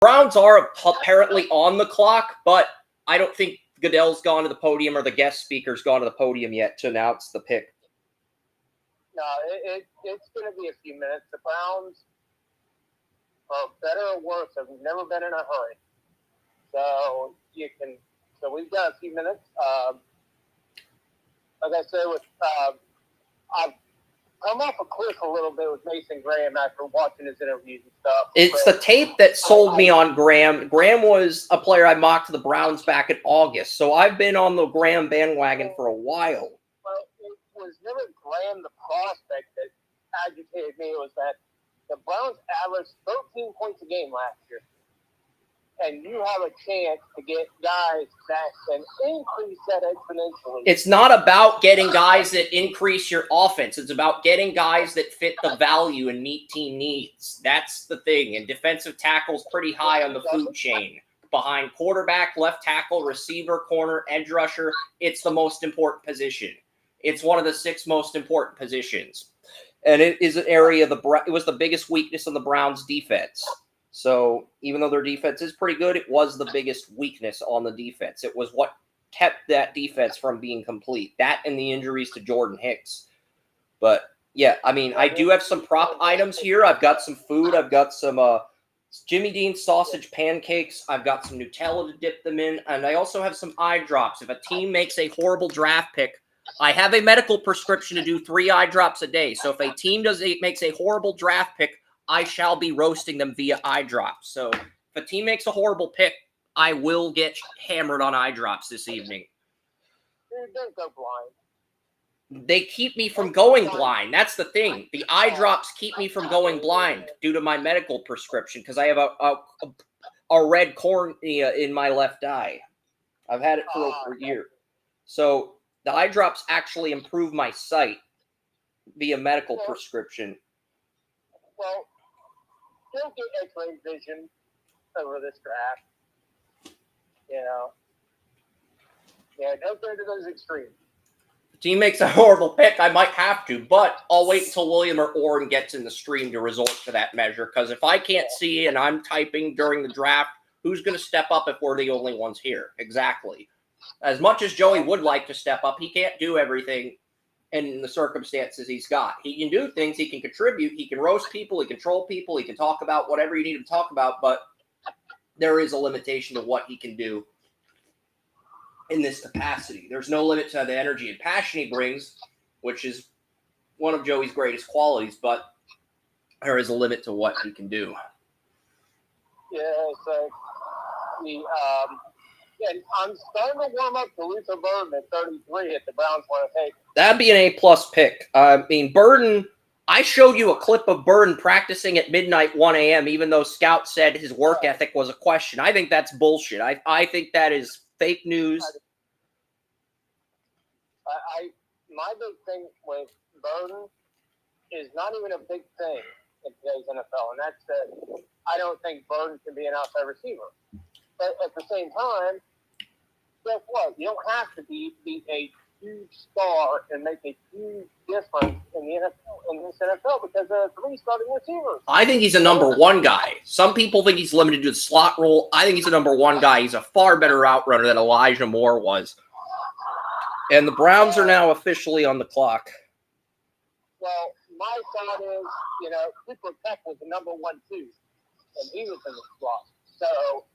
Browns are apparently on the clock, but I don't think Goodell's gone to the podium or the guest speaker's gone to the podium yet to announce the pick. No, it's going to be a few minutes. The Browns, for better or worse, have never been in a hurry. So we've got a few minutes. Like I said, I've come off a cliff a little bit with Mason Graham after watching his interviews and stuff. It's the tape that sold me on Graham. Graham was a player I mocked the Browns back in August, so I've been on the Graham bandwagon for a while. Well, it was never Graham the prospect that agitated me. It was that the Browns averaged 13 points a game last year. And you have a chance to get guys that can increase that exponentially. It's not about getting guys that increase your offense. It's about getting guys that fit the value and meet team needs. That's the thing. And defensive tackle's pretty high on the food chain. Behind quarterback, left tackle, receiver, corner, edge rusher, it's the most important position. It's one of the 6 most important positions. And it is an area, it was the biggest weakness of the Browns' defense. So even though their defense is pretty good, it was the biggest weakness on the defense. It was what kept that defense from being complete. That and the injuries to Jordan Hicks. But, yeah, I mean, I do have some prop items here. I've got some food. I've got some Jimmy Dean's sausage pancakes. I've got some Nutella to dip them in. And I also have some eye drops. If a team makes a horrible draft pick, I have a medical prescription to do 3 eye drops a day. So if a team makes a horrible draft pick, I shall be roasting them via eye drops. So if a team makes a horrible pick, I will get hammered on eye drops this evening. Dude, don't go blind. They keep me from going blind. That's the thing. The eye drops keep me from going blind due to my medical prescription because I have a red cornea in my left eye. I've had it for over a year. So the eye drops actually improve my sight via medical prescription. Well, don't get X-ray vision over this draft. You know. Yeah, don't go to those extremes. If the team makes a horrible pick, I might have to, but I'll wait until William or Oren gets in the stream to resort to that measure, because if I can't see and I'm typing during the draft, who's going to step up if we're the only ones here? Exactly. As much as Joey would like to step up, he can't do everything in the circumstances he's got. He can do things, he can contribute, he can roast people, he can troll people, he can talk about whatever you need him to talk about, but there is a limitation to what he can do in this capacity. There's no limit to the energy and passion he brings, which is one of Joey's greatest qualities, but there is a limit to what he can do. Yeah, so I'm starting to warm up to Luther Burden at 33 if the Browns want to take him. That'd be an A-plus pick. I mean, Burden, I showed you a clip of Burden practicing at midnight, 1 a.m., even though Scout said his work ethic was a question. I think that's bullshit. I think that is fake news. My big thing with Burden is not even a big thing in today's NFL, and that's that I don't think Burden can be an outside receiver. But at the same time, guess what? You don't have to be a huge star and make a huge difference in the NFL, in this NFL, because there are 3 starting receivers. I think he's a number 1 guy. Some people think he's limited to the slot role. I think he's a number 1 guy. He's a far better route runner than Elijah Moore was. And the Browns are now officially on the clock. Well, my thought is, Cooper Peck was the number 1 too, and he was in the slot. So,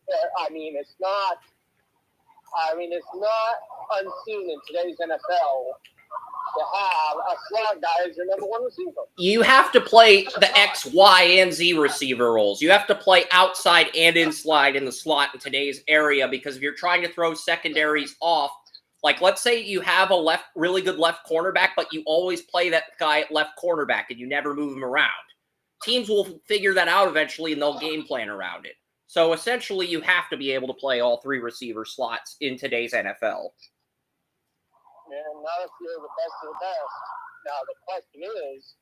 it's not unseen in today's NFL to have a slot guy as your number 1 receiver. You have to play the X, Y, and Z receiver roles. You have to play outside and inside in the slot in today's area, because if you're trying to throw secondaries off, like let's say you have a really good left cornerback, but you always play that guy at left cornerback and you never move him around. Teams will figure that out eventually and they'll game plan around it. So essentially, you have to be able to play all 3 receiver slots in today's NFL. And not if you're the best of the best. Now, the question is,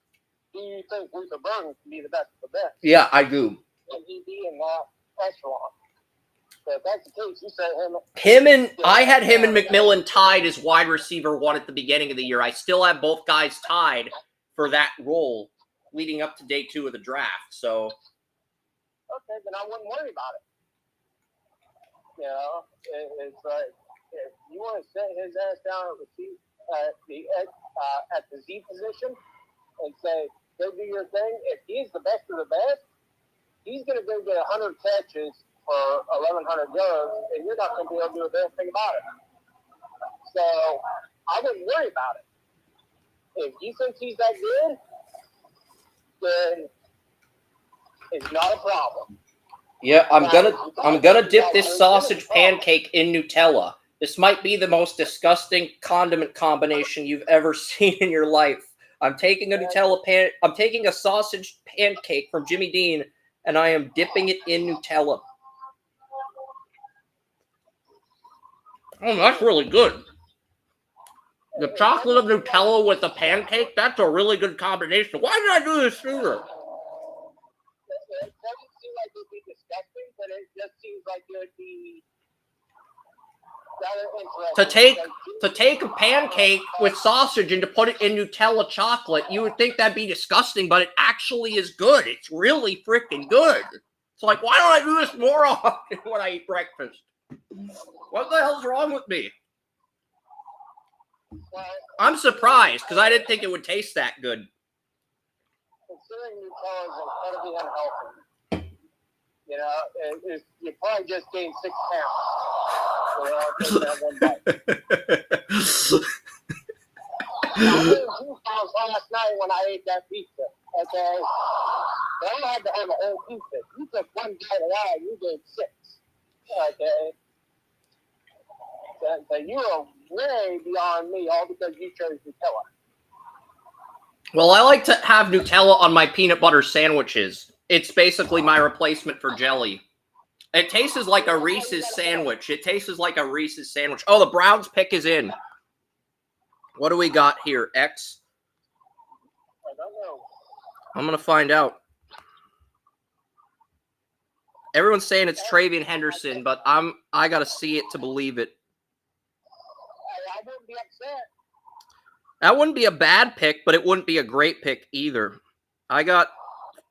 do you think Luther Burden can be the best of the best? Yeah, I do. Can he be in that echelon? So if that's the case, you say I had him and McMillan tied as wide receiver 1 at the beginning of the year. I still have both guys tied for that role leading up to day 2 of the draft. So. Okay, then I wouldn't worry about it. You know, it's like if you want to sit his ass down at the Z position and say, "Go do your thing." If he's the best of the best, he's going to go get 100 catches for 1,100 yards, and you're not going to be able to do a damn thing about it. So I wouldn't worry about it. If he thinks he's that good, then it's not a problem. Yeah, I'm gonna dip this sausage pancake in Nutella. This might be the most disgusting condiment combination you've ever seen in your life. I'm taking a sausage pancake from Jimmy Dean, and I am dipping it in Nutella. Oh, that's really good. The chocolate of Nutella with the pancake, that's a really good combination. Why did I do this sooner? It doesn't seem like it would be disgusting, but it just seems like it would be rather interesting. To take a pancake with sausage and to put it in Nutella chocolate, you would think that'd be disgusting, but it actually is good. It's really freaking good. It's like, why don't I do this more often when I eat breakfast? What the hell's wrong with me? I'm surprised, because I didn't think it would taste that good. Considering Nutella is incredibly unhealthy, you know, you probably just gained 6 pounds. You know, taking that one bite. I gained 2 pounds last night when I ate that pizza. Okay, but I had to have a whole pizza. You took one bite of that, you gained 6. Okay, so you are way beyond me, all because you chose Nutella. Well, I like to have Nutella on my peanut butter sandwiches. It's basically my replacement for jelly. It tastes like a Reese's sandwich. Oh, the Browns pick is in. What do we got here? X? I don't know. I'm going to find out. Everyone's saying it's Travian Henderson, but I got to see it to believe it. I wouldn't be upset. That wouldn't be a bad pick, but it wouldn't be a great pick either. I got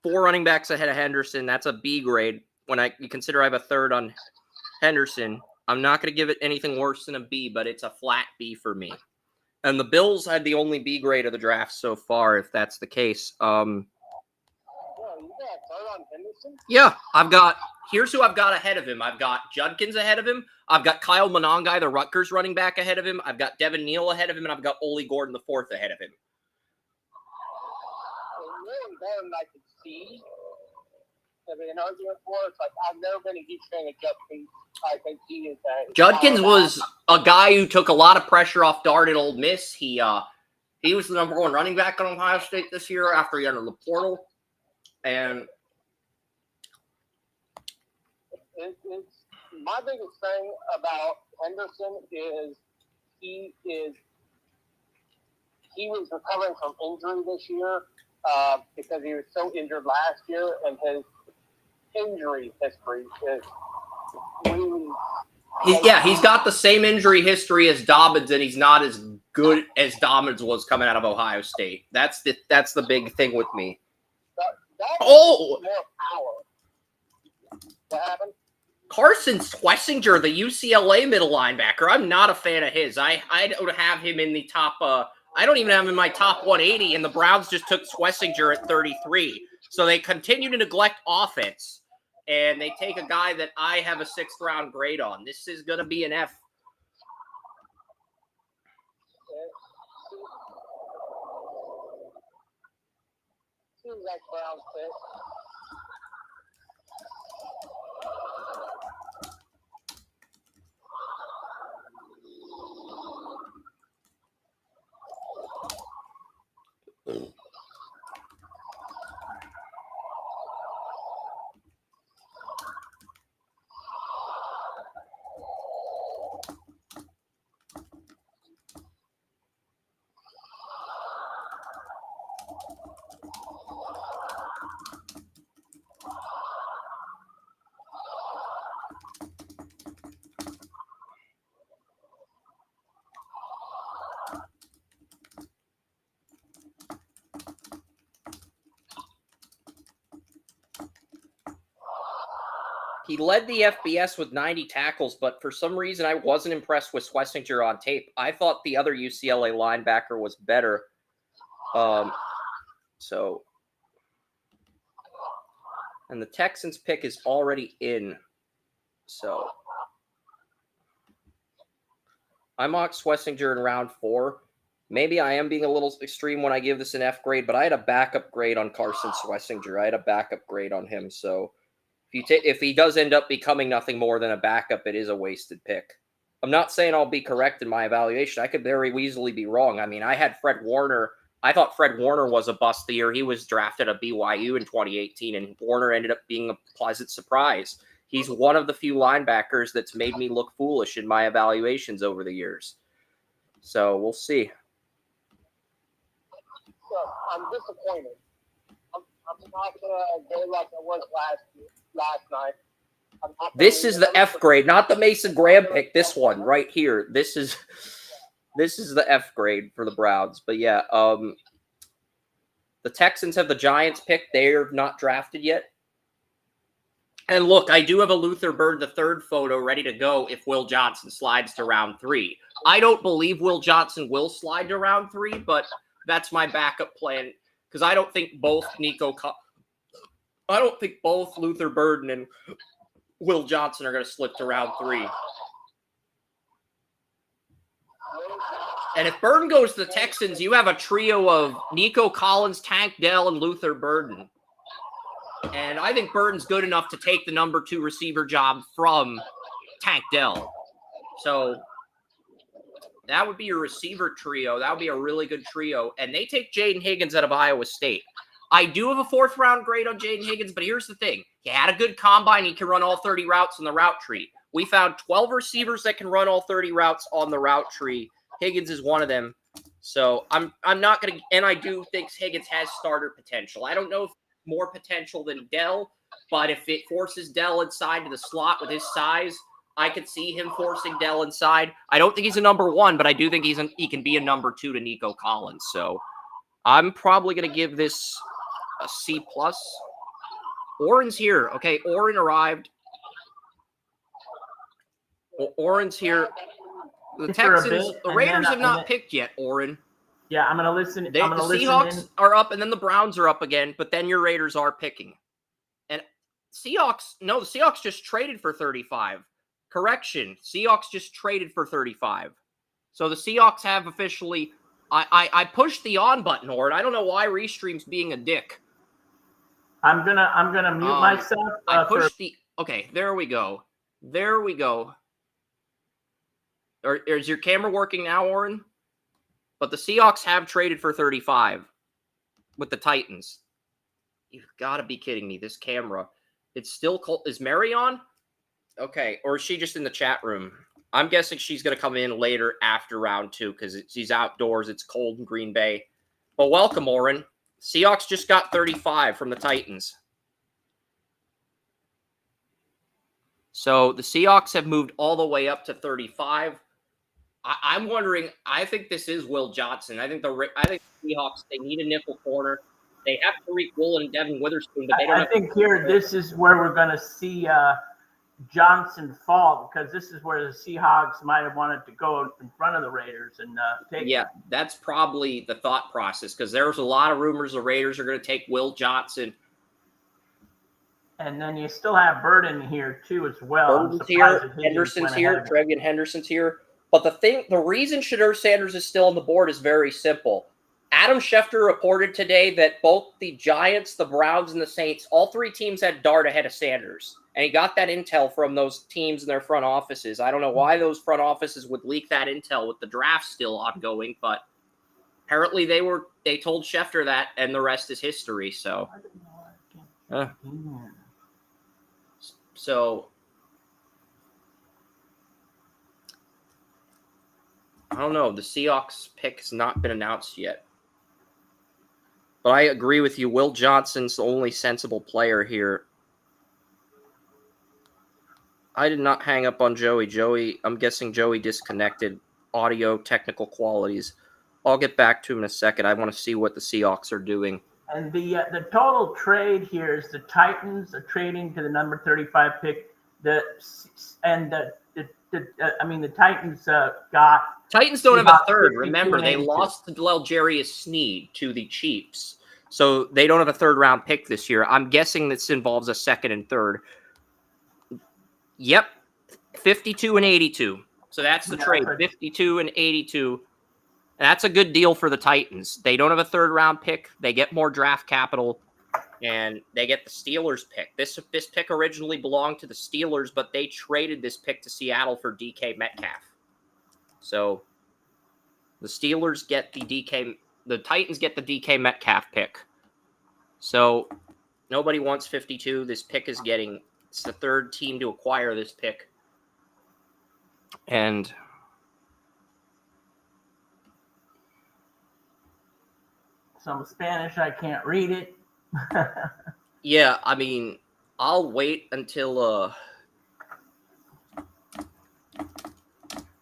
4 running backs ahead of Henderson. That's a B grade. When you consider I have a third on Henderson, I'm not going to give it anything worse than a B, but it's a flat B for me. And the Bills had the only B grade of the draft so far, if that's the case. You got a third on Henderson? Yeah, here's who I've got ahead of him. I've got Judkins ahead of him. I've got Kyle Monangai, the Rutgers running back, ahead of him. I've got Devin Neal ahead of him, and I've got Ole Gordon, the 4th, ahead of him. Really Gordon, I could see an argument for. It's like I've never been a huge fan of Judkins. I think he is Judkins was a guy who took a lot of pressure off Dart at Ole Miss. He was the number 1 running back on Ohio State this year after he entered the portal. And it's my biggest thing about Henderson is he was recovering from injury this year because he was so injured last year, and his injury history is really. He's got the same injury history as Dobbins, and he's not as good as Dobbins was coming out of Ohio State. That's the big thing with me. More power. What happened? Carson Schlesinger, the UCLA middle linebacker. I'm not a fan of his. I don't have him in the top. I don't even have him in my top 180, and the Browns just took Schlesinger at 33. So they continue to neglect offense, and they take a guy that I have a 6th round grade on. This is going to be an F. Seems like Browns pick. He led the FBS with 90 tackles, but for some reason I wasn't impressed with Schlesinger on tape. I thought the other UCLA linebacker was better. And the Texans pick is already in. So I mocked Schlesinger in round 4. Maybe I am being a little extreme when I give this an F grade, but I had a backup grade on Carson Schlesinger. I had a backup grade on him. So if he does end up becoming nothing more than a backup, it is a wasted pick. I'm not saying I'll be correct in my evaluation. I could very easily be wrong. I mean, I had Fred Warner. I thought Fred Warner was a bust the year he was drafted at BYU in 2018, and Warner ended up being a pleasant surprise. He's one of the few linebackers that's made me look foolish in my evaluations over the years. So we'll see. So I'm disappointed. I'm not going to go like I was last night. This is the F grade, not the Mason Graham pick. This one right here. This is the F grade for the Browns. But yeah, the Texans have the Giants pick. They're not drafted yet. And look, I do have a Luther Bird III photo ready to go if Will Johnson slides to round 3. I don't believe Will Johnson will slide to round 3, but that's my backup plan because I don't think both Luther Burden and Will Johnson are going to slip to round 3. And if Burden goes to the Texans, you have a trio of Nico Collins, Tank Dell, and Luther Burden. And I think Burden's good enough to take the number 2 receiver job from Tank Dell. So that would be your receiver trio. That would be a really good trio. And they take Jaden Higgins out of Iowa State. I do have a 4th round grade on Jaden Higgins, but here's the thing. He had a good combine. He can run all 30 routes on the route tree. We found 12 receivers that can run all 30 routes on the route tree. Higgins is one of them. So I'm not going to – and I do think Higgins has starter potential. I don't know if more potential than Dell, but if it forces Dell inside to the slot with his size, I could see him forcing Dell inside. I don't think he's a number 1, but I do think he can be a number 2 to Nico Collins. So I'm probably going to give this a C+. Oren's here. Okay, Oren arrived. Oren's here. The Texans, the Raiders have not picked yet, Oren. Yeah, I'm going to listen. The Seahawks are up, and then the Browns are up again, but then your Raiders are picking. And the Seahawks just traded for 35. Correction, Seahawks just traded for 35. So the Seahawks have officially... I pushed the on button, Oren. I don't know why Restream's being a dick. I'm gonna mute myself. I pushed the... Okay, there we go. There we go. Is your camera working now, Oren? But the Seahawks have traded for 35 with the Titans. You've got to be kidding me. This camera. It's still cold. Is Mary on? Okay. Or is she just in the chat room? I'm guessing she's going to come in later after round 2 because she's outdoors. It's cold in Green Bay. But welcome, Oren. Seahawks just got 35 from the Titans. So the Seahawks have moved all the way up to 35. I'm wondering. I think this is Will Johnson. I think the Seahawks, they need a nickel corner. They have Tariq Woolen and Devin Witherspoon, but they don't. I think here this is where we're going to see Johnson fall because this is where the Seahawks might have wanted to go in front of the Raiders and take. Yeah, that's probably the thought process because there's a lot of rumors the Raiders are going to take Will Johnson. And then you still have Burden here too as well. Burden's here. Henderson's here. Trevian Henderson's here. But the reason Shedeur Sanders is still on the board is very simple. Adam Schefter reported today that both the Giants, the Browns, and the Saints, all 3 teams had Dart ahead of Sanders. And he got that intel from those teams and their front offices. I don't know why those front offices would leak that intel with the draft still ongoing, but apparently they told Schefter that, and the rest is history. So, I don't know. The Seahawks pick has not been announced yet. But I agree with you. Will Johnson's the only sensible player here. I did not hang up on Joey. I'm guessing Joey disconnected. Audio technical qualities. I'll get back to him in a second. I want to see what the Seahawks are doing. And the total trade here is the Titans are trading to the number 35 pick the Titans got Titans don't have a Seahawks third. 52 Remember, and they 82. lost to L'Algerius Sneed to the Chiefs. So they don't have a third-round pick this year. I'm guessing this involves a second and third. Yep, 52 and 82. So that's the trade, 52 and 82. That's a good deal for the Titans. They don't have a third-round pick. They get more draft capital, and they get the Steelers pick. This pick originally belonged to the Steelers, but they traded this pick to Seattle for DK Metcalf. So the Steelers get the Titans get the DK Metcalf pick. So nobody wants 52. This pick is it's the third team to acquire this pick. And some Spanish, I can't read it. yeah, I mean, I'll wait until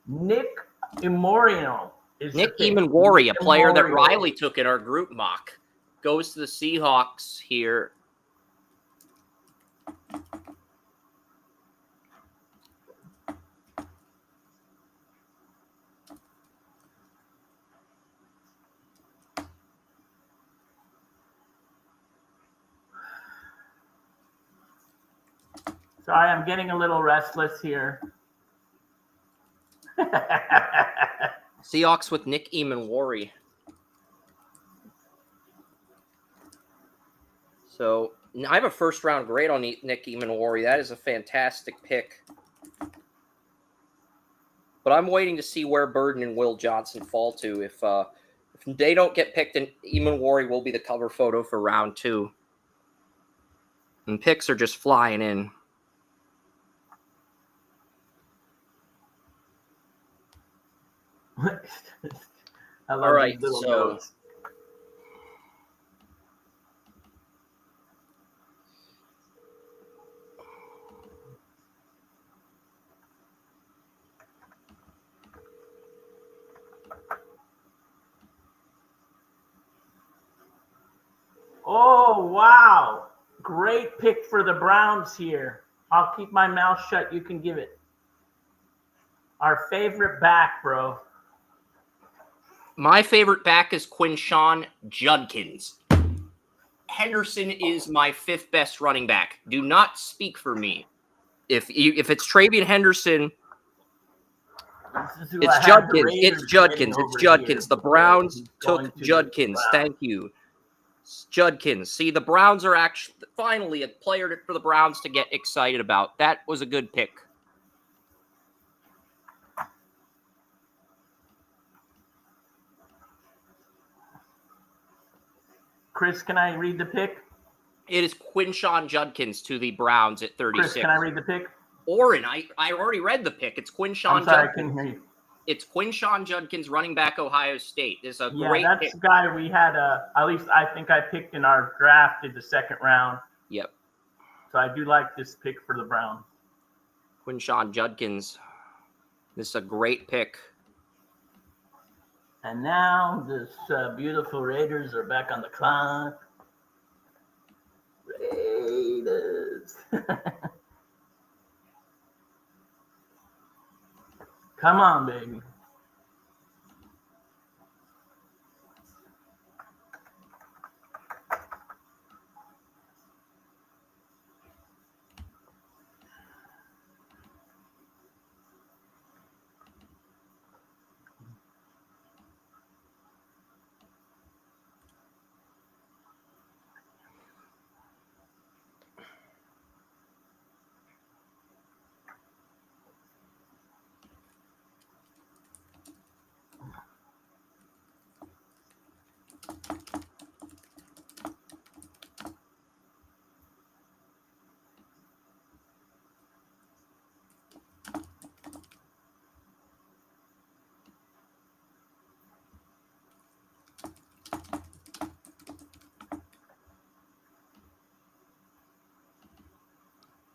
Nick Imoriano. Nick Emanwari, a player that Riley took in our group mock, goes to the Seahawks here. Sorry, I'm getting a little restless here. Seahawks with Nick Emanwari. So I have a first-round grade on Nick Emanwari. That is a fantastic pick. But I'm waiting to see where Burden and Will Johnson fall to. If they don't get picked, and Emanwari will be the cover photo for round 2. And picks are just flying in. All right, so notes. Oh, wow. Great pick for the Browns here. I'll keep my mouth shut. You can give it. Our favorite back, bro. My favorite back is Quinshawn Judkins. Henderson is my 5th best running back. Do not speak for me. If it's Travian Henderson, it's Judkins. It's Judkins. It's Judkins. The Browns took Judkins. Thank you. Judkins. See, the Browns are actually finally a player for the Browns to get excited about. That was a good pick. Chris, can I read the pick? It is Quinshawn Judkins to the Browns at 36. Chris, can I read the pick? Oren, I already read the pick. It's Quinshawn I'm sorry, Judkins. I couldn't hear you. It's Quinshawn Judkins, running back, Ohio State. It's a great that's pick. the guy we had, at least I think I picked in our draft in the 2nd round. Yep. So I do like this pick for the Browns. Quinshawn Judkins. This is a great pick. And now this beautiful Raiders are back on the clock. Raiders. Come on, baby.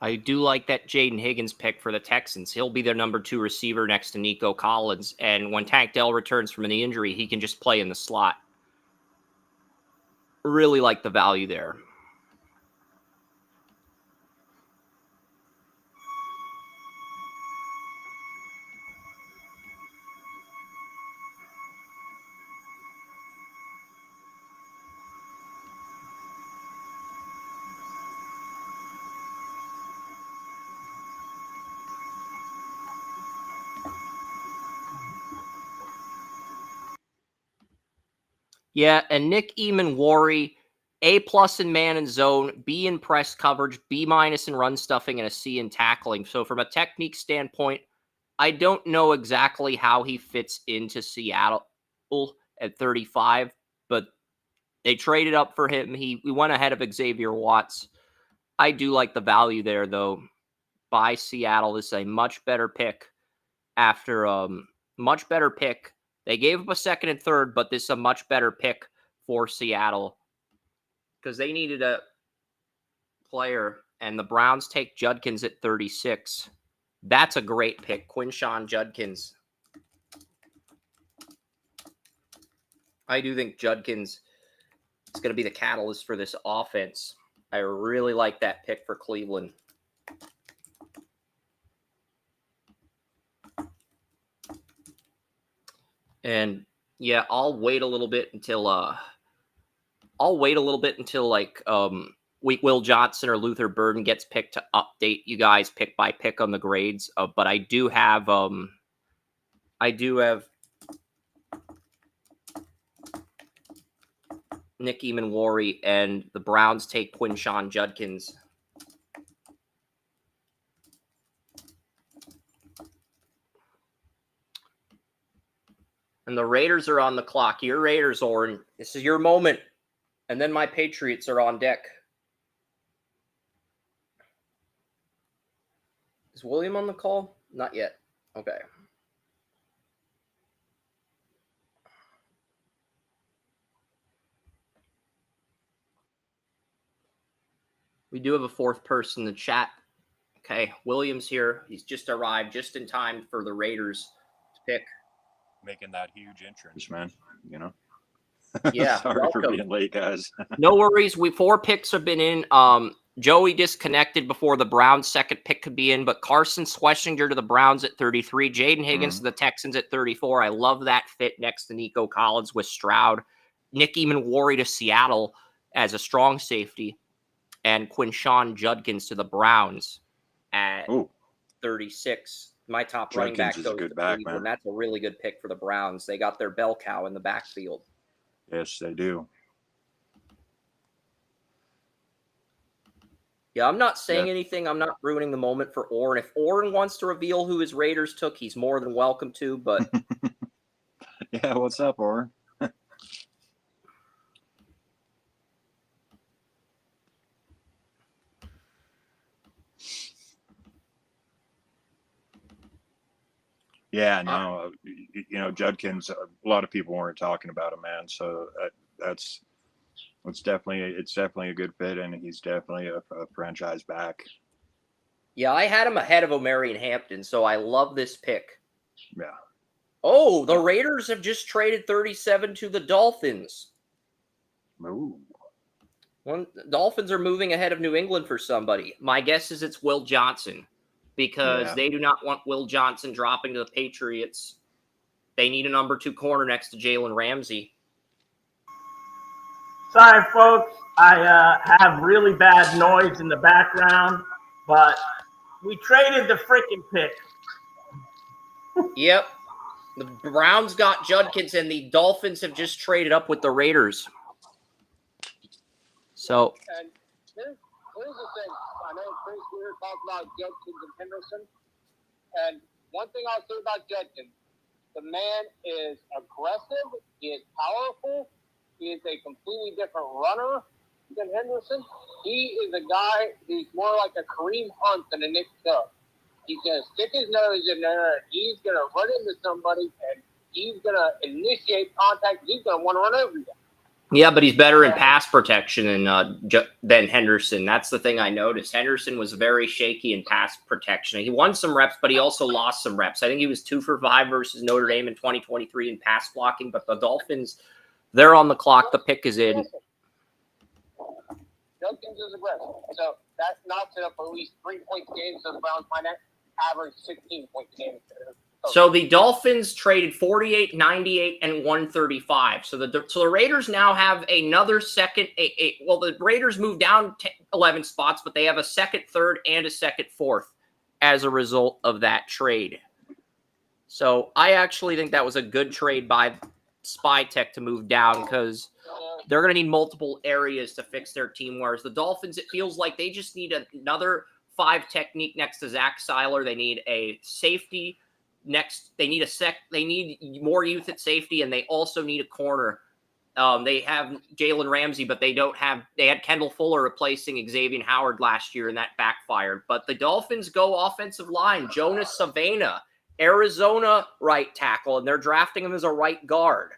I do like that Jaden Higgins pick for the Texans. He'll be their number 2 receiver next to Nico Collins. And when Tank Dell returns from the injury, he can just play in the slot. Really like the value there. Yeah, and Nick Eamon-Wari, A+ in man and zone, B in press coverage, B- in run stuffing, and a C in tackling. So from a technique standpoint, I don't know exactly how he fits into Seattle at 35, but they traded up for him. We went ahead of Xavier Watts. I do like the value there, though, by Seattle. This is a much better pick after much better pick. They gave up a second and third, but this is a much better pick for Seattle because they needed a player, and the Browns take Judkins at 36. That's a great pick, Quinshawn Judkins. I do think Judkins is going to be the catalyst for this offense. I really like that pick for Cleveland. And yeah, I'll wait a little bit until like Will Johnson or Luther Burden gets picked to update you guys pick by pick on the grades. But I do have Nick Eamon-Wari, and the Browns take Quinshawn Judkins. And the Raiders are on the clock. Your Raiders, Oren. This is your moment. And then my Patriots are on deck. Is William on the call? Not yet. Okay. We do have a fourth person in the chat. Okay, William's here. He's just arrived just in time for the Raiders to pick. Making that huge entrance, man. You know? Yeah. Sorry welcome. for being late, guys. No worries. 4 picks have been in. Joey disconnected before the Browns' second pick could be in, but Carson Schlesinger to the Browns at 33. Jaden Higgins to the Texans at 34. I love that fit next to Nico Collins with Stroud. Nick Eamon-Wari to Seattle as a strong safety. And Quinshawn Judkins to the Browns at 36. My top running back goes to Cleveland. That's a really good pick for the Browns. They got their bell cow in the backfield. Yes, they do. Yeah, I'm not saying anything. I'm not ruining the moment for Oren. If Oren wants to reveal who his Raiders took, he's more than welcome to, but... Yeah, what's up, Oren? Yeah, no, you know, Judkins, a lot of people weren't talking about him, man. So it's definitely a good fit, and he's definitely a franchise back. Yeah, I had him ahead of Omarion Hampton, so I love this pick. Yeah. Oh, the Raiders have just traded 37 to the Dolphins. Ooh. The Dolphins are moving ahead of New England for somebody. My guess is it's Will Johnson, because they do not want Will Johnson dropping to the Patriots. They need a number 2 corner next to Jalen Ramsey. Sorry, folks. I have really bad noise in the background, but we traded the freaking pick. Yep. The Browns got Judkins, and the Dolphins have just traded up with the Raiders. So. And here's the thing. I know Chris, we were talking about Judkins and Henderson. And one thing I'll say about Judkins, the man is aggressive. He is powerful. He is a completely different runner than Henderson. He is a guy who's more like a Kareem Hunt than a Nick Chubb. He's going to stick his nose in there, and he's going to run into somebody, and he's going to initiate contact. He's going to want to run over you. Yeah, but he's better in pass protection than Henderson. That's the thing I noticed. Henderson was very shaky in pass protection. He won some reps, but he also lost some reps. I think he was 2 for 5 versus Notre Dame in 2023 in pass blocking, but the Dolphins, they're on the clock. The pick is in. Judkins is aggressive. So that knocks it up at least 3 points a game, so the Browns might average 16 points a game. So the Dolphins traded 48, 98, and 135. So the Raiders now have another second. Well, the Raiders moved down 11 spots, but they have a second, third, and a second, fourth as a result of that trade. So I actually think that was a good trade by spy tech to move down because they're going to need multiple areas to fix their team. Whereas the Dolphins, it feels like they just need another 5 technique next to Zach Seiler. They need a safety next. They need They need more youth at safety, and they also need a corner. They have Jalen Ramsey, but they don't have. They had Kendall Fuller replacing Xavier Howard last year, and that backfired. But the Dolphins go offensive line. Jonas Savannah, Arizona right tackle, and they're drafting him as a right guard.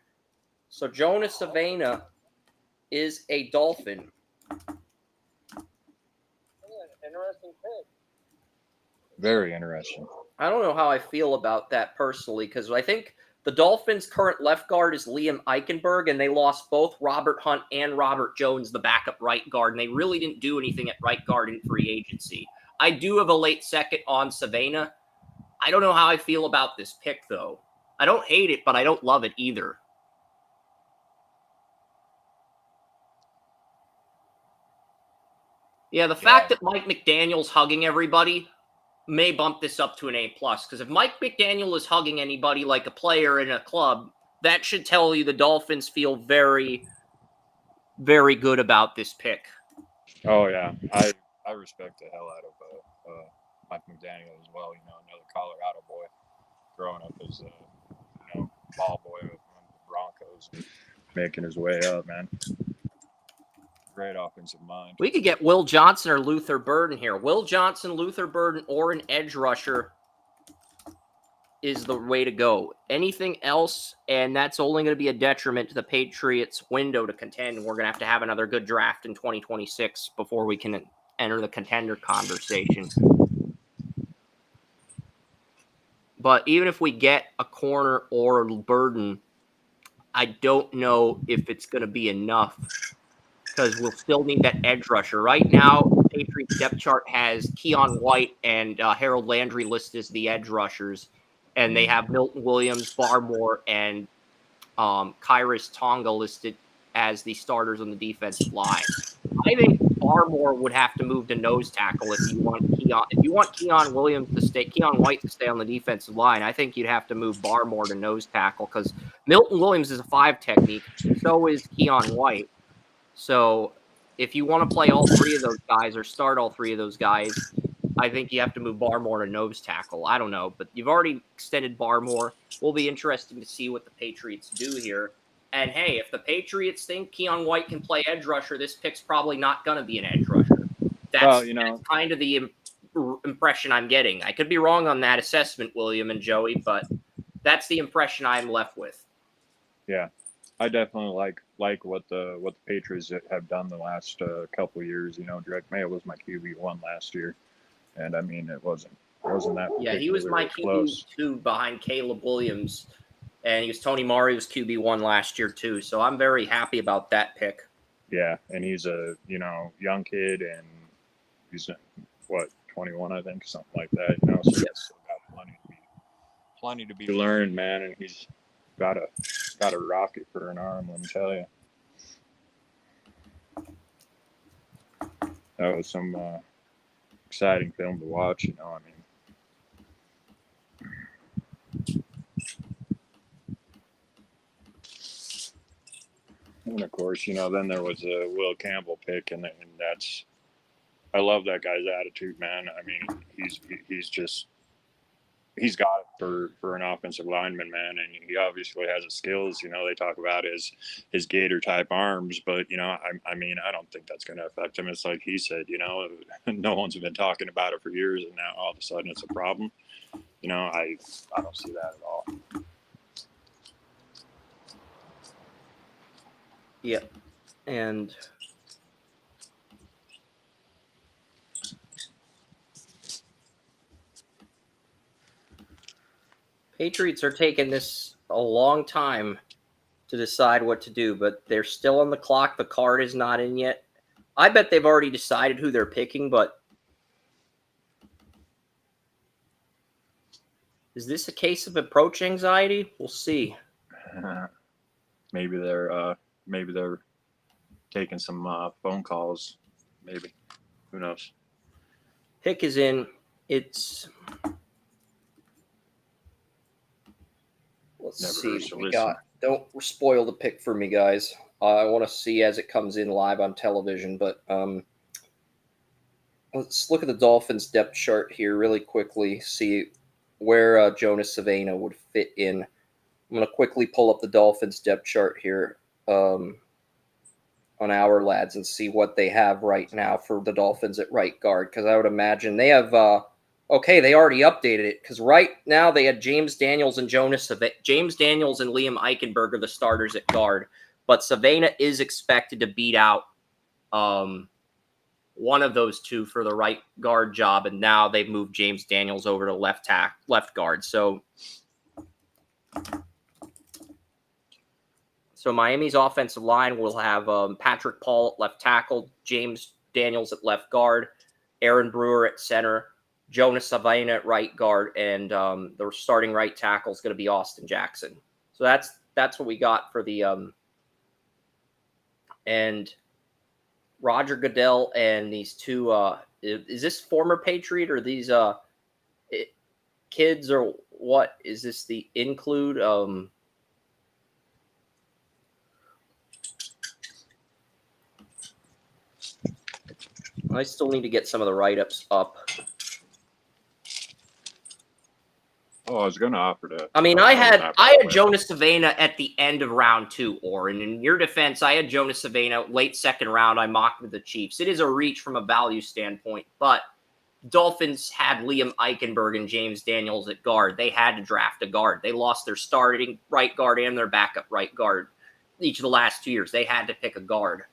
So Jonas Savannah is a Dolphin. Interesting pick. Very interesting. I don't know how I feel about that personally because I think the Dolphins' current left guard is Liam Eichenberg, and they lost both Robert Hunt and Robert Jones, the backup right guard, and they really didn't do anything at right guard in free agency. I do have a late second on Savannah. I don't know how I feel about this pick, though. I don't hate it, but I don't love it either. Yeah, the fact that Mike McDaniel's hugging everybody may bump this up to an A+, because if Mike McDaniel is hugging anybody like a player in a club, that should tell you the Dolphins feel very, very good about this pick. Oh yeah, I respect the hell out of Mike McDaniel as well. You know, another Colorado boy, growing up as a ball boy with the Broncos, and making his way up, man. Great offensive mind. We could get Will Johnson or Luther Burden here. Will Johnson, Luther Burden, or an edge rusher is the way to go. Anything else, and that's only going to be a detriment to the Patriots' window to contend. We're going to have another good draft in 2026 before we can enter the contender conversation. But even if we get a corner or a Burden, I don't know if it's going to be enough because we'll still need that edge rusher. Right now, the Patriots depth chart has Keon White and Harold Landry listed as the edge rushers, and they have Milton Williams, Barmore, and Kairos Tonga listed as the starters on the defensive line. I think Barmore would have to move to nose tackle if you want Keon. If you want Keon White to stay on the defensive line, I think you'd have to move Barmore to nose tackle because Milton Williams is a 5 technique. So is Keon White. So if you want to play all 3 of those guys or start all 3 of those guys, I think you have to move Barmore to nose tackle. I don't know, but you've already extended Barmore. Will be interesting to see what the Patriots do here. And hey, if the Patriots think Keon White can play edge rusher, this pick's probably not going to be an edge rusher. That's kind of the impression I'm getting. I could be wrong on that assessment, William and Joey, but that's the impression I'm left with. Yeah, I definitely like what the Patriots have done the last couple of years. You know, Drake May was my QB1 last year, and I mean it wasn't that. Yeah, he was my QB2 behind Caleb Williams, and he was Tony Murray was QB1 last year too. So I'm very happy about that pick. Yeah, and he's a young kid, and he's 21, I think, something like that. You know, so he's still got plenty to be learned, man, and he's got a rocket for an arm, let me tell you. That was some exciting film to watch, you know. I mean, and of course, then there was a Will Campbell pick, and that's, I love that guy's attitude, man. I mean, he's got it for an offensive lineman, man, and he obviously has the skills. They talk about his gator type arms, but I mean, I don't think that's going to affect him. It's like he said, no one's been talking about it for years, and now all of a sudden it's a problem. I don't see that at all. Yeah, and Patriots are taking this a long time to decide what to do, but they're still on the clock. The card is not in yet. I bet they've already decided who they're picking, but is this a case of approach anxiety? We'll see. Maybe they're taking some phone calls. Maybe. Who knows? Pick is in. Let's see. We got Don't spoil the pick for me, guys. I want to see as it comes in live on television, but let's look at the Dolphins depth chart here really quickly, see where Jonas Savannah would fit in. I'm going to quickly pull up the Dolphins depth chart here on our lads and see what they have right now for the Dolphins at right guard, because I would imagine they have okay, they already updated it, because right now they had James Daniels and James Daniels and Liam Eichenberg are the starters at guard, but Savannah is expected to beat out one of those two for the right guard job, and now they've moved James Daniels over to left guard. So Miami's offensive line will have Patrick Paul at left tackle, James Daniels at left guard, Aaron Brewer at center, Jonas Savannah at right guard, and the starting right tackle is going to be Austin Jackson. So that's what we got for the and Roger Goodell and these two. Is this former Patriot or these kids or what? Is this the include? I still need to get some of the write-ups up. Oh, I was going to offer to. I mean, I had Jonas Savannah at the end of round 2, Oren. In your defense, I had Jonas Savannah late second round. I mocked with the Chiefs. It is a reach from a value standpoint, but Dolphins had Liam Eichenberg and James Daniels at guard. They had to draft a guard. They lost their starting right guard and their backup right guard each of the last 2 years. They had to pick a guard.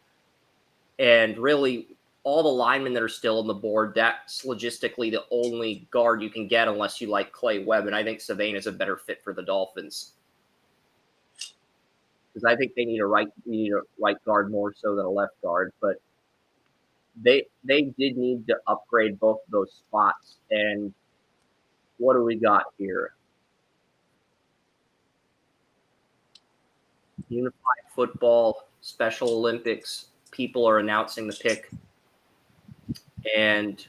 And really, all the linemen that are still on the board, that's logistically the only guard you can get unless you like Clay Webb, and I think Savannah is a better fit for the Dolphins. Because I think they need a right guard more so than a left guard, but they did need to upgrade both of those spots. And what do we got here? Unified football, Special Olympics, people are announcing the pick. And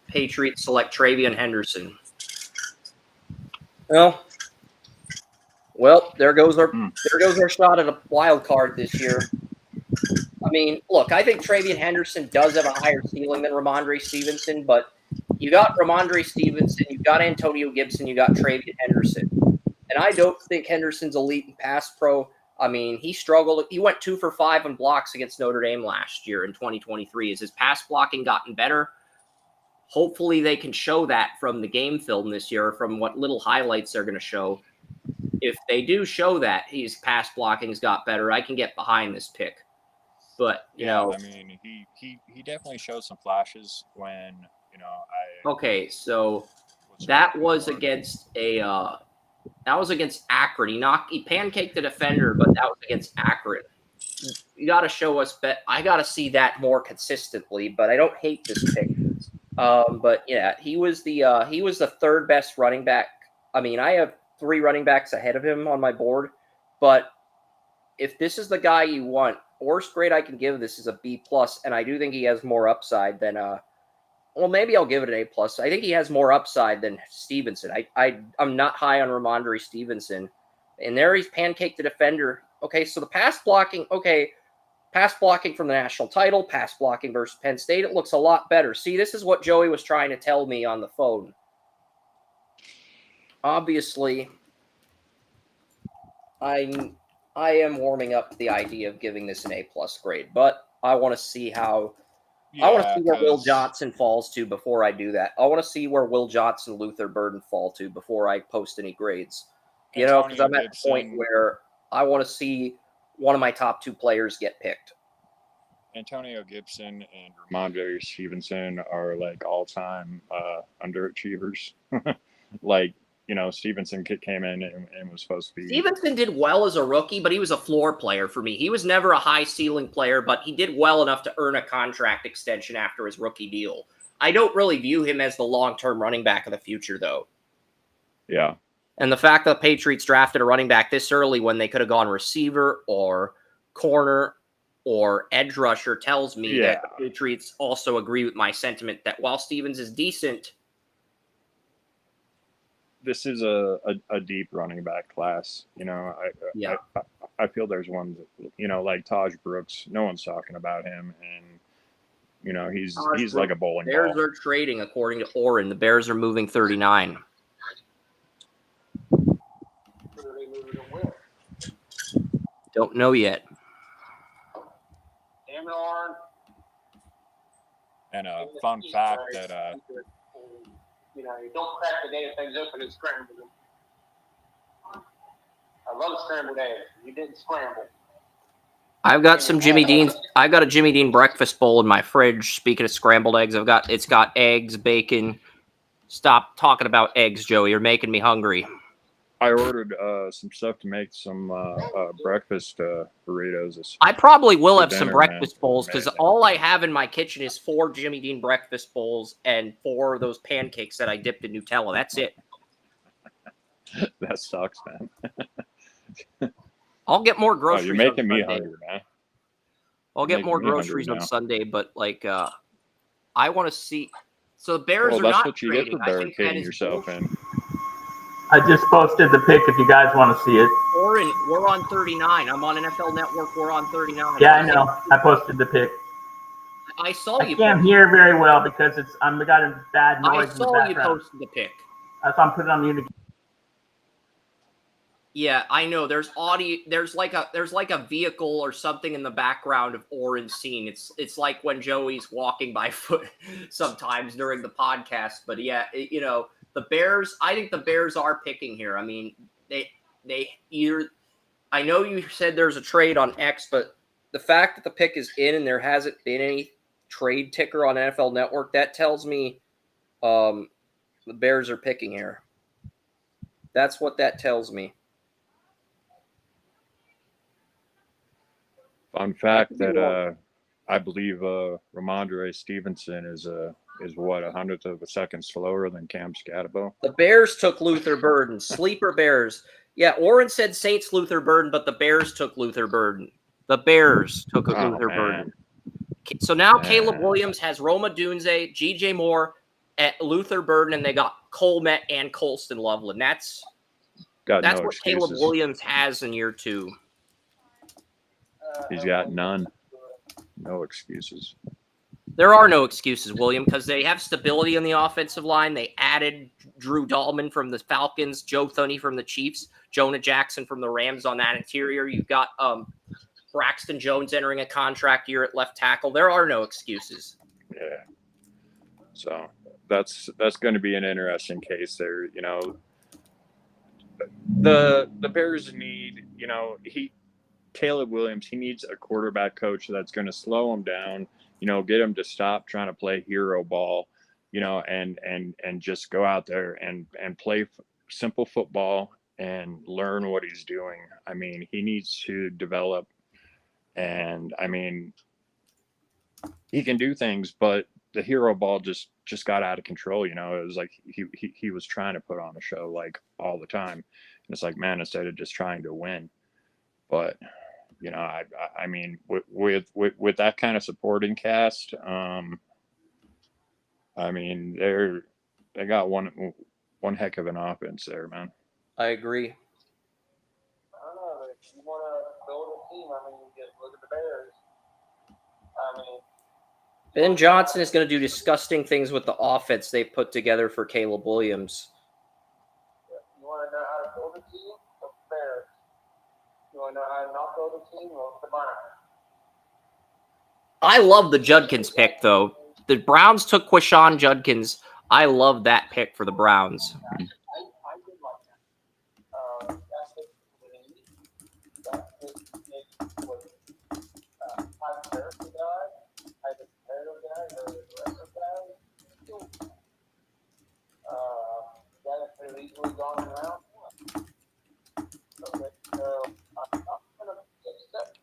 Patriots select Travion Henderson. Well, there goes our shot at a wild card this year. I mean, look, I think Travion Henderson does have a higher ceiling than Ramondre Stevenson, but you got Ramondre Stevenson, you got Antonio Gibson, you got Travion Henderson. And I don't think Henderson's elite in pass pro. I mean, he struggled. He went 2 for 5 on blocks against Notre Dame last year in 2023. Has his pass blocking gotten better? Hopefully they can show that from the game film this year, from what little highlights they're going to show. If they do show that his pass blocking's got better, I can get behind this pick. But, you know. I mean, he definitely showed some flashes when, Okay, so that was against that was against Akron. He pancaked the defender, but that was against Akron. You got to show us I got to see that more consistently, but I don't hate this pick. But yeah, he was the third best running back. I mean, I have 3 running backs ahead of him on my board, but if this is the guy you want, worst grade I can give this is a B+, and I do think he has more upside than well, maybe I'll give it an A+. I think he has more upside than Stevenson. I'm not high on Ramondre Stevenson. And there he's pancaked the defender. Okay, so the pass blocking, pass blocking from the national title, pass blocking versus Penn State, it looks a lot better. See, this is what Joey was trying to tell me on the phone. Obviously, I am warming up to the idea of giving this an A+ grade, but I want to see how I want to see where Will Johnson falls to before I do that. I want to see where Will Johnson, Luther Burden fall to before I post any grades. Because I'm at the point where I want to see one of my top 2 players get picked. Antonio Gibson and Ramondre Stevenson are like all-time underachievers. Stevenson came in and was supposed to be. Stevenson did well as a rookie, but he was a floor player for me. He was never a high ceiling player, but he did well enough to earn a contract extension after his rookie deal. I don't really view him as the long-term running back of the future, though. Yeah. And the fact that the Patriots drafted a running back this early when they could have gone receiver or corner or edge rusher tells me that the Patriots also agree with my sentiment that while Stevens is decent, this is a deep running back class. Yeah. I feel there's ones, like Taj Brooks. No one's talking about him, and he's like a bowling Bears ball. are trading, according to Oren. The Bears are moving 39. Don't know yet. Damn it, Oren. And a fun fact that you don't crack the day things open and scramble them. I love scrambled eggs. You didn't scramble. I've got some Jimmy Dean. I've got a Jimmy Dean breakfast bowl in my fridge. Speaking of scrambled eggs, it's got eggs, bacon. Stop talking about eggs, Joey. You're making me hungry. I ordered some stuff to make some breakfast burritos. I probably will have some dinner, breakfast man. bowls because Amazing. all I have in my kitchen is 4 Jimmy Dean breakfast bowls and 4 of those pancakes that I dipped in Nutella. That's it. That sucks, man. I'll get more Oh, groceries. you're making on me Sunday. hungry, man. I'll get making more me hungry groceries on now. Sunday, but I want to see. So the Bears Well, are that's not what you get trading. for I think that barricading is yourself bullshit. in. I just posted the pic if you guys want to see it. Oren, we're on 39. I'm on NFL Network. We're on 39. Yeah, I know. I posted the pic. I saw I you. can't hear very well because I'm got a bad I noise in the saw you background. posted the pic. That's why I'm putting it on the unit. Yeah, I know. There's audio. There's like a vehicle or something in the background of Oren's scene. It's like when Joey's walking by foot sometimes during the podcast. But yeah, the Bears. I think the Bears are picking here. I mean, they either. I know you said there's a trade on X, but the fact that the pick is in and there hasn't been any trade ticker on NFL Network, that tells me the Bears are picking here. That's what that tells me. Fun fact that I believe Ramondre Stevenson is what, 100th of a second slower than Cam Scatabo. The Bears took Luther Burden. Sleeper Bears. Yeah, Oren said Saints Luther Burden, but the Bears took Luther Burden. The Bears took Luther Burden. So now Caleb Williams has Roma Dunze, G.J. Moore, at Luther Burden, and they got Cole Met and Colston Loveland. That's no what excuses. Caleb Williams has in year 2. He's got none. No excuses. There are no excuses, William, because they have stability on the offensive line. They added Drew Dahlman from the Falcons, Joe Thuney from the Chiefs, Jonah Jackson from the Rams on that interior. You've got Braxton Jones entering a contract year at left tackle. There are no excuses. Yeah. So that's going to be an interesting case there. The Bears need, Caleb Williams, he needs a quarterback coach that's going to slow him down, get him to stop trying to play hero ball, and just go out there and play simple football and learn what he's doing. I mean, he needs to develop, and I mean, he can do things, but the hero ball just got out of control. It was like he was trying to put on a show like all the time. And it's like, man, instead of just trying to win. But I mean, with that kind of supporting cast, I mean, they got one heck of an offense there, man. I agree. I don't know. If you want to build a team, I mean, just look at the Bears. I mean, Ben Johnson is going to do disgusting things with the offense they put together for Caleb Williams. you want to know how to build a team? Look at the Bears. You want to know how to not build a team? Look at the Browns. I love the Judkins pick, though. The Browns took Quishon Judkins. I love that pick for the Browns. I did like that. That's it. That was Tyler Harris, the guy. I had the Harris guy, or the director guy. That is pretty easily gone around. Okay, so I'm going to accept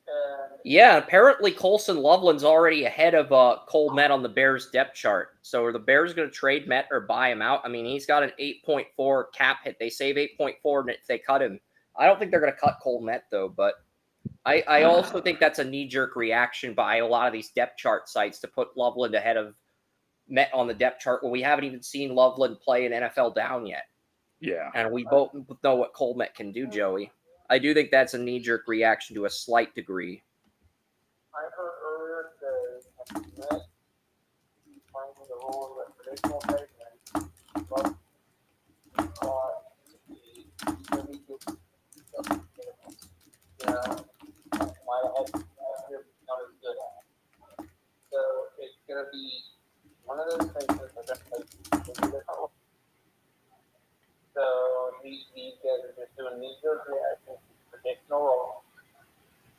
that. Yeah, apparently Colston Loveland's already ahead of Cole Met on the Bears depth chart. So are the Bears going to trade Met or buy him out? I mean, he's got an 8.4 cap hit. They save 8.4 if they cut him. I don't think they're going to cut Cole Met, though, but I also think that's a knee-jerk reaction by a lot of these depth chart sites to put Loveland ahead of met on the depth chart when we haven't even seen Loveland play an NFL down yet. Yeah. And we both know what Colmet can do, Joey. I do think that's a knee-jerk reaction to a slight degree. I heard earlier that Met playing the role of a traditional pavement, but really good. Might have had not as good at it. So it's going to be one of those things that so these guys are just doing knee-jerk reactions, traditional role.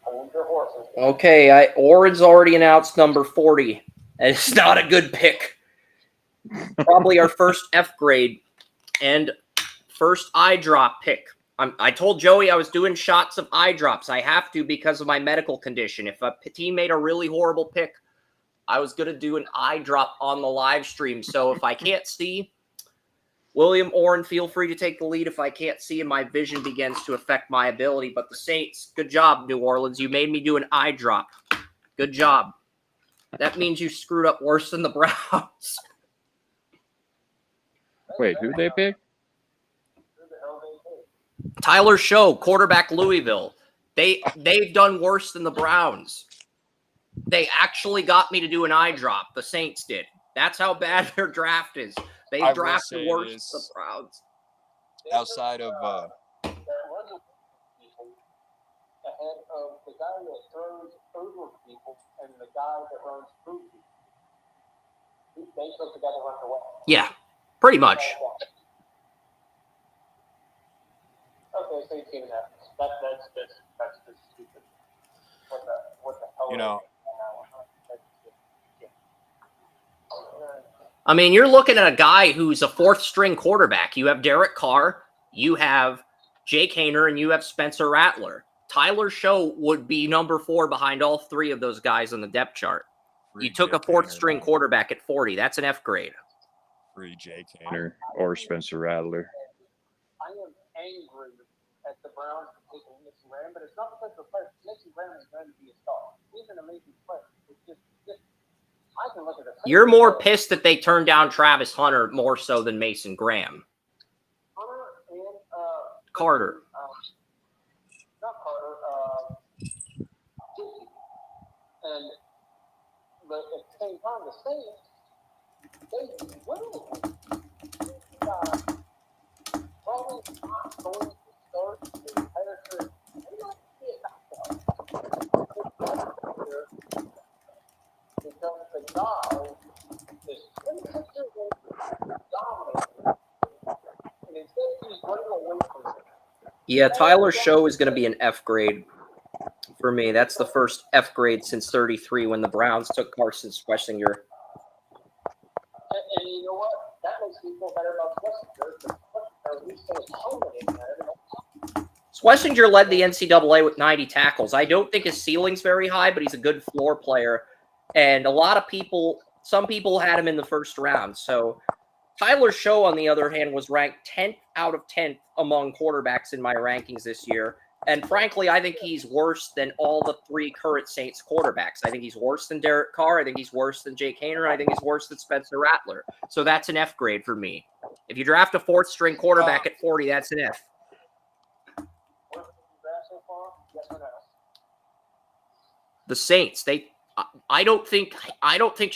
Hold your horses. Okay, Oren's already announced number 40. And it's not a good pick. Probably our first F grade and first eye drop pick. I told Joey I was doing shots of eye drops. I have to because of my medical condition. If a team made a really horrible pick, I was going to do an eye drop on the live stream. So if I can't see, William, Oren, feel free to take the lead. If I can't see and my vision begins to affect my ability. But the Saints, good job, New Orleans. You made me do an eye drop. Good job. That means you screwed up worse than the Browns. Wait, who they pick? Tyler Show, quarterback Louisville. They've done worse than the Browns. They actually got me to do an eye drop. The Saints did. That's how bad their draft is. They I will drafted say worse this, than the Browns. outside of There wasn't people ahead of the guy that throws over people and the guy that runs through people. They took the guy that runs away. Yeah, pretty much. Okay, so you see that. That's just stupid. What the hell? you know, I mean, you're looking at a guy who's a fourth string quarterback. You have Derek Carr, you have Jake Haener, and you have Spencer Rattler. Tyler Show would be number 4 behind all 3 of those guys on the depth chart. You took a fourth string quarterback at 40. That's an F grade. free Jake Or Spencer Rattler. I am angry at the Browns for taking Mason Graham, but it's not because of the player. Mason Graham is going to be a star. He's an amazing player. It's just I can look at the. You're more pissed that they turned down Travis Hunter more so than Mason Graham. Hunter and Carter. Not Carter. And but at the same time, the Saints they will. Probably not going to start the entire career. They don't see it because the guy is 26 years old, dominant, and instead he's running away from it. Yeah, Tyler Show is going to be an F grade for me. That's the first F grade since 33 when the Browns took Carson Schlesinger. And you know what? That makes me feel better about Schlesinger. At least they culminating at it. Schlesinger led the NCAA with 90 tackles. I don't think his ceiling's very high, but he's a good floor player. And a lot of people, some people had him in the first round. So Tyler Show, on the other hand, was ranked 10th out of 10th among quarterbacks in my rankings this year. And frankly, I think he's worse than all the 3 current Saints quarterbacks. I think he's worse than Derek Carr. I think he's worse than Jake Haener. I think he's worse than Spencer Rattler. So that's an F grade for me. If you draft a fourth string quarterback at 40, that's an F. The Saints, I don't think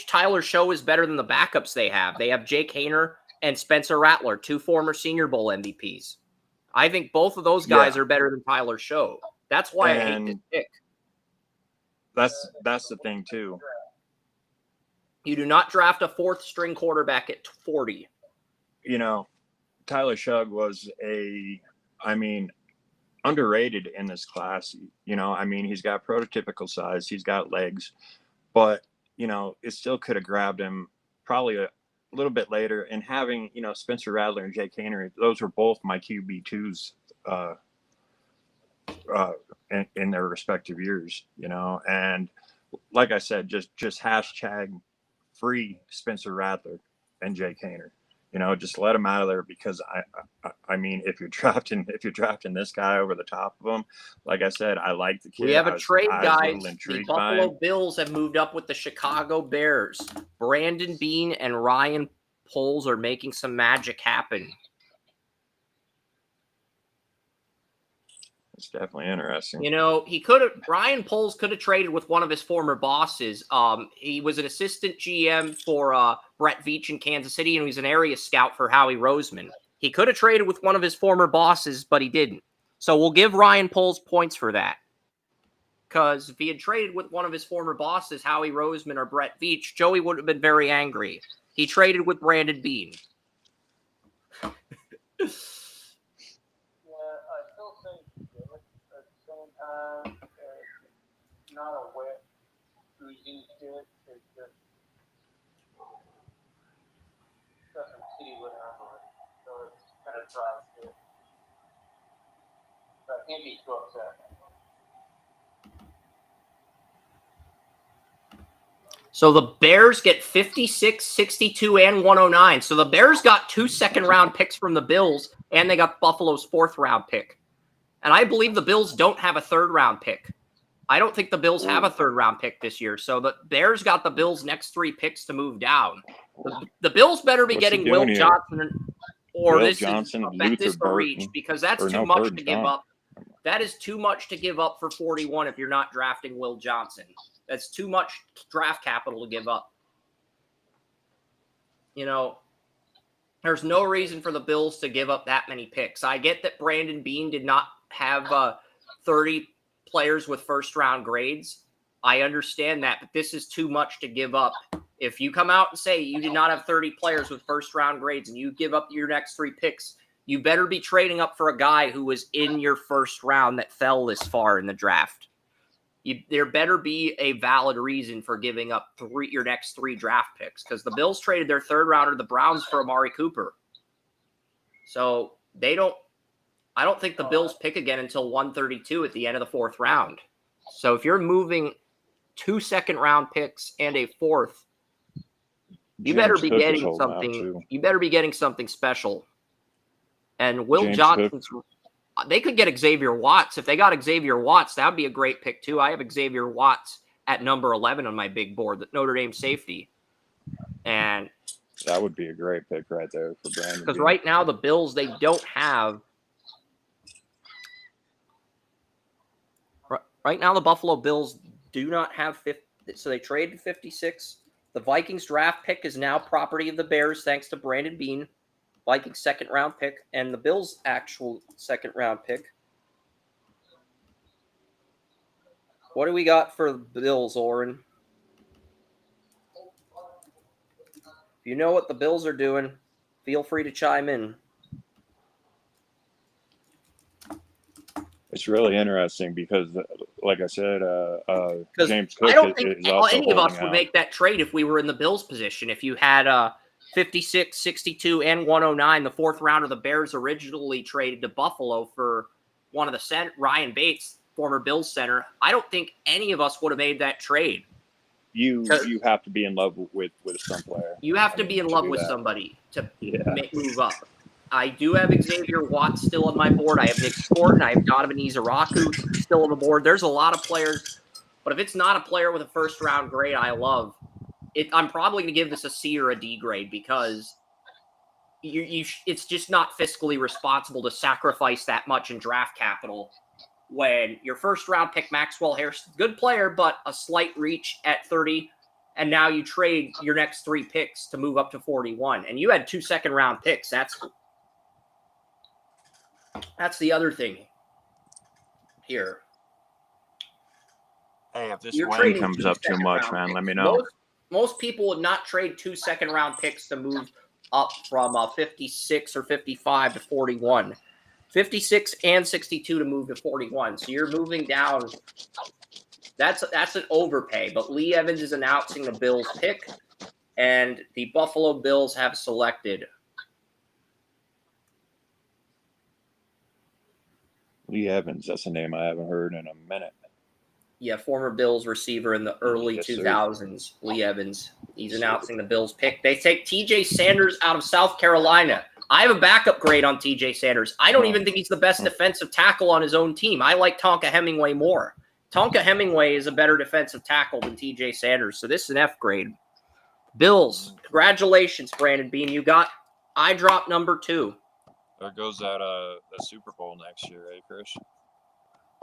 Tyler Show is better than the backups they have. They have Jake Haener and Spencer Rattler, 2 former Senior Bowl MVPs. I think both of those guys are better than Tyler Show. That's why I hate this pick. That's the thing too. You do not draft a fourth string quarterback at 40. You know, Tyler Shug was underrated in this class. You know, I mean, he's got prototypical size, he's got legs, but you know, it still could have grabbed him probably a little bit later. And having, you know, Spencer Rattler and Jake Haener, those were both my QB2s in their respective years, you know. And like I said, just hashtag free Spencer Rattler and Jake Haener. You know, just let him out of there because I mean, if you're drafting this guy over the top of him, like I said, I like the kid. We have a trade, I was a guys. little The intrigued by Buffalo him. Bills have moved up with the Chicago Bears. Brandon Beane and Ryan Poles are making some magic happen. It's definitely interesting. You know, Ryan Poles could have traded with one of his former bosses. He was an assistant GM for Brett Veach in Kansas City, and he was an area scout for Howie Roseman. He could have traded with one of his former bosses, but he didn't. So we'll give Ryan Poles points for that. Because if he had traded with one of his former bosses, Howie Roseman or Brett Veach, Joey would have been very angry. He traded with Brandon Beane. Yeah, I still think at the same time, not a wet losing shit. It's just some city would handle it. So it's kind of dry shit. But I can't be too upset. So the Bears get 56, 62, and 109. So the Bears got 2 second-round picks from the Bills, and they got Buffalo's 4th-round pick. And I believe the Bills don't have a 3rd-round pick. I don't think the Bills have a 3rd-round pick this year. So the Bears got the Bills' next 3 picks to move down. The Bills better be getting Will Johnson or Will this Johnson, is this Luther a reach Burton, because that's too much to give up. That is too much to give up for 41 if you're not drafting Will Johnson. That's too much draft capital to give up. You know, there's no reason for the Bills to give up that many picks. I get that Brandon Beane did not have 30 players with 1st-round grades. I understand that, but this is too much to give up. If you come out and say you did not have 30 players with 1st-round grades and you give up your next 3 picks, you better be trading up for a guy who was in your 1st round that fell this far in the draft. There better be a valid reason for giving up your next 3 draft picks because the Bills traded their 3rd rounder to the Browns for Amari Cooper. So I don't think the Bills pick again until 132 at the end of the 4th round. So if you're moving 2 second-round picks and a 4th, you better be getting something. You better be getting something special. And Will Johnson's. They could get Xavier Watts. If they got Xavier Watts, that would be a great pick, too. I have Xavier Watts at number 11 on my big board, the Notre Dame safety. And that would be a great pick right there for Brandon. Because right now, the Bills, they don't have. Right now, the Buffalo Bills do not have 50. So they traded 56. The Vikings draft pick is now property of the Bears, thanks to Brandon Beane. Vikings 2nd-round pick, and the Bills' actual 2nd-round pick. What do we got for the Bills, Oren? If you know what the Bills are doing, feel free to chime in. It's really interesting because, like I said, James Cook I don't think is also any of us holding would out. make that trade if we were in the Bills' position. If you had 56, 62, and 109, the 4th round of the Bears originally traded to Buffalo for one of the Ryan Bates, former Bills center. I don't think any of us would have made that trade. You have to be in love with some player. You have to be in love with somebody to move up. I do have Xavier Watts still on my board. I have Nick Sporton. I have Donovan Izaraku still on the board. There's a lot of players, but if it's not a player with a 1st-round grade I love, I'm probably going to give this a C or a D grade because it's just not fiscally responsible to sacrifice that much in draft capital when your 1st-round pick, Maxwell Harris, good player, but a slight reach at 30, and now you trade your next 3 picks to move up to 41, and you had 2 second-round picks. That's the other thing here. Hey, if this win comes up too much, man, let me know. Most people would not trade 2 second-round picks to move up from 56 or 55 to 41. 56 and 62 to move to 41. So you're moving down. That's an overpay. But Lee Evans is announcing the Bills pick, and the Buffalo Bills have selected Lee Evans. That's a name I haven't heard in a minute. Yeah, former Bills receiver in the early 2000s, Lee Evans. He's announcing the Bills pick. They take TJ Sanders out of South Carolina. I have a backup grade on TJ Sanders. I don't even think he's the best defensive tackle on his own team. I like Tonka Hemingway more. Tonka Hemingway is a better defensive tackle than TJ Sanders, so this is an F grade. Bills, congratulations, Brandon Bean. You got eye drop number 2. There goes that the Super Bowl next year, eh, Chris?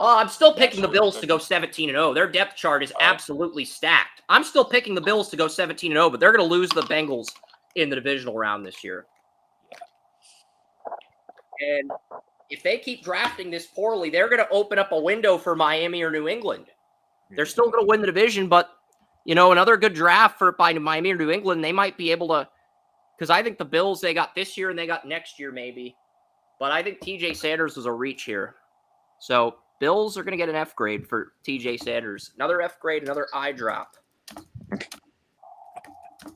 I'm still picking the National Bills to go 17-0. Their depth chart is absolutely stacked. I'm still picking the Bills to go 17-0, but they're going to lose the Bengals in the divisional round this year. And if they keep drafting this poorly, they're going to open up a window for Miami or New England. They're still going to win the division, but, another good draft by Miami or New England, they might be able to, because I think the Bills, they got this year and they got next year maybe. But I think TJ Sanders was a reach here. So Bills are going to get an F grade for TJ Sanders. Another F grade, another eye drop.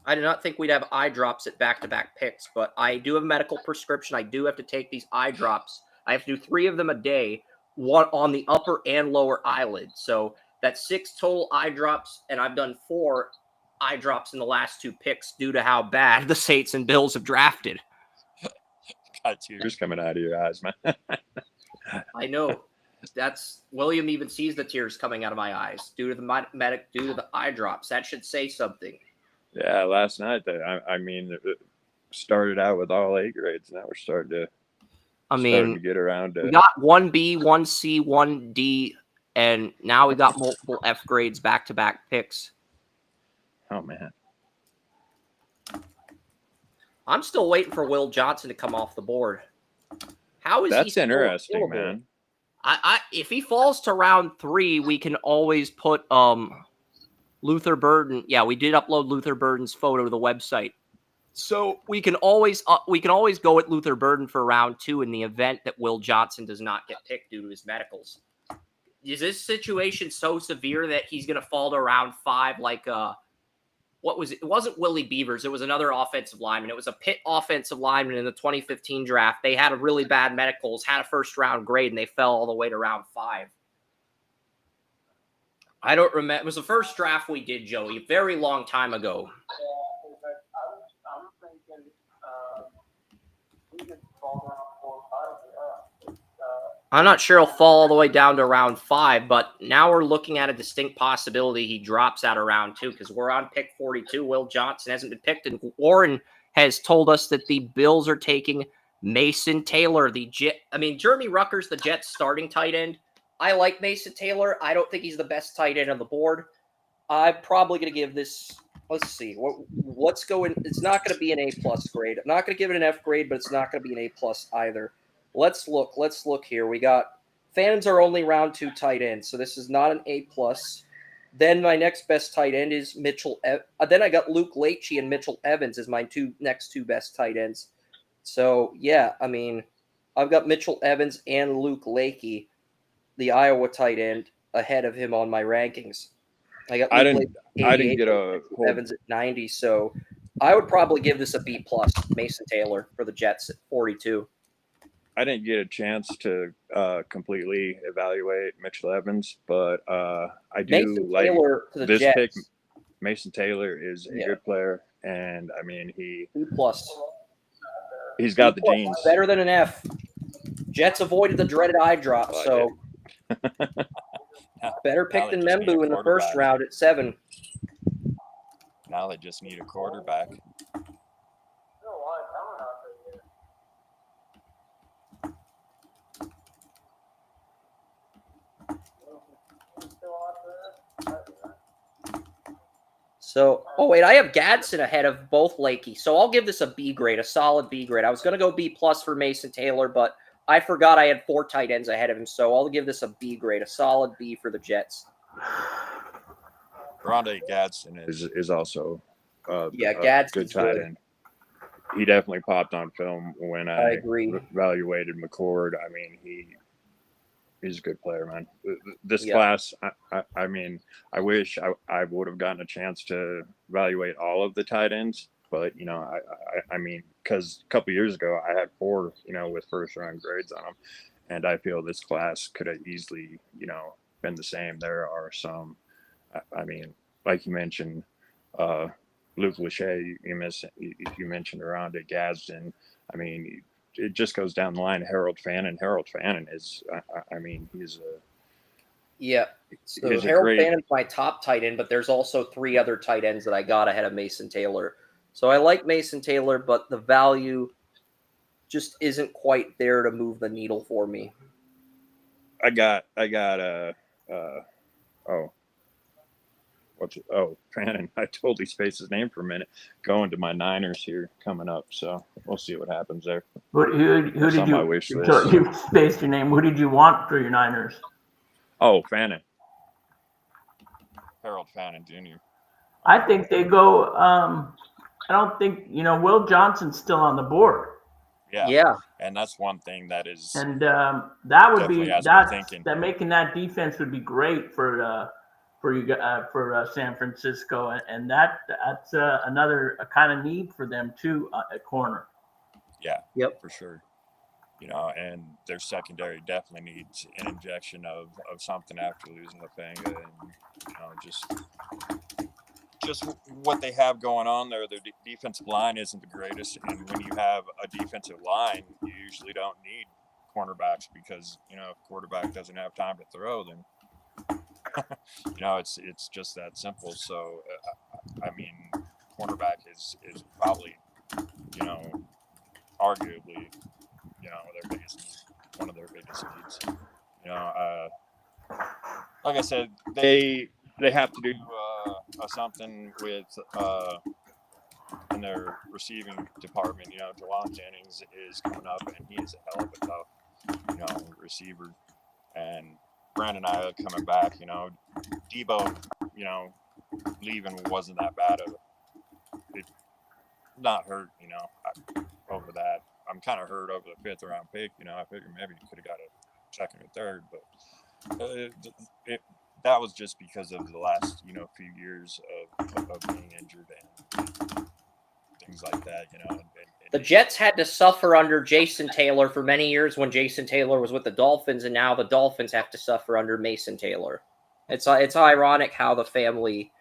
I did not think we'd have eye drops at back-to-back picks, but I do have a medical prescription. I do have to take these eye drops. I have to do 3 of them a day, one on the upper and lower eyelid. So that's 6 total eye drops, and I've done 4 eye drops in the last 2 picks due to how bad the Saints and Bills have drafted. Got tears coming out of your eyes, man. I know. William even sees the tears coming out of my eyes due to the eye drops. That should say something. Yeah, last night it started out with all A grades. Now we're starting to get around to. We got 1B, 1C, 1D, and now we got multiple F grades back-to-back picks. Oh man, I'm still waiting for Will Johnson to come off the board. How is that's he interesting, available? man. If he falls to round 3, we can always put Luther Burden. Yeah, we did upload Luther Burden's photo to the website. So we can always go at Luther Burden for round 2 in the event that Will Johnson does not get picked due to his medicals. Is this situation so severe that he's going to fall to round 5 like what was it? It wasn't Willie Beavers. It was another offensive lineman. It was a Pitt offensive lineman in the 2015 draft. They had a really bad medicals, had a first-round grade, and they fell all the way to round 5. I don't remember. It was the first draft we did, Joey, a very long time ago. I'm thinking he could fall down 4 or 5. I'm not sure he'll fall all the way down to round 5, but now we're looking at a distinct possibility he drops out of round 2 because we're on pick 42. Will Johnson hasn't been picked, and Warren has told us that the Bills are taking Mason Taylor, Jeremy Rucker's the Jets starting tight end. I like Mason Taylor. I don't think he's the best tight end on the board. I'm probably going to give this, let's see, what's going, it's not going to be an A-plus grade. I'm not going to give it an F grade, but it's not going to be an A-plus either. Let's look here. We got fans are only round 2 tight ends, so this is not an A+. Then my next best tight end is Mitchell. Then I got Luke Leachy and Mitchell Evans as my next two best tight ends. So yeah, I've got Mitchell Evans and Luke Leachy, the Iowa tight end, ahead of him on my rankings. I didn't get Evans at 90, so I would probably give this a B+. Mason Taylor for the Jets at 42. I didn't get a chance to completely evaluate Mitchell Evans, but I do Mason like Taylor to the this Jets. pick. Mason Taylor is a good player, and B+. He's got B+, the genes. Better than an F. Jets avoided the dreaded eye drop, so better pick than Membu in the first round at 7. Now they just need a quarterback. So, I have Gadsden ahead of both Leachy. So I'll give this a B grade, a solid B grade. I was going to go B+ for Mason Taylor, but I forgot I had 4 tight ends ahead of him. So I'll give this a B grade, a solid B for the Jets. Rondé Gadsden is also Gadsden's good tight end. He definitely popped on film when I evaluated McCord. He's a good player, man. This class, I wish I would have gotten a chance to evaluate all of the tight ends, but because a couple years ago I had 4, with first round grades on them, and I feel this class could have easily, been the same. There are some, like you mentioned, Luke Lachey, you mentioned Rondé Gadsden. I mean, it just goes down the line. Harold Fannin. Harold Fannin is, I mean, he's a Yeah. So he's a Harold great. Fannon's my top tight end, but there's also 3 other tight ends that I got ahead of Mason Taylor. So I like Mason Taylor, but the value just isn't quite there to move the needle for me. I got Fannin. I totally spaced his name for a minute. Going to my Niners here coming up, so we'll see what happens there. Who That's did on my you? wish You list. spaced your name. Who did you want for your Niners? Oh, Fannin. Harold Fannin Jr. I think they go. I don't think Will Johnson's still on the board, Yeah. And that's one thing that is and that would definitely be has me that thinking. that making that defense would be great for San Francisco, and that's another kind of need for them too at corner. Yeah. Yep. For sure. And their secondary definitely needs an injection of something after losing Lafanga, and just what they have going on there. Their defensive line isn't the greatest, and when you have a defensive line, you usually don't need cornerbacks because if quarterback doesn't have time to throw, then it's just that simple. So I mean, cornerback is probably arguably their biggest need, one of their biggest needs. Like I said, they have to do something with in their receiving department. Jawan Jennings is coming up, and he is a hell of a tough receiver. And Brandon Ayuk coming back. Debo, leaving wasn't that bad of it. Not hurt. Over that. I'm kind of hurt over the 5th round pick. I figured maybe you could have got a 2nd or 3rd, but that was just because of the last few years of being injured and things like that. The Jets had to suffer under Jason Taylor for many years when Jason Taylor was with the Dolphins, and now the Dolphins have to suffer under Mason Taylor. It's ironic how the family.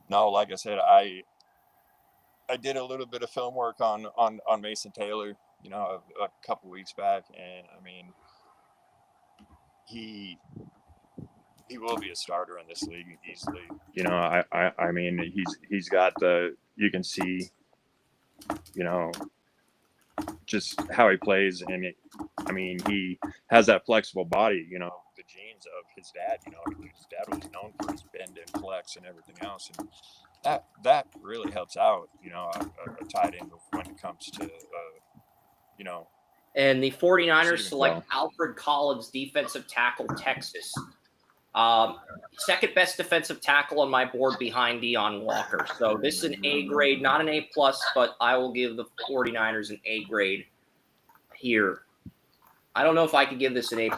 No, like I said, I did a little bit of film work on Mason Taylor, a couple weeks back, and I mean, he will be a starter in this league easily. I mean, he's got you can see, just how he plays, and I mean, he has that flexible body, the genes of his dad. His dad was known for his bend and flex and everything else, and that really helps out, a tight end when it comes to, And the 49ers receiving select well. Alfred Collins, defensive tackle, Texas. Second best defensive tackle on my board behind Deion Walker. So this is an A grade, not an A+, but I will give the 49ers an A grade here. I don't know if I could give this an A+,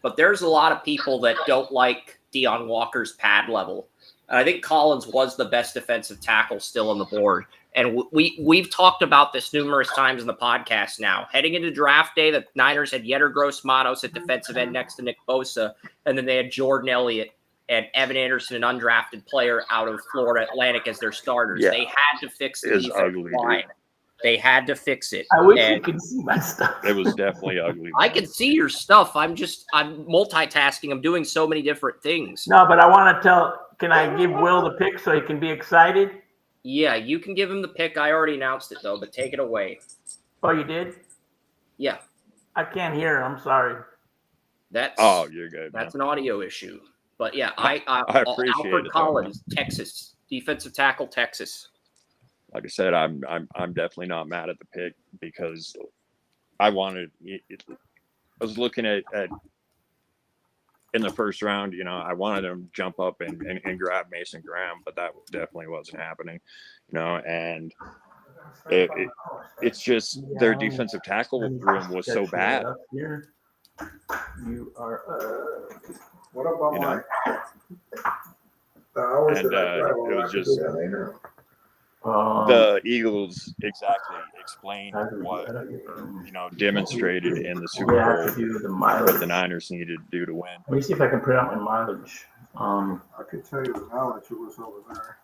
but there's a lot of people that don't like Deion Walker's pad level. And I think Collins was the best defensive tackle still on the board. And we've talked about this numerous times in the podcast now. Heading into draft day, the Niners had Yetter Gross-Matos at defensive end next to Nick Bosa, and then they had Jordan Elliott and Evan Anderson, an undrafted player out of Florida Atlantic, as their starters. Yeah. They had to fix the It's defensive ugly, line. dude. They had to fix it. I wish And you could see my stuff. It was definitely ugly. I man. can see your stuff. I'm multitasking. I'm doing so many different things. No, but I want to can I give Will the pick so he can be excited? Yeah, you can give him the pick. I already announced it, though, but take it away. Oh, you did? Yeah. I can't hear. I'm sorry. Oh, you're good. That's man. an audio issue. But yeah, I appreciate Alfred it, Collins, Texas, defensive tackle, Texas. Like I said, I'm definitely not mad at the pick because I wanted. I was looking at in the first round. I wanted him to jump up and grab Mason Graham, but that definitely wasn't happening. And it's just their defensive tackle room was so bad. You are. What about You know? And it was just the Eagles exactly explained what demonstrated in the Super Bowl what the Niners needed to do to win. Let me see if I can print out my mileage. I can tell you the mileage it was over there.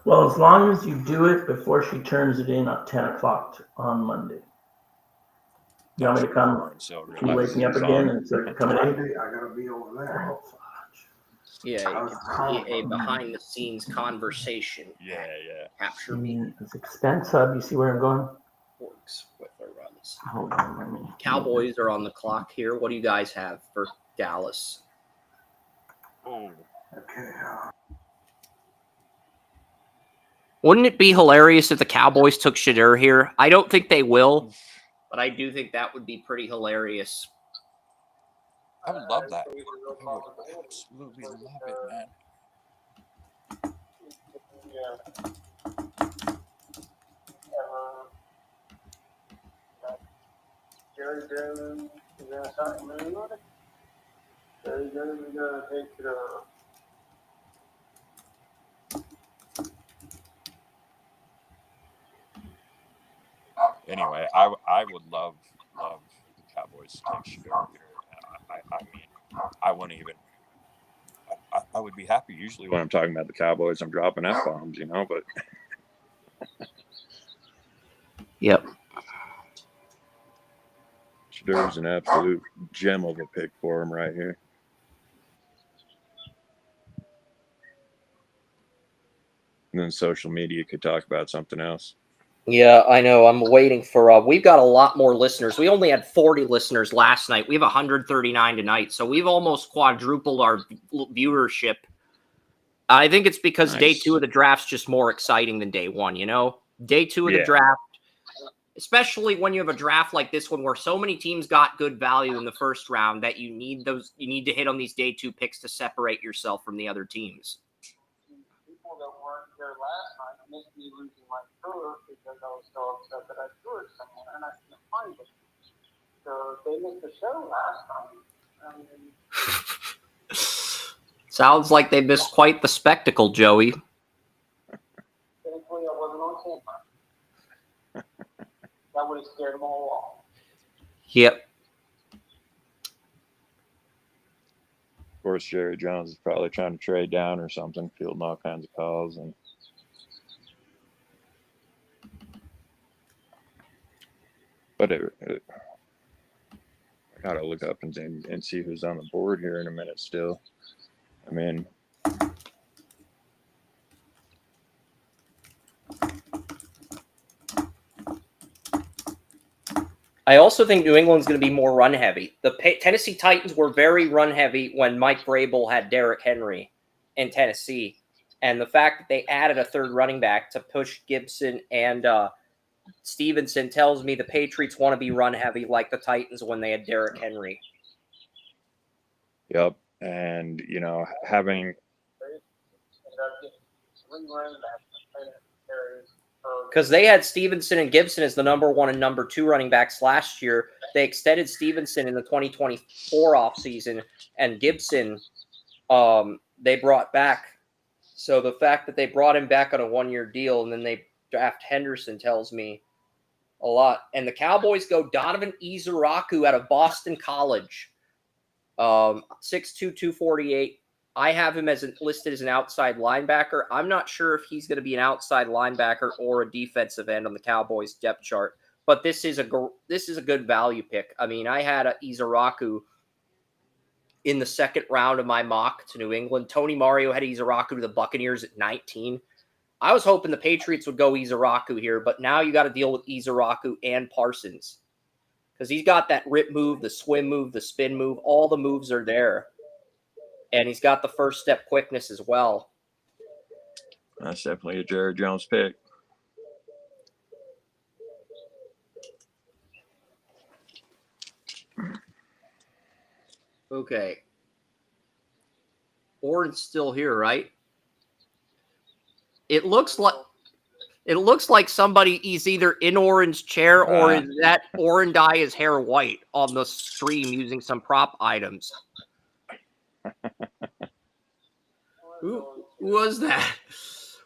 Well, as long as you do it before she turns it in at 10 o'clock on Monday. You want me to come? So Can you wake me up again and so I can come at 8? Monday, I gotta be over there. Oh, fudge. Yeah, you can see a behind-the-scenes conversation. Yeah. Capture me. It's expense hub. You see where I'm going? Works with the runs. Hold on, let me. Cowboys are on the clock here. What do you guys have for Dallas? Oh, Okay. Wouldn't it be hilarious if the Cowboys took Shadur here? I don't think they will, but I do think that would be pretty hilarious. I would love that. I would absolutely love it, man. Jerry Jones is going to start moving. Jerry Jones is going to take it over. Anyway, I would love the Cowboys to take Shadur here. I mean, I wouldn't even. I would be happy usually When I'm talking about the Cowboys, I'm dropping F-bombs, but Yep. Shadur's an absolute gem of a pick for him right here. And then social media could talk about something else. Yeah, I know. I'm waiting for. We've got a lot more listeners. We only had 40 listeners last night. We have 139 tonight, so we've almost quadrupled our viewership. I think it's because Nice. day 2 of the draft's just more exciting than day 1. Day 2 of the draft, especially when you have a draft like this one where so many teams got good value in the first round that you need to hit on these day 2 picks to separate yourself from the other teams. People that weren't there last night missed me losing my tour because I was so upset that I threw it somewhere and I couldn't find it. So they missed the show last time. Sounds like they missed quite the spectacle, Joey. Thankfully, I wasn't on camera. That would have scared them all off. Yep. Of course, Jerry Jones is probably trying to trade down or something, fielding all kinds of calls. But I gotta look up and see who's on the board here in a minute still. I mean, I also think New England's going to be more run heavy. The Tennessee Titans were very run heavy when Mike Vrabel had Derrick Henry in Tennessee. And the fact that they added a third running back to push Gibson and Stevenson tells me the Patriots want to be run heavy like the Titans when they had Derrick Henry. yep. And, having Because they had Stevenson and Gibson as the number 1 and number 2 running backs last year. They extended Stevenson in the 2024 offseason, and Gibson they brought back. So the fact that they brought him back on a 1-year deal and then they draft Henderson tells me a lot. And the Cowboys go Donovan Izuraku out of Boston College, 6'2", 248. I have him listed as an outside linebacker. I'm not sure if he's going to be an outside linebacker or a defensive end on the Cowboys depth chart, but this is a good value pick. I mean, I had a Izuraku in the second round of my mock to New England. Tony Mario had Izuraku to the Buccaneers at 19. I was hoping the Patriots would go Izuraku here, but now you got to deal with Izuraku and Parsons because he's got that rip move, the swim move, the spin move. All the moves are there. And he's got the first step quickness as well. that's definitely a Jerry Jones pick. Okay. Oren's still here, right? It looks like somebody is either in Oren's chair or is that Oren dye his hair white on the stream using some prop items. Who was that?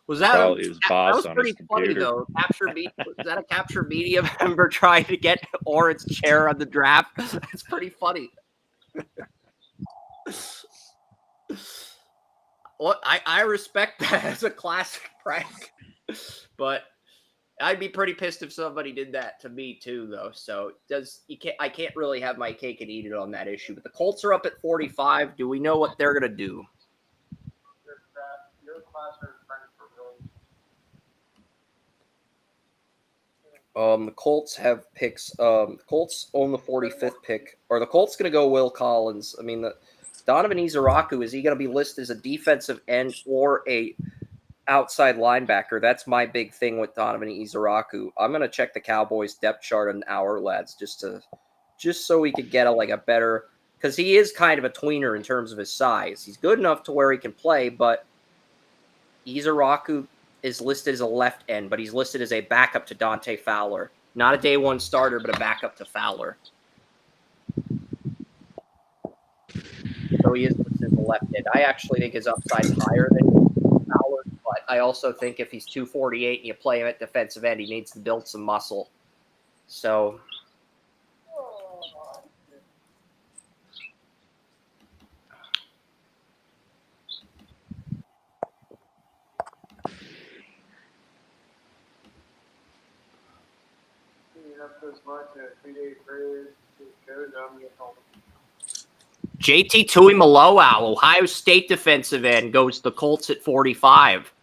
Was that Probably his boss that was on pretty his funny computer. though? Was that a capture media member trying to get Oren's chair on the draft? That's pretty funny. Well, I respect that as a classic prank, but I'd be pretty pissed if somebody did that to me too, though. So I can't really have my cake and eat it on that issue. But the Colts are up at 45. Do we know what they're gonna do? Your classroom friends were really The Colts have picks. The Colts own the 45th pick. Are the Colts going to go Will Collins? I mean, Donovan Izaraku, is he going to be listed as a defensive end or a outside linebacker? That's my big thing with Donovan Izaraku. I'm going to check the Cowboys depth chart on our lads just so we could get a better, because he is kind of a tweener in terms of his size. He's good enough to where he can play, but Izaraku is listed as a left end, but he's listed as a backup to Dante Fowler. Not a day one starter, but a backup to Fowler. So he is listed as a left end. I actually think his upside is higher than Fowler, but I also think if he's 248 and you play him at defensive end, he needs to build some muscle. So up this much in a 3-day period. JT Tuimoloau, Ohio State defensive end, goes to the Colts at 45.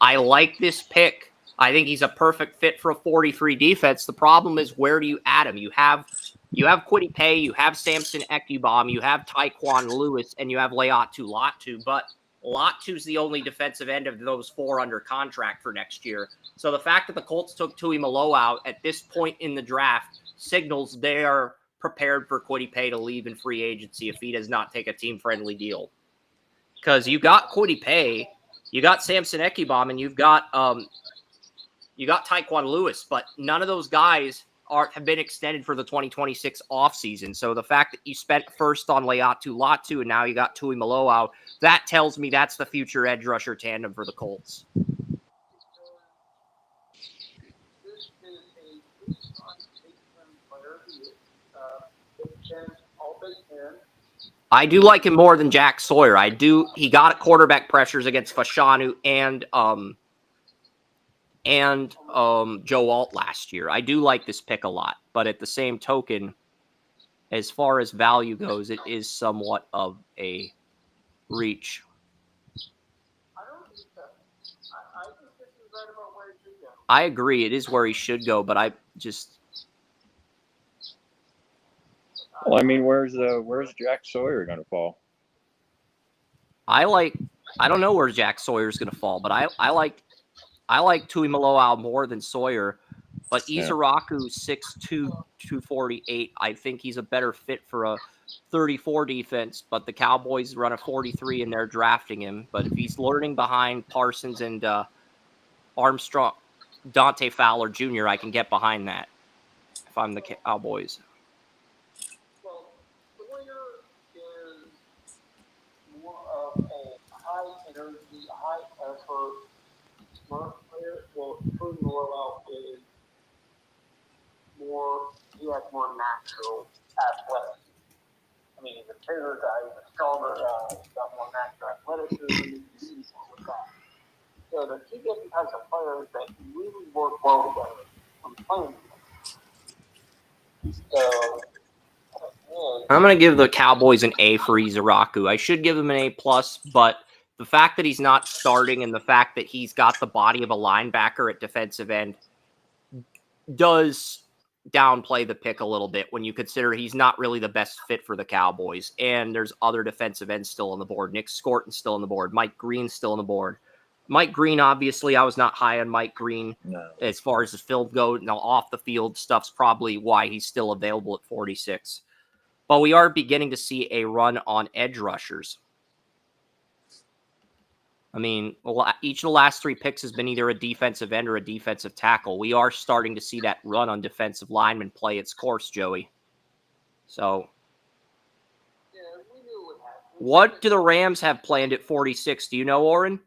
I like this pick. I think he's a perfect fit for a 43 defense. The problem is, where do you add him? You have Kwity Paye, you have Samson Ekubom, you have Taekwon Lewis, and you have Leatu Latu, but Latu's the only defensive end of those four under contract for next year. So the fact that the Colts took Tuimoloau at this point in the draft signals they are prepared for Kwity Paye to leave in free agency if he does not take a team-friendly deal. Because you got Kwity Paye, you got Samson Ekubom, and you got Taekwon Lewis, but none of those guys have been extended for the 2026 offseason. So the fact that you spent first on Leatu Latu and now you got Tuimoloau, that tells me that's the future edge rusher tandem for the Colts. I do like him more than Jack Sawyer. He got quarterback pressures against Fashanu and Joe Alt last year. I do like this pick a lot, but at the same token, as far as value goes, it is somewhat of a reach. I agree. It is where he should go, but I just... Well, I mean, where's Jack Sawyer going to fall? I don't know where Jack Sawyer is going to fall, but I like Tuimoloau more than Sawyer. But Izaraku, 6'2", 248. I think he's a better fit for a 34 defense, but the Cowboys run a 43 and they're drafting him. But if he's learning behind Parsons and Armstrong, Dante Fowler Jr., I can get behind that if I'm the Cowboys. Well, Sawyer is more of a high energy, high effort, smart player. Well, Tuimoloau is he has more natural athleticism. I mean, he's a bigger guy, he's a stronger guy, he's got more natural athleticism, he's with that. So the two different types of players that really work well together from playing together. So I'm going to give the Cowboys an A for Izaraku. I should give him an A+, but the fact that he's not starting and the fact that he's got the body of a linebacker at defensive end does downplay the pick a little bit when you consider he's not really the best fit for the Cowboys. And there's other defensive ends still on the board. Nick Scorton's still on the board. Mike Green's still on the board. Mike Green, obviously, I was not high on Mike Green as far as his film goes. Now, off the field stuff's probably why he's still available at 46. But we are beginning to see a run on edge rushers. I mean, each of the last three picks has been either a defensive end or a defensive tackle. We are starting to see that run on defensive linemen play its course, Joey. So, what do the Rams have planned at 46? Do you know, Oren?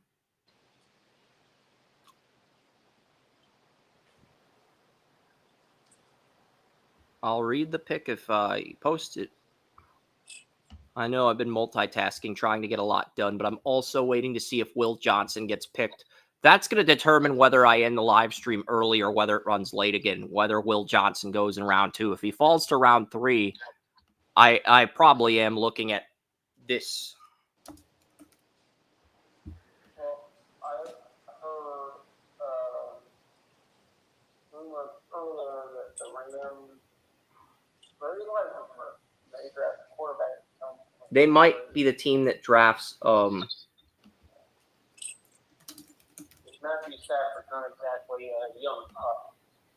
I'll read the pick if you post it. I know I've been multitasking, trying to get a lot done, but I'm also waiting to see if Will Johnson gets picked. That's going to determine whether I end the live stream early or whether it runs late again, whether Will Johnson goes in round 2. If he falls to round 3, I probably am looking at this. Well, I heard rumors earlier that the Rams very likely they draft a quarterback. They might be the team that drafts Matthew Stafford's not exactly a young pup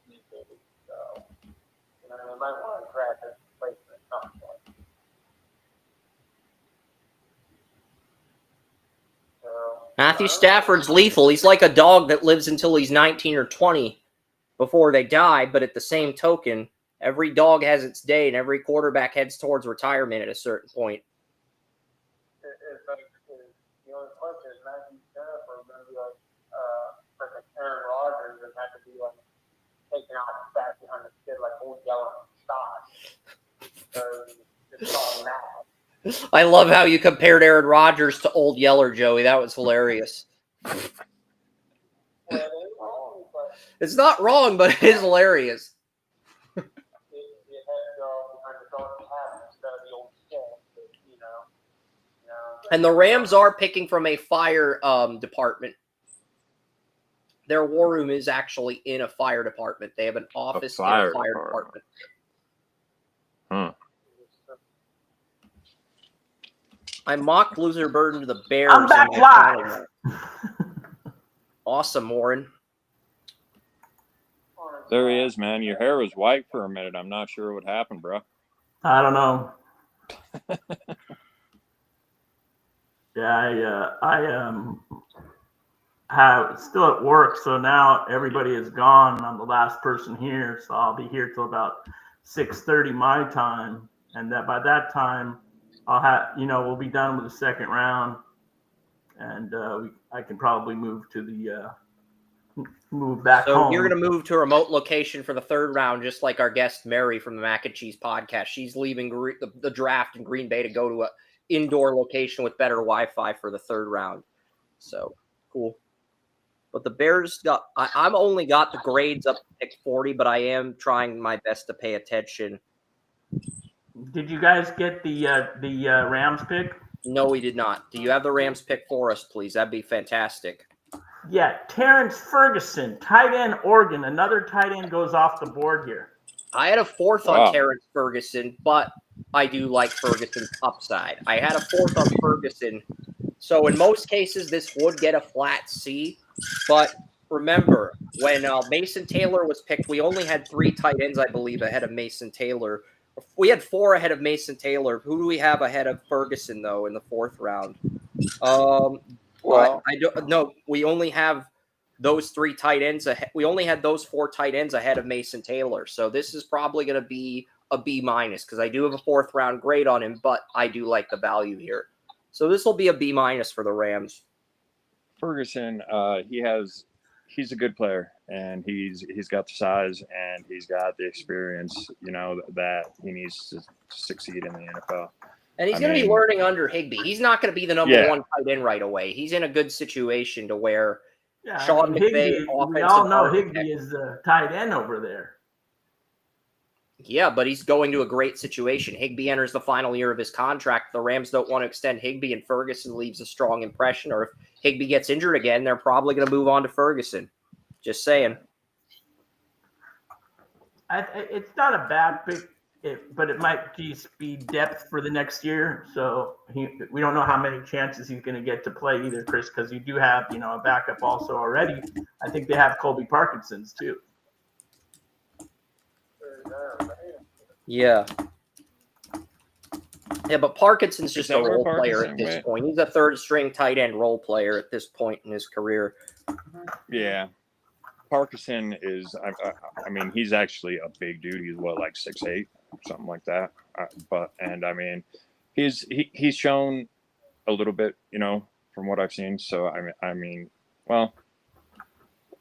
these days, so they might want to draft a replacement at some point. So, Matthew Stafford's lethal. He's like a dog that lives until he's 19 or 20 before they die, but at the same token, every dog has its day and every quarterback heads towards retirement at a certain point. The only question is Matthew Stafford going to be like Aaron Rodgers and have to be like taking out back behind the kid like old yellow stock. So it's all mad. I love how you compared Aaron Rodgers to Old Yeller, Joey. That was hilarious. Well, it ain't wrong, but It's not wrong, but it is hilarious. it has to go behind the dark hat instead of the old kid, you know. And the Rams are picking from a fire department. Their war room is actually in a fire department. They have an office in a fire department. Huh. I mocked loser burden to the Bears. I'm back live. Awesome, Oren. There he is, man. Your hair was white for a minute. I'm not sure what happened, bro. I don't know. Yeah, I have still at work, so now everybody is gone. I'm the last person here, so I'll be here till about 6:30 my time, and that by that time I'll have we'll be done with the second round, and I can probably move back So home. you're going to move to a remote location for the third round, just like our guest Mary from the Mac and Cheese podcast. She's leaving the draft in Green Bay to go to an indoor location with better Wi-Fi for the third round. So cool. But the Bears I've only got the grades up to pick 40, but I am trying my best to pay attention. Did you guys get the Rams pick? No, we did not. Do you have the Rams pick for us, please? That'd be fantastic. Yeah, Terrence Ferguson, tight end, Oregon. Another tight end goes off the board here. I had a fourth on Terrence Ferguson, but I do like Ferguson's upside. I had a fourth on Ferguson. So in most cases, this would get a flat C. But remember, when Mason Taylor was picked, we only had 3 tight ends, I believe, ahead of Mason Taylor. We had 4 ahead of Mason Taylor. Who do we have ahead of Ferguson, though, in the 4th round? I don't know. We only have those 3 tight ends ahead. We only had those 4 tight ends ahead of Mason Taylor. So this is probably going to be a B- because I do have a 4th round grade on him, but I do like the value here. So this will be a B- for the Rams. Ferguson, he's a good player, and he's got the size and he's got the experience, that he needs to succeed in the NFL. And he's going to be learning under Higbee. He's not going to be the number 1 tight end right away. He's in a good situation to where Sean McVay, we all know Higbee is the tight end over there. Yeah, but he's going to a great situation. Higbee enters the final year of his contract. The Rams don't want to extend Higbee, and Ferguson leaves a strong impression. Or if Higbee gets injured again, they're probably going to move on to Ferguson. Just saying. It's not a bad pick, but it might just be depth for the next year. So we don't know how many chances he's going to get to play either, Chris, because you do have a backup also already. I think they have Colby Parkinson's too. Yeah, but Parkinson's just a role player at this point. He's a 3rd-string tight end role player at this point in his career. Yeah. Parkinson is, he's actually a big dude. He's like 6'8", something like that. He's shown a little bit, from what I've seen. So,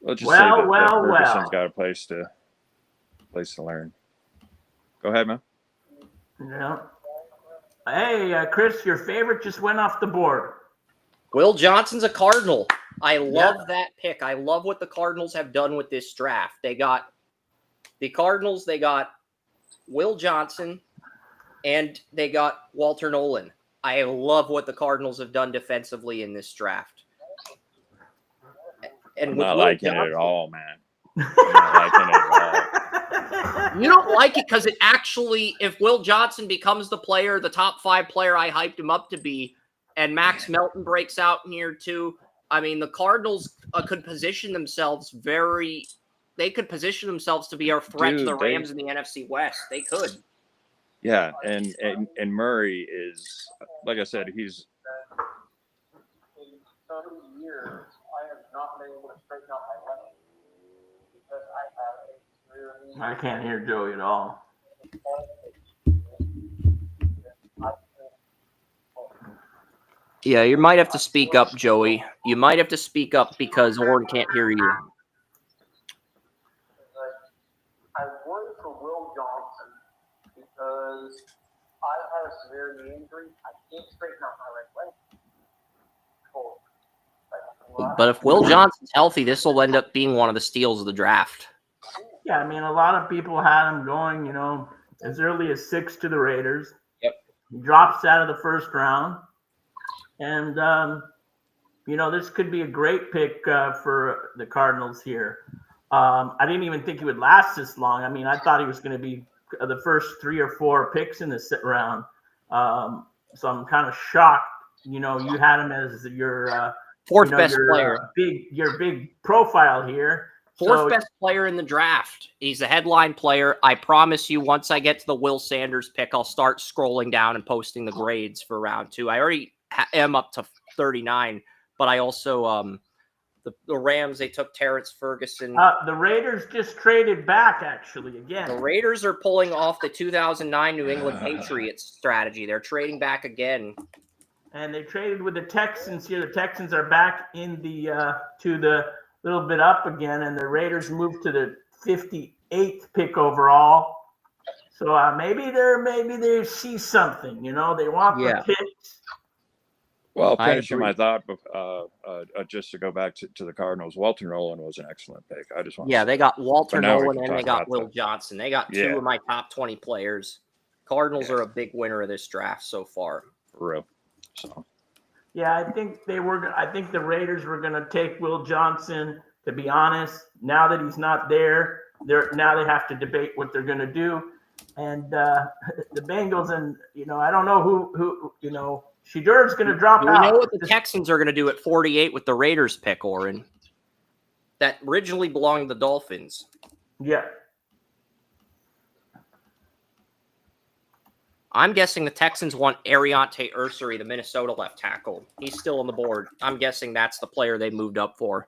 let's just say that Ferguson's got a place to learn. Go ahead, man. Yeah. Hey, Chris, your favorite just went off the board. Will Johnson's a Cardinal. I love that pick. I love what the Cardinals have done with this draft. They got the Cardinals, they got Will Johnson, and they got Walter Nolan. I love what the Cardinals have done defensively in this draft. And I'm with not Will liking Johnson, it at all, man. I'm not liking it at all. you don't like it because it actually, if Will Johnson becomes the player, the top 5 player I hyped him up to be, and Max Melton breaks out in year 2, I mean, the Cardinals could position themselves they could position themselves to be our threat to the Rams in the NFC West. They could. Yeah, and Murray is, like I said, he's. In 30 years, I have not been able to straighten out my left because I have a severe knee. I can't hear Joey at all. Yeah, you might have to speak up, Joey. You might have to speak up because Oren can't hear you. I worry for Will Johnson because I have a severe knee injury. I can't straighten out my right leg. But if Will Johnson's healthy, this will end up being one of the steals of the draft. Yeah, I mean, a lot of people had him going, as early as 6 to the Raiders. Yep. He drops out of the first round. And, this could be a great pick for the Cardinals here. I didn't even think he would last this long. I mean, I thought he was going to be the first 3 or 4 picks in this round. So I'm kind of shocked. You had him as your fourth best player. Your big profile here. Fourth best player in the draft. He's a headline player. I promise you, once I get to the Will Sanders pick, I'll start scrolling down and posting the grades for round 2. I already am up to 39, but I also the Rams, they took Terrence Ferguson. The Raiders just traded back, actually, again. The Raiders are pulling off the 2009 New England Patriots strategy. They're trading back again. And they traded with the Texans here. The Texans are back in to the little bit up again, and the Raiders moved to the 58th pick overall. So maybe they see something. They want the picks. Well, finishing my thought, just to go back to the Cardinals, Walter Nolan was an excellent pick. I just want they got Walter Nolan and they got Will Johnson. They got 2 of my top 20 players. Cardinals are a big winner of this draft so far. For real. So. Yeah, I think the Raiders were going to take Will Johnson. To be honest, now that he's not there, now they have to debate what they're going to do. And the Bengals and I don't know who Shedur's going to drop out. We know what the Texans are going to do at 48 with the Raiders pick, Oren. That originally belonged to the Dolphins. Yeah. I'm guessing the Texans want Ariante Ursary, the Minnesota left tackle. He's still on the board. I'm guessing that's the player they moved up for.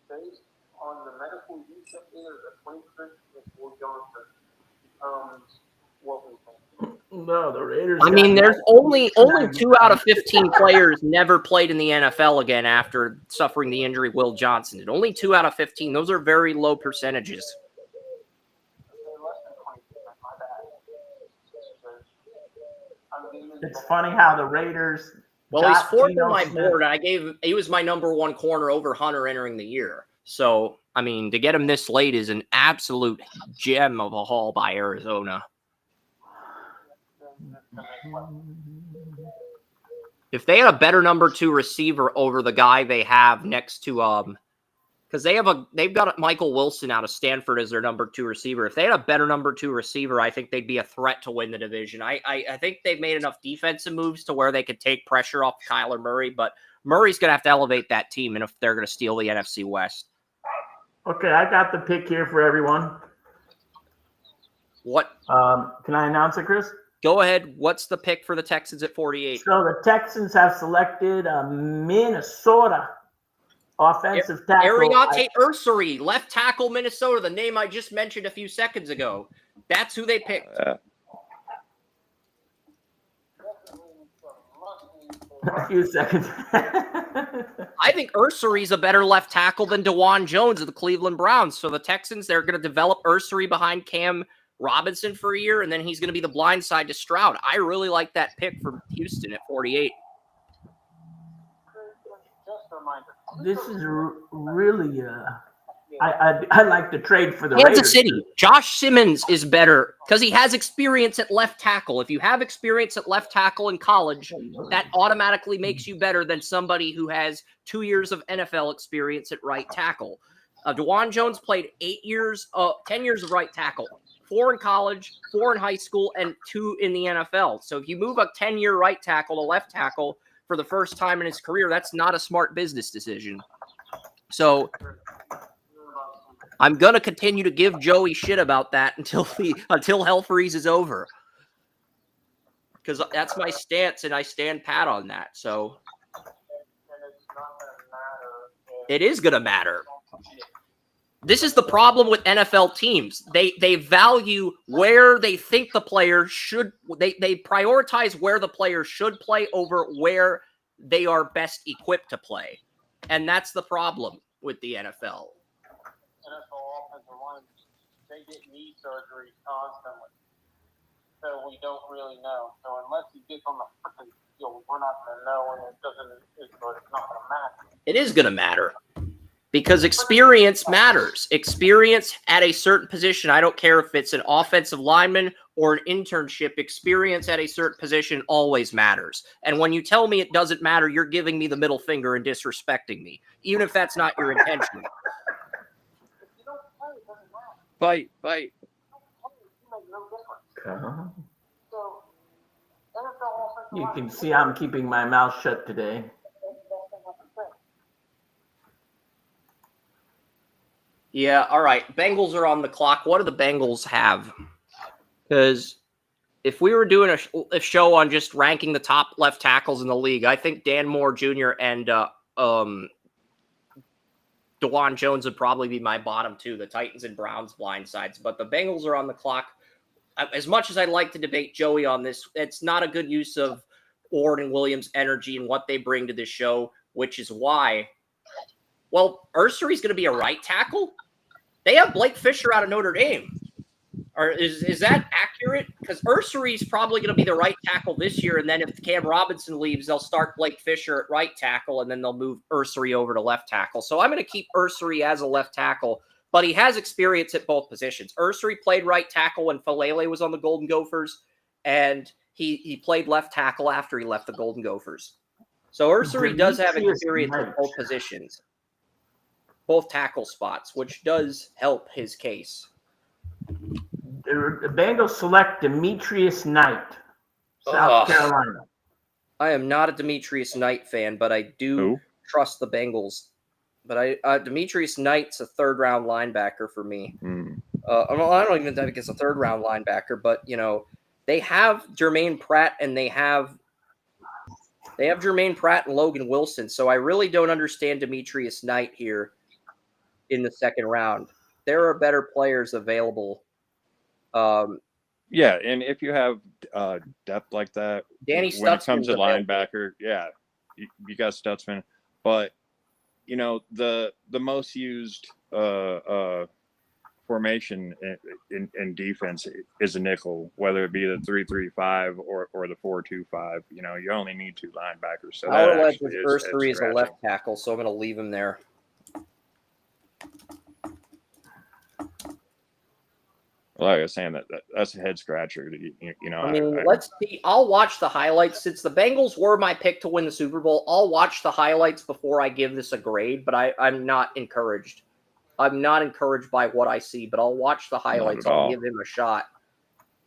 Based on the medical use of the 21st with Will Johnson, what we think. No, the Raiders. I mean, there's only 2 out of 15 players never played in the NFL again after suffering the injury Will Johnson did. Only 2 out of 15. Those are very low percentages. It's funny how the Raiders. Well, he's 4th on my board. He was my number 1 corner over Hunter entering the year. So, I mean, to get him this late is an absolute gem of a haul by Arizona. If they had a better number 2 receiver over the guy they have next to because they've got Michael Wilson out of Stanford as their number 2 receiver. If they had a better number 2 receiver, I think they'd be a threat to win the division. I think they've made enough defensive moves to where they could take pressure off Kyler Murray, but Murray's going to have to elevate that team, and if they're going to steal the NFC West. Okay, I got the pick here for everyone. What? Can I announce it, Chris? Go ahead. What's the pick for the Texans at 48? So the Texans have selected Minnesota offensive tackle. Ariante Ursary, left tackle, Minnesota, the name I just mentioned a few seconds ago. That's who they picked. A few seconds. I think Ursary's a better left tackle than DeJuan Jones of the Cleveland Browns. So the Texans, they're going to develop Ursary behind Cam Robinson for a year, and then he's going to be the blind side to Stroud. I really like that pick from Houston at 48. Just a reminder. This is really I like the trade for the Kansas Raiders. City. Josh Simmons is better because he has experience at left tackle. If you have experience at left tackle in college, that automatically makes you better than somebody who has 2 years of NFL experience at right tackle. DeJuan Jones played 10 years of right tackle, 4 in college, 4 in high school, and 2 in the NFL. So if you move a 10-year right tackle to left tackle for the first time in his career, that's not a smart business decision. So I'm going to continue to give Joey shit about that until hell freezes over. Because that's my stance, and I stand pat on that. So it is going to matter. This is the problem with NFL teams. They value where they think the player should. They prioritize where the player should play over where they are best equipped to play. And that's the problem with the NFL. NFL offensive line, they get knee surgeries constantly. So we don't really know. So unless he gets on the freaking field, we're not going to know, and it's not going to matter. It is going to matter because experience matters. Experience at a certain position. I don't care if it's an offensive lineman or an internship. Experience at a certain position always matters. And when you tell me it doesn't matter, you're giving me the middle finger and disrespecting me, even if that's not your intention. Bite. You can see I'm keeping my mouth shut today. Yeah, all right. Bengals are on the clock. What do the Bengals have? Because if we were doing a show on just ranking the top left tackles in the league, I think Dan Moore Jr. and DeJuan Jones would probably be my bottom two, the Titans and Browns blindsides. But the Bengals are on the clock. As much as I'd like to debate Joey on this, it's not a good use of Oren and Williams' energy and what they bring to the show, which is why, well, Ursay's going to be a right tackle? They have Blake Fisher out of Notre Dame. Or is that accurate? Because Ursay's probably going to be the right tackle this year, and then if Cam Robinson leaves, they'll start Blake Fisher at right tackle, and then they'll move Ursay over to left tackle. So I'm going to keep Ursay as a left tackle, but he has experience at both positions. Ursay played right tackle when Falele was on the Golden Gophers, and he played left tackle after he left the Golden Gophers. So Ursay does have experience at both positions, both tackle spots, which does help his case. The Bengals select Demetrius Knight, South Carolina. I am not a Demetrius Knight fan, but I do trust the Bengals. But Demetrius Knight's a third-round linebacker for me. I don't even think it's a third-round linebacker, but they have Jermaine Pratt and they have Jermaine Pratt and Logan Wilson. So I really don't understand Demetrius Knight here in the second round. There are better players available. Yeah, and if you have depth like that, Danny when it comes to Stutzman's linebacker, yeah, you got Stutzman, but the most used formation in defense is a nickel, whether it be the 3-3-5 or the 4-2-5. You only need 2 linebackers. So that actually first three is a left tackle, so I'm going to leave him there. Like I was saying, that's a head scratcher. Let's see. I'll watch the highlights. Since the Bengals were my pick to win the Super Bowl, I'll watch the highlights before I give this a grade, but I'm not encouraged. I'm not encouraged by what I see, but I'll watch the highlights. I'll give him a shot.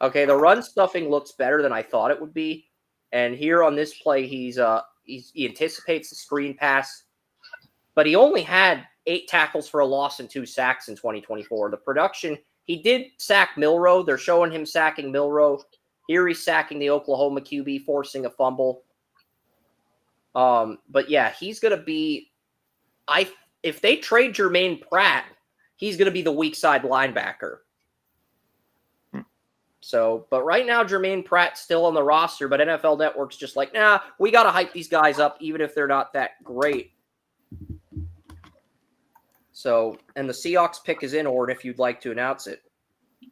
Okay, the run stuffing looks better than I thought it would be. And here on this play, he anticipates the screen pass, but he only had 8 tackles for a loss and 2 sacks in 2024. The production, he did sack Milroe. They're showing him sacking Milroe. Here he's sacking the Oklahoma QB, forcing a fumble. But yeah, he's going to be if they trade Jermaine Pratt, he's going to be the weak side linebacker. So, but right now, Jermaine Pratt's still on the roster, but NFL Network's just like, nah, we got to hype these guys up, even if they're not that great. So, and the Seahawks pick is in order if you'd like to announce it.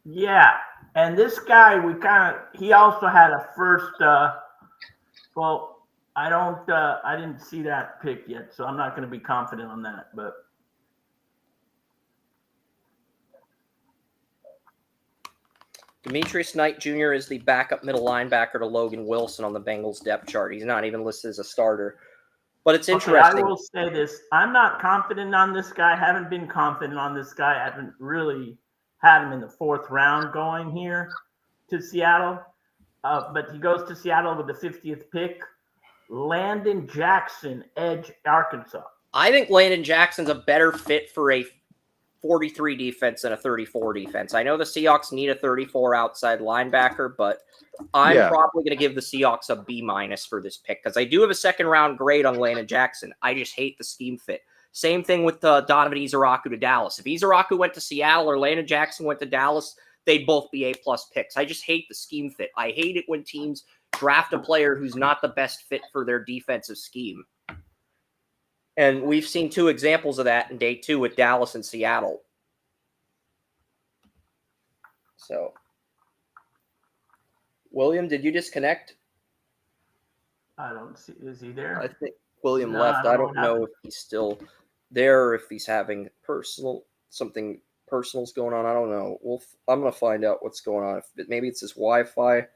Yeah, and this guy, he also had a first. Well, I didn't see that pick yet, so I'm not going to be confident on that. But Demetrius Knight Jr. is the backup middle linebacker to Logan Wilson on the Bengals depth chart. He's not even listed as a starter. But it's interesting. Okay, I will say this. I'm not confident on this guy. I haven't been confident on this guy. I haven't really had him in the 4th round going here to Seattle. But he goes to Seattle with the 50th pick. Landon Jackson, edge, Arkansas. I think Landon Jackson's a better fit for a 43 defense than a 34 defense. I know the Seahawks need a 34 outside linebacker, but I'm probably going to give the Seahawks a B- for this pick because I do have a 2nd round grade on Landon Jackson. I just hate the scheme fit. Same thing with Donovan Izaraku to Dallas. If Izaraku went to Seattle or Landon Jackson went to Dallas, they'd both be A+ picks. I just hate the scheme fit. I hate it when teams draft a player who's not the best fit for their defensive scheme. And we've seen 2 examples of that in day 2 with Dallas and Seattle. So, William, did you disconnect? I don't see. Is he there? I think William No, left. I I don't don't know if he's still there or if he's having something personal's going on. I don't know. I'm going to find out what's going on. Maybe it's his Wi-Fi.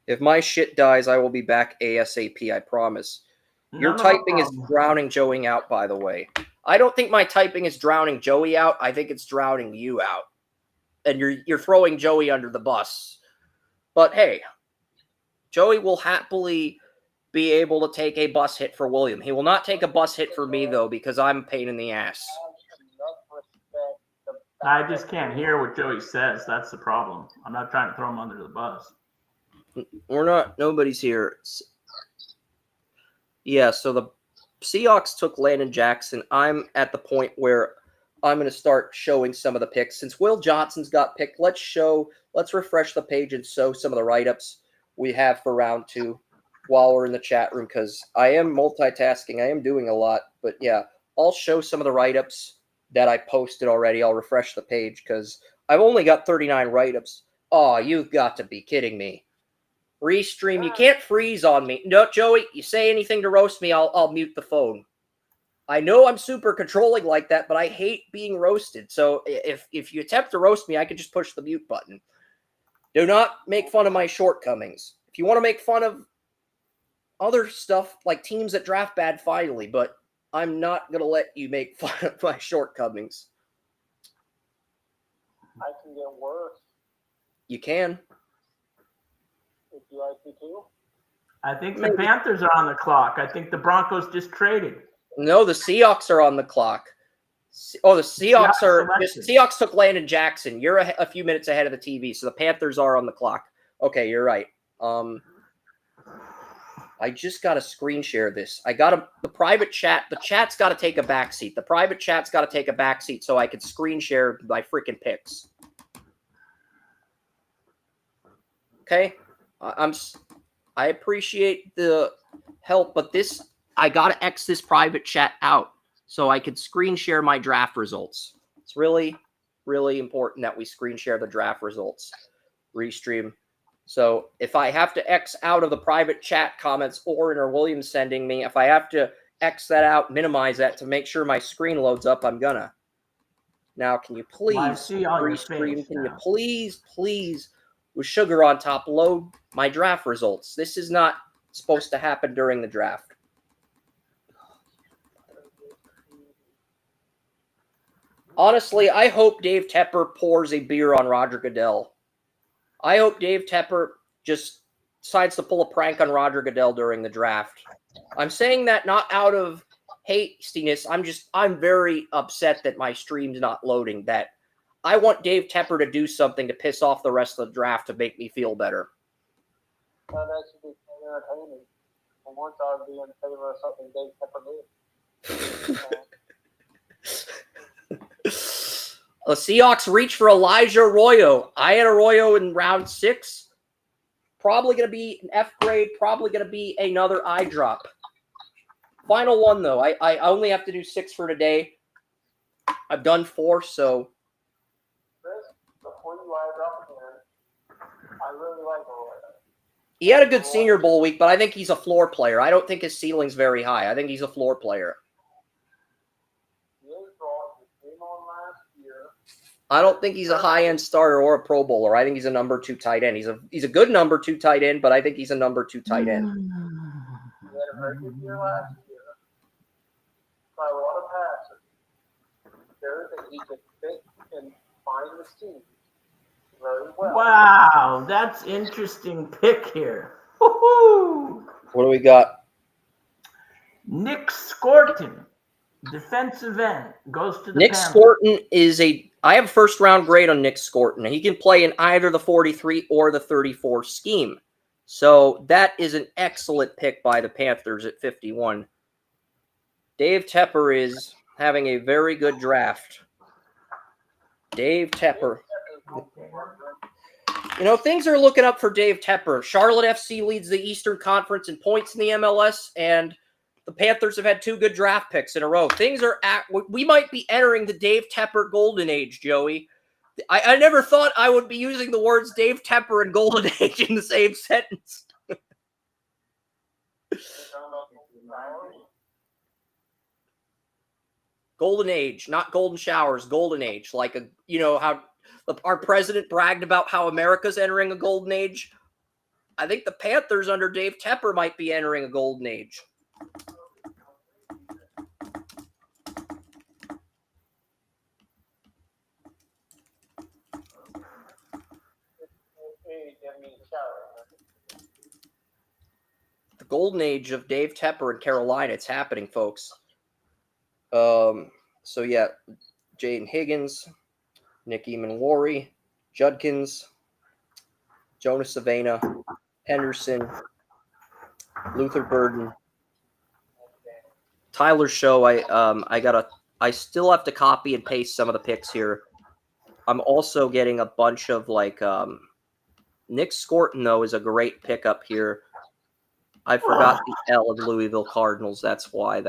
If my shit dies, I will be back ASAP, I promise. Your typing is drowning Joey out, by the way. I don't think my typing is drowning Joey out. I think it's drowning you out. And you're throwing Joey under the bus. But hey, Joey will happily be able to take a bus hit for William. He will not take a bus hit for me, though, because I'm a pain in the ass. I just can't hear what Joey says. That's the problem. I'm not trying to throw him under the bus. We're not. Nobody's here. Yeah, so the Seahawks took Landon Jackson. I'm at the point where I'm going to start showing some of the picks. Since Will Johnson's got picked, let's refresh the page and show some of the write-ups we have for round 2 while we're in the chat room, because I am multitasking. I am doing a lot. But yeah, I'll show some of the write-ups that I posted already. I'll refresh the page because I've only got 39 write-ups. Oh, you've got to be kidding me. Restream, you can't freeze on me. No, Joey, you say anything to roast me, I'll mute the phone. I know I'm super controlling like that, but I hate being roasted. So if you attempt to roast me, I can just push the mute button. Do not make fun of my shortcomings. If you want to make fun of other stuff like teams that draft bad, finally, but I'm not going to let you make fun of my shortcomings. I can get worse. You can. If you like me to. I think the Panthers are on the clock. I think the Broncos just traded. No, the Seahawks are on the clock. Oh, the Seahawks Seahawks took Landon Jackson. You're a few minutes ahead of the TV, so the Panthers are on the clock. Okay, you're right. I just got to screen share this. The private chat. The chat's got to take a backseat. The private chat's got to take a backseat so I could screen share my freaking picks. Okay, I appreciate the help, but I got to X this private chat out so I could screen share my draft results. It's really, really important that we screen share the draft results. Restream. So if I have to X out of the private chat comments Oren or William sending me, if I have to X that out, minimize that to make sure my screen loads up, I'm gonna. Now, can you please Restream? Can you please, with sugar on top, load my draft results? This is not supposed to happen during the draft. Honestly, I hope Dave Tepper pours a beer on Roger Goodell. I hope Dave Tepper just decides to pull a prank on Roger Goodell during the draft. I'm saying that not out of hastiness. I'm very upset that my stream's not loading. That I want Dave Tepper to do something to piss off the rest of the draft to make me feel better. That should be entertaining. And once I would be in favor of something Dave Tepper did. The Seahawks reach for Elijah Arroyo. I had Arroyo in round 6. Probably going to be an F grade. Probably going to be another eye drop. Final one, though. I only have to do 6 for today. I've done 4, so. Chris, before you eye drop He had a good Senior Bowl week, but I think he's a floor player. I don't think his ceiling's very high. I think he's a floor player. I don't think he's a high-end starter or a Pro Bowler. I think he's a number 2 tight end. He's a good number 2 tight end, but I think he's a number 2 tight end. He had a very good year last year. By a lot of passes. Sure that he could fit and find the seam very well. Wow, that's interesting pick here. Woo-hoo! What do we got? Nick Scorton, defensive end, goes to the Nick Panthers. Scorton is I have a first-round grade on Nick Scorton. He can play in either the 43 or the 34 scheme. So that is an excellent pick by the Panthers at 51. Dave Tepper is having a very good draft. Dave Tepper. You know, things are looking up for Dave Tepper. Charlotte FC leads the Eastern Conference in points in the MLS, and the Panthers have had 2 good draft picks in a row. We might be entering the Dave Tepper golden age, Joey. I never thought I would be using the words Dave Tepper and golden age in the same sentence. Golden age, not golden showers, golden age. Like, how our president bragged about how America's entering a golden age. I think the Panthers under Dave Tepper might be entering a golden age. The golden age of Dave Tepper in Carolina. It's happening, folks. So yeah, Jaden Higgins, Nick Eamon-Wari, Judkins, Jonas Savannah, Henderson, Luther Burden, Tyler Show. I still have to copy and paste some of the picks here. I'm also getting a bunch of Nick Scorton, though, is a great pickup here. I forgot the L of Louisville Cardinals. That's why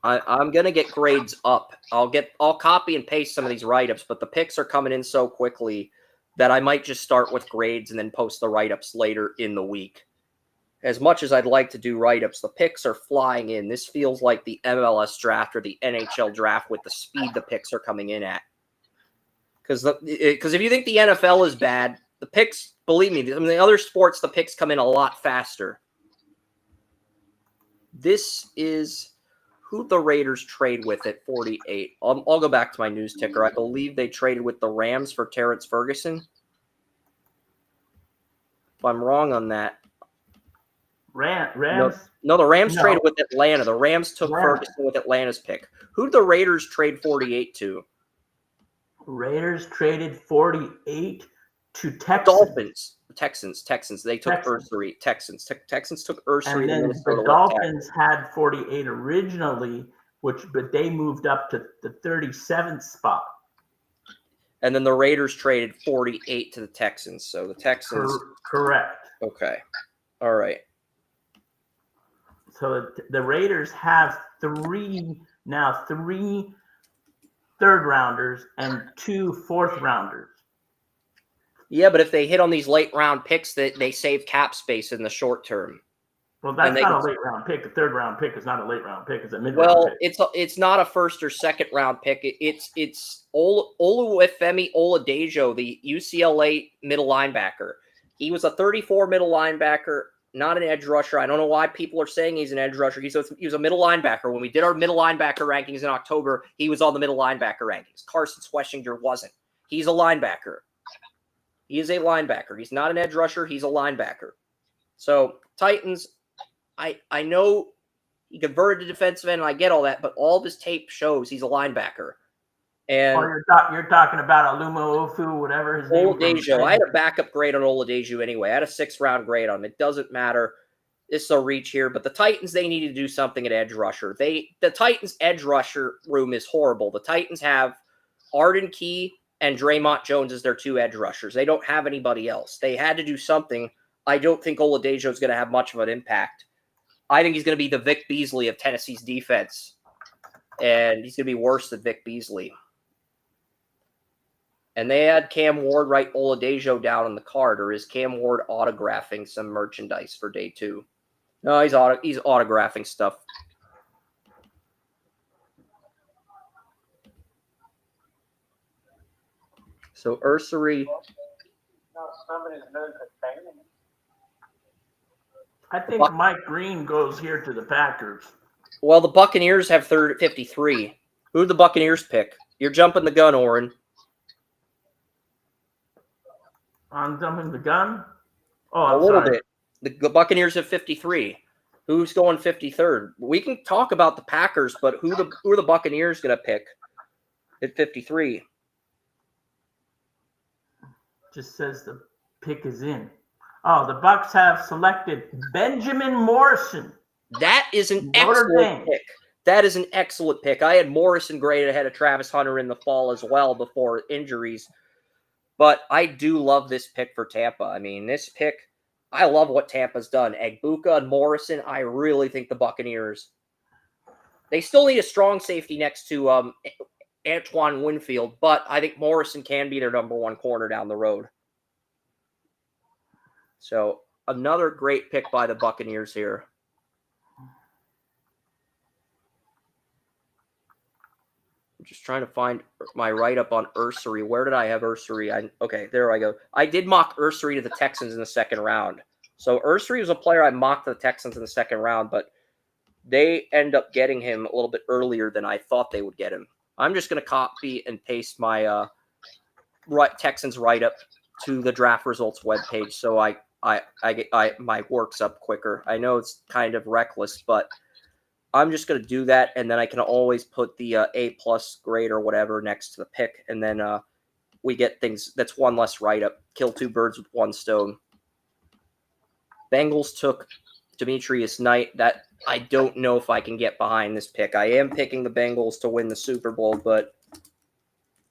I'm gonna get grades up. I'll copy and paste some of these write-ups, but the picks are coming in so quickly that I might just start with grades and then post the write-ups later in the week. As much as I'd like to do write-ups, the picks are flying in. This feels like the MLS draft or the NHL draft with the speed the picks are coming in at. Because if you think the NFL is bad, the picks, believe me, the other sports, the picks come in a lot faster. This is who the Raiders trade with at 48. I'll go back to my news ticker. I believe they traded with the Rams for Terrence Ferguson. If I'm wrong on that. Rams? No, the Rams traded with Atlanta. The Rams took Ferguson with Atlanta's pick. Who did the Raiders trade 48 to? Raiders traded 48 to Texans. Dolphins. Texans. They took Ursary. Texans took Ursary. And then the Dolphins had 48 originally, but they moved up to the 37th spot. And then the Raiders traded 48 to the Texans. So the Texans. Correct. Okay. All right. So the Raiders have 3 third-rounders and 2 fourth-rounders. Yeah, but if they hit on these late-round picks, they save cap space in the short term. Well, that's not a late-round pick. A third-round pick is not a late-round pick. It's a mid-round pick. It's not a first- or second-round pick. It's Oluwafemi Oladejo, the UCLA middle linebacker. He was a 34 middle linebacker, not an edge rusher. I don't know why people are saying he's an edge rusher. He was a middle linebacker. When we did our middle linebacker rankings in October, he was on the middle linebacker rankings. Carson Schwessinger wasn't. He's a linebacker. He is a linebacker. He's not an edge rusher. He's a linebacker. So Titans, I know he converted to defensive end, and I get all that, but all this tape shows he's a linebacker. And you're talking about Aluma Ofu, whatever his name is. Oladejo. I had a backup grade on Oladejo anyway. I had a 6th-round grade on him. It doesn't matter. It's a reach here, but the Titans, they need to do something at edge rusher. The Titans' edge rusher room is horrible. The Titans have Arden Key and Draymond Jones as their 2 edge rushers. They don't have anybody else. They had to do something. I don't think Oladejo is going to have much of an impact. I think he's going to be the Vic Beasley of Tennessee's defense, and he's going to be worse than Vic Beasley. And they had Cam Ward write Oladejo down on the card, or is Cam Ward autographing some merchandise for day 2? No, he's autographing stuff. So Ursary. No, somebody's known to fame. I think Mike Green goes here to the Packers. Well, the Buccaneers have 53. Who do the Buccaneers pick? You're jumping the gun, Oren. I'm jumping the gun? Oh, A I'm little sorry. bit. The Buccaneers have 53. Who's going 53rd? We can talk about the Packers, but who are the Buccaneers going to pick at 53? Just says the pick is in. Oh, the Bucs have selected Benjamin Morrison. That is an Notre Dame. excellent pick. That is an excellent pick. I had Morrison graded ahead of Travis Hunter in the fall as well before injuries. But I do love this pick for Tampa. I mean, this pick, I love what Tampa's done. Egbuka and Morrison, I really think the Buccaneers. They still need a strong safety next to Antoine Winfield, but I think Morrison can be their number 1 corner down the road. So another great pick by the Buccaneers here. I'm just trying to find my write-up on Ursary. Where did I have Ursary? Okay, there I go. I did mock Ursary to the Texans in the 2nd round. So Ursary was a player I mocked to the Texans in the 2nd round, but they end up getting him a little bit earlier than I thought they would get him. I'm just going to copy and paste my Texans write-up to the draft results webpage so I my work's up quicker. I know it's kind of reckless, but I'm just going to do that, and then I can always put the A+ grade or whatever next to the pick, and then we get things. That's one less write-up. Kill 2 birds with 1 stone. Bengals took Demetrius Knight. That I don't know if I can get behind this pick. I am picking the Bengals to win the Super Bowl, but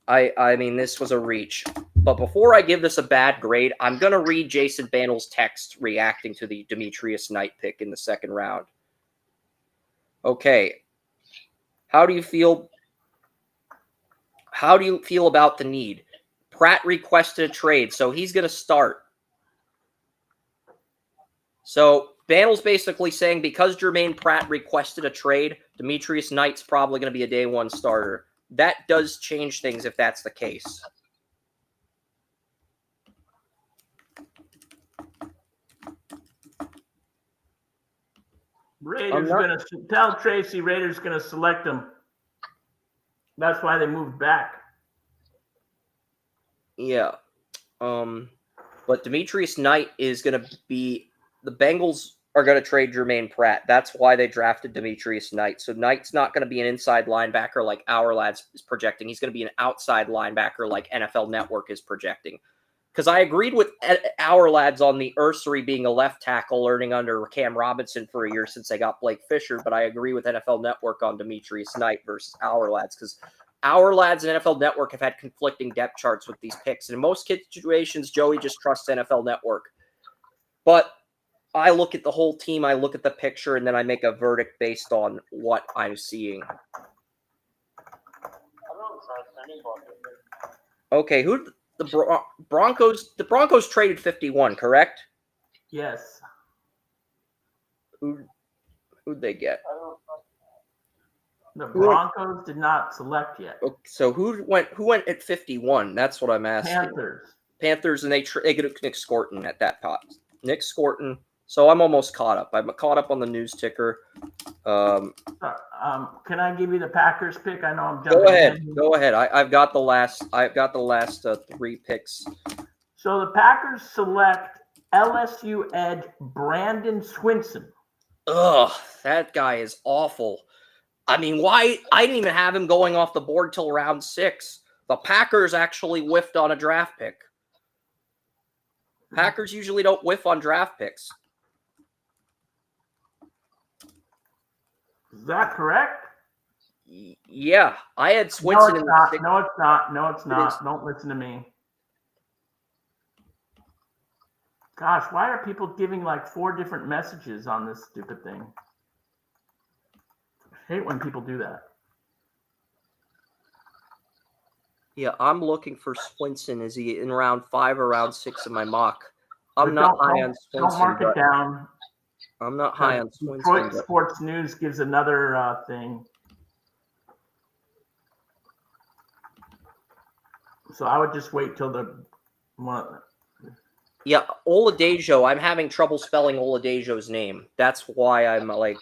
I mean, this was a reach. But before I give this a bad grade, I'm going to read Jason Bandel's text reacting to the Demetrius Knight pick in the 2nd round. Okay. How do you feel about the need? Pratt requested a trade, so he's going to start. So Bandel's basically saying because Jermaine Pratt requested a trade, Demetrius Knight's probably going to be a day 1 starter. That does change things if that's the case. Raiders going to tell Tracy Raiders going to select him. That's why they moved back. Yeah. But Demetrius Knight is going to be – the Bengals are going to trade Jermaine Pratt. That's why they drafted Demetrius Knight. So Knight's not going to be an inside linebacker like Our Lads is projecting. He's going to be an outside linebacker like NFL Network is projecting. Because I agreed with Our Lads on the Ursary being a left tackle, learning under Cam Robinson for a year since they got Blake Fisher, but I agree with NFL Network on Demetrius Knight versus Our Lads because Our Lads and NFL Network have had conflicting depth charts with these picks. And in most situations, Joey just trusts NFL Network. But I look at the whole team, I look at the picture, and then I make a verdict based on what I'm seeing. I don't trust anybody. Okay, the Broncos? The Broncos traded 51, correct? Yes. Who'd they get? I don't trust. The Broncos did not select yet. Okay, so who went at 51? That's what I'm asking. Panthers, and they get Nick Scorton at that pot. Nick Scorton. So I'm almost caught up. I'm caught up on the news ticker. Can I give you the Packers pick? I know I'm jumping. Go ahead. I've got the last 3 picks. So the Packers select LSU edge Brandon Swinson. Ugh, that guy is awful. I mean, why? I didn't even have him going off the board till round 6. The Packers actually whiffed on a draft pick. Packers usually don't whiff on draft picks. Is that correct? Yeah, I had Swinson in the 6th. No, it's not. No, it's not. Don't listen to me. Gosh, why are people giving like 4 different messages on this stupid thing? I hate when people do that. Yeah, I'm looking for Swinson. Is he in round 5 or round 6 of my mock? I'm But not high on don't Swinson. mark it but down. I'm not high on Detroit Swinson. But Sports News gives another thing. So I would just wait till the month. yeah, Oladejo. I'm having trouble spelling Oladejo's name. That's why I'm like.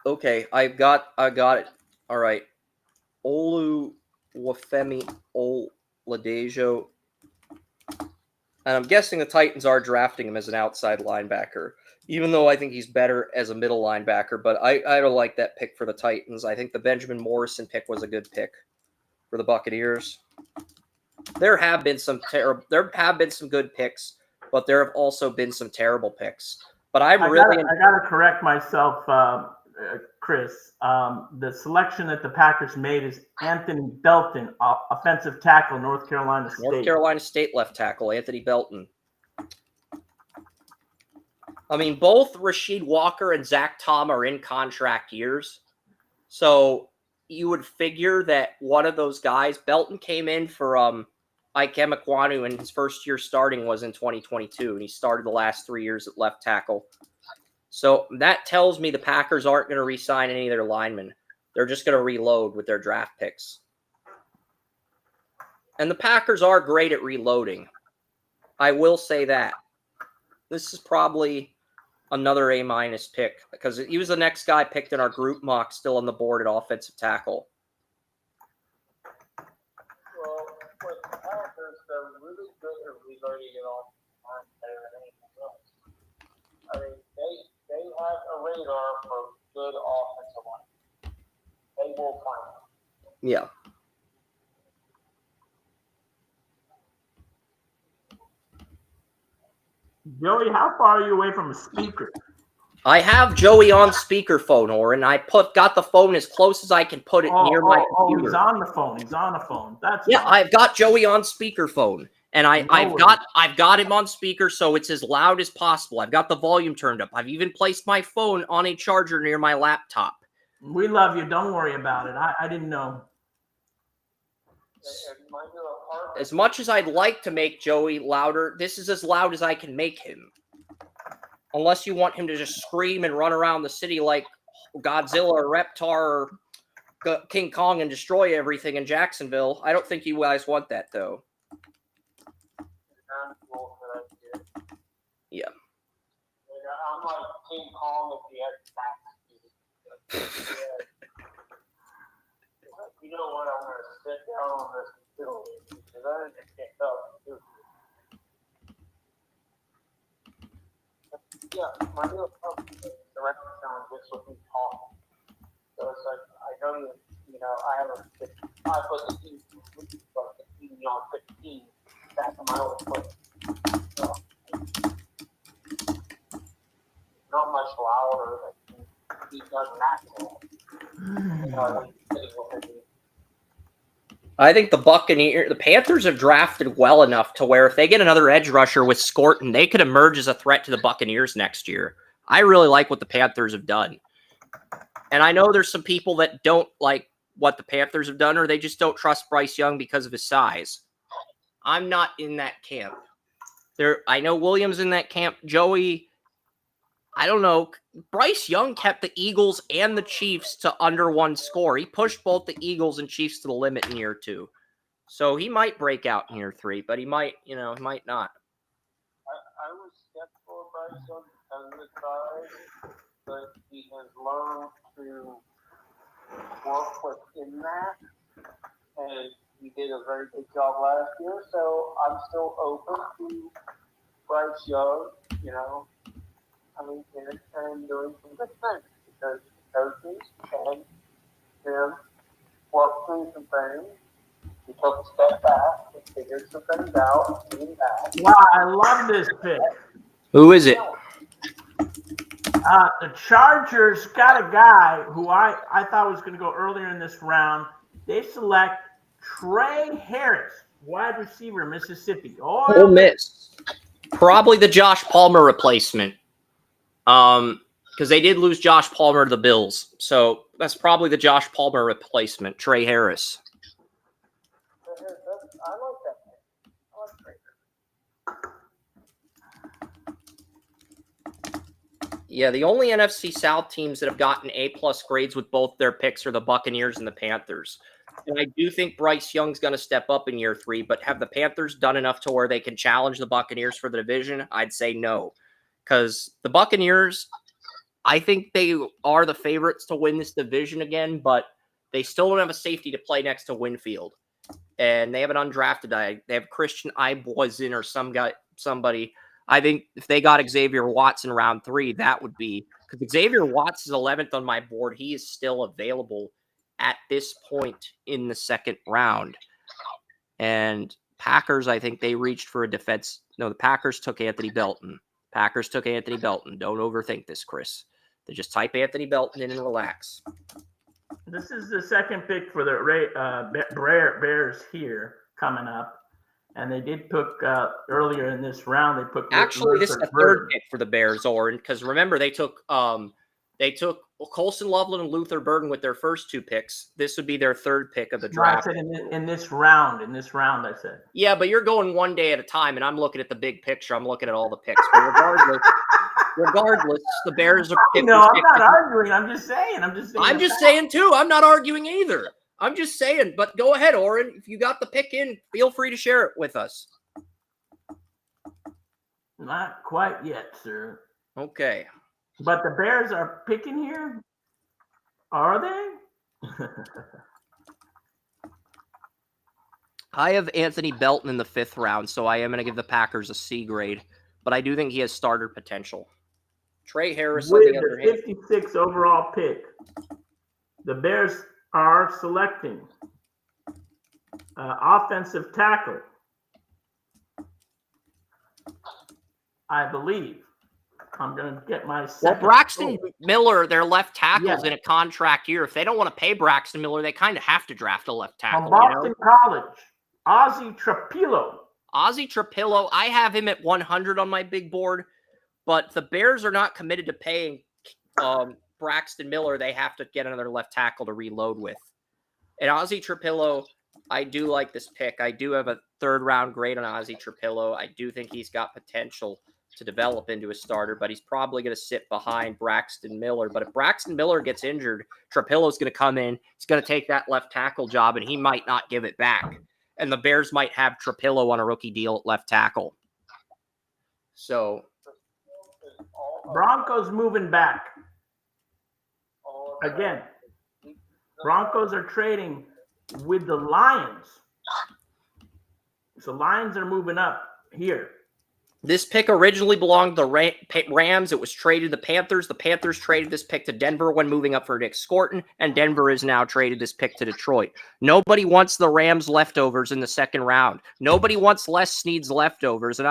Okay, I got it. All right. Oluwafemi Oladejo. And I'm guessing the Titans are drafting him as an outside linebacker, even though I think he's better as a middle linebacker. But I don't like that pick for the Titans. I think the Benjamin Morrison pick was a good pick for the Buccaneers. There have been some good picks, but there have also been some terrible picks. But I gotta correct myself, Chris. The selection that the Packers made is Anthony Belton, offensive tackle, North Carolina State. North Carolina State left tackle Anthony Belton. I mean, both Rasheed Walker and Zach Tom are in contract years, so you would figure that one of those guys. Belton came in for Ike Emekwanu, and his first year starting was in 2022, and he started the last 3 years at left tackle. So that tells me the Packers aren't going to re-sign any of their linemen. They're just going to reload with their draft picks. And the Packers are great at reloading. I will say that. This is probably another A- pick because he was the next guy picked in our group mock, still on the board at offensive tackle. Well, with the Packers, they're really good at reloading it on there and anything else. I mean, they have a radar for good offensive line. They will find them. Yeah. Joey, how far are you away from a speaker? I have Joey on speakerphone, Oren. I got the phone as close as I can put it near my computer. He's on the phone. He's on the phone. That's yeah. fine. I've got Joey on speakerphone, and I've got him on speaker, so it's as loud as possible. I've got the volume turned up. I've even placed my phone on a charger near my laptop. We love you. Don't worry about it. I didn't know. As much as I'd like to make Joey louder, this is as loud as I can make him. Unless you want him to just scream and run around the city like Godzilla or Reptar or King Kong and destroy everything in Jacksonville. I don't think you guys want that, though. Yeah. I'm like King Kong if he had back. You know what? I'm going to sit down on this hill because I just can't tell. Yeah, my new director sound gets with me talking. So it's like, I know I have I put the 15 on 15 back in my old place. So, not much louder than he does natural. I think the Panthers have drafted well enough to where if they get another edge rusher with Scorton, they could emerge as a threat to the Buccaneers next year. I really like what the Panthers have done. And I know there's some people that don't like what the Panthers have done, or they just don't trust Bryce Young because of his size. I'm not in that camp. I know Williams in that camp. Joey, I don't know. Bryce Young kept the Eagles and the Chiefs to under 1 score. He pushed both the Eagles and Chiefs to the limit in year 2. So he might break out in year 3, but he might not. I was skeptical of Bryce Young because of his size, but he has learned to work within that, and he did a very good job last year. So I'm still open to Bryce Young, and doing some good things because coaches and him worked through some things. He took a step back and figured some things out. Wow, I love this pick. Who is it? The Chargers got a guy who I thought was going to go earlier in this round. They select Trey Harris, wide receiver, Mississippi. Ole Miss. Probably the Josh Palmer replacement. because they did lose Josh Palmer to the Bills. So that's probably the Josh Palmer replacement, Trey Harris. I like that. I like Trey. Yeah, the only NFC South teams that have gotten A-plus grades with both their picks are the Buccaneers and the Panthers. And I do think Bryce Young's going to step up in year 3, but have the Panthers done enough to where they can challenge the Buccaneers for the division? I'd say no. Because the Buccaneers, I think they are the favorites to win this division again, but they still don't have a safety to play next to Winfield. And they have an undrafted guy. They have Christian Iboizin or somebody. I think if they got Xavier Watts in round 3, that would be – because Xavier Watts is 11th on my board. He is still available at this point in the second round. And Packers, I think they reached for a defense. No, the Packers took Anthony Belton. Don't overthink this, Chris. They just type Anthony Belton in and relax. This is the second pick for the Bears here coming up. And they did pick earlier in this round. They put actually this is the third pick for the Bears, Oren, because remember they took Colson Loveland and Luther Burden with their first 2 picks. This would be their third pick of the draft. I said in this round, I said. Yeah, but you're going one day at a time, and I'm looking at the big picture. I'm looking at all the picks. But regardless, the Bears are picking. No, I'm not arguing. I'm just saying. I'm just saying too. I'm not arguing either. I'm just saying. But go ahead, Oren. If you got the pick in, feel free to share it with us. Not quite yet, sir. Okay. But the Bears are picking here? Are they? I have Anthony Belton in the 5th round, so I am going to give the Packers a C grade. But I do think he has starter potential. Trey Harris with on the other hand. 56 overall pick, the Bears are selecting offensive tackle, I believe. I'm going to get my Well, Braxton Miller, their left tackle's in a contract year. If they don't want to pay Braxton Miller, they kind of have to draft a left tackle. From Boston College, Ozzie Trapillo. Ozzie Trapillo, I have him at 100 on my big board, but the Bears are not committed to paying Braxton Miller. They have to get another left tackle to reload with. And Ozzie Trapillo, I do like this pick. I do have a 3rd round grade on Ozzie Trapillo. I do think he's got potential to develop into a starter, but he's probably going to sit behind Braxton Miller. But if Braxton Miller gets injured, Trapillo's going to come in. He's going to take that left tackle job, and he might not give it back. And the Bears might have Trapillo on a rookie deal at left tackle. So Broncos moving back. Again, Broncos are trading with the Lions. So Lions are moving up here. this pick originally belonged to the Rams. It was traded to the Panthers. The Panthers traded this pick to Denver when moving up for Nick Scorton, and Denver has now traded this pick to Detroit. Nobody wants the Rams leftovers in the second round. Nobody wants Les Snead's leftovers,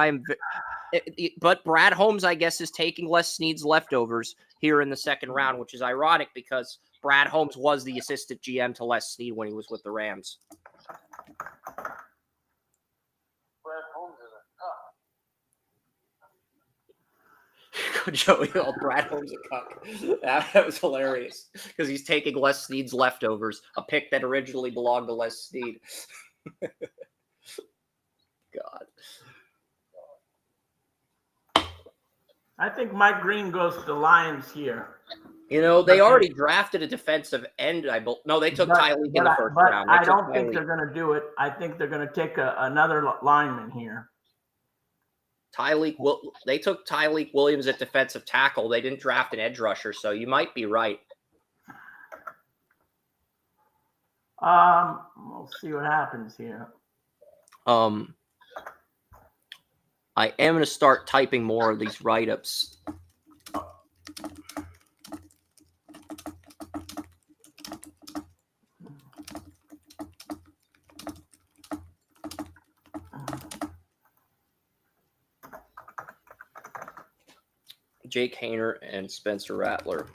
but Brad Holmes, I guess, is taking Les Snead's leftovers here in the second round, which is ironic because Brad Holmes was the assistant GM to Les Snead when he was with the Rams. Brad Holmes is a Joey called Brad Holmes a cuck. That was hilarious because he's taking Les Snead's leftovers, a pick that originally belonged to Les Snead. God. I think Mike Green goes to the Lions here. You know, they already drafted a defensive end. No, they took Tyleek in the first round. I don't think they're going to do it. I think they're going to take another lineman here. They took Tyleek Williams at defensive tackle. They didn't draft an edge rusher, so you might be right. We'll see what happens here. I am going to start typing more of these write-ups. Jake Haener and Spencer Rattler.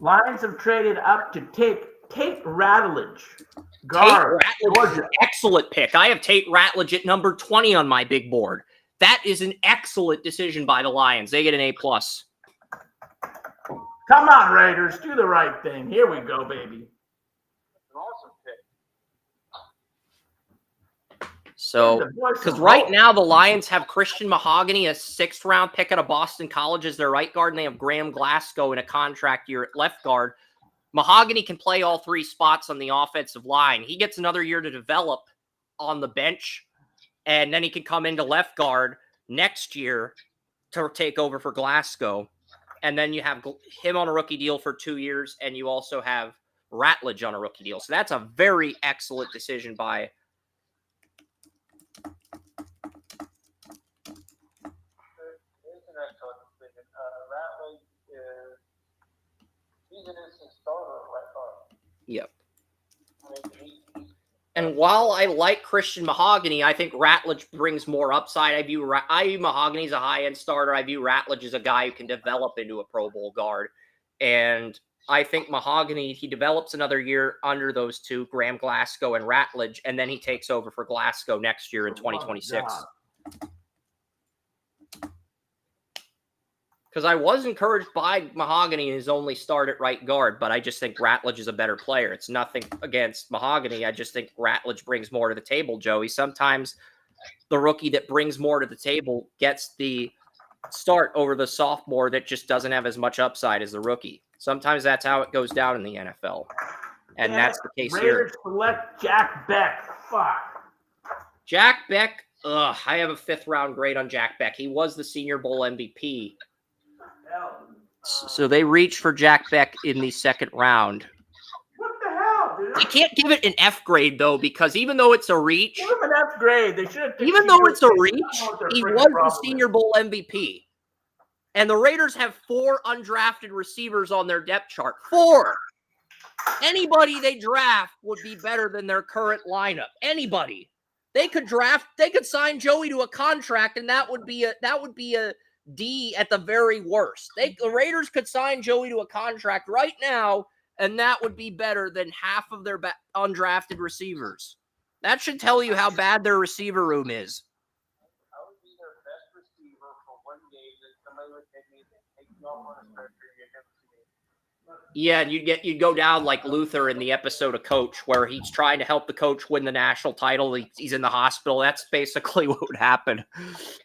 Lions have traded up to Tate Ratledge. Guard. Tate Ratledge, excellent pick. I have Tate Ratledge at number 20 on my big board. That is an excellent decision by the Lions. They get an A+. Come on, Raiders, do the right thing. Here we go, baby. An awesome pick. So, because right now the Lions have Christian Mahogany, a 6th-round pick out of Boston College, as their right guard, and they have Graham Glasgow in a contract year at left guard. Mahogany can play all 3 spots on the offensive line. He gets another year to develop on the bench, and then he can come into left guard next year to take over for Glasgow. And then you have him on a rookie deal for 2 years, and you also have Ratledge on a rookie deal. So that's a very excellent decision by It's an excellent decision. Ratledge he's an instant starter at right guard. Yep. I mean, And while I like Christian Mahogany, I think Ratledge brings more upside. I view Mahogany as a high-end starter. I view Ratledge as a guy who can develop into a Pro Bowl guard. And I think Mahogany, he develops another year under those 2, Graham Glasgow and Ratledge, and then he takes over for Glasgow next year in 2026. Because I was encouraged by Mahogany in his only start at right guard, but I just think Ratledge is a better player. It's nothing against Mahogany. I just think Ratledge brings more to the table, Joey. Sometimes the rookie that brings more to the table gets the start over the sophomore that just doesn't have as much upside as the rookie. Sometimes that's how it goes down in the NFL. And that's the case here. Raiders select Jack Beck. Fuck. Jack Beck, I have a 5th-round grade on Jack Beck. He was the Senior Bowl MVP. So they reached for Jack Beck in the 2nd round. What the hell, dude? I can't give it an F grade, though, because even though it's a reach, Give him an F grade. They should. even though it's a reach, he was the Senior Bowl MVP. And the Raiders have 4 undrafted receivers on their depth chart. 4. Anybody they draft would be better than their current lineup. Anybody. They could sign Joey to a contract, and that would be a D at the very worst. The Raiders could sign Joey to a contract right now, and that would be better than half of their undrafted receivers. That should tell you how bad their receiver room is. I would be their best receiver for 1 game that somebody would take me and take me off on a stretcher and get him to me. Yeah, and you'd go down like Luther in the episode of Coach, where he's trying to help the coach win the national title. He's in the hospital. That's basically what would happen.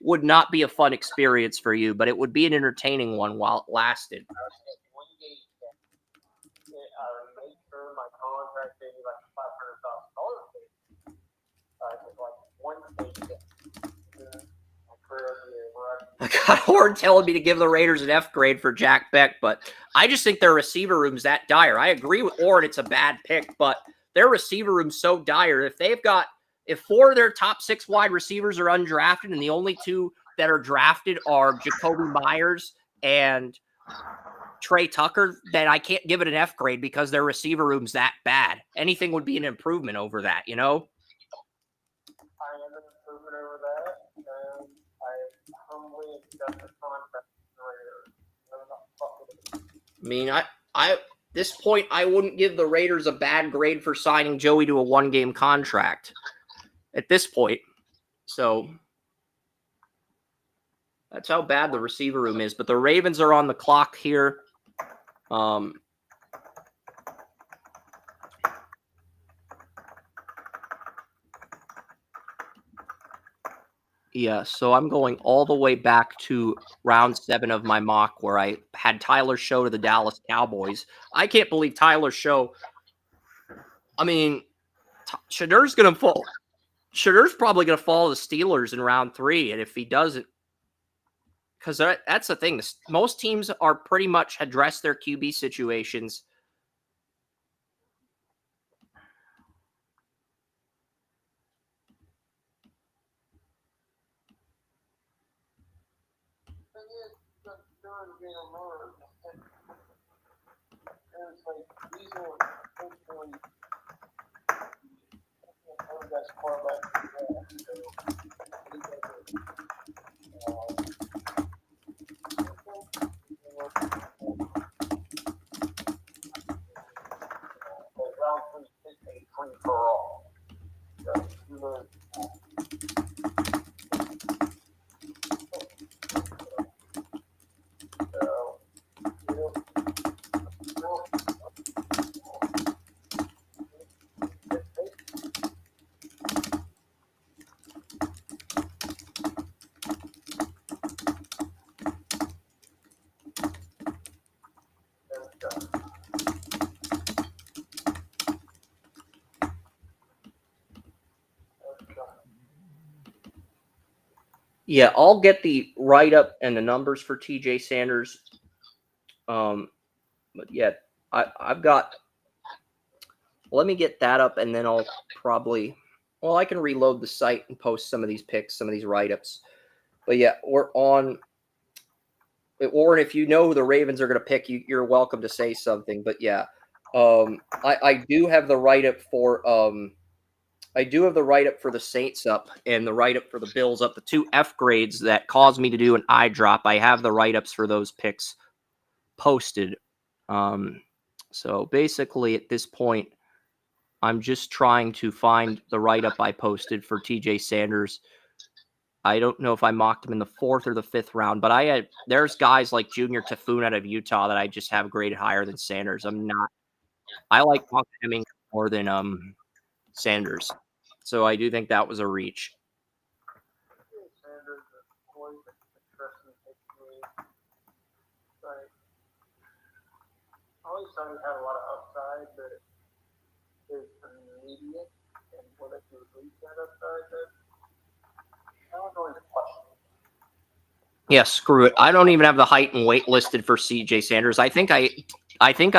Would not be a fun experience for you, but it would be an entertaining one while it lasted. I would take 1 game. I would make sure my contract gave me like $500,000 fee. Just like 1 game. My career would be right. I got Oren telling me to give the Raiders an F grade for Jack Beck, but I just think their receiver room's that dire. I agree with Oren, it's a bad pick, but their receiver room's so dire. If 4 of their top 6 wide receivers are undrafted and the only 2 that are drafted are Jacoby Myers and Trey Tucker, then I can't give it an F grade because their receiver room's that bad. Anything would be an improvement over that, you know? I am an improvement over that, and I humbly accept the contract from the Raiders. I mean, I this point, I wouldn't give the Raiders a bad grade for signing Joey to a 1-game contract at this point. So that's how bad the receiver room is. But the Ravens are on the clock here. Yeah, so I'm going all the way back to round 7 of my mock where I had Tyler Show to the Dallas Cowboys. I can't believe Tyler Show. I mean, Shadur's going to fall. Shadur's probably going to fall to the Steelers in round 3. And if he doesn't, because that's the thing. Most teams are pretty much addressed their QB situations. Yeah, I'll get the write-up and the numbers for TJ Sanders. But yeah, I've got. Let me get that up, and then I'll probably. Well, I can reload the site and post some of these picks, some of these write-ups. But yeah, we're on. Warren, if you know who the Ravens are going to pick, you're welcome to say something. But yeah, I do have the write-up for I do have the write-up for the Saints up and the write-up for the Bills up, the two F grades that caused me to do an eye drop. I have the write-ups for those picks posted. So basically at this point, I'm just trying to find the write-up I posted for TJ Sanders. I don't know if I mocked him in the 4th or the 5th round, but there's guys like Junior Tafun out of Utah that I just have graded higher than Sanders. I like Hemming more than Sanders. So I do think that was a reach. Sanders is always interesting to take me. Like, I always thought he had a lot of upside, but his immediate and whether he would reach that upside, that was always a question. Yeah, screw it. I don't even have the height and weight listed for CJ Sanders. I think I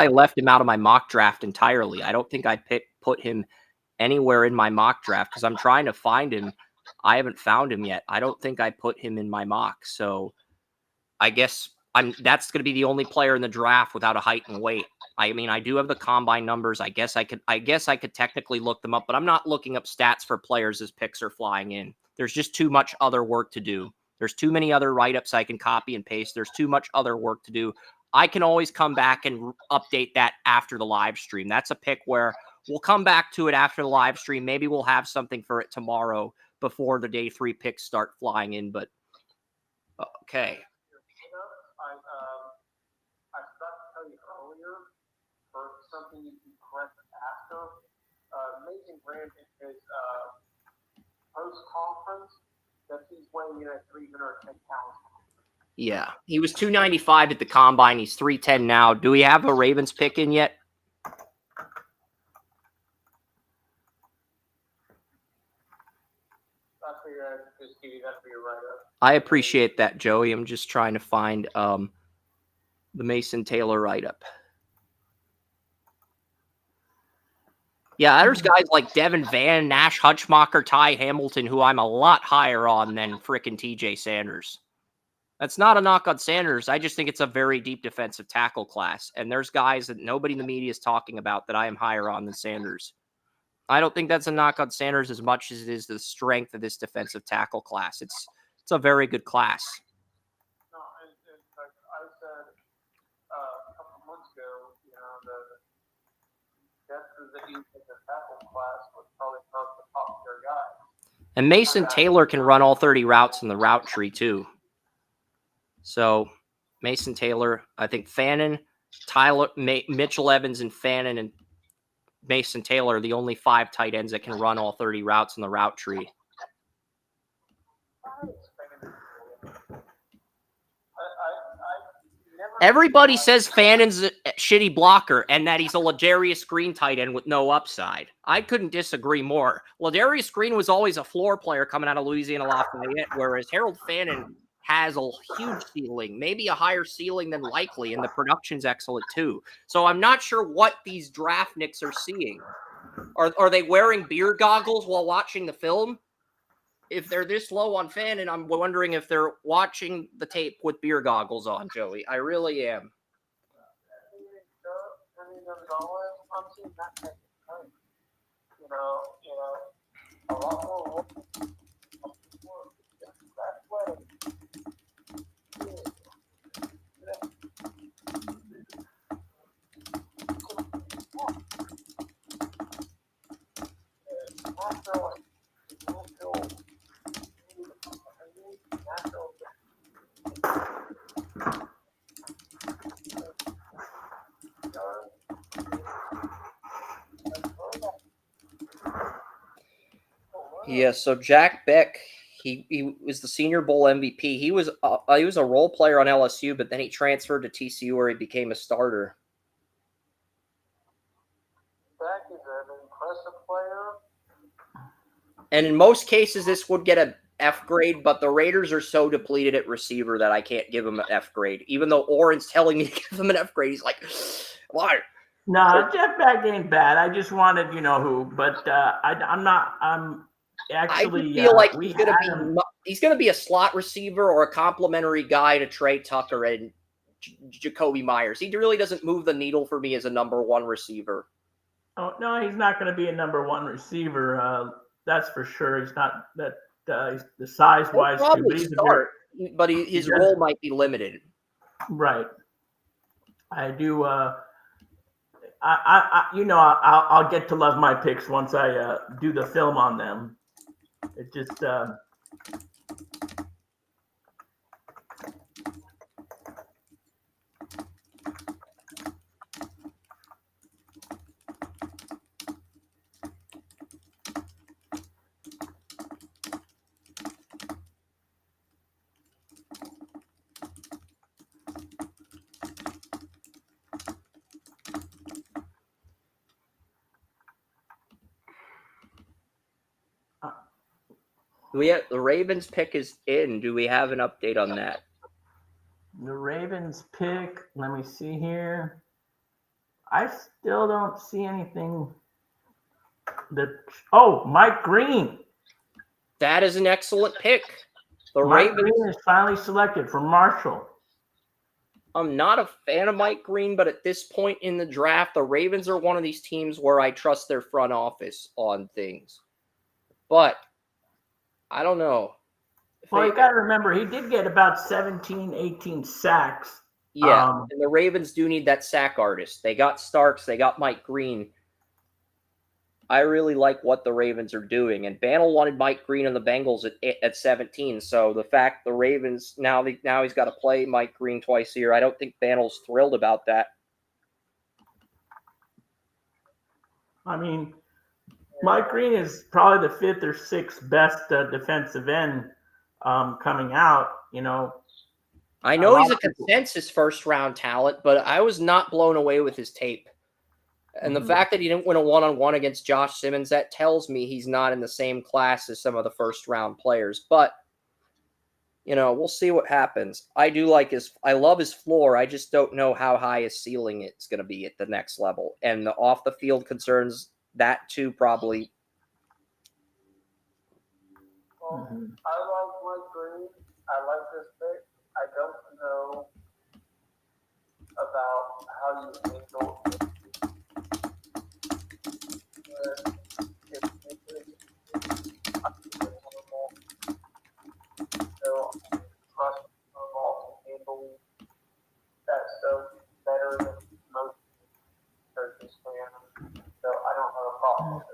left him out of my mock draft entirely. I don't think I put him anywhere in my mock draft because I'm trying to find him. I haven't found him yet. I don't think I put him in my mock. So I guess that's going to be the only player in the draft without a height and weight. I mean, I do have the combine numbers. I guess I could technically look them up, but I'm not looking up stats for players as picks are flying in. There's just too much other work to do. There's too many other write-ups I can copy and paste. There's too much other work to do. I can always come back and update that after the live stream. That's a pick where we'll come back to it after the live stream. Maybe we'll have something for it tomorrow before the day 3 picks start flying in. But okay. I forgot to tell you earlier, for something you can correct after, Mason Graham in his post-conference, that he's weighing in at 310 pounds. Yeah, he was 295 at the combine. He's 310 now. Do we have a Ravens pick in yet? I figured I'd just give you that for your write-up. I appreciate that, Joey. I'm just trying to find the Mason Taylor write-up. Yeah, there's guys like Devin Van, Nash Hutchmacher, Ty Hamilton, who I'm a lot higher on than frickin' TJ Sanders. That's not a knock on Sanders. I just think it's a very deep defensive tackle class. And there's guys that nobody in the media is talking about that I am higher on than Sanders. I don't think that's a knock on Sanders as much as it is the strength of this defensive tackle class. It's a very good class. No, and like I said a couple months ago, the depth of the defensive tackle class was probably not the top tier guy. And Mason Taylor can run all 30 routes in the route tree too. So Mason Taylor, I think Fannin, Mitchell Evans, and Fannin and Mason Taylor are the only 5 tight ends that can run all 30 routes in the route tree. Everybody says Fannin's a shitty blocker and that he's a Ladarius Green tight end with no upside. I couldn't disagree more. Ladarius Green was always a floor player coming out of Louisiana Lafayette, whereas Harold Fannin has a huge ceiling, maybe a higher ceiling than likely, and the production's excellent too. So I'm not sure what these draft nicks are seeing. Are they wearing beer goggles while watching the film? If they're this low on Fannin, I'm wondering if they're watching the tape with beer goggles on, Joey. I really am. I'm seeing that type of thing. A lot more. Yeah, so Jack Beck, he was the Senior Bowl MVP. He was a role player on LSU, but then he transferred to TCU where he became a starter. Beck is an impressive player. And in most cases, this would get F grade, but the Raiders are so depleted at receiver that I can't give him an F grade. Even though Oren's telling me to give him an F grade, he's like, why? No, Jeff Beck ain't bad. I just wanted who, but I'm actually. I feel like we he's gonna be a slot receiver or a complimentary guy to Trey Tucker and Jacoby Myers. He really doesn't move the needle for me as a number one receiver. Oh no, he's not going to be a number one receiver. That's for sure. He's not that. He's the size wise too, but he's start, but his role might be limited. Right. I do. I'll get to love my picks once I do the film on them. It just. The Ravens pick is in. Do we have an update on that? The Ravens pick. Let me see here. I still don't see anything. Mike Green. That is an excellent pick. Mike Green is finally selected from Marshall. I'm not a fan of Mike Green, but at this point in the draft, the Ravens are one of these teams where I trust their front office on things. But I don't know. Well, you got to remember, he did get about 17, 18 sacks. Yeah, and the Ravens do need that sack artist. They got Starks. They got Mike Green. I really like what the Ravens are doing. And Bantle wanted Mike Green and the Bengals at 17. So the fact the Ravens, now he's got to play Mike Green twice a year, I don't think Bantle's thrilled about that. I mean, Mike Green is probably the 5th or 6th best defensive end coming out, I know he's a consensus first-round talent, but I was not blown away with his tape. And the fact that he didn't win a one-on-one against Josh Simmons, that tells me he's not in the same class as some of the first-round players. But, we'll see what happens. I love his floor. I just don't know how high his ceiling is going to be at the next level. And the off-the-field concerns, that too probably. Well, I like Mike Green. I like this pick. I don't know about how you handle it. So, trust normal handle that stuff better than most coaches can. So, I don't have a problem with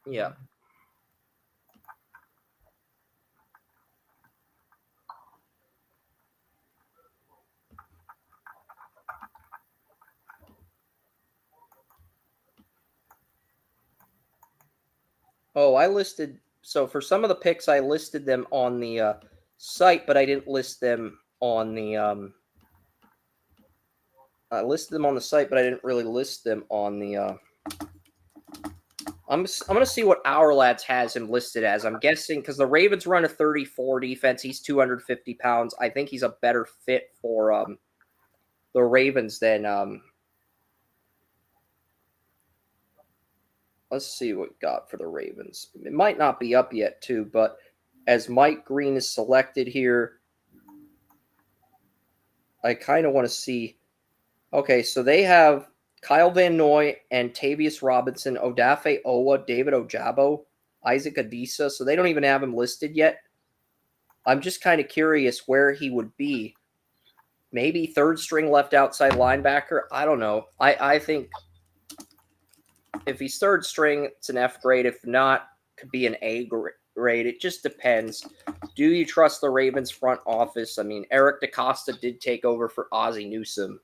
it. Yeah. So for some of the picks, I listed them on the site, but I didn't list them on the, I listed them on the site, but I didn't really list them on the, I'm going to see what Our Lads has him listed as. I'm guessing because the Ravens run a 34 defense. He's 250 pounds. I think he's a better fit for the Ravens than, let's see what we got for the Ravens. It might not be up yet, too, but as Mike Green is selected here, I kind of want to see. Okay, so they have Kyle Van Noy and Tavius Robinson, Odafe Owa, David Ojabo, Isaac Adisa. So they don't even have him listed yet. I'm just kind of curious where he would be. Maybe third string left outside linebacker. I don't know. I think if he's third string, it's an F grade. If not, could be an A grade. It just depends. Do you trust the Ravens front office? I mean, Eric DaCosta did take over for Ozzie Newsome.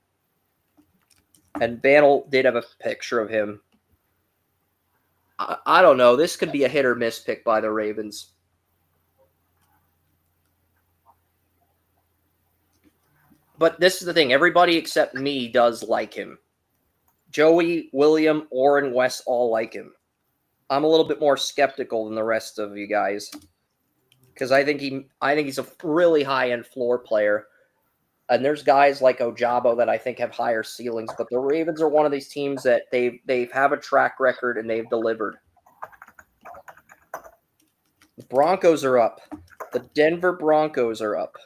And Bantle did have a picture of him. I don't know. This could be a hit or miss pick by the Ravens. But this is the thing. Everybody except me does like him. Joey, William, Oren, Wes all like him. I'm a little bit more skeptical than the rest of you guys because I think he's a really high end floor player. And there's guys like Ojabo that I think have higher ceilings, but the Ravens are one of these teams that they have a track record and they've delivered. The Broncos are up. The Denver Broncos are up.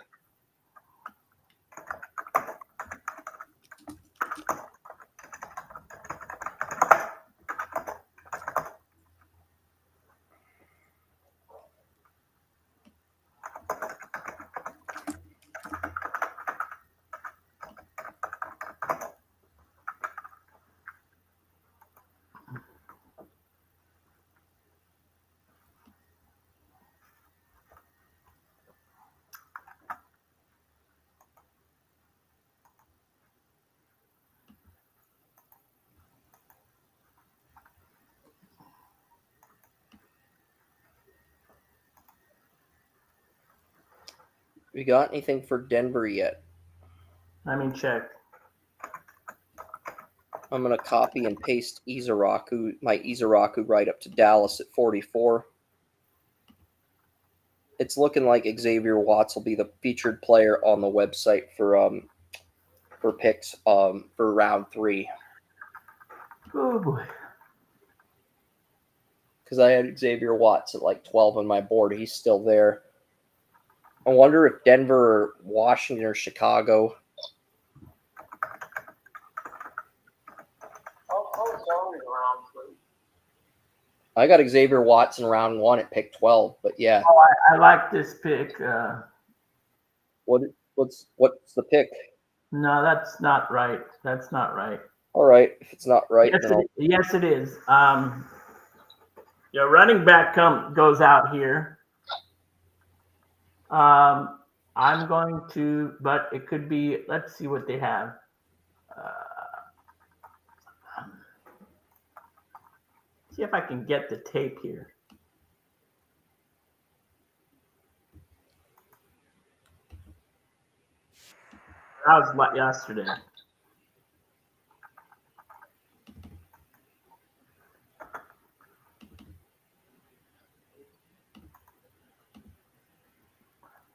We got anything for Denver yet? Let me check. I'm going to copy and paste my Izaraku right up to Dallas at 44. It's looking like Xavier Watts will be the featured player on the website for picks for round 3. Oh boy. Because I had Xavier Watts at like 12 on my board. He's still there. I wonder if Denver or Washington or Chicago. I got Xavier Watts in round 1 at pick 12, but yeah. Oh, I like this pick. What's the pick? No, that's not right. That's not right. All right, if it's not right, Yes, it is. Your running back goes out here. I'm going to, but it could be. Let's see what they have. See if I can get the tape here. That was like yesterday.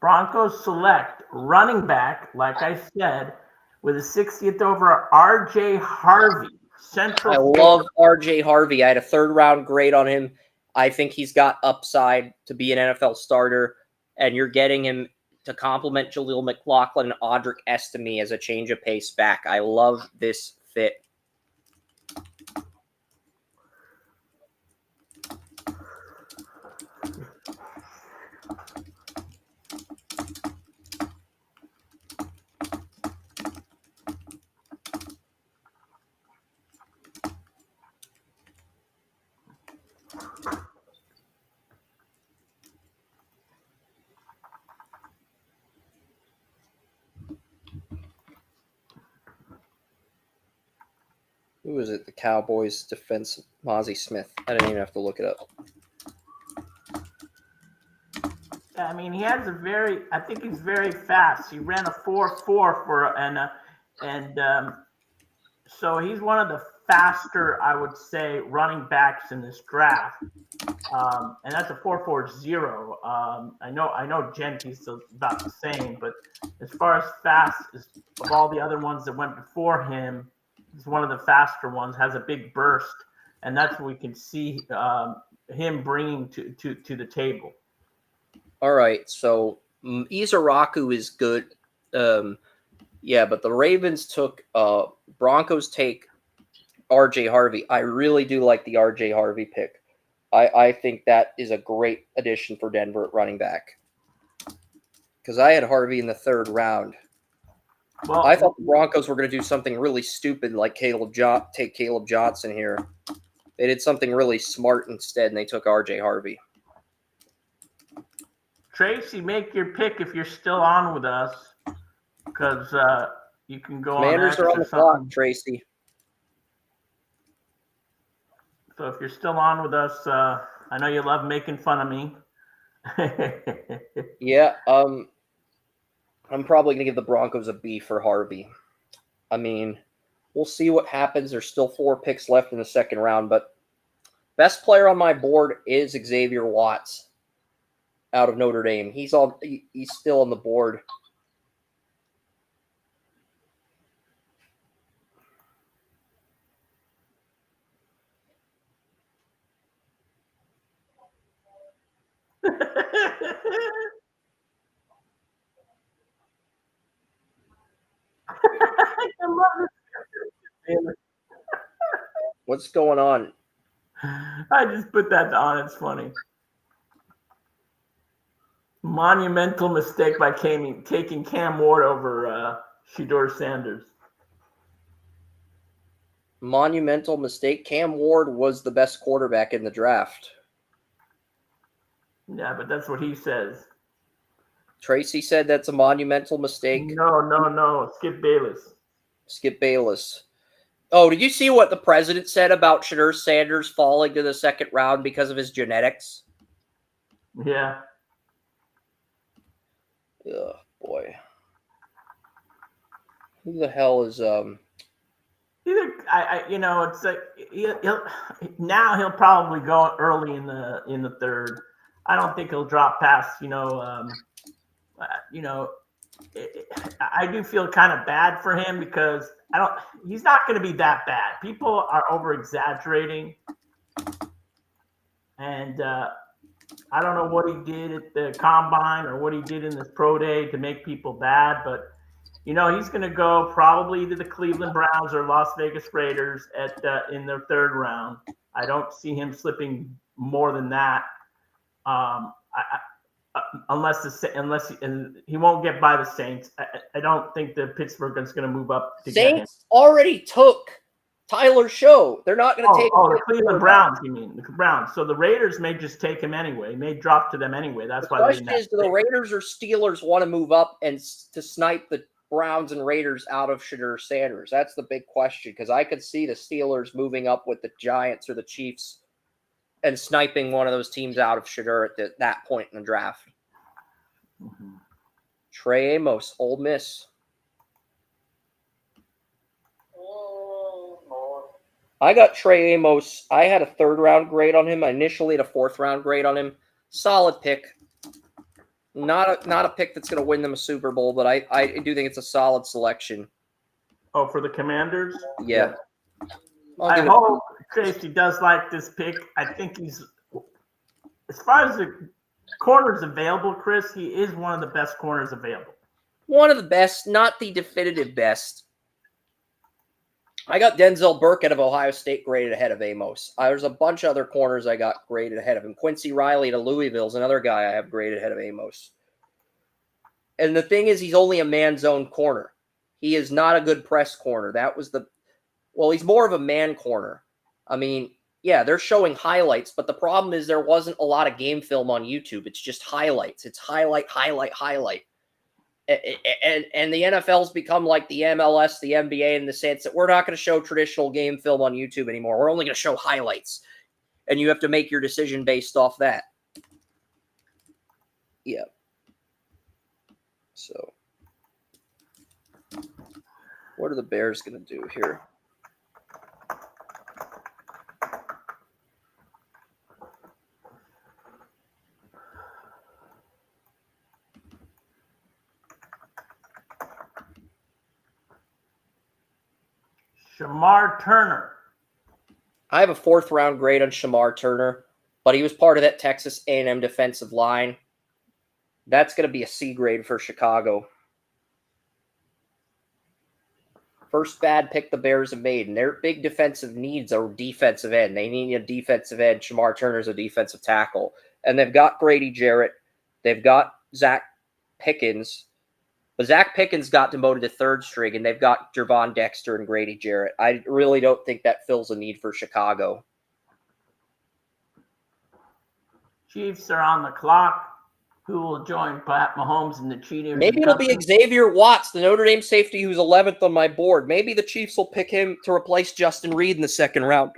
Broncos select running back, like I said, with a 60th over RJ Harvey. I love RJ Harvey. I had a 3rd round grade on him. I think he's got upside to be an NFL starter, and you're getting him to complement Jaleel McLaughlin and Audric Estime as a change of pace back. I love this fit. Who is it? The Cowboys defense, Mozzie Smith. I didn't even have to look it up. I mean, I think he's very fast. He ran a 4.4 so he's one of the faster, I would say, running backs in this draft. And that's a 4.40. I know Gentry's about the same, but as far as fast as of all the other ones that went before him, he's one of the faster ones, has a big burst, and that's what we can see him bringing to the table. All right, so Izaraku is good. Yeah, but the Ravens took Broncos take RJ Harvey. I really do like the RJ Harvey pick. I think that is a great addition for Denver at running back. Because I had Harvey in the 3rd round. Well, I thought the Broncos were going to do something really stupid like take Caleb Johnson here. They did something really smart instead, and they took RJ Harvey. Tracy, make your pick if you're still on with us, because you can go Commanders on. Commanders are on the clock, Tracy. So if you're still on with us, I know you love making fun of me. Yeah, I'm probably going to give the Broncos a B for Harvey. I mean, we'll see what happens. There's still 4 picks left in the 2nd round, but Best player on my board is Xavier Watts out of Notre Dame. He's still on the board. I love it. What's going on? I just put that on. It's funny. Monumental mistake by taking Cam Ward over Shedeur Sanders. Monumental mistake. Cam Ward was the best quarterback in the draft. Yeah, but that's what he says. Tracy said that's a monumental mistake. No. Skip Bayless. Skip Bayless. Oh, did you see what the president said about Shedeur Sanders falling to the second round because of his genetics? Yeah. Oh, boy. Who the hell is It's like he'll probably go early in the third. I don't think he'll drop past. I do feel kind of bad for him because he's not going to be that bad. People are over exaggerating, and I don't know what he did at the combine or what he did in this pro day to make people bad, but he's going to go probably to the Cleveland Browns or Las Vegas Raiders in their third round. I don't see him slipping more than that. Unless he won't get by the Saints. I don't think the Pittsburgh is going to move up to get him. Saints already took Tyler Show. They're not going to take the Cleveland Browns, you mean? The Browns. So the Raiders may just take him anyway. May drop to them anyway. That's why. The question is, do the Raiders or Steelers want to move up and to snipe the Browns and Raiders out of Shedeur Sanders? That's the big question, because I could see the Steelers moving up with the Giants or the Chiefs and sniping one of those teams out of Shedeur at that point in the draft. Mm-hmm. Trey Amos, Ole Miss. I got Trey Amos. I had a third-round grade on him. I initially had a fourth-round grade on him. Solid pick. Not a pick that's going to win them a Super Bowl, but I do think it's a solid selection. Oh, for the Commanders? Yeah. I hope Tracy does like this pick. I think he's, as far as the corners available, Chris, he is one of the best corners available. One of the best, not the definitive best. I got Denzel Burke out of Ohio State graded ahead of Amos. There's a bunch of other corners I got graded ahead of him. Quincy Riley to Louisville is another guy I have graded ahead of Amos. And the thing is, he's only a man zone corner. He is not a good press corner. He's more of a man corner. I mean, yeah, they're showing highlights, but the problem is there wasn't a lot of game film on YouTube. It's just highlights. It's highlight. And the NFL's become like the MLS, the NBA, in the sense that we're not going to show traditional game film on YouTube anymore. We're only going to show highlights. And you have to make your decision based off that. Yeah. So, what are the Bears going to do here? Shamar Turner. I have a fourth-round grade on Shamar Turner, but he was part of that Texas A&M defensive line. That's going to be a C grade for Chicago. First bad pick the Bears have made, and their big defensive needs are defensive end. They need a defensive end. Shamar Turner's a defensive tackle. And they've got Grady Jarrett. They've got Zach Pickens. But Zach Pickens got demoted to third string, and they've got Jervon Dexter and Grady Jarrett. I really don't think that fills a need for Chicago. Chiefs are on the clock. Who will join Pat Mahomes in the cheating? Maybe it'll be Xavier Watts, the Notre Dame safety who's 11th on my board. Maybe the Chiefs will pick him to replace Justin Reed in the second round.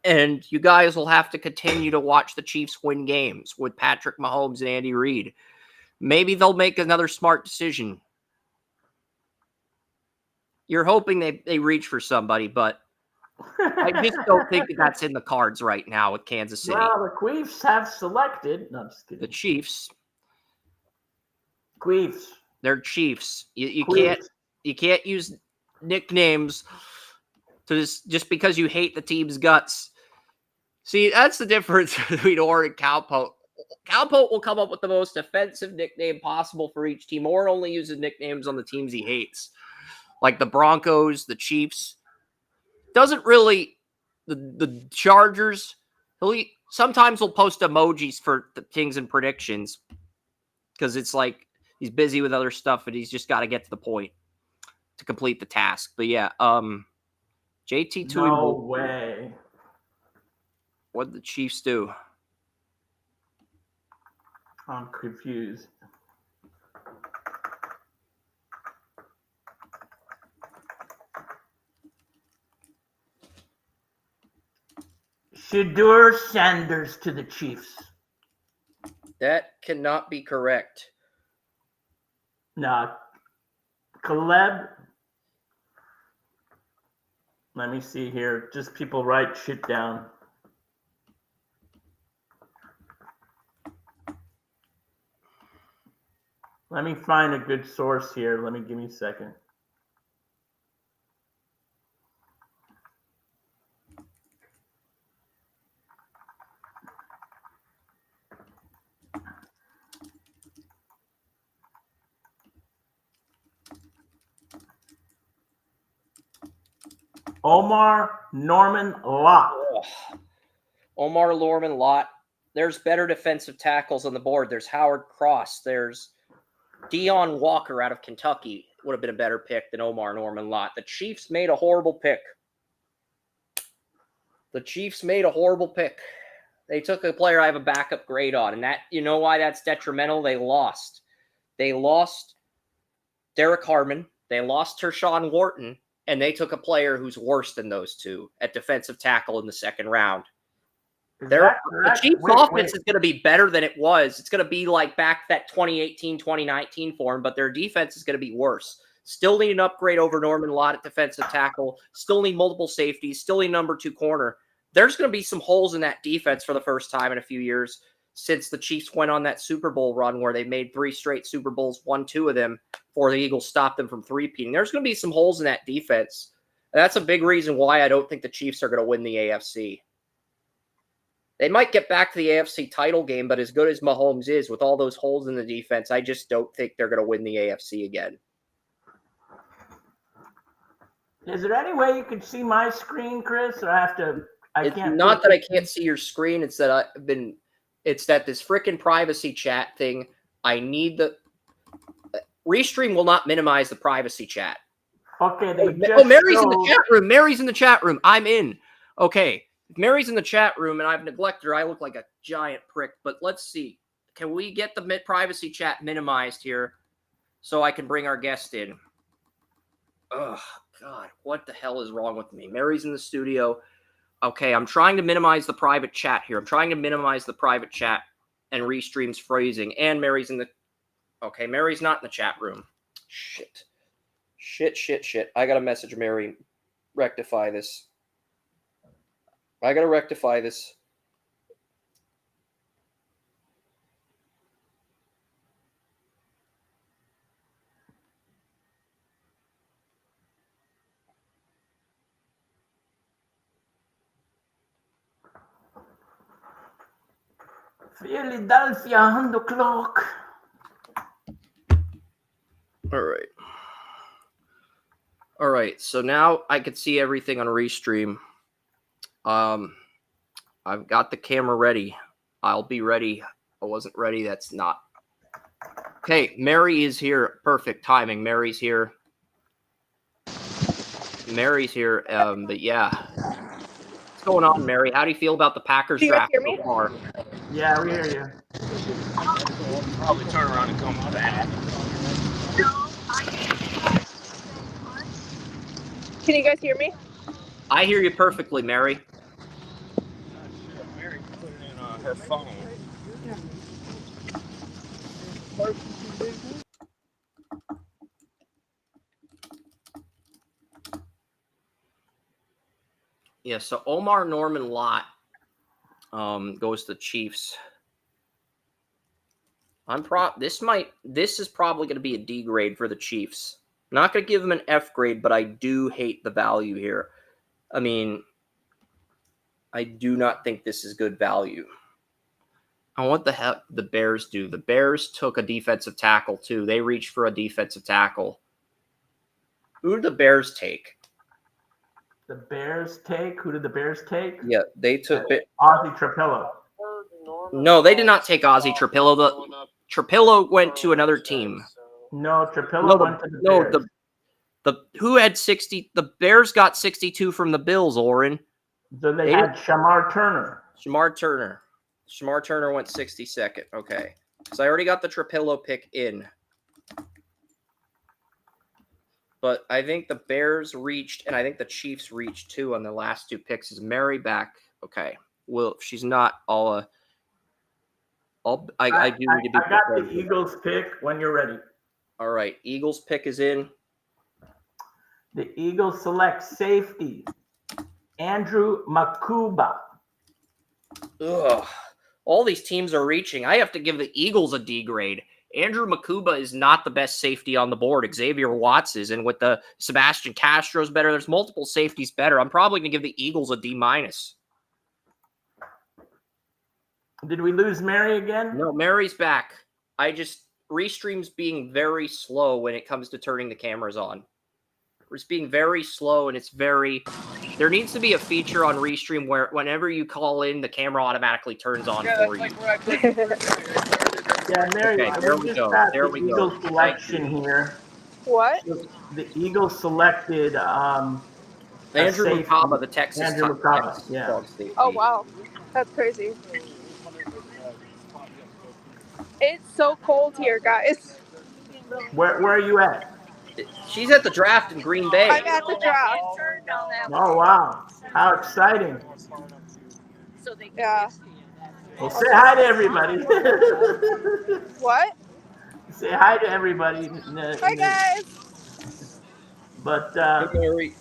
And you guys will have to continue to watch the Chiefs win games with Patrick Mahomes and Andy Reid. Maybe they'll make another smart decision. You're hoping they reach for somebody, but I just don't think that's in the cards right now with Kansas City. Well, the Queefs have selected. No, I'm just The kidding. Chiefs, Queefs. they're Chiefs. You Queefs. can't use nicknames to just because you hate the team's guts. See, that's the difference between Oren and Cowpote. Cowpote will come up with the most offensive nickname possible for each team. Oren only uses nicknames on the teams he hates, like the Broncos, the Chiefs. Doesn't really the Chargers. Sometimes he'll post emojis for the Kings and predictions because it's like he's busy with other stuff and he's just got to get to the point to complete the task. But yeah, JT2. No way. What did the Chiefs do? I'm confused. Shadur Sanders to the Chiefs. That cannot be correct. Nah. Caleb. Let me see here. Just people write shit down. Let me find a good source here. Give me a second. Omar Norman Lott. Omar Norman Lott. There's better defensive tackles on the board. There's Howard Cross. There's Deion Walker out of Kentucky. Would have been a better pick than Omar Norman Lott. The Chiefs made a horrible pick. They took a player I have a backup grade on, and that, you know why that's detrimental? They lost. They lost Derek Harmon. They lost Tershawn Wharton, and they took a player who's worse than those two at defensive tackle in the second round. The Chiefs' offense is going to be better than it was. It's going to be like back that 2018, 2019 form, but their defense is going to be worse. Still need an upgrade over Norman Lott at defensive tackle. Still need multiple safeties. Still need number 2 corner. There's going to be some holes in that defense for the first time in a few years since the Chiefs went on that Super Bowl run where they made 3 straight Super Bowls, won 2 of them before the Eagles stopped them from three-peating. There's going to be some holes in that defense. And that's a big reason why I don't think the Chiefs are going to win the AFC. They might get back to the AFC title game, but as good as Mahomes is with all those holes in the defense, I just don't think they're going to win the AFC again. Is there any way you can see my screen, Chris? Or I can't. It's not that I can't see your screen. It's that it's that this freaking privacy chat thing. I need the Restream will not minimize the privacy chat. Okay. Mary's in the chat room. Mary's in the chat room. I'm in. Okay. If Mary's in the chat room and I've neglected her, I look like a giant prick. But let's see. Can we get the privacy chat minimized here so I can bring our guest in? Oh, God. What the hell is wrong with me? Mary's in the studio. Okay, I'm trying to minimize the private chat here. And Restream's freezing. And Mary's in the... Okay, Mary's not in the chat room. Shit. I got to message Mary. Rectify this. Philadelphia on the clock. All right. So now I can see everything on Restream. I've got the camera ready. I'll be ready. I wasn't ready. That's not. Okay, Mary is here. Perfect timing. Mary's here. But yeah. What's going on, Mary? How do you feel about the Packers draft so far? Yeah, we hear you. I'll probably turn around and come back. Can you guys hear me? I hear you perfectly, Mary. Mary put it in her phone. Yeah, so Omar Norman Lott goes to the Chiefs. This is probably going to be a D grade for the Chiefs. Not going to give them an F grade, but I do hate the value here. I mean, I do not think this is good value. And what the heck the Bears do? The Bears took a defensive tackle too. They reached for a defensive tackle. Who did the Bears take? The Bears take? Who did the Bears take? Yeah, they took Ozzy Trapillo. No, they did not take Ozzy Trapillo. Trapillo went to another team. No, Trapillo went to the Bears. The who had 60? The Bears got 62 from the Bills, Oren. So they had Shamar Turner. Shamar Turner went 62nd. Okay. So I already got the Trapillo pick in. But I think the Bears reached, and I think the Chiefs reached too on the last two picks. Is Mary back? Okay. Well, if she's not, I do need to be I got prepared. the Eagles pick when you're ready. All right. Eagles pick is in. The Eagles select safety Andrew Makuba. Ugh. All these teams are reaching. I have to give the Eagles a D grade. Andrew Makuba is not the best safety on the board. Xavier Watts is, and with the Sebastian Castro's better. There's multiple safeties better. I'm probably going to give the Eagles a D minus. Did we lose Mary again? No, Mary's back. Restream's being very slow when it comes to turning the cameras on. It's being very slow, and there needs to be a feature on Restream where whenever you call in, the camera automatically turns on for you. Yeah, Mary, Okay, there we go. There we go. Eagles selection here. What? The Eagles selected Andrew Makaba, the Texas. Andrew Makaba, yeah. Oh, wow. That's crazy. It's so cold here, guys. Where are you at? She's at the draft in Green Bay. I'm at the draft. Oh, wow. How exciting. Yeah. Well, say hi to everybody. What? Say hi to everybody. Hi, guys. But, Hey, Mary.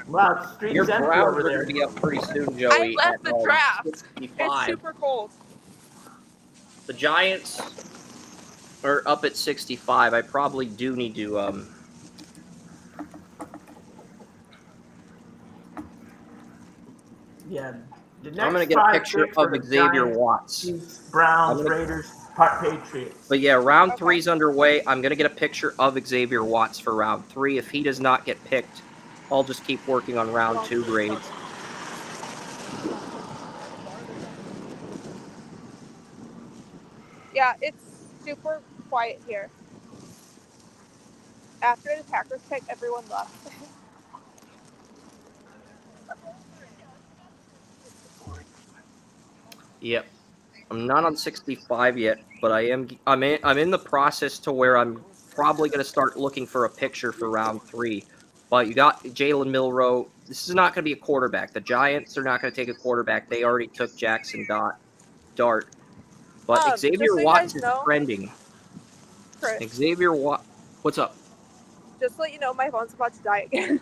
wow, Street Your Central Browns over are there. going to be up pretty soon, I Joey. left the draft. 65. It's super cold. The Giants are up at 65. I probably do need to Yeah. The next I'm going to get a picture picks for of the Xavier Giants, Watts. Chiefs, Browns, Raiders, Patriots. But yeah, round 3's underway. I'm going to get a picture of Xavier Watts for round 3. If he does not get picked, I'll just keep working on round 2 grades. Yeah, it's super quiet here. After the Packers pick, everyone left. Yep. I'm not on 65 yet, but I'm in the process to where I'm probably going to start looking for a picture for round 3. But you got Jalen Milroe. This is not going to be a quarterback. The Giants are not going to take a quarterback. They already took Jackson Dart. But Xavier just so you Watts guys is know, trending. Chris, Xavier Watts. What's up? just to let you know, my phone's about to die again.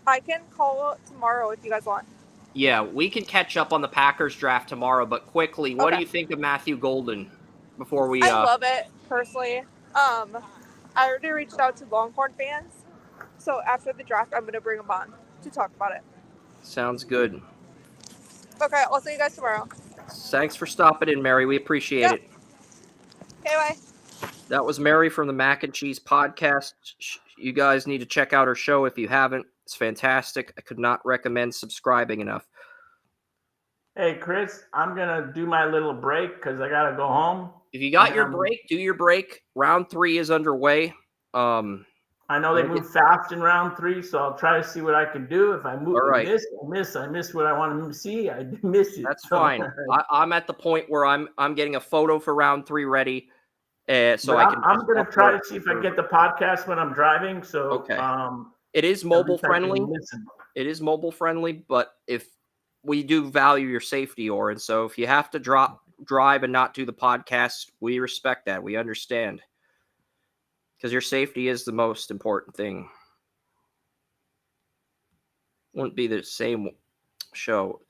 I can call tomorrow if you guys want. Yeah, we can catch up on the Packers draft tomorrow, but quickly, what do Okay. you think of Matthew Golden before we I love it, personally. I already reached out to Longhorn fans, so after the draft, I'm going to bring them on to talk about it. Sounds good. Okay, I'll see you guys tomorrow. Thanks for stopping in, Mary. We appreciate it. Okay, bye. That was Mary from the Mac and Cheese podcast. You guys need to check out her show if you haven't. It's fantastic. I could not recommend subscribing enough. Hey, Chris, I'm going to do my little break because I got to go home. If you got your break, do your break. Round 3 is underway. I know they move fast in round 3, so I'll try to see what I can do. If I move, I miss what I want to see. I miss it. That's fine. I'm at the point where I'm getting a photo for round 3 ready. I'm going to try to see if I get the podcast when I'm driving. So okay. It is mobile friendly. It is mobile friendly, but if we do value your safety, Oren, so if you have to drive and not do the podcast, we respect that. We understand. Because your safety is the most important thing. Wouldn't be the same show.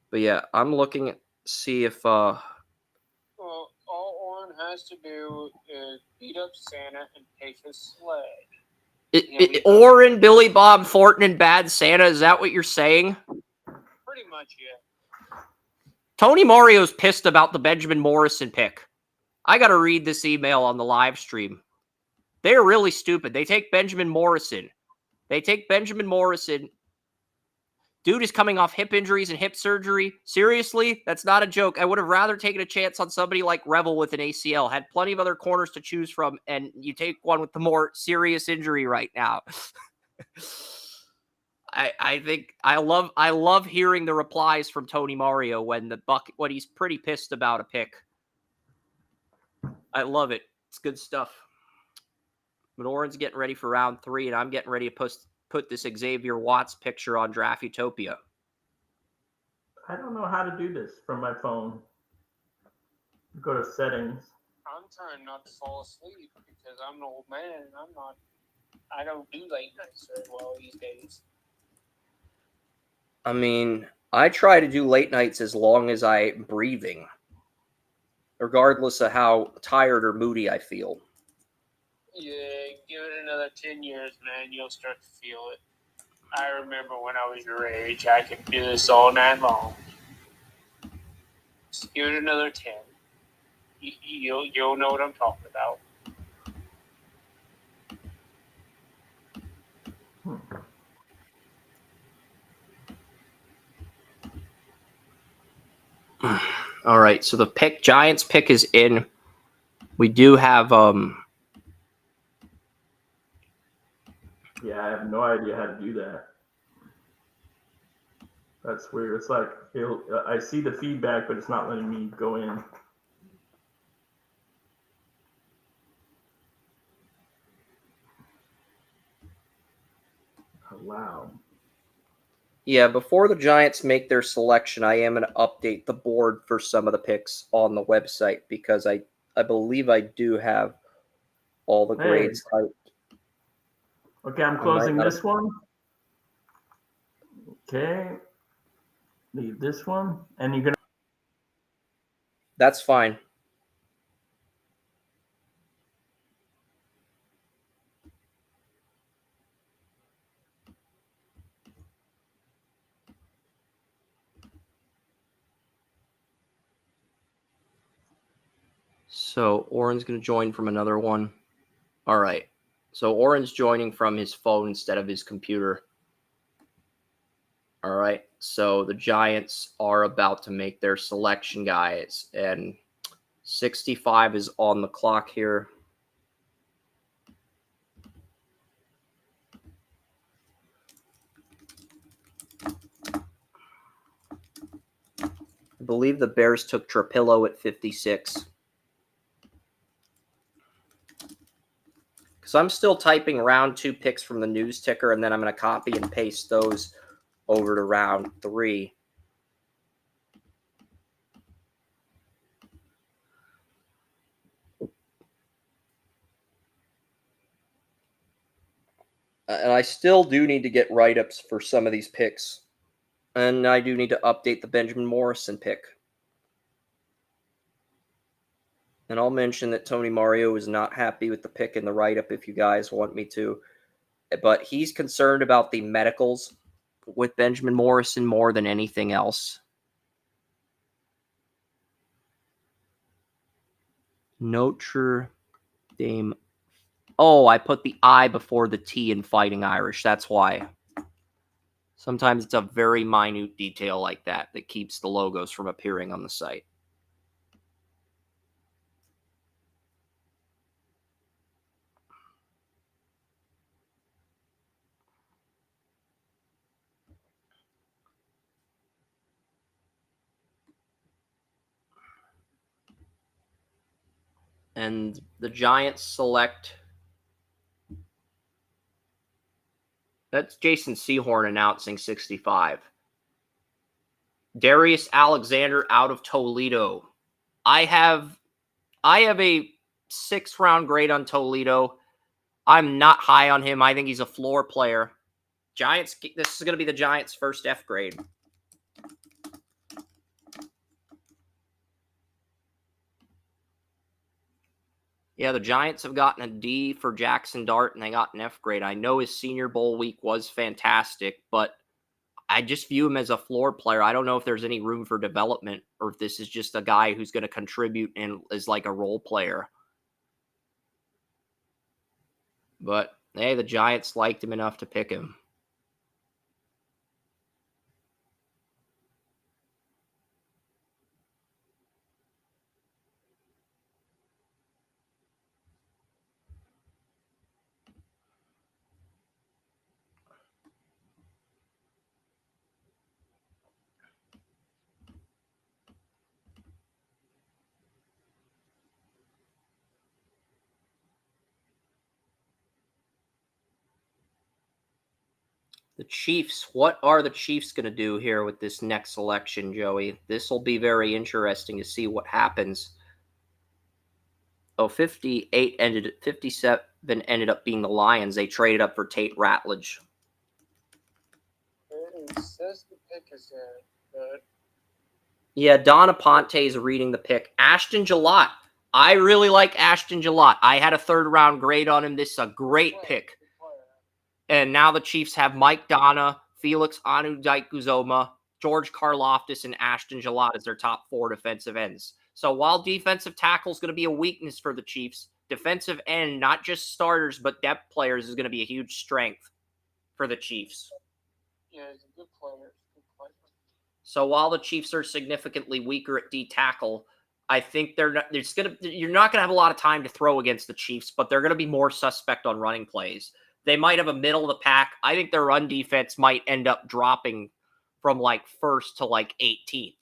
But yeah, I'm looking at see if Well, all Oren has to do is beat up Santa and take his sled. Oren, Billy Bob Thornton, and Bad Santa. Is that what you're saying? Pretty much, yeah. Tony Mario's pissed about the Benjamin Morrison pick. I got to read this email on the live stream. They're really stupid. They take Benjamin Morrison. Dude is coming off hip injuries and hip surgery. Seriously? That's not a joke. I would have rather taken a chance on somebody like Revel with an ACL. Had plenty of other corners to choose from, and you take one with the more serious injury right now. I think I love hearing the replies from Tony Mario when he's pretty pissed about a pick. I love it. It's good stuff. But Oren's getting ready for round 3, and I'm getting ready to put this Xavier Watts picture on Draft Utopia. I don't know how to do this from my phone. Go to settings. I'm trying not to fall asleep because I'm an old man. I don't do late nights very well these days. I mean, I try to do late nights as long as I'm breathing, regardless of how tired or moody I feel. Yeah, give it another 10 years, man. You'll start to feel it. I remember when I was your age, I could do this all night long. Just give it another 10. You'll know what I'm talking about. All right, so the Giants pick is in. We do have Yeah, I have no idea how to do that. That's weird. It's like I see the feedback, but it's not letting me go in. Allow. Yeah, before the Giants make their selection, I am going to update the board for some of the picks on the website because I believe I do have all the grades typed. Okay, I'm closing this one. Okay. Leave this one. And you're going to... That's fine. So Oren's going to join from another one. All right. So Oren's joining from his phone instead of his computer. All right. So the Giants are about to make their selection, guys. And 65 is on the clock here. I believe the Bears took Trapillo at 56. Because I'm still typing round 2 picks from the news ticker, and then I'm going to copy and paste those over to round 3. And I still do need to get write-ups for some of these picks. And I do need to update the Benjamin Morrison pick. And I'll mention that Tony Mario is not happy with the pick in the write-up if you guys want me to. But he's concerned about the medicals with Benjamin Morrison more than anything else. Notre Dame. Oh, I put the I before the T in Fighting Irish. That's why. Sometimes it's a very minute detail like that that keeps the logos from appearing on the site. And the Giants select. That's Jason Sehorn announcing 65. Darius Alexander out of Toledo. I have a 6th round grade on Toledo. I'm not high on him. I think he's a floor player. Giants, this is going to be the Giants' first F grade. Yeah, the Giants have gotten a D for Jackson Dart, and they got an F grade. I know his Senior Bowl week was fantastic, but I just view him as a floor player. I don't know if there's any room for development or if this is just a guy who's going to contribute and is like a role player. But, hey, the Giants liked him enough to pick him. The Chiefs, what are the Chiefs going to do here with this next selection, Joey? This will be very interesting to see what happens. Oh, 57 ended up being the Lions. They traded up for Tate Ratledge. It says the pick is in, but Yeah, Donna Ponte is reading the pick. Ashton Gillott. I really like Ashton Gillott. I had a third-round grade on him. This is a great pick. And now the Chiefs have Mike Donna, Felix Anudike-Uzomah, George Karlaftis, and Ashton Gillott as their top 4 defensive ends. So while defensive tackle is going to be a weakness for the Chiefs, defensive end, not just starters, but depth players, is going to be a huge strength for the Chiefs. yeah, he's a good player. So while the Chiefs are significantly weaker at D tackle, I think you're not going to have a lot of time to throw against the Chiefs, but they're going to be more suspect on running plays. They might have a middle of the pack. I think their run defense might end up dropping from like 1st to like 18th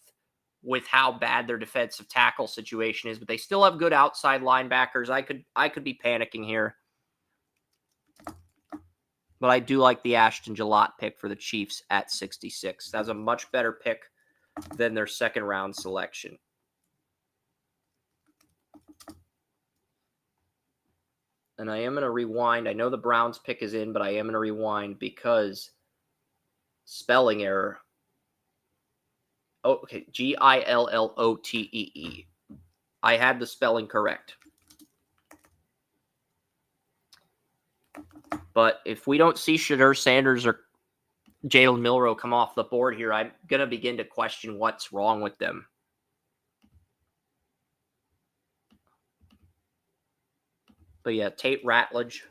with how bad their defensive tackle situation is, but they still have good outside linebackers. I could be panicking here. But I do like the Ashton Gillott pick for the Chiefs at 66. That's a much better pick than their second round selection. And I am going to rewind. I know the Browns pick is in, but I am going to rewind because spelling error. Oh, okay. Gillotee. I had the spelling correct. But if we don't see Shadur Sanders or Jalen Milroe come off the board here, I'm going to begin to question what's wrong with them. But yeah, Tate Ratledge.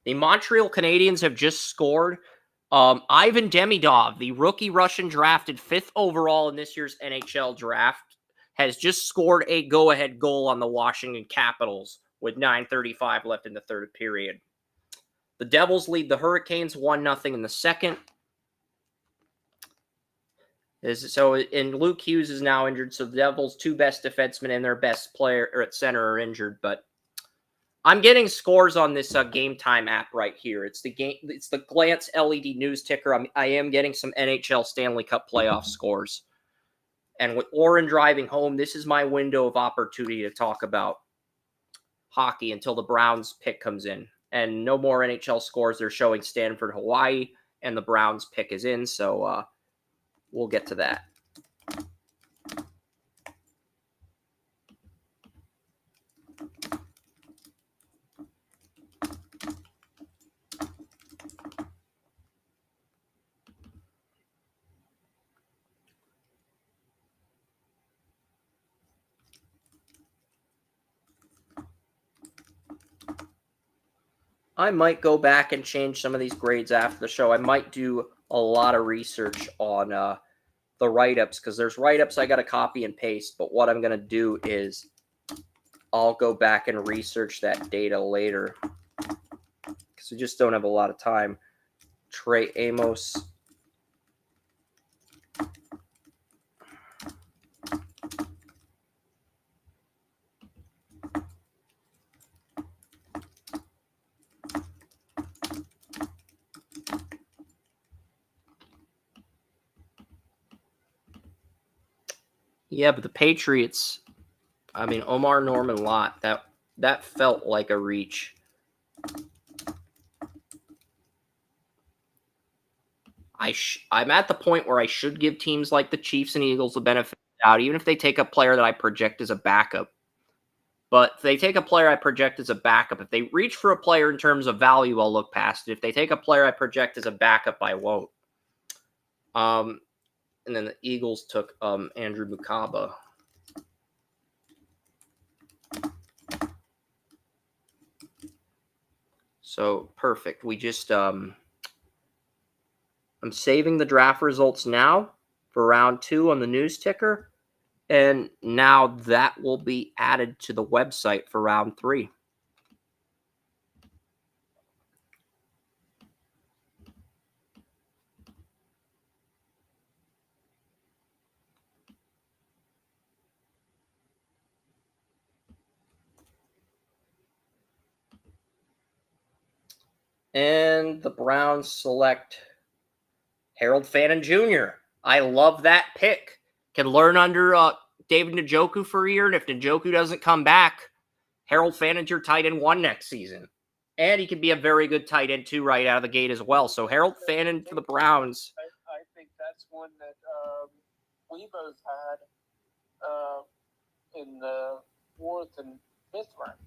The Montreal Canadiens have just scored. Ivan Demidov, the rookie Russian drafted 5th overall in this year's NHL draft, has just scored a go-ahead goal on the Washington Capitals with 9:35 left in the third period. The Devils lead the Hurricanes 1-0 in the second. And Luke Hughes is now injured, so the Devils' 2 best defensemen and their best player at center are injured. But I'm getting scores on this Game Time app right here. It's the Glance LED news ticker. I am getting some NHL Stanley Cup playoff scores. And with Oren driving home, this is my window of opportunity to talk about hockey until the Browns pick comes in. And no more NHL scores. They're showing Stanford, Hawaii, and the Browns pick is in. So we'll get to that. I might go back and change some of these grades after the show. I might do a lot of research on the write-ups because there's write-ups I got to copy and paste. But what I'm going to do is I'll go back and research that data later because we just don't have a lot of time. Trey Amos. Yeah, but the Patriots, I mean, Omar Norman Lott, that felt like a reach. I'm at the point where I should give teams like the Chiefs and Eagles the benefit of the doubt, even if they take a player that I project as a backup. But if they take a player I project as a backup, if they reach for a player in terms of value, I'll look past it. If they take a player I project as a backup, I won't. And then the Eagles took Andrew Mukaba. So perfect. We just I'm saving the draft results now for round 2 on the news ticker. And now that will be added to the website for round 3. And the Browns select Harold Fannin Jr. I love that pick. Can learn under David Njoku for a year, and if Njoku doesn't come back, Harold Fannin's your tight end 1 next season. And he could be a very good tight end 2 right out of the gate as well. So Harold Fannin for the Browns. I think that's one that we both had in the 4th and 5th round.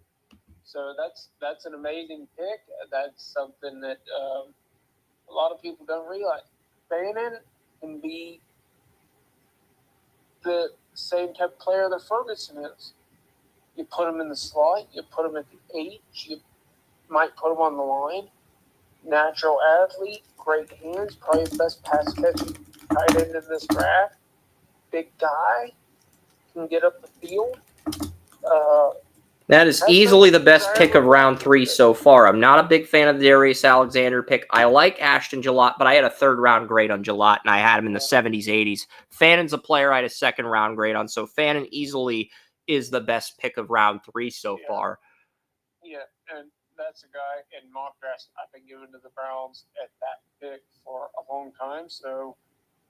So that's an amazing pick. That's something that a lot of people don't realize. Fannin can be the same type of player that Ferguson is. You put him in the slot, you put him at the 8, you might put him on the line. Natural athlete, great hands, probably the best pass catching tight end in this draft. Big guy, can get up the field. That is easily the best pick of round 3 so far. I'm not a big fan of the Darius Alexander pick. I like Ashton Gillott, but I had a 3rd round grade on Gillott, and I had him in the 70s, 80s. Fannin's a player I had a 2nd round grade on, so Fannin easily is the best pick of round 3 so far. Yeah, and that's a guy in mock drafts I've been giving to the Browns at that pick for a long time, so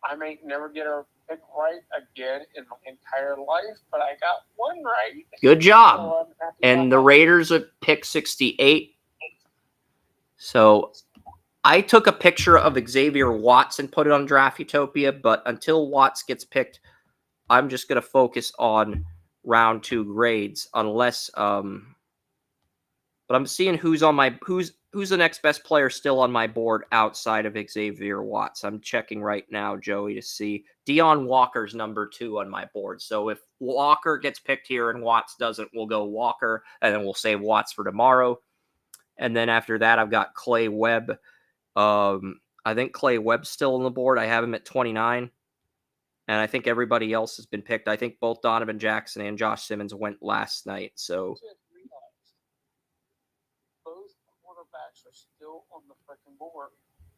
I may never get a pick right again in my entire life, but I got one right. Good job. So And the Raiders at pick 68. So I took a picture of Xavier Watts and put it on Draft Utopia, but until Watts gets picked, I'm just going to focus on round 2 grades unless but I'm seeing who's the next best player still on my board outside of Xavier Watts. I'm checking right now, Joey, to see. Deion Walker's number 2 on my board. So if Walker gets picked here and Watts doesn't, we'll go Walker, and then we'll save Watts for tomorrow. And then after that, I've got Clay Webb. I think Clay Webb's still on the board. I have him at 29. And I think everybody else has been picked. I think both Donovan Jackson and Josh Simmons went last night. So both quarterbacks are still on the freaking board.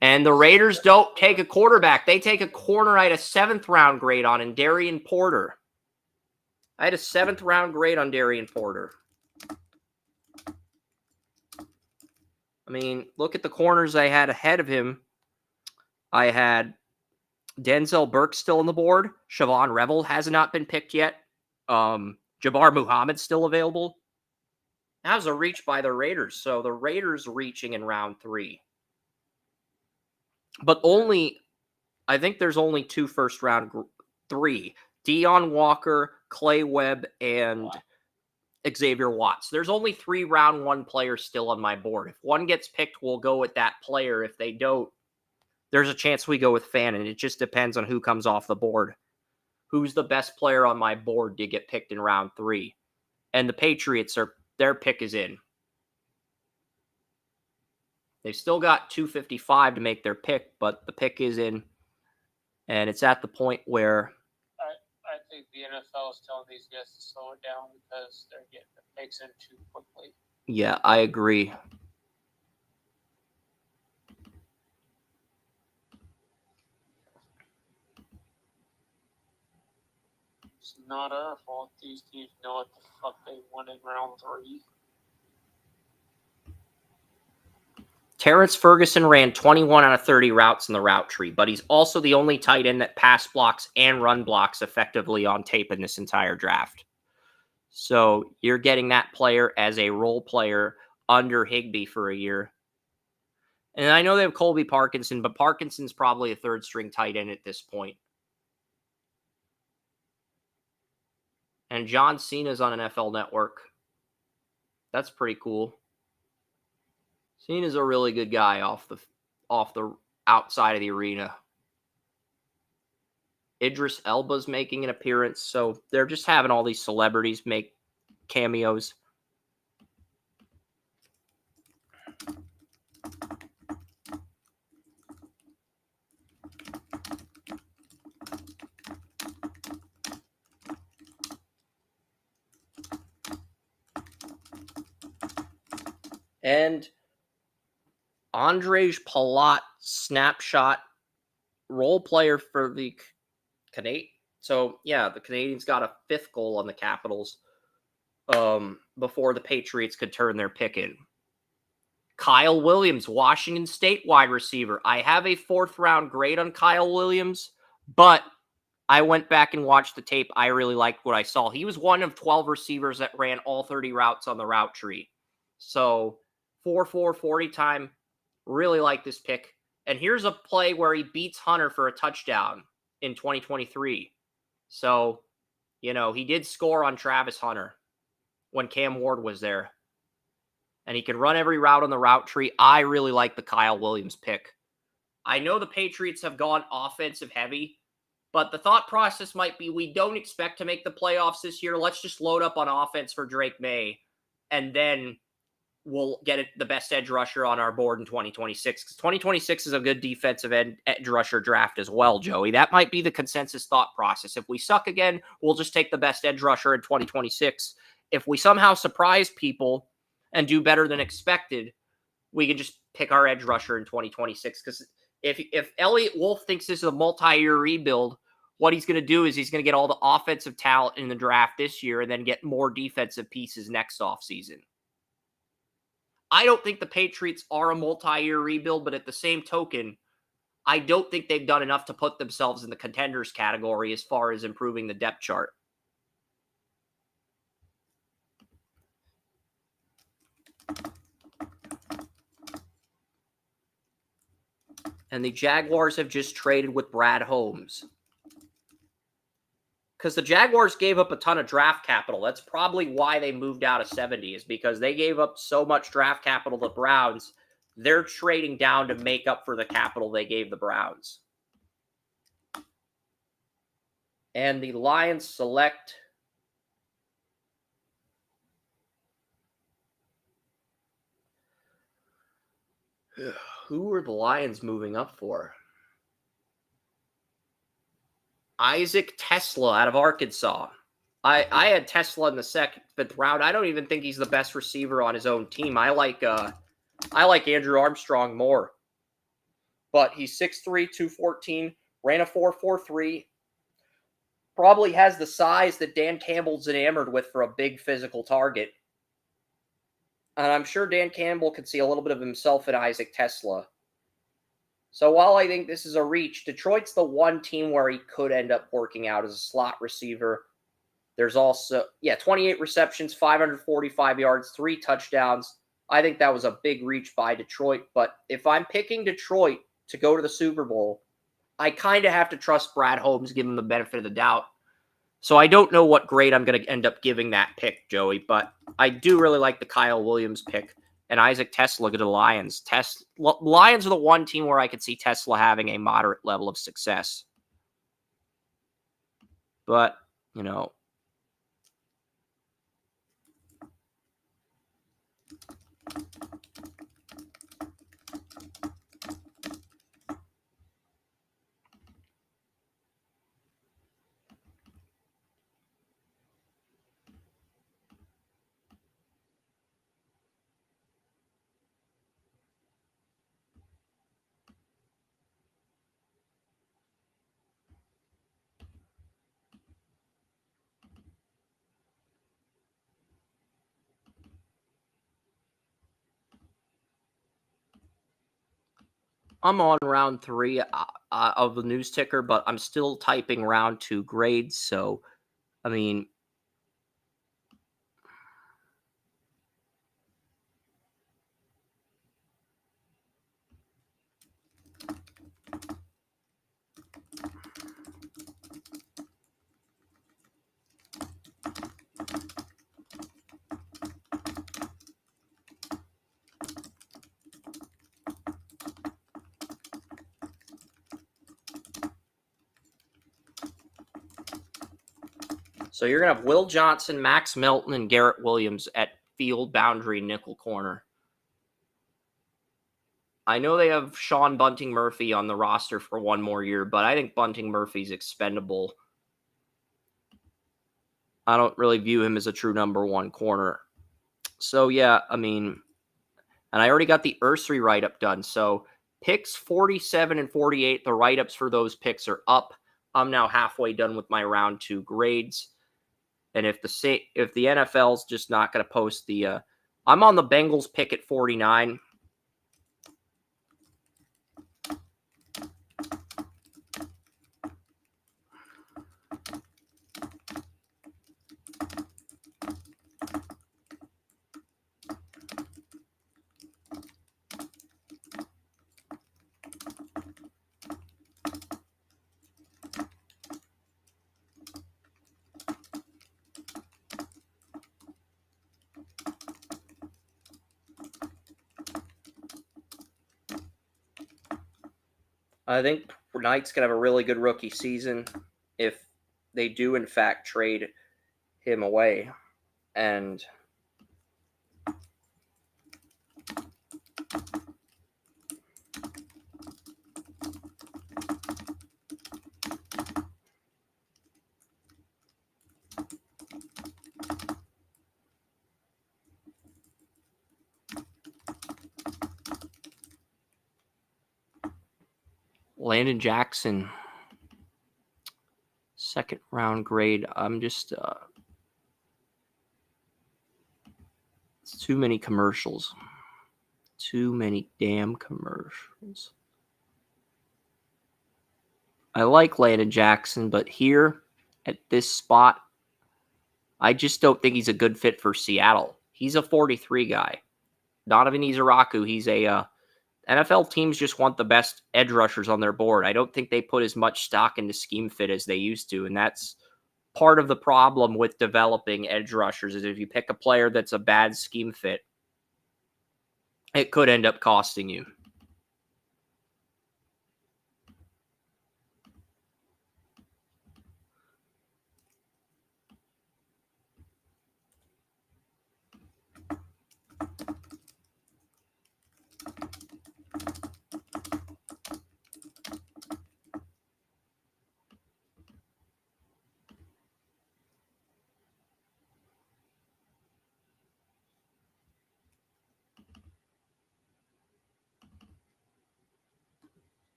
And the Raiders don't take a quarterback. They take a corner I had a 7th round grade on in Darian Porter. I had a 7th round grade on Darian Porter. I mean, look at the corners I had ahead of him. I had Denzel Burke still on the board. Siobhan Revel has not been picked yet. Jabbar Muhammad's still available. That was a reach by the Raiders. So the Raiders reaching in round 3. But I think there's only 2 first round 3. Deion Walker, Clay Webb, and Xavier Watts. There's only 3 round 1 players still on my board. If one gets picked, we'll go with that player. If they don't, there's a chance we go with Fannin. It just depends on who comes off the board. Who's the best player on my board to get picked in round 3? And the Patriots their pick is in. They've still got 255 to make their pick, but the pick is in. And it's at the point where I think the NFL is telling these guys to slow it down because they're getting the picks in too quickly. Yeah, I agree. It's not our fault. These teams know what the fuck they want in round 3. Terrence Ferguson ran 21 out of 30 routes in the route tree, but he's also the only tight end that pass blocks and run blocks effectively on tape in this entire draft. So you're getting that player as a role player under Higbee for a year. And I know they have Colby Parkinson, but Parkinson's probably a third string tight end at this point. And John Cena's on NFL Network. That's pretty cool. Cena's a really good guy off the outside of the arena. Idris Elba's making an appearance, so they're just having all these celebrities make cameos. And Andrej Palat, snapshot role player for the Canadian. So, yeah, the Canadians got a 5th goal on the Capitals before the Patriots could turn their pick in. Kyle Williams, Washington State wide receiver. I have a 4th round grade on Kyle Williams, but I went back and watched the tape. I really liked what I saw. He was one of 12 receivers that ran all 30 routes on the route tree. So 4.4 40 time. Really like this pick. And here's a play where he beats Hunter for a touchdown in 2023. So, he did score on Travis Hunter when Cam Ward was there. And he can run every route on the route tree. I really like the Kyle Williams pick. I know the Patriots have gone offensive heavy, but the thought process might be we don't expect to make the playoffs this year. Let's just load up on offense for Drake May, and then we'll get the best edge rusher on our board in 2026. Because 2026 is a good defensive edge rusher draft as well, Joey. That might be the consensus thought process. If we suck again, we'll just take the best edge rusher in 2026. If we somehow surprise people and do better than expected, we can just pick our edge rusher in 2026. Because if Elliott Wolf thinks this is a multi-year rebuild, what he's going to do is he's going to get all the offensive talent in the draft this year and then get more defensive pieces next offseason. I don't think the Patriots are a multi-year rebuild, but at the same token, I don't think they've done enough to put themselves in the contenders category as far as improving the depth chart. And the Jaguars have just traded with Brad Holmes. Because the Jaguars gave up a ton of draft capital. That's probably why they moved out of 70, is because they gave up so much draft capital to the Browns. They're trading down to make up for the capital they gave the Browns. And the Lions select who are the Lions moving up for? Isaac Tesla out of Arkansas. I had Tesla in the 5th round. I don't even think he's the best receiver on his own team. I like Andrew Armstrong more. But he's 6'3", 214, ran a 4.43. Probably has the size that Dan Campbell's enamored with for a big physical target. And I'm sure Dan Campbell could see a little bit of himself in Isaac Tesla. So while I think this is a reach, Detroit's the one team where he could end up working out as a slot receiver. There's also, 28 receptions, 545 yards, 3 touchdowns. I think that was a big reach by Detroit. But if I'm picking Detroit to go to the Super Bowl, I kind of have to trust Brad Holmes, give him the benefit of the doubt. So I don't know what grade I'm going to end up giving that pick, Joey, but I do really like the Kyle Williams pick. And Isaac Tesla to the Lions. Lions are the one team where I could see Tesla having a moderate level of success. But, I'm on round 3 of the news ticker, but I'm still typing round 2 grades. So, I mean, so you're going to have Will Johnson, Max Melton, and Garrett Williams at field boundary nickel corner. I know they have Sean Bunting Murphy on the roster for one more year, but I think Bunting Murphy's expendable. I don't really view him as a true number 1 corner. So, yeah, I mean, and I already got the Ursary write-up done. So, picks 47 and 48, the write-ups for those picks are up. I'm now halfway done with my round 2 grades. And if the NFL's just not going to post the I'm on the Bengals pick at 49. I think Knight's going to have a really good rookie season if they do, in fact, trade him away. And Landon Jackson, second round grade. I'm just it's too many commercials. Too many damn commercials. I like Landon Jackson, but here at this spot, I just don't think he's a good fit for Seattle. He's a 43 guy. Donovan Izaraku, he's a NFL teams just want the best edge rushers on their board. I don't think they put as much stock into scheme fit as they used to, and that's part of the problem with developing edge rushers is if you pick a player that's a bad scheme fit, it could end up costing you.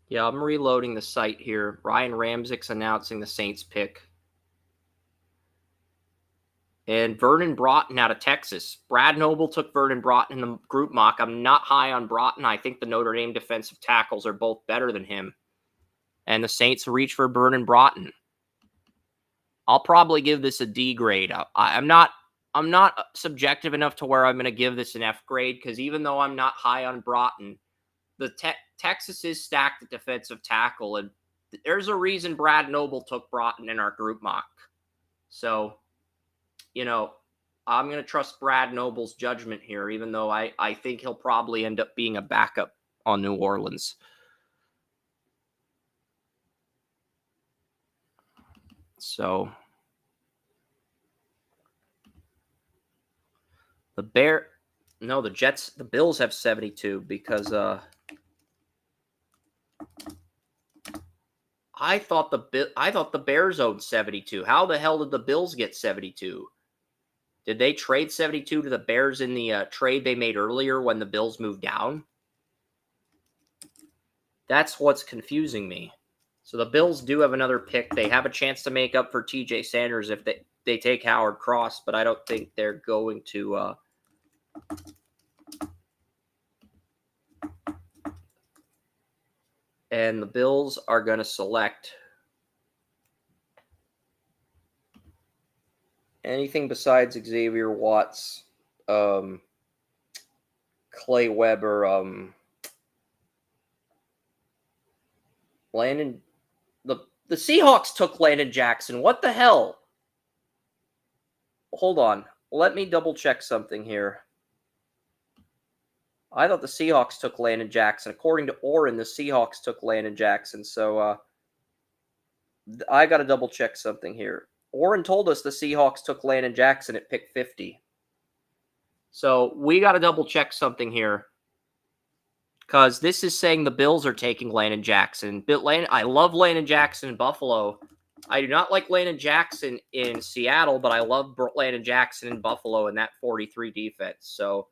Yeah, I'm reloading the site here. Ryan Ramczyk's announcing the Saints pick. And Vernon Broughton out of Texas. Brad Noble took Vernon Broughton in the group mock. I'm not high on Broughton. I think the Notre Dame defensive tackles are both better than him. And the Saints reach for Vernon Broughton. I'll probably give this a D grade. I'm not subjective enough to where I'm going to give this an F grade because even though I'm not high on Broughton, the Texas is stacked at defensive tackle, and there's a reason Brad Noble took Broughton in our group mock. So, I'm going to trust Brad Noble's judgment here, even though I think he'll probably end up being a backup on New Orleans. So, the Bills have 72 because I thought the Bears owned 72. How the hell did the Bills get 72? Did they trade 72 to the Bears in the trade they made earlier when the Bills moved down? That's what's confusing me. So the Bills do have another pick. They have a chance to make up for TJ Sanders if they take Howard Cross, but I don't think they're going to. And the Bills are going to select anything besides Xavier Watts, Clay Weber, Landon. The Seahawks took Landon Jackson. What the hell? Hold on. Let me double check something here. I thought the Seahawks took Landon Jackson. According to Oren, the Seahawks took Landon Jackson. So I got to double check something here. Oren told us the Seahawks took Landon Jackson at pick 50. So we got to double check something here. Because this is saying the Bills are taking Landon Jackson. I love Landon Jackson in Buffalo. I do not like Landon Jackson in Seattle, but I love Landon Jackson in Buffalo in that 43 defense. So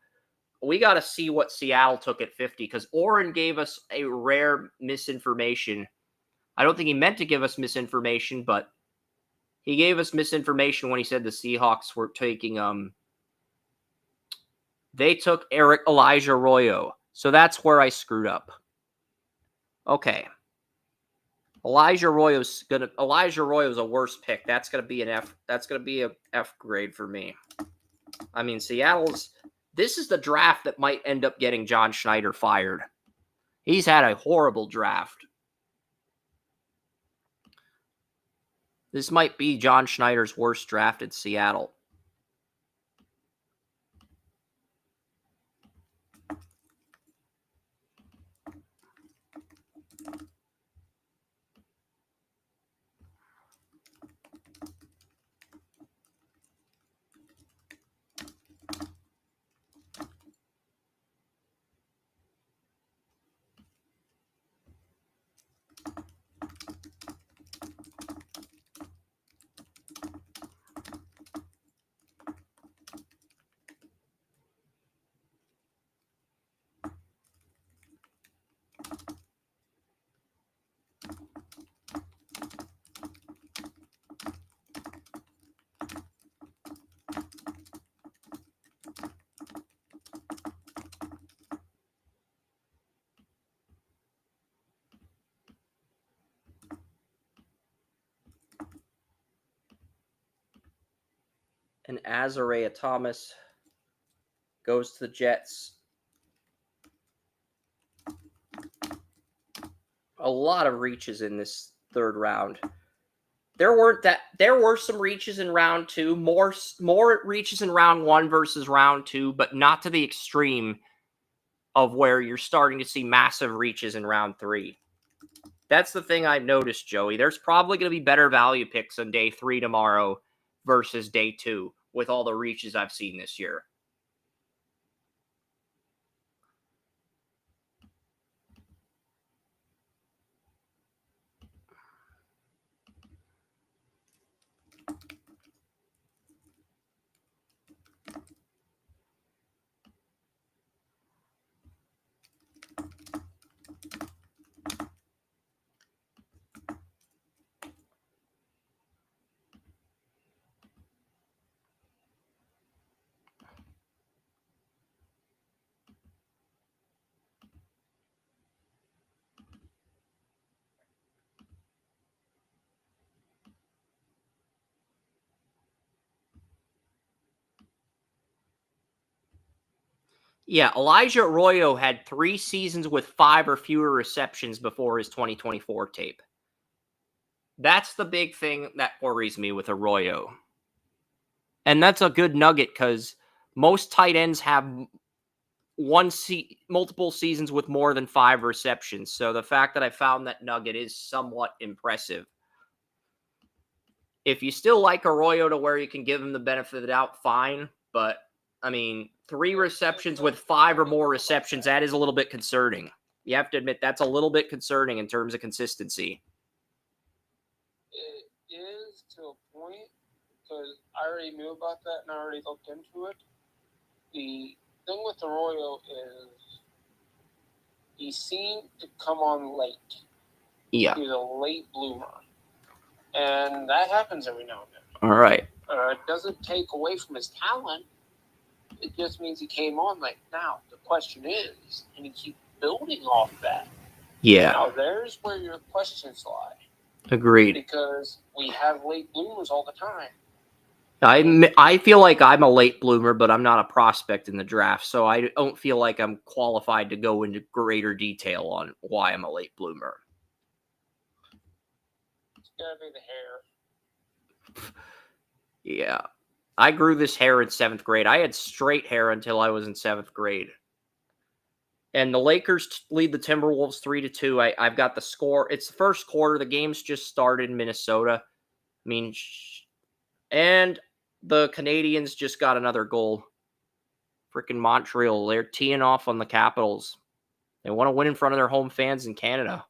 we got to see what Seattle took at 50 because Oren gave us a rare misinformation. I don't think he meant to give us misinformation, but he gave us misinformation when he said the Seahawks were taking they took Elijah Arroyo. So that's where I screwed up. Okay. Elijah Arroyo's a worse pick. That's gonna be an F. That's gonna be a F grade for me. I mean, this is the draft that might end up getting John Schneider fired. He's had a horrible draft. This might be John Schneider's worst draft at Seattle. And Azariah Thomas goes to the Jets. A lot of reaches in this third round. There were some reaches in round 2, more reaches in round 1 versus round 2, but not to the extreme of where you're starting to see massive reaches in round 3. That's the thing I've noticed, Joey. There's probably going to be better value picks on day 3 tomorrow versus day 2 with all the reaches I've seen this year. Yeah, Elijah Arroyo had 3 seasons with 5 or fewer receptions before his 2024 tape. That's the big thing that worries me with Arroyo. And that's a good nugget because most tight ends have multiple seasons with more than 5 receptions. So the fact that I found that nugget is somewhat impressive. If you still like Arroyo to where you can give him the benefit of the doubt, fine. But, I mean, 3 receptions with 5 or more receptions, that is a little bit concerning. You have to admit that's a little bit concerning in terms of consistency. It is to a point because I already knew about that and I already looked into it. The thing with Arroyo is he seemed to come on late. Yeah. He was a late bloomer. And that happens every now and then. All right. It doesn't take away from his talent. It just means he came on late. Now, the question is, can he keep building off that? Yeah. Now, there's where your questions lie. Agreed. Because we have late bloomers all the time. I feel like I'm a late bloomer, but I'm not a prospect in the draft, so I don't feel like I'm qualified to go into greater detail on why I'm a late bloomer. It's gotta be the hair. Yeah. I grew this hair in 7th grade. I had straight hair until I was in 7th grade. And the Lakers lead the Timberwolves 3-2. I've got the score. It's the first quarter. The game's just started in Minnesota. I mean, and the Canadians just got another goal. Freaking Montreal. They're teeing off on the Capitals. They want to win in front of their home fans in Canada.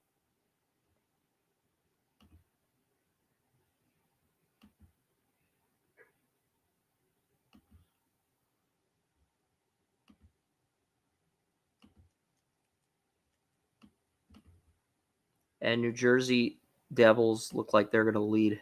And New Jersey Devils look like they're going to lead.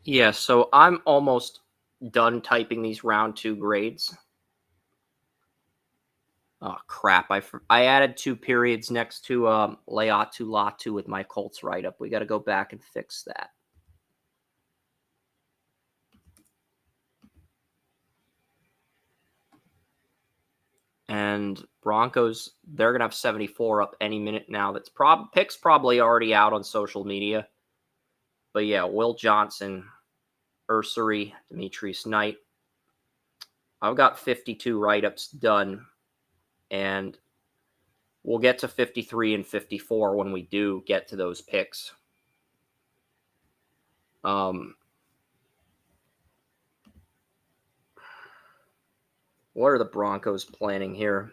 Yeah, so I'm almost done typing these round 2 grades. Oh, crap. I added 2 periods next to Leatu Latu with my Colts write-up. We got to go back and fix that. And Broncos, they're going to have 74 up any minute now. That's picks probably already out on social media. But yeah, Will Johnson, Ursary, Demetrius Knight. I've got 52 write-ups done. And we'll get to 53 and 54 when we do get to those picks. What are the Broncos planning here?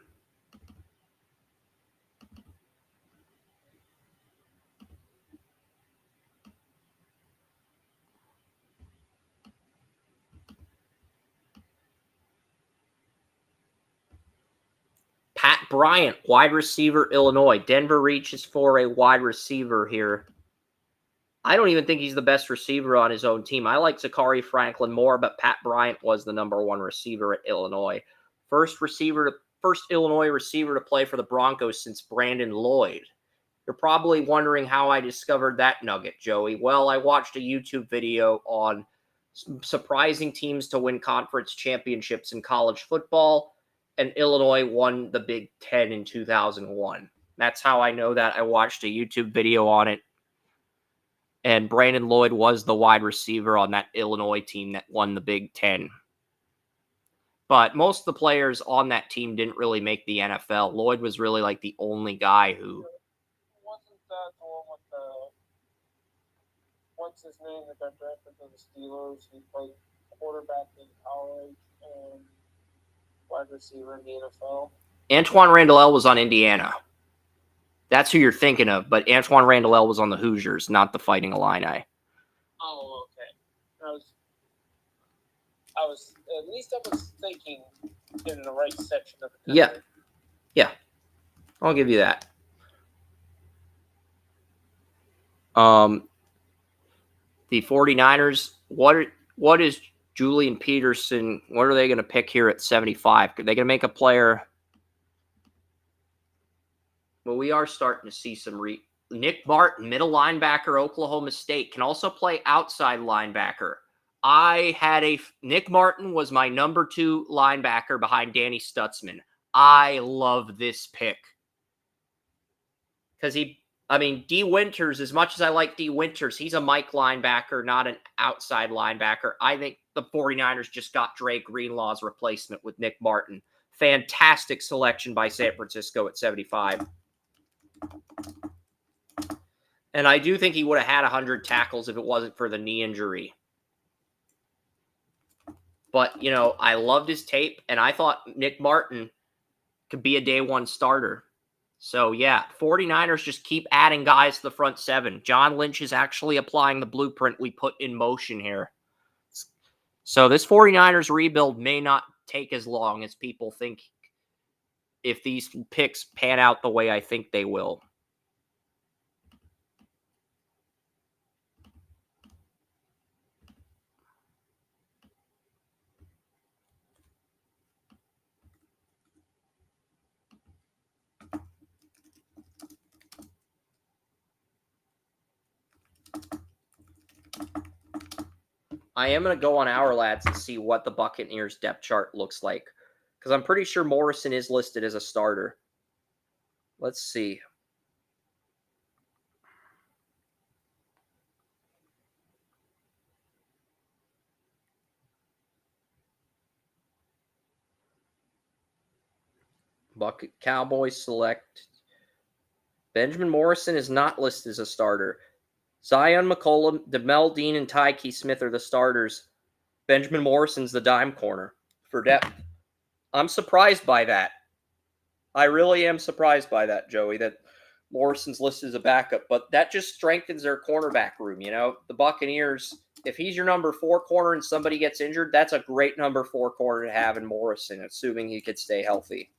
Pat Bryant, wide receiver, Illinois. Denver reaches for a wide receiver here. I don't even think he's the best receiver on his own team. I like Zachary Franklin more, but Pat Bryant was the number 1 receiver at Illinois. First Illinois receiver to play for the Broncos since Brandon Lloyd. You're probably wondering how I discovered that nugget, Joey. Well, I watched a YouTube video on surprising teams to win conference championships in college football, and Illinois won the Big Ten in 2001. That's how I know that. I watched a YouTube video on it. And Brandon Lloyd was the wide receiver on that Illinois team that won the Big Ten. But most of the players on that team didn't really make the NFL. Lloyd was really like the only guy who... Wasn't that the one with the... What's his name that got drafted to the Steelers? He played quarterback in college and wide receiver in the NFL. Antoine Randall was on Indiana. That's who you're thinking of, but Antoine Randall was on the Hoosiers, not the Fighting Illini. Oh, okay. At least I was thinking in the right section of the country. Yeah. I'll give you that. The 49ers, what is Julian Peterson, what are they going to pick here at 75? Are they going to make a player? Well, we are starting to see some Nick Martin, middle linebacker, Oklahoma State, can also play outside linebacker. Nick Martin was my number 2 linebacker behind Danny Stutzman. I love this pick. Because D. Winters, as much as I like D. Winters, he's a Mike linebacker, not an outside linebacker. I think the 49ers just got Dre Greenlaw's replacement with Nick Martin. Fantastic selection by San Francisco at 75. And I do think he would have had 100 tackles if it wasn't for the knee injury. But, I loved his tape, and I thought Nick Martin could be a day 1 starter. So, yeah, 49ers just keep adding guys to the front 7. John Lynch is actually applying the blueprint we put in motion here. So this 49ers rebuild may not take as long as people think if these picks pan out the way I think they will. I am going to go on Our Lads and see what the Buccaneers depth chart looks like. Because I'm pretty sure Morrison is listed as a starter. Let's see. Cowboys select. Benjamin Morrison is not listed as a starter. Zion McCollum, DeMel Dean, and Tyke Smith are the starters. Benjamin Morrison's the dime corner for depth. I'm surprised by that. I really am surprised by that, Joey, that Morrison's listed as a backup. But that just strengthens their cornerback room. The Buccaneers, if he's your number 4 corner and somebody gets injured, that's a great number 4 corner to have in Morrison, assuming he could stay healthy.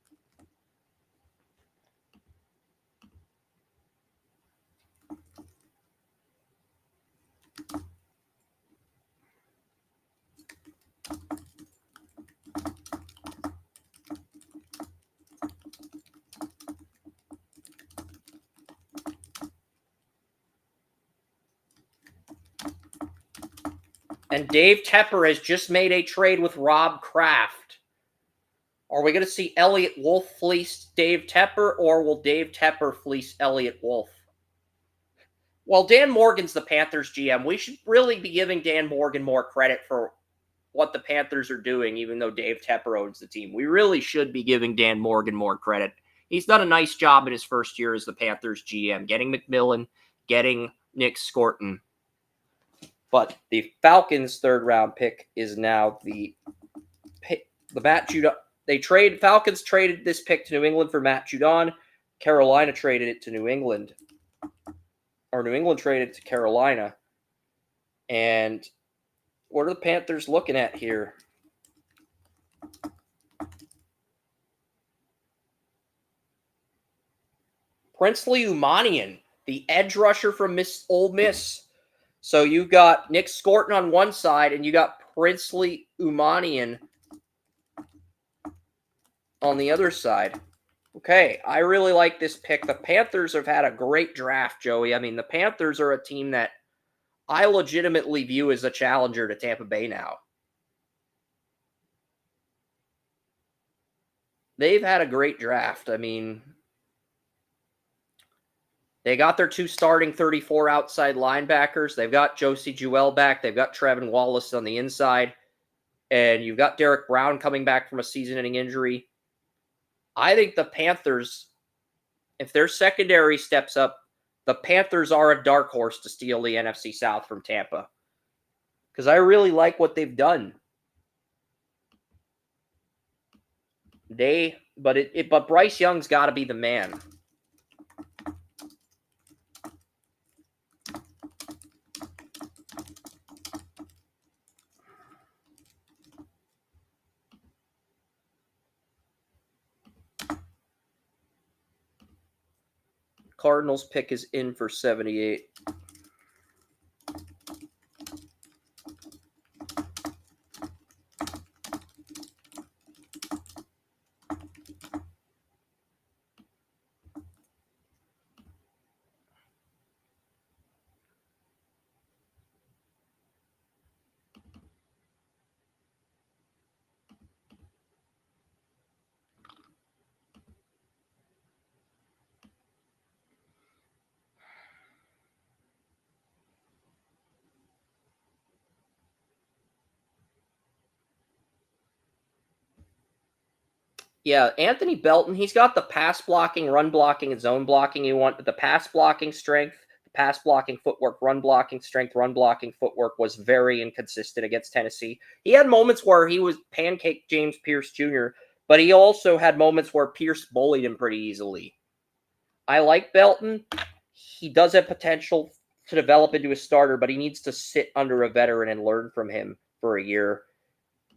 And Dave Tepper has just made a trade with Rob Kraft. Are we going to see Elliott Wolf fleece Dave Tepper, or will Dave Tepper fleece Elliott Wolf? Well, Dan Morgan's the Panthers GM. We should really be giving Dan Morgan more credit for what the Panthers are doing, even though Dave Tepper owns the team. We really should be giving Dan Morgan more credit. He's done a nice job in his first year as the Panthers GM, getting McMillan, getting Nick Scorton. But the Falcons' 3rd-round pick is now the Matt Judon. Falcons traded this pick to New England for Matt Judon. Carolina traded it to New England. Or New England traded it to Carolina. And what are the Panthers looking at here? Princely Umanian, the edge rusher from Ole Miss. So you've got Nick Scorton on one side, and you got Princely Umanian on the other side. Okay, I really like this pick. The Panthers have had a great draft, Joey. The Panthers are a team that I legitimately view as a challenger to Tampa Bay now. They've had a great draft. They got their 2 starting 34 outside linebackers. They've got Josie Jewell back. They've got Trevin Wallace on the inside. And you've got Derek Brown coming back from a season-ending injury. I think the Panthers, if their secondary steps up, the Panthers are a dark horse to steal the NFC South from Tampa. Because I really like what they've done. But Bryce Young's got to be the man. Cardinals pick is in for 78. Yeah, Anthony Belton, he's got the pass blocking, run blocking, and zone blocking you want, but the pass blocking strength, the pass blocking footwork, run blocking strength, run blocking footwork was very inconsistent against Tennessee. He had moments where he was pancake James Pierce Jr., but he also had moments where Pierce bullied him pretty easily. I like Belton. He does have potential to develop into a starter, but he needs to sit under a veteran and learn from him for a year.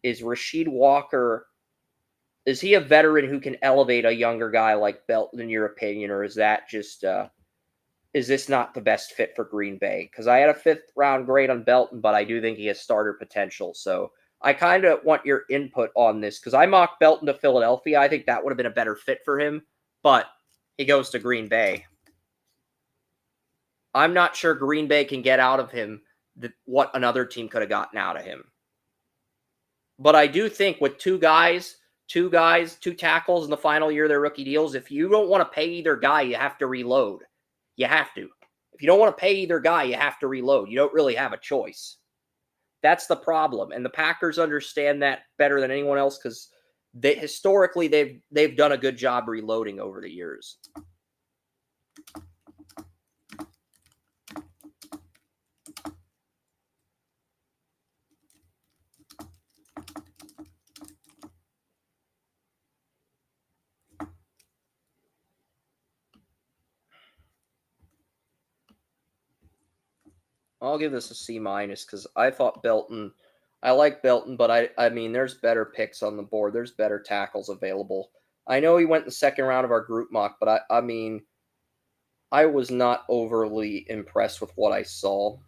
Is Rasheed Walker, is he a veteran who can elevate a younger guy like Belton, in your opinion, or is that just is this not the best fit for Green Bay? Because I had a 5th round grade on Belton, but I do think he has starter potential. So I kind of want your input on this because I mocked Belton to Philadelphia. I think that would have been a better fit for him, but he goes to Green Bay. I'm not sure Green Bay can get out of him what another team could have gotten out of him. But I do think with two tackles in the final year of their rookie deals, if you don't want to pay either guy, you have to reload. You have to. If you don't want to pay either guy, you have to reload. You don't really have a choice. That's the problem. And the Packers understand that better than anyone else because historically they've done a good job reloading over the years. I'll give this a C- because I thought Belton, I like Belton, but I mean, there's better picks on the board. There's better tackles available. I know he went in the second round of our group mock, but I mean, I was not overly impressed with what I saw.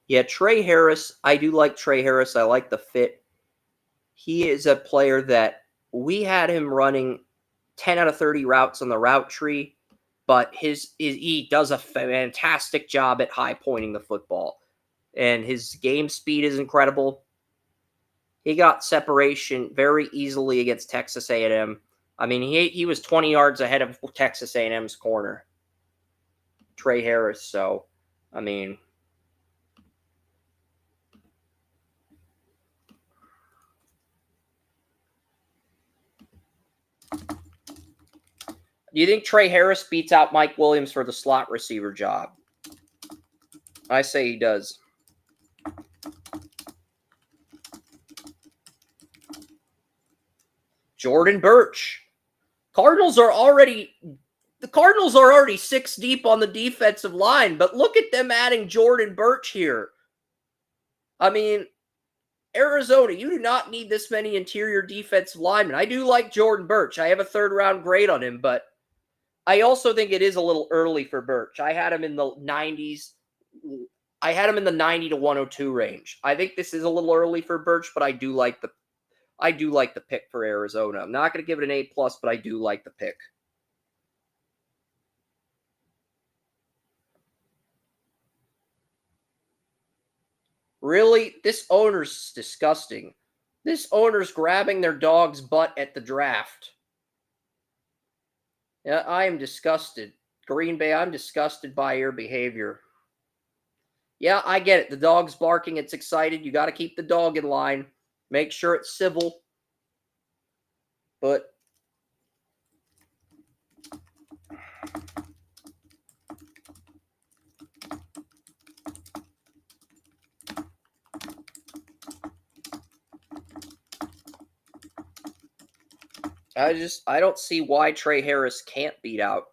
Yeah, Trey Harris, I do like Trey Harris. I like the fit. He is a player that we had him running 10 out of 30 routes on the route tree, but he does a fantastic job at high pointing the football. And his game speed is incredible. He got separation very easily against Texas A&M. I mean, he was 20 yards ahead of Texas A&M's corner, Trey Harris. So, I mean, do you think Trey Harris beats out Mike Williams for the slot receiver job? I say he does. Jordan Birch. The Cardinals are already 6 deep on the defensive line, but look at them adding Jordan Birch here. I mean, Arizona, you do not need this many interior defensive linemen. I do like Jordan Birch. I have a 3rd round grade on him, but I also think it is a little early for Birch. I had him in the 90s. I had him in the 90 to 102 range. I think this is a little early for Birch, but I do like the pick for Arizona. I'm not going to give it an A+, but I do like the pick. Really? This owner's disgusting. This owner's grabbing their dog's butt at the draft. Yeah, I am disgusted. Green Bay, I'm disgusted by your behavior. Yeah, I get it. The dog's barking. It's excited. You got to keep the dog in line. Make sure it's civil. But I don't see why Trey Harris can't beat out.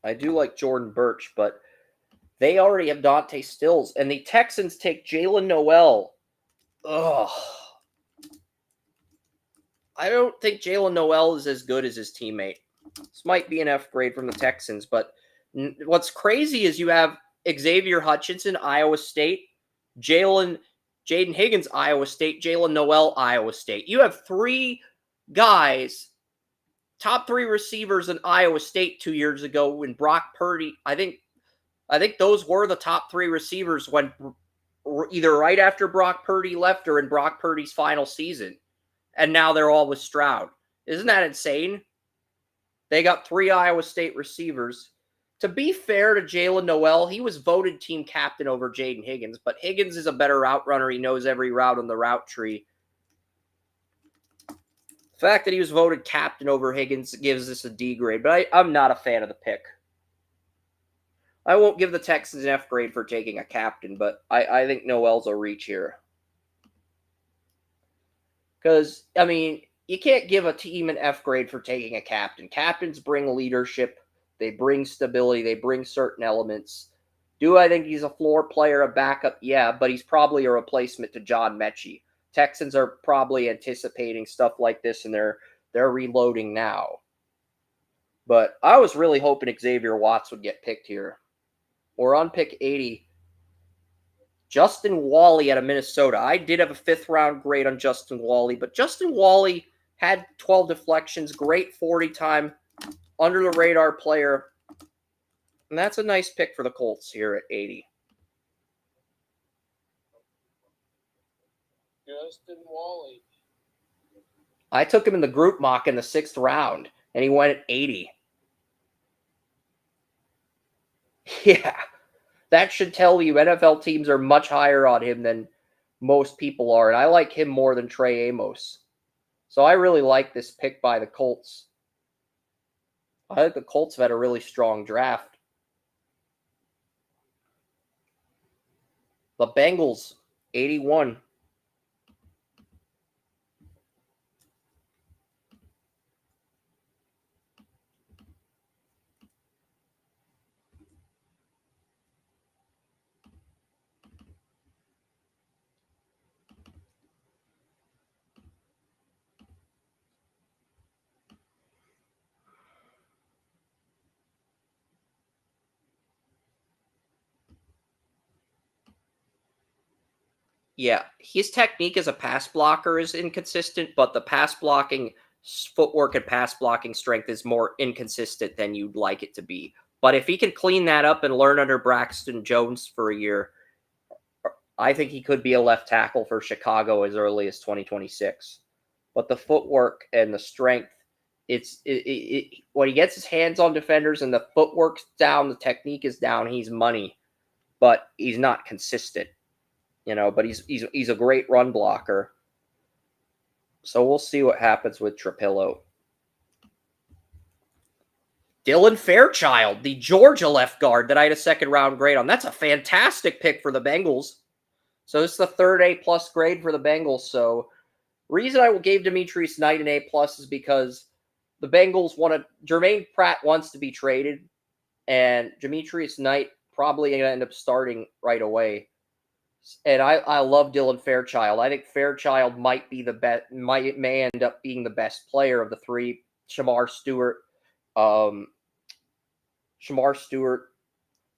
I do like Jordan Birch, but they already have Dante Stills, and the Texans take Jalen Noel. Ugh. I don't think Jalen Noel is as good as his teammate. This might be an F grade from the Texans, but what's crazy is you have Xavier Hutchinson, Iowa State. Jaden Higgins, Iowa State. Jalen Noel, Iowa State. You have 3 guys, top 3 receivers in Iowa State 2 years ago when Brock Purdy, I think those were the top 3 receivers when either right after Brock Purdy left or in Brock Purdy's final season. And now they're all with Stroud. Isn't that insane? They got 3 Iowa State receivers. To be fair to Jalen Noel, he was voted team captain over Jaden Higgins, but Higgins is a better route runner. He knows every route on the route tree. The fact that he was voted captain over Higgins gives this a D grade, but I'm not a fan of the pick. I won't give the Texans an F grade for taking a captain, but I think Noel's a reach here. Because, I mean, you can't give a team an F grade for taking a captain. Captains bring leadership. They bring stability. They bring certain elements. Do I think he's a floor player, a backup? Yeah, but he's probably a replacement to John Mechie. Texans are probably anticipating stuff like this, and they're reloading now. But I was really hoping Xavier Watts would get picked here. We're on pick 80. Justin Wally out of Minnesota. I did have a 5th round grade on Justin Wally, but Justin Wally had 12 deflections, great 40 time, under the radar player. And that's a nice pick for the Colts here at 80. Justin Wally. I took him in the group mock in the 6th round, and he went at 80. Yeah, that should tell you NFL teams are much higher on him than most people are, and I like him more than Trey Amos. So I really like this pick by the Colts. I think the Colts have had a really strong draft. The Bengals, 81. Yeah, his technique as a pass blocker is inconsistent, but the pass blocking footwork and pass blocking strength is more inconsistent than you'd like it to be. But if he can clean that up and learn under Braxton Jones for a year, I think he could be a left tackle for Chicago as early as 2026. But the footwork and the strength, when he gets his hands on defenders and the footwork's down, the technique is down, he's money. But he's not consistent. But he's a great run blocker. So we'll see what happens with Trapillo. Dylan Fairchild, the Georgia left guard that I had a 2nd round grade on. That's a fantastic pick for the Bengals. So this is the 3rd A+ grade for the Bengals. So reason I gave Demetrius Knight an A+ is because the Bengals Jermaine Pratt wants to be traded, and Demetrius Knight probably going to end up starting right away. And I love Dylan Fairchild. I think Fairchild might be the best. May end up being the best player of the 3. Shamar Stewart, and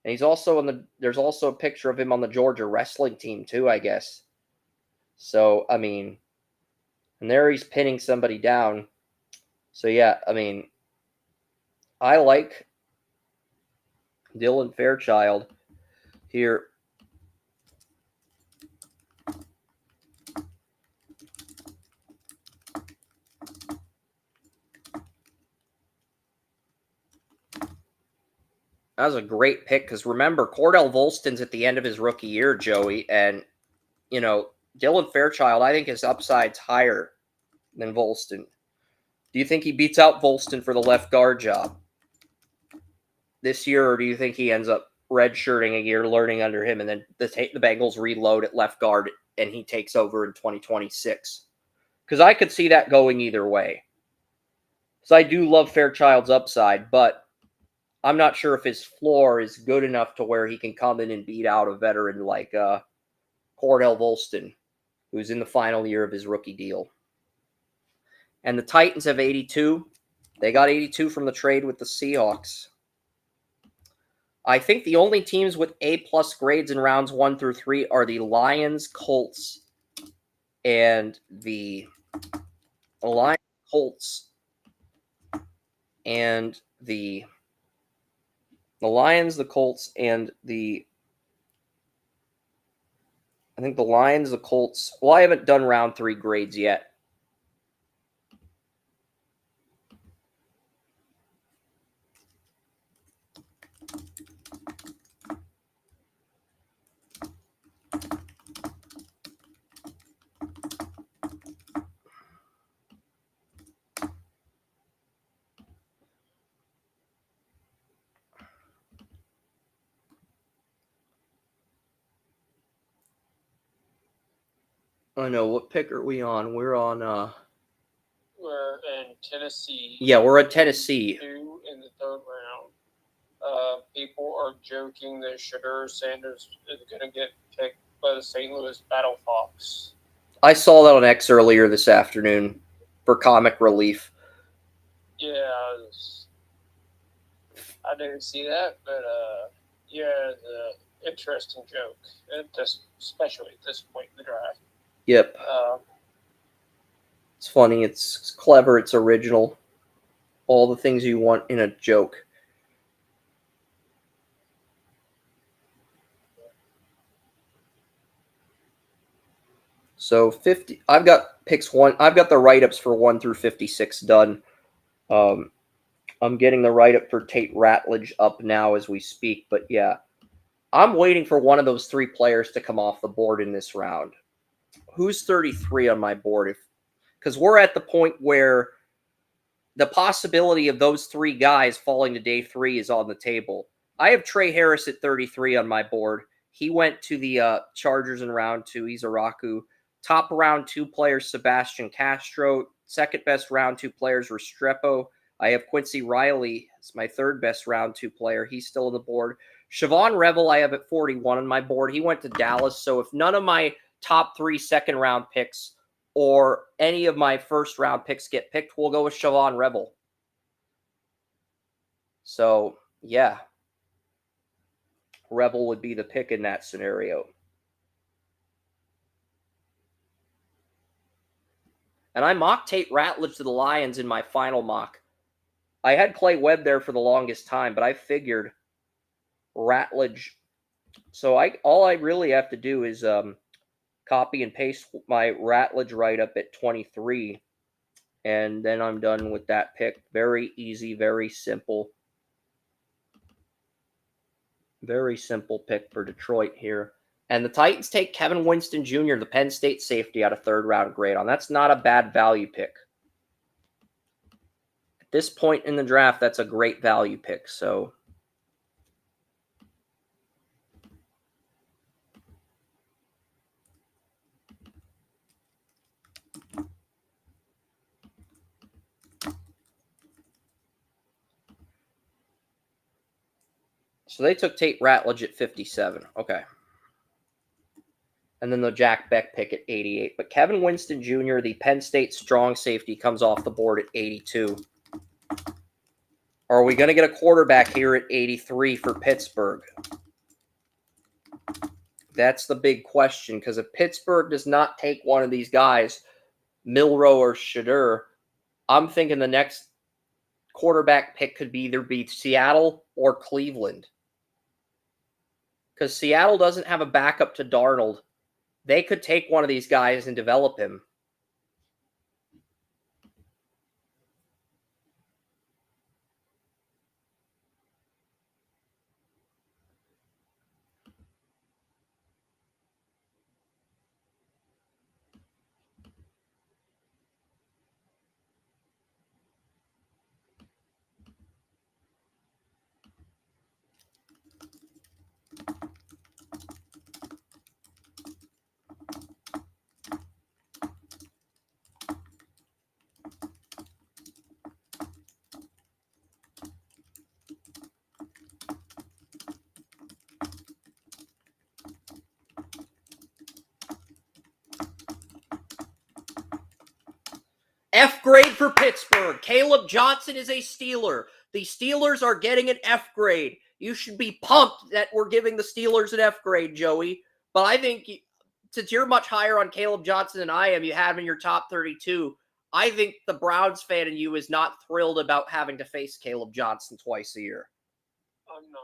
he's also there's also a picture of him on the Georgia wrestling team too, I guess. So I mean, and there he's pinning somebody down. So yeah, I mean, I like Dylan Fairchild here. That was a great pick because remember, Cordell Volston's at the end of his rookie year, Joey, and Dylan Fairchild, I think his upside's higher than Volston. Do you think he beats out Volston for the left guard job this year, or do you think he ends up redshirting a year, learning under him, and then the Bengals reload at left guard and he takes over in 2026? Because I could see that going either way. So I do love Fairchild's upside, but I'm not sure if his floor is good enough to where he can come in and beat out a veteran like Cordell Volston, who's in the final year of his rookie deal. And the Titans have 82. They got 82 from the trade with the Seahawks. I think the only teams with A+ grades in rounds 1 through 3 are the Lions, Colts, and the Lions, Colts, and the Lions, the Colts, and the I think the Lions, the Colts. Well, I haven't done round 3 grades yet. I know. What pick are we on? We're on. We're in Tennessee. Yeah, we're at Tennessee. 2 in the 3rd round. People are joking that Shadur Sanders is going to get picked by the St. Louis Battle Fox. I saw that on X earlier this afternoon for comic relief. Yeah, I didn't see that, but yeah, it's an interesting joke, especially at this point in the draft. Yep. It's funny. It's clever. It's original. All the things you want in a joke. So 50. I've got picks 1. I've got the write-ups for 1 through 56 done. I'm getting the write-up for Tate Ratledge up now as we speak. But yeah, I'm waiting for one of those 3 players to come off the board in this round. Who's 33 on my board? Because we're at the point where the possibility of those 3 guys falling to day 3 is on the table. I have Trey Harris at 33 on my board. He went to the Chargers in round 2. He's a Raku. Top round 2 players, Sebastian Castro. Second best round 2 players, Restrepo. I have Quincy Riley. It's my 3rd best round 2 player. He's still on the board. Siobhan Revel, I have at 41 on my board. He went to Dallas. So if none of my top 3 second round picks or any of my first round picks get picked, we'll go with Siobhan Revel. So, yeah. Revel would be the pick in that scenario. And I mocked Tate Ratledge to the Lions in my final mock. I had Clay Webb there for the longest time, but I figured Ratledge. So all I really have to do is copy and paste my Ratledge write-up at 23, and then I'm done with that pick. Very easy, very simple. Very simple pick for Detroit here. And the Titans take Kevin Winston Jr., the Penn State safety, out of 3rd round grade on. That's not a bad value pick. At this point in the draft, that's a great value pick. So they took Tate Ratledge at 57. Okay. And then the Jack Beck pick at 88. But Kevin Winston Jr., the Penn State strong safety, comes off the board at 82. Are we going to get a quarterback here at 83 for Pittsburgh? That's the big question, because if Pittsburgh does not take one of these guys, Milroe or Shadur, I'm thinking the next quarterback pick could either be Seattle or Cleveland. Because Seattle doesn't have a backup to Darnold. They could take one of these guys and develop him. F grade for Pittsburgh. Caleb Johnson is a Steeler. The Steelers are getting an F grade. you should be pumped that we're giving the Steelers an F grade, Joey. But I think since you're much higher on Caleb Johnson than I am, you have him in your top 32. I think the Browns fan in you is not thrilled about having to face Caleb Johnson twice a year. I'm not.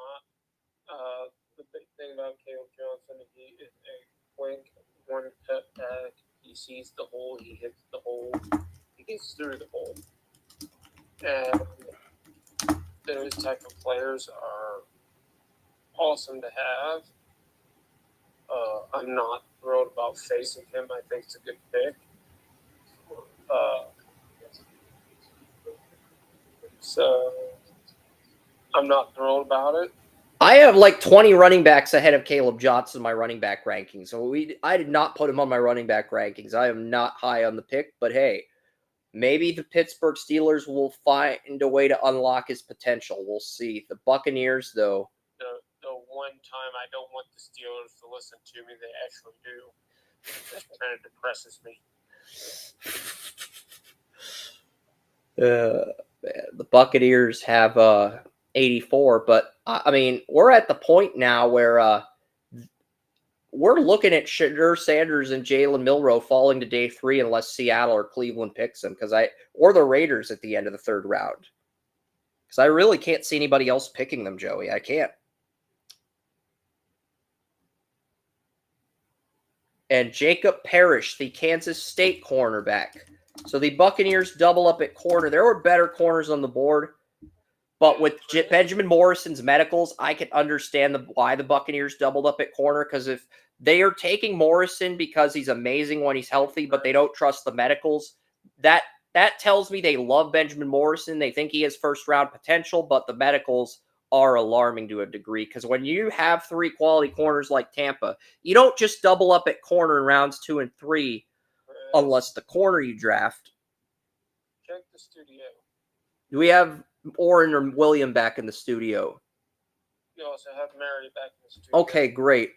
The big thing about Caleb Johnson, he is a quick one-cut back. He sees the hole, he hits the hole, he gets through the hole. And those type of players are awesome to have. I'm not thrilled about facing him. I think it's a good pick. So I'm not thrilled about it. I have like 20 running backs ahead of Caleb Johnson in my running back rankings. So I did not put him on my running back rankings. I am not high on the pick, but hey, maybe the Pittsburgh Steelers will find a way to unlock his potential. We'll see. The Buccaneers, though. The one time I don't want the Steelers to listen to me, they actually do. That kind of depresses me. The Buccaneers have 84, but I mean, we're at the point now where we're looking at Shedeur Sanders and Jalen Milroe falling to day 3 unless Seattle or Cleveland picks them, or the Raiders at the end of the 3rd round. Because I really can't see anybody else picking them, Joey. I can't. And Jacob Parrish, the Kansas State cornerback. So the Buccaneers double up at corner. There were better corners on the board. But with Benjamin Morrison's medicals, I can understand why the Buccaneers doubled up at corner. Because if they are taking Morrison because he's amazing when he's healthy, but they don't trust the medicals, that tells me they love Benjamin Morrison. They think he has first-round potential, but the medicals are alarming to a degree. Because when you have 3 quality corners like Tampa, you don't just double up at corner in rounds 2 and 3 unless the corner you draft. Check the studio. Do we have Oren or William back in the studio? You also have Mary back in the studio. Okay, great.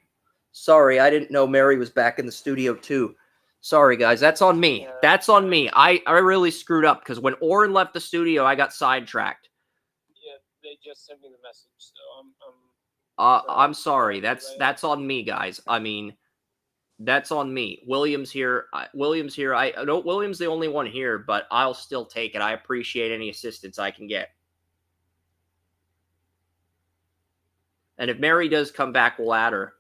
Sorry, I didn't know Mary was back in the studio too. Sorry, guys. That's on me. That's on me. I really screwed up because when Oren left the studio, I got sidetracked. Yeah, they just sent me the message, so I'm sorry. That's on me, guys. I mean, that's on me. Williams here. I know Williams the only one here, but I'll still take it. I appreciate any assistance I can get. And if Mary does come back, we'll add her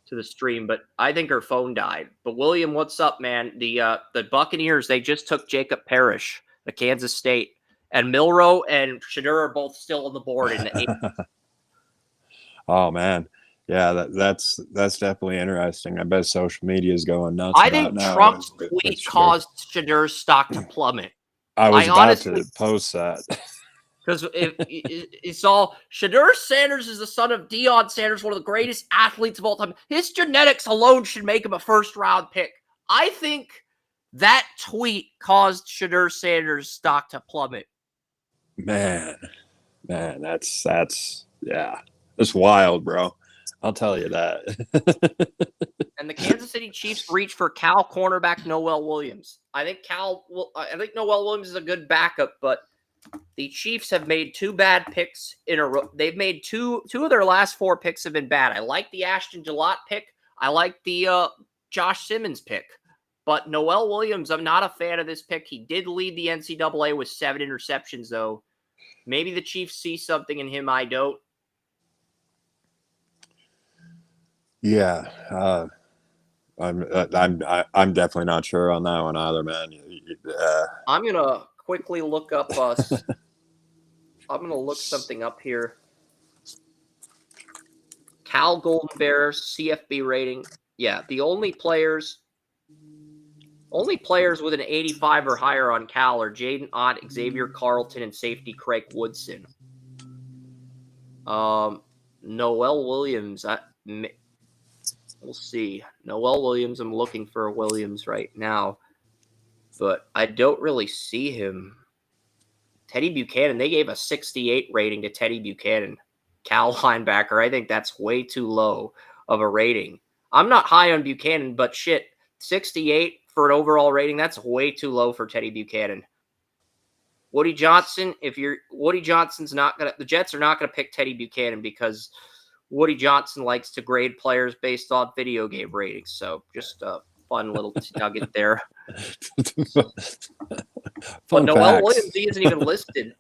to the stream. But I think her phone died. But William, what's up, man? The Buccaneers, they just took Jacob Parrish, the Kansas State, and Milroe and Shedeur are both still on the board in the 8th. Oh man, yeah, that's definitely interesting. I bet social media is going nuts. I think Trump's tweet caused Shedeur's stock to plummet. I was about to post that. Because it's all Shedeur Sanders is the son of Deion Sanders, one of the greatest athletes of all time. His genetics alone should make him a first-round pick. I think that tweet caused Shedeur Sanders' stock to plummet. Man, that's yeah, it's wild, bro. I'll tell you that. And the Kansas City Chiefs reach for Cal cornerback Noel Williams. I think Noel Williams is a good backup, but the Chiefs have made 2 bad picks in a row. They've made two of their last 4 picks have been bad. I like the Ashton Gillott pick. I like the Josh Simmons pick. But Noel Williams, I'm not a fan of this pick. He did lead the NCAA with 7 interceptions, though. Maybe the Chiefs see something in him I don't. Yeah, I'm definitely not sure on that one either, man. I'm gonna quickly look up I'm gonna look something up here. Cal Golden Bears CFB rating. Yeah, the only players with an 85 or higher on Cal are Jaden Ott, Xavier Carlton, and safety Craig Woodson. Noel Williams. We'll see. Noel Williams. I'm looking for Williams right now, but I don't really see him. Teddy Buchanan. They gave a 68 rating to Teddy Buchanan, Cal linebacker. I think that's way too low of a rating. I'm not high on Buchanan, but shit, 68 for an overall rating, that's way too low for Teddy Buchanan. Woody Johnson, Woody Johnson's not gonna, the Jets are not gonna pick Teddy Buchanan because Woody Johnson likes to grade players based on video game ratings. So just a fun little nugget there. But Noel Williams, he isn't even listed.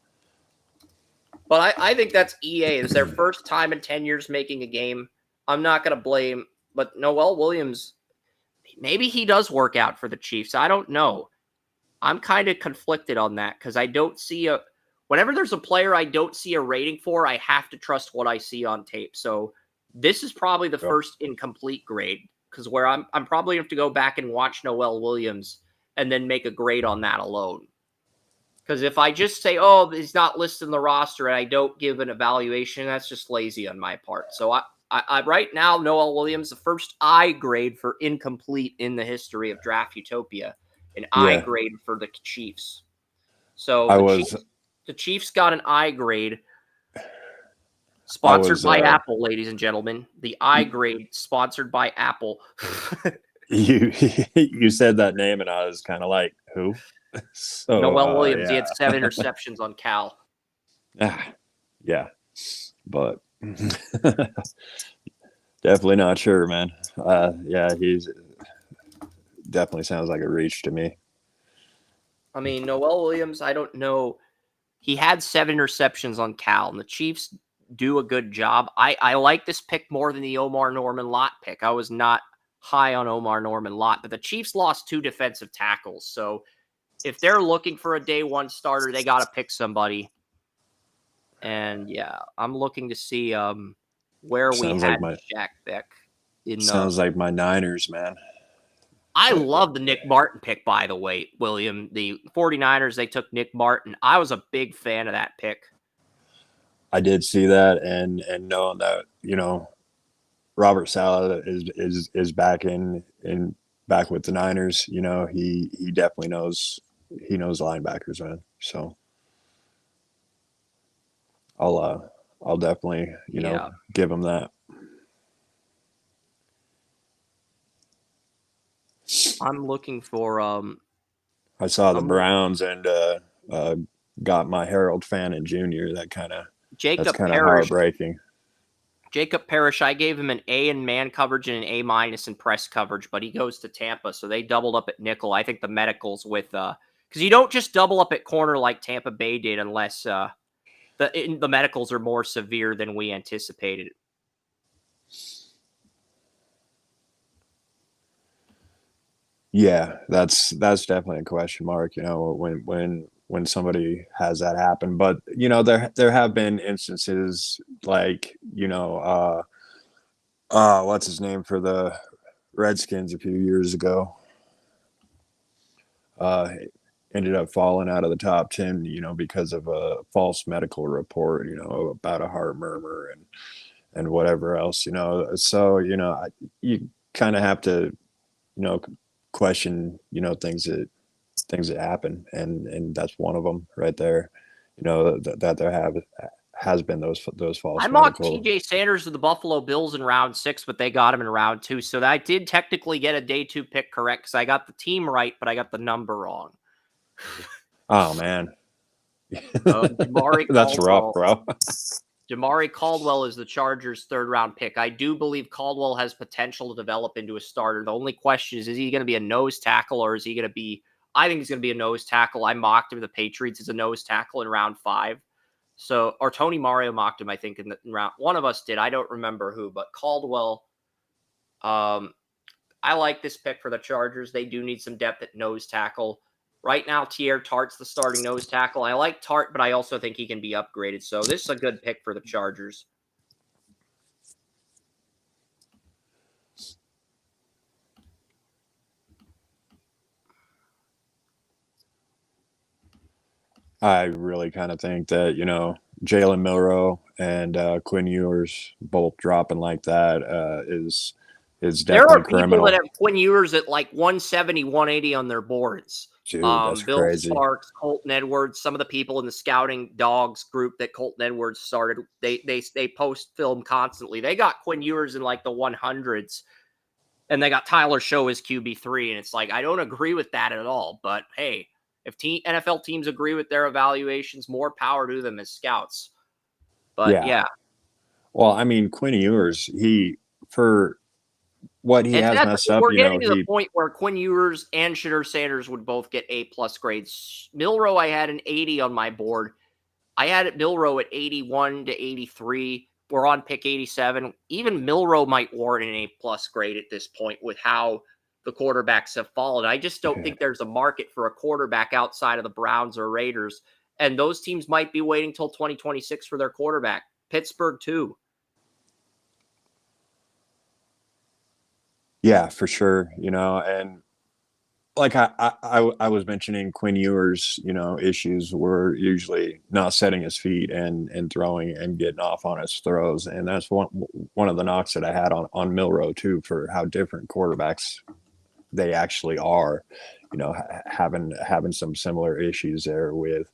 But I think that's EA. It's their first time in 10 years making a game. I'm not going to blame, but Noel Williams, maybe he does work out for the Chiefs. I don't know. I'm kind of conflicted on that because I don't see whenever there's a player I don't see a rating for, I have to trust what I see on tape. So this is probably the first incomplete grade because where I'm probably going to have to go back and watch Noel Williams and then make a grade on that alone. Because if I just say, oh, he's not listed in the roster and I don't give an evaluation, that's just lazy on my part. So I right now, Noel Williams, the first I grade for incomplete in the history of Draft Utopia, an I grade for the Chiefs. So the Chiefs got an I grade, sponsored by Apple, ladies and gentlemen. The I grade, sponsored by Apple. You said that name, and I was kind of like, who? So, Noel Williams, he had 7 interceptions on Cal. Yeah, but definitely not sure, man. Yeah, he's definitely sounds like a reach to me. I mean, Noel Williams, I don't know. He had 7 interceptions on Cal, and the Chiefs do a good job. I like this pick more than the Omar Norman Lott pick. I was not high on Omar Norman Lott, but the Chiefs lost 2 defensive tackles, so if they're looking for a day one starter, they got to pick somebody. And yeah, I'm looking to see where we had Shaq Beck. Sounds like my Niners, man. I love the Nick Martin pick, by the way, William. The 49ers, they took Nick Martin. I was a big fan of that pick. I did see that, and knowing that, Robert Saleh is back back with the Niners, he definitely knows linebackers, man. So I'll definitely give him that. I'm looking for I saw the Browns and got my Harold Fannin Jr. That's kind of heartbreaking. Jacob Parrish, I gave him an A in man coverage and an A- in press coverage, but he goes to Tampa, so they doubled up at nickel. I think the medicals with because you don't just double up at corner like Tampa Bay did unless the medicals are more severe than we anticipated. Yeah, that's definitely a question mark, when somebody has that happen. But there have been instances like what's his name for the Redskins a few years ago, ended up falling out of the top 10 because of a false medical report about a heart murmur and whatever else. So you kind of have to question things that happen, and that's one of them right there. That there has been those false. I mocked TJ Sanders of the Buffalo Bills in round 6, but they got him in round 2. So I did technically get a day 2 pick correct because I got the team right, but I got the number wrong. Oh man, That's rough, bro. Jamari Caldwell is the Chargers' 3rd round pick. I do believe Caldwell has potential to develop into a starter. The only question is he going to be a nose tackle or is he going to be, I think he's going to be a nose tackle. I mocked him. The Patriots as a nose tackle in round 5. So, or Tony Mario mocked him, I think, in round. One of us did. I don't remember who, but Caldwell, I like this pick for the Chargers. They do need some depth at nose tackle. Right now, Tier Tart's the starting nose tackle. I like Tart, but I also think he can be upgraded. So this is a good pick for the Chargers. I really kind of think that, Jalen Milroe and Quinn Ewers both dropping like that is definitely there are criminal. People that have Quinn Ewers at like 170, 180 on their boards. Dude, that's Bill crazy. Sparks, Colton Edwards, some of the people in the scouting dogs group that Colton Edwards started, they post film constantly. They got Quinn Ewers in like the 100s, and they got Tyler Show as QB3, and it's like I don't agree with that at all. But hey, If NFL teams agree with their evaluations, more power to them as scouts. But yeah. Well, I mean, Quinn Ewers, for what he has messed up, we're getting to the point where Quinn Ewers and Shedeur Sanders would both get A+ grades. Milroe, I had an 80 on my board. I had it Milroe at 81 to 83. We're on pick 87. Even Milroe might warrant an A+ grade at this point with how the quarterbacks have fallen. I just don't think there's a market for a quarterback outside of the Browns or Raiders. And those teams might be waiting till 2026 for their quarterback. Pittsburgh, too. Yeah, for sure. And like I was mentioning, Quinn Ewers, issues were usually not setting his feet and throwing and getting off on his throws. And that's one of the knocks that I had on Milroe too, for how different quarterbacks they actually are, having some similar issues there with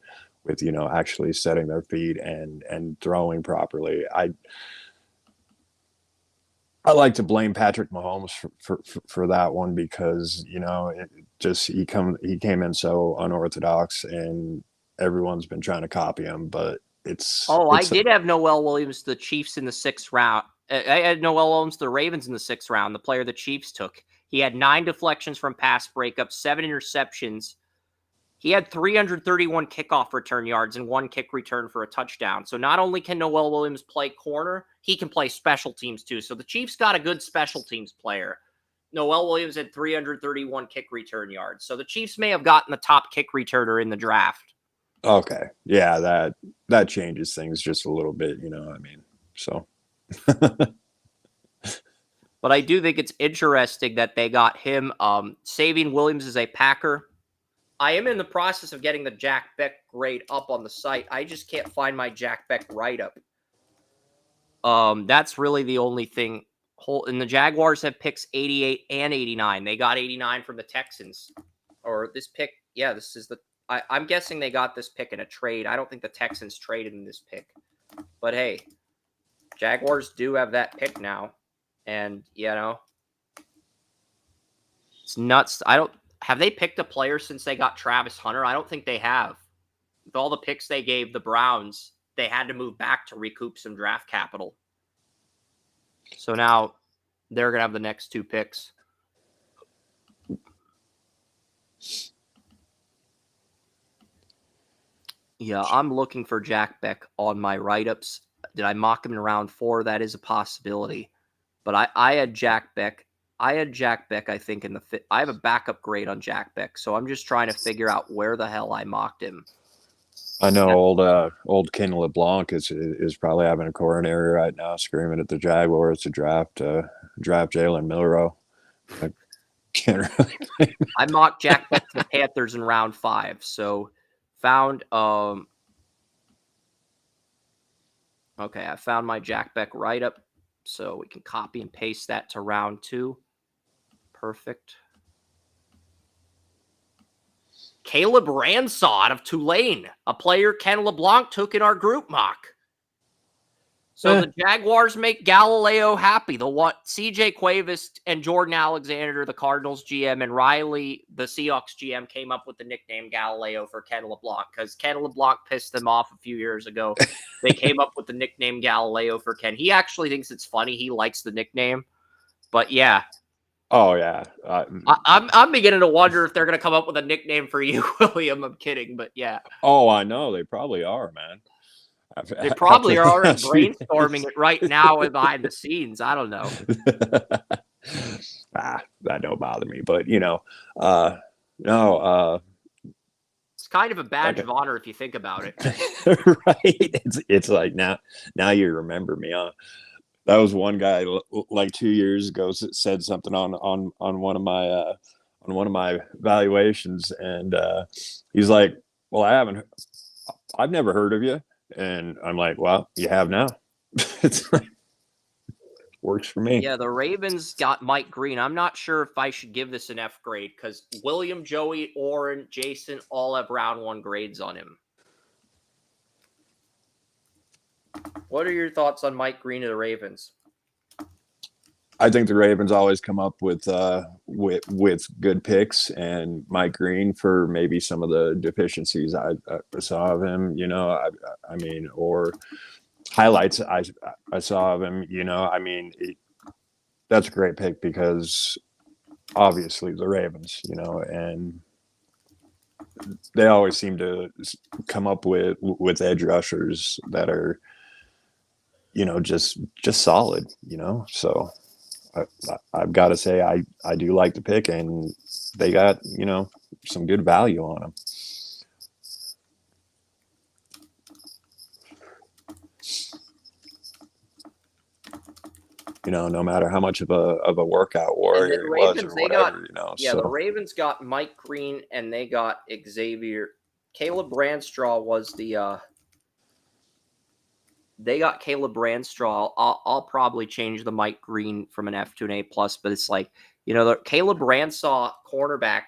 actually setting their feet and throwing properly. I like to blame Patrick Mahomes for that one, because he came in so unorthodox and everyone's been trying to copy him, but I did have Noel Williams, the Chiefs, in the 6th round. I had Noel Williams, the Ravens, in the 6th round, the player the Chiefs took. He had 9 deflections from pass breakups, 7 interceptions. He had 331 kickoff return yards and 1 kick return for a touchdown. So not only can Noel Williams play corner, he can play special teams too. So the Chiefs got a good special teams player. Noel Williams had 331 kick return yards. So the Chiefs may have gotten the top kick returner in the draft. Okay. Yeah, that changes things just a little bit, so. But I do think it's interesting that they got him. Savion Williams is a Packer. I am in the process of getting the Jack Beck grade up on the site. I just can't find my Jack Beck write-up. That's really the only thing. And the Jaguars have picks 88 and 89. They got 89 from the Texans. Or this pick, this is I'm guessing they got this pick in a trade. I don't think the Texans traded in this pick. But hey, Jaguars do have that pick now. And, it's nuts. Have they picked a player since they got Travis Hunter? I don't think they have. With all the picks they gave the Browns, they had to move back to recoup some draft capital. So now they're going to have the next 2 picks. Yeah, I'm looking for Jack Beck on my write-ups. Did I mock him in round 4? That is a possibility. But I had Jack Beck. I think, in the fit. I have a backup grade on Jack Beck, so I'm just trying to figure out where the hell I mocked him. I know old Ken LeBlanc is probably having a coronary right now, screaming at the Jaguars to draft Jalen Milroe. I can't really. I mocked Jack Beck to the Panthers in round 5, so found. Okay, I found my Jack Beck write-up, so we can copy and paste that to round 2. Perfect. Caleb Ransom out of Tulane, a player Ken LeBlanc took in our group mock. So the Jaguars make Galileo happy. The CJ Cuevas and Jordan Alexander, the Cardinals GM, and Riley, the Seahawks GM, came up with the nickname Galileo for Ken LeBlanc because Ken LeBlanc pissed them off a few years ago. They came up with the nickname Galileo for Ken. He actually thinks it's funny. He likes the nickname. But yeah. Oh, yeah. I'm beginning to wonder if they're going to come up with a nickname for you, William. I'm kidding, but yeah. Oh, I know. They probably are, man. They probably are already brainstorming it right now and behind the scenes. I don't know. That don't bother me. But, it's kind of a badge of honor if you think about it. Right? It's like now you remember me. That was one guy like 2 years ago said something on one of my valuations, and he's like, "Well, I've never heard of you," and I'm like, "Well, you have now." It's like, works for me. Yeah, the Ravens got Mike Green. I'm not sure if I should give this an F grade because William, Joey, Oren, Jason all have round 1 grades on him. What are your thoughts on Mike Green of the Ravens? I think the Ravens always come up with good picks, and Mike Green for maybe some of the deficiencies I saw of him. I mean, or highlights I saw of him. That's a great pick because obviously the Ravens, and they always seem to come up with edge rushers that are, just solid. So. I've got to say I do like the pick, and they got some good value on them. No matter how much of a workout warrior he was or whatever. The Ravens got Mike Green and they got Xavier. Caleb Brandstraw was the. They got Caleb Brandstraw. I'll probably change the Mike Green from an F to an A plus, but it's like, the Caleb Brandstraw cornerback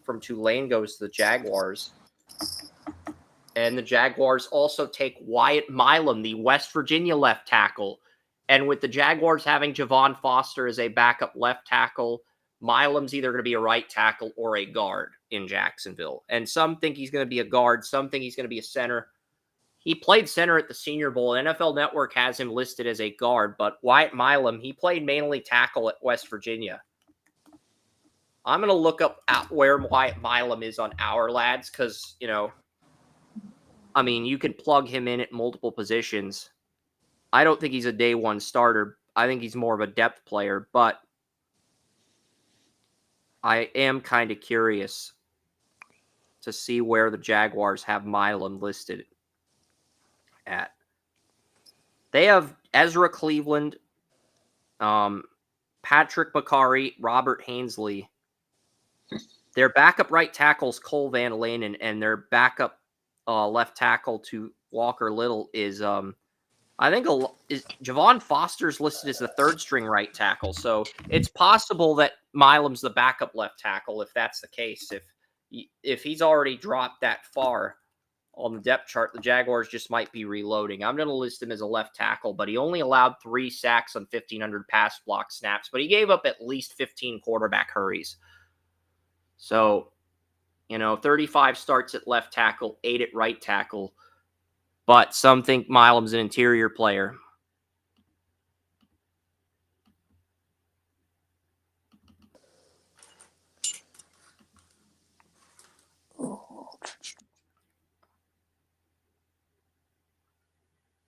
from Tulane goes to the Jaguars. And the Jaguars also take Wyatt Milam, the West Virginia left tackle. And with the Jaguars having Javon Foster as a backup left tackle, Milam's either going to be a right tackle or a guard in Jacksonville. And some think he's going to be a guard. Some think he's going to be a center. He played center at the Senior Bowl. NFL Network has him listed as a guard, but Wyatt Milam, he played mainly tackle at West Virginia. I'm going to look up at where Wyatt Milam is on Our Lads because, you can plug him in at multiple positions. I don't think he's a day one starter. I think he's more of a depth player, but I am kind of curious to see where the Jaguars have Milam listed at. They have Ezra Cleveland, Patrick McCarry, Robert Hainsley. Their backup right tackle is Cole Van Lanen, and their backup left tackle to Walker Little is Javon Foster's listed as the third string right tackle. So it's possible that Milam's the backup left tackle if that's the case. If he's already dropped that far on the depth chart, the Jaguars just might be reloading. I'm going to list him as a left tackle, but he only allowed 3 sacks on 1,500 pass block snaps, but he gave up at least 15 quarterback hurries. So, 35 starts at left tackle, 8 at right tackle, but some think Milam's an interior player.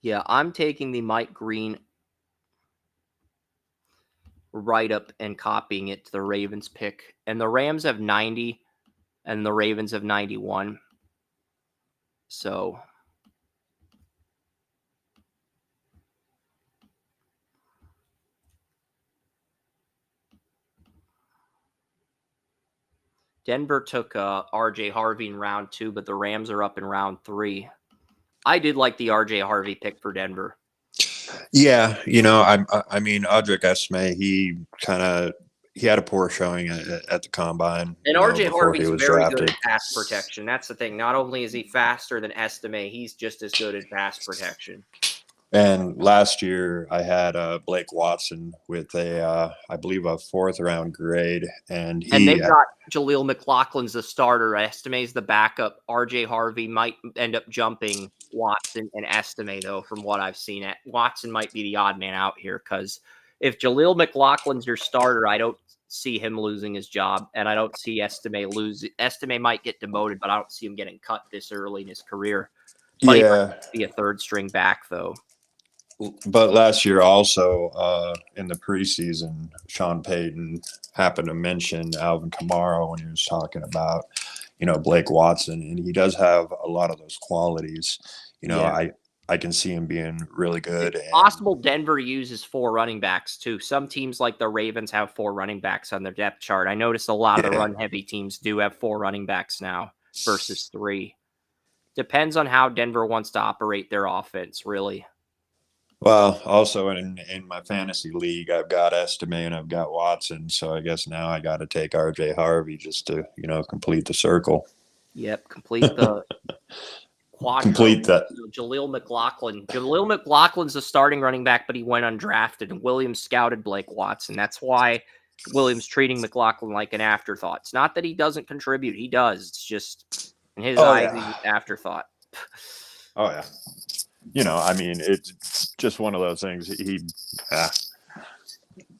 Yeah, I'm taking the Mike Green write-up and copying it to the Ravens pick. And the Rams have 90, and the Ravens have 91. So Denver took RJ Harvey in round 2, but the Rams are up in round 3. I did like the RJ Harvey pick for Denver. Yeah, I mean, Audric Esme, he had a poor showing at the combine. And RJ Harvey's very drafted. good at pass protection. That's the thing. Not only is he faster than Estime, he's just as good at pass protection. And last year I had Blake Watson with I believe a 4th round grade, and they've got Jaleel McLaughlin's the starter. Estime's the backup. RJ Harvey might end up jumping Watson and Estime, though, from what I've seen. Watson might be the odd man out here because if Jaleel McLaughlin's your starter, I don't see him losing his job, and I don't see Estime lose. Estime might get demoted, but I don't see him getting cut this early in his career. But he might be a third string back, though. But last year also in the preseason, Sean Payton happened to mention Alvin Kamara when he was talking about, Blake Watson, and he does have a lot of those qualities. I can see him being really good. It's possible Denver uses 4 running backs too. Some teams like the Ravens have 4 running backs on their depth chart. I noticed a lot of the run-heavy teams do have 4 running backs now versus 3. Depends on how Denver wants to operate their offense, really. Well, also in my fantasy league, I've got Estime and I've got Watson, so I guess now I got to take RJ Harvey just to complete the circle. Yep, complete the Quattro. complete that. Jaleel McLaughlin. Jaleel McLaughlin's the starting running back, but he went undrafted, and Williams scouted Blake Watson. That's why Williams treating McLaughlin like an afterthought. It's not that he doesn't contribute. He does. It's just, in his eyes, he's an afterthought. Oh, yeah. You know, I mean, it's just one of those things.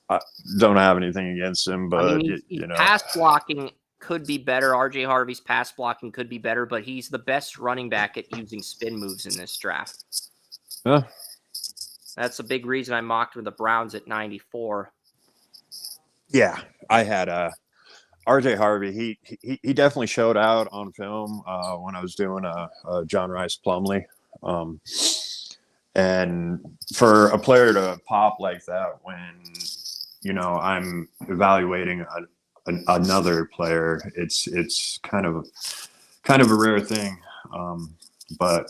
I don't have anything against him, but, I mean, you know. Pass blocking could be better. RJ Harvey's pass blocking could be better, but he's the best running back at using spin moves in this draft. Yeah. That's a big reason I mocked with the Browns at 94. Yeah, I had RJ Harvey. He definitely showed out on film when I was doing John Rice Plumlee. And for a player to pop like that when, you know, I'm evaluating another player, it's kind of a rare thing. But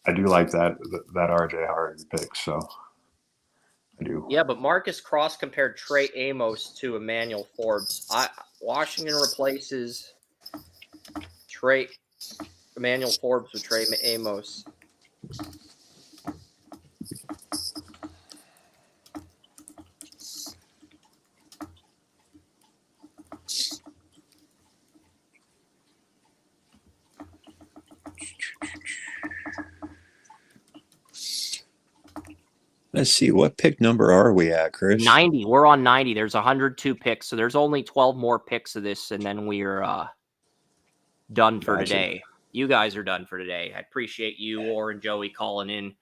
I do like that RJ Harvey pick, so I do. Yeah, but Marcus Cross compared Trey Amos to Emmanuel Forbes. Washington replaces Emmanuel Forbes with Trey Amos. Let's see, what pick number are we at, Chris? 90. We're on 90. There's 102 picks, so there's only 12 more picks of this, and then we're done for today. You guys are done for today. I appreciate you, Oren, Joey, calling in.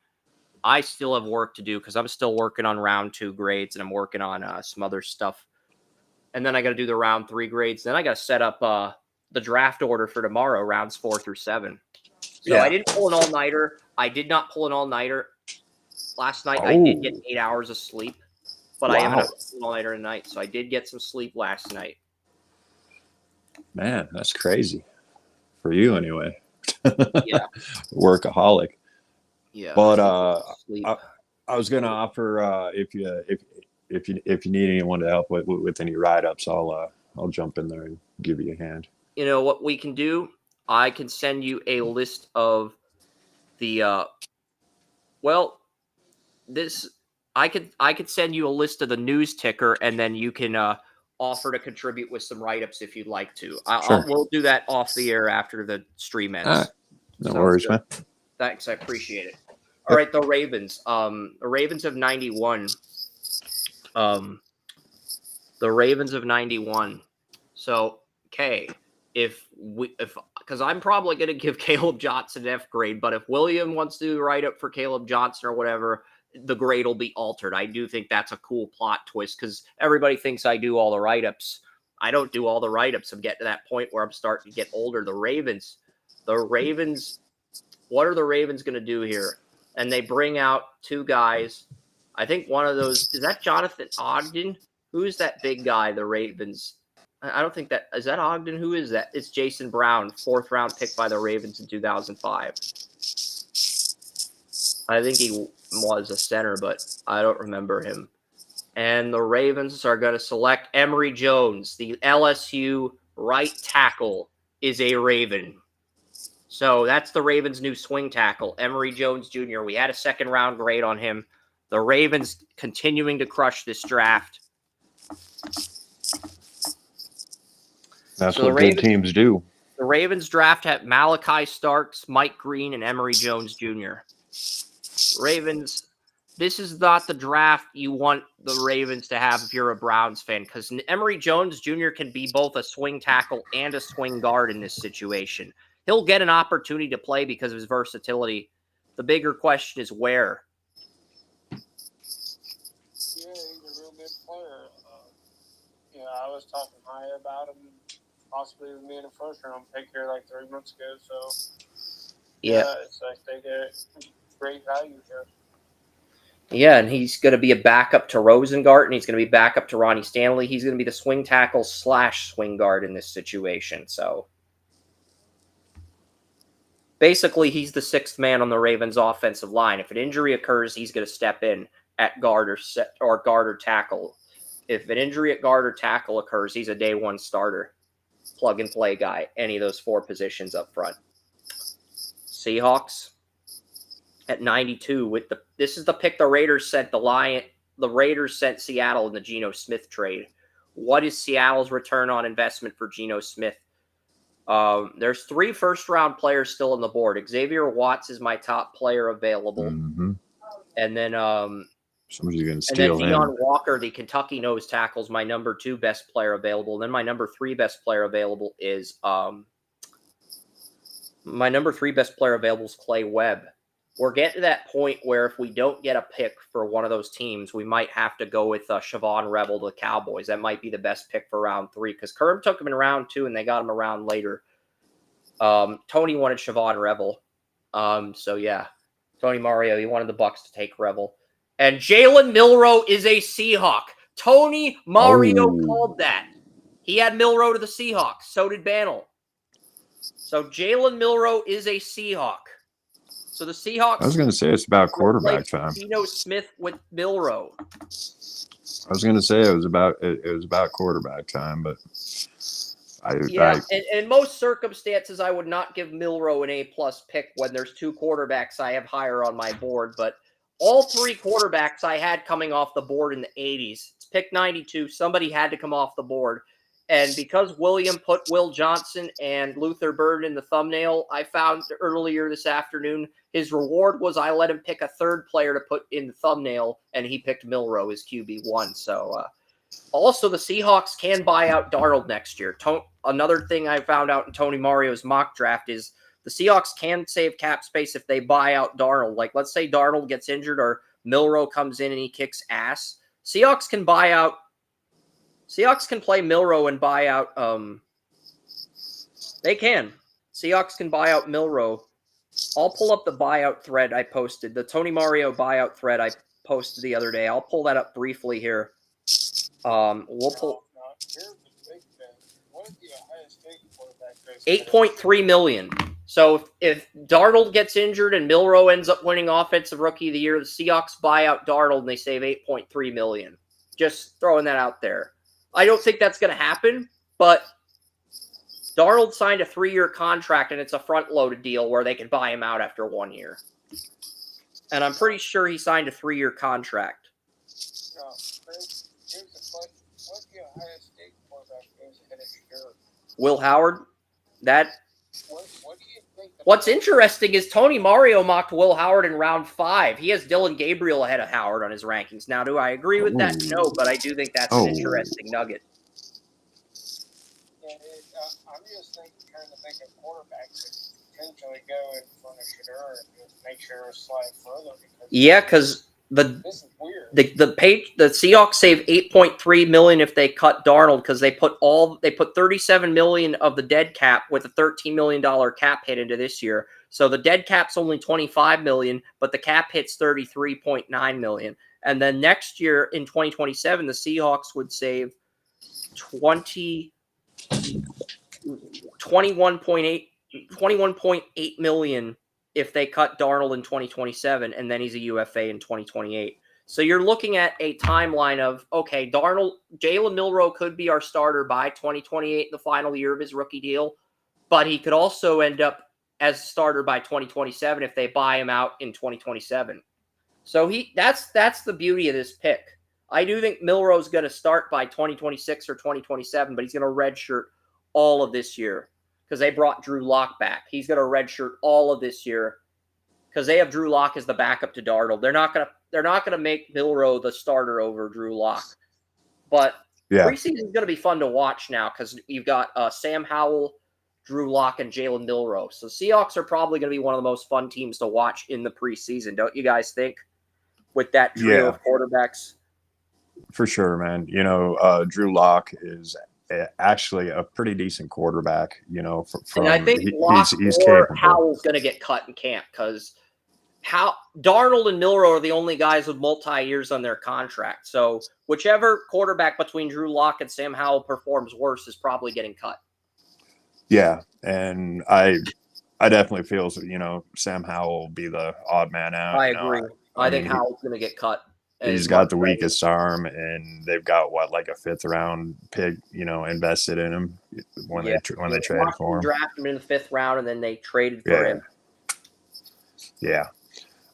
I still have work to do because I'm still working on round 2 grades, and I'm working on some other stuff. And then I got to do the round 3 grades. Then I got to set up the draft order for tomorrow, rounds 4 through 7. So I didn't pull an all-nighter. I did not pull an all-nighter. Last night, I did get 8 hours of sleep, but I am an all-nighter tonight, so I did get some sleep last night. Man, that's crazy. For you, anyway. Yeah. Workaholic. Yeah. But I was going to offer if you need anyone to help with any write-ups, I'll jump in there and give you a hand. You know what we can do? I can send you a list of the I could send you a list of the news ticker, and then you can offer to contribute with some write-ups if you'd like to. We'll do that off the air after the stream ends. Right. No worries, man. Thanks, I appreciate it. All right, the Ravens. The Ravens have 91. The Ravens have 91. So, okay, because I'm probably going to give Caleb Johnson an F grade, but if William wants to do the write-up for Caleb Johnson or whatever, the grade will be altered. I do think that's a cool plot twist because everybody thinks I do all the write-ups. I don't do all the write-ups. I'm getting to that point where I'm starting to get older. The Ravens, what are the Ravens going to do here? And they bring out 2 guys. I think one of those, is that Jonathan Ogden? Who is that big guy, the Ravens? I don't think is that Ogden? Who is that? It's Jason Brown, 4th round pick by the Ravens in 2005. I think he was a center, but I don't remember him. And the Ravens are going to select Emory Jones. The LSU right tackle is a Raven. So that's the Ravens' new swing tackle, Emory Jones Jr. We had a 2nd round grade on him. The Ravens continuing to crush this draft. That's what good teams do. The Ravens draft had Malachi Starks, Mike Green, and Emory Jones Jr. Ravens, this is not the draft you want the Ravens to have if you're a Browns fan, because Emory Jones Jr. can be both a swing tackle and a swing guard in this situation. He'll get an opportunity to play because of his versatility. The bigger question is where. Yeah, he's a real good player. I was talking high about him, possibly being a 1st round pick here like 3 months ago. So it's like they get great value here. Yeah, and he's going to be a backup to Rosengarten. He's going to be backup to Ronnie Stanley. He's going to be the swing tackle / swing guard in this situation. So basically, he's the 6th man on the Ravens' offensive line. If an injury occurs, he's going to step in at guard or tackle. If an injury at guard or tackle occurs, he's a day 1 starter, plug and play guy, any of those 4 positions up front. Seahawks at 92 with this is the pick the Raiders sent the Raiders sent Seattle in the Geno Smith trade. What is Seattle's return on investment for Geno Smith? There's 3 first-round players still on the board. Xavier Watts is my top player available. Mm-hmm. And then Somebody's going to and then steal him. Deion Walker, the Kentucky nose tackle, is my number 2 best player available. And then my number 3 best player available is Clay Webb. We're getting to that point where if we don't get a pick for one of those teams, we might have to go with Siobhan Rebel, the Cowboys. That might be the best pick for round 3 because Kerm took him in round 2 and they got him around later. Tony wanted Siobhan Rebel. So yeah, Tony Mario, he wanted the Bucs to take Rebel. And Jalen Milroe is a Seahawk. Tony Mario called that. He had Milroe to the Seahawks. So did Bantle. So Jalen Milroe is a Seahawk. So the Seahawks. I was going to say it's about quarterback time. Geno Smith with Milroe. I was going to say it was about quarterback time, but in most circumstances, I would not give Milroe an A+ pick when there's 2 quarterbacks I have higher on my board. But all 3 quarterbacks I had coming off the board in the 80s. It's pick 92. Somebody had to come off the board. And because William put Will Johnson and Luther Burden in the thumbnail, I found earlier this afternoon, his reward was I let him pick a 3rd player to put in the thumbnail, and he picked Milroe as QB1. So, also, the Seahawks can buy out Darnold next year. Another thing I found out in Tony Mario's mock draft is the Seahawks can save cap space if they buy out Darnold. Like, let's say Darnold gets injured or Milroe comes in and he kicks ass. Seahawks can play Milroe and buy out. They can. Seahawks can buy out Milroe. I'll pull up the buyout thread I posted. The Tony Mario buyout thread I posted the other day. I'll pull that up briefly here. We'll pull 8.3 million. So if Darnold gets injured and Milroe ends up winning Offensive Rookie of the Year, the Seahawks buy out Darnold and they save 8.3 million. Just throwing that out there. I don't think that's going to happen, but Darnold signed a 3-year contract, and it's a front-loaded deal where they can buy him out after 1 year. And I'm pretty sure he signed a 3-year contract. No, here's the question. What's the Ohio State quarterback goes ahead of Shiri? Will Howard? What do you think? What's interesting is Tony Mario mocked Will Howard in round 5. He has Dylan Gabriel ahead of Howard on his rankings. Now, do I agree with that? No, but I do think that's an interesting nugget. Yeah, I'm just trying to think of quarterbacks that potentially go in front of Shedeur and just make sure it's slide further. Because this is weird. The Seahawks save 8.3 million if they cut Darnold because they put 37 million of the dead cap with a $13 million cap hit into this year. So the dead cap's only 25 million, but the cap hit's 33.9 million. And then next year in 2027, the Seahawks would save 21.8 million if they cut Darnold in 2027, and then he's a UFA in 2028. So you're looking at a timeline of, okay, Jalen Milroe could be our starter by 2028, the final year of his rookie deal, but he could also end up as starter by 2027 if they buy him out in 2027. So that's the beauty of this pick. I do think Milroe's going to start by 2026 or 2027, but he's going to redshirt all of this year because they brought Drew Lock back. He's going to redshirt all of this year because they have Drew Lock as the backup to Darnold. They're not going to make Milroe the starter over Drew Lock. But preseason is going to be fun to watch now because you've got Sam Howell, Drew Lock, and Jalen Milroe. So Seahawks are probably going to be one of the most fun teams to watch in the preseason, don't you guys think? With that trio of quarterbacks. For sure, man. Drew Lock is actually a pretty decent quarterback. And I think he's capable. Howell's going to get cut in camp because Darnold and Milroe are the only guys with multi-years on their contract. So whichever quarterback between Drew Lock and Sam Howell performs worse is probably getting cut. Yeah, and I definitely feel Sam Howell will be the odd man out. I agree. I think Howell's going to get cut. He's got the weakest arm, and they've got like a 5th round pick, invested in him when they traded for him. Drafted him in the 5th round, and then they traded for him. Yeah,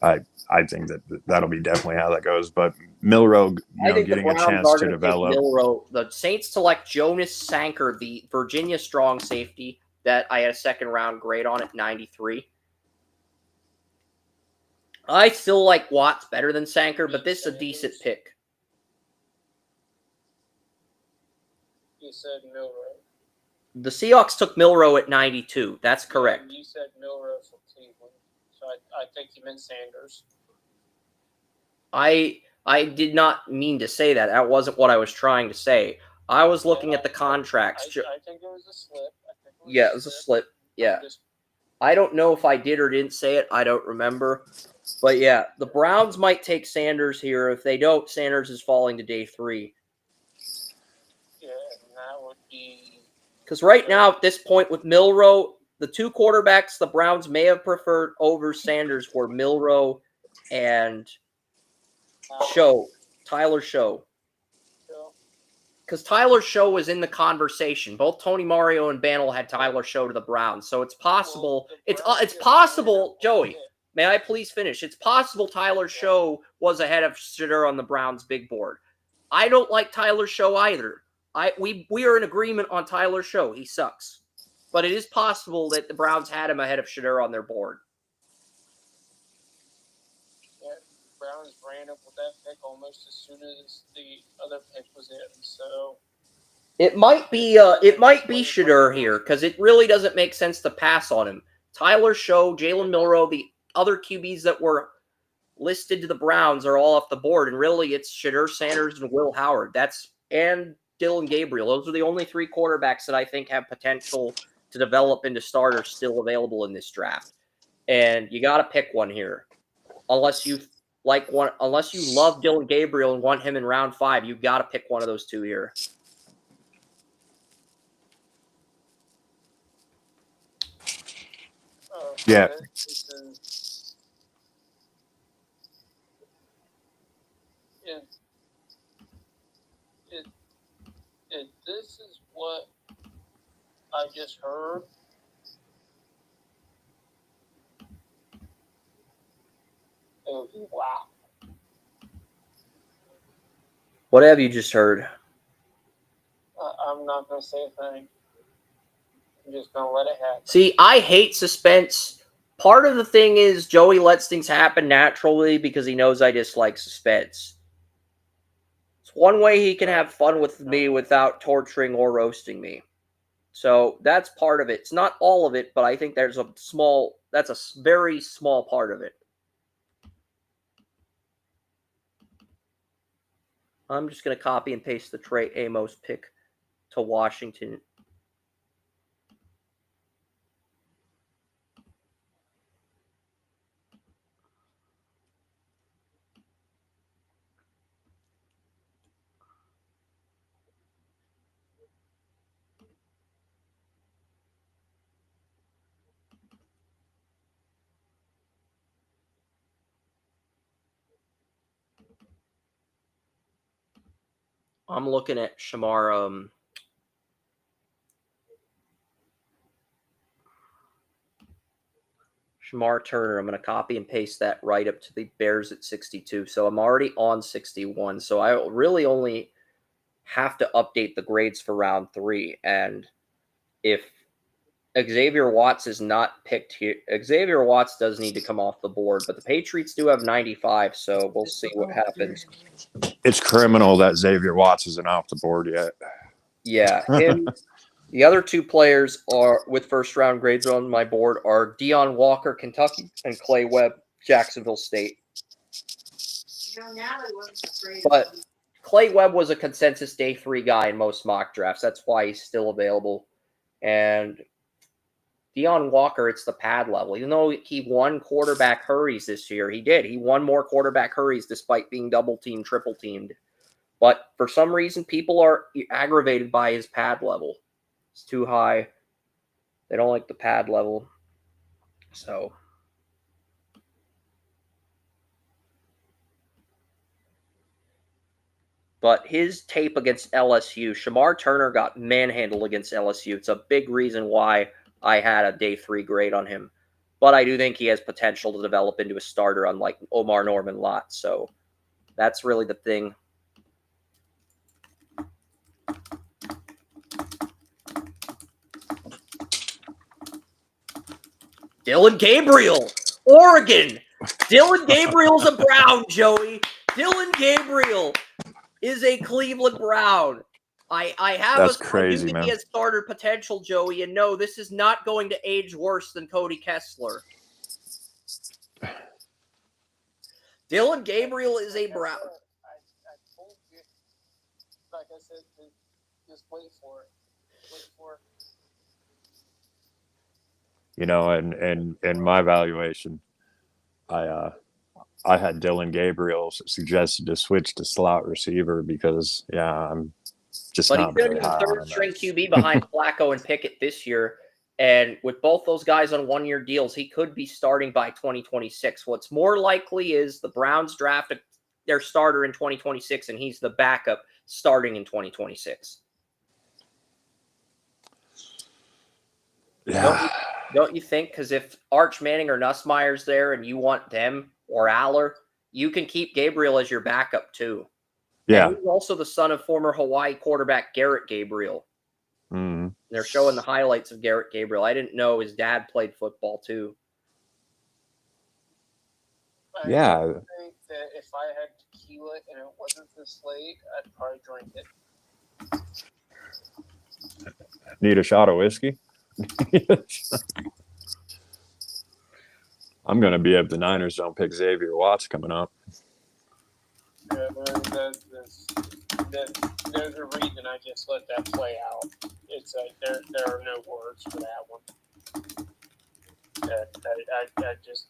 I think that'll be definitely how that goes. But Milroe, I think the getting a Browns chance are to going to take develop. Milroe. The Saints select Jonas Sanker, the Virginia strong safety that I had a second round grade on at 93. I still like Watts better than Sanker, but this is a decent pick. You said Milroe. The Seahawks took Milroe at 92. That's correct. Yeah, you said Milroe from Cleveland, so I think you meant Sanders. I did not mean to say that. That wasn't what I was trying to say. I was looking at the contracts. I think it was a slip. Yeah, it was a slip. Yeah. I don't know if I did or didn't say it. I don't remember. But yeah, the Browns might take Sanders here. If they don't, Sanders is falling to day 3. Yeah, and that would be... Because right now, at this point with Milroe, the two quarterbacks the Browns may have preferred over Sanders were Milroe and Tyler Show. Because Tyler Show was in the conversation. Both Tony Mario and Bantle had Tyler Show to the Browns. So it's possible. It's possible, Joey, may I please finish? It's possible Tyler Show was ahead of Shedeur on the Browns' big board. I don't like Tyler Show either. We are in agreement on Tyler Show. He sucks. But it is possible that the Browns had him ahead of Shedeur on their board. Yeah, Browns ran up with that pick almost as soon as the other pick was in. So it might be Shedeur here because it really doesn't make sense to pass on him. Tyler Show, Jalen Milroe, the other QBs that were listed to the Browns are all off the board, and really it's Shedeur Sanders and Will Howard. And Dylan Gabriel. Those are the only 3 quarterbacks that I think have potential to develop into starters still available in this draft. And you got to pick one here. Unless you love Dylan Gabriel and want him in round 5, you got to pick one of those 2 here. Yeah. If this is what I just heard, wow. What have you just heard? I'm not going to say a thing. I'm just going to let it happen. See, I hate suspense. Part of the thing is Joey lets things happen naturally because he knows I dislike suspense. It's one way he can have fun with me without torturing or roasting me. So that's part of it. It's not all of it, but I think that's a very small part of it. I'm just going to copy and paste the Trey Amos pick to Washington. I'm looking at Shamar. Shamar Turner. I'm going to copy and paste that right up to the Bears at 62. So I'm already on 61. So I really only have to update the grades for round 3. And if Xavier Watts is not picked here, Xavier Watts does need to come off the board. But the Patriots do have 95. So we'll see what happens. It's criminal that Xavier Watts isn't off the board yet. Yeah, him. The other 2 players are with first-round grades on my board are Deion Walker, Kentucky, and Clay Webb, Jacksonville State. But Clay Webb was a consensus day 3 guy in most mock drafts. That's why he's still available. And Deion Walker, it's the pad level. Even though he won quarterback hurries this year, he did. He won more quarterback hurries despite being double-teamed, triple-teamed. But for some reason, people are aggravated by his pad level. It's too high. They don't like the pad level. So. But his tape against LSU, Shamar Turner got manhandled against LSU. It's a big reason why I had a day 3 grade on him. But I do think he has potential to develop into a starter, unlike Omar Norman Lott. So that's really the thing. Dylan Gabriel, Oregon. Dylan Gabriel's a Brown, Joey. Dylan Gabriel is a Cleveland Brown. I That's do crazy, think man. he has starter potential, Joey, and no, this is not going to age worse than Cody Kessler. Dylan Gabriel is a Brown. I told you, like I said, just wait for it. Wait for it. You know, and in my evaluation, I had Dylan Gabriel suggested to switch to slot receiver because I'm just But he's not going to very be the high on third him. string QB behind Flacco and Pickett this year. And with both those guys on one-year deals, he could be starting by 2026. What's more likely is the Browns draft their starter in 2026, and he's the backup starting in 2026. Yeah. Don't you think? Because if Arch Manning or Nussmeier's there and you want them or Aller, you can keep Gabriel as your backup too. Yeah. And he's also the son of former Hawaii quarterback Garrett Gabriel. Mm. They're showing the highlights of Garrett Gabriel. I didn't know his dad played football too. Yeah. I think that if I had tequila and it wasn't this late, I'd probably drink it. Need a shot of whiskey? I'm going to be if the Niners don't pick Xavier Watts coming up. Yeah, there's a reason I just let that play out. It's there are no words for that one. I just.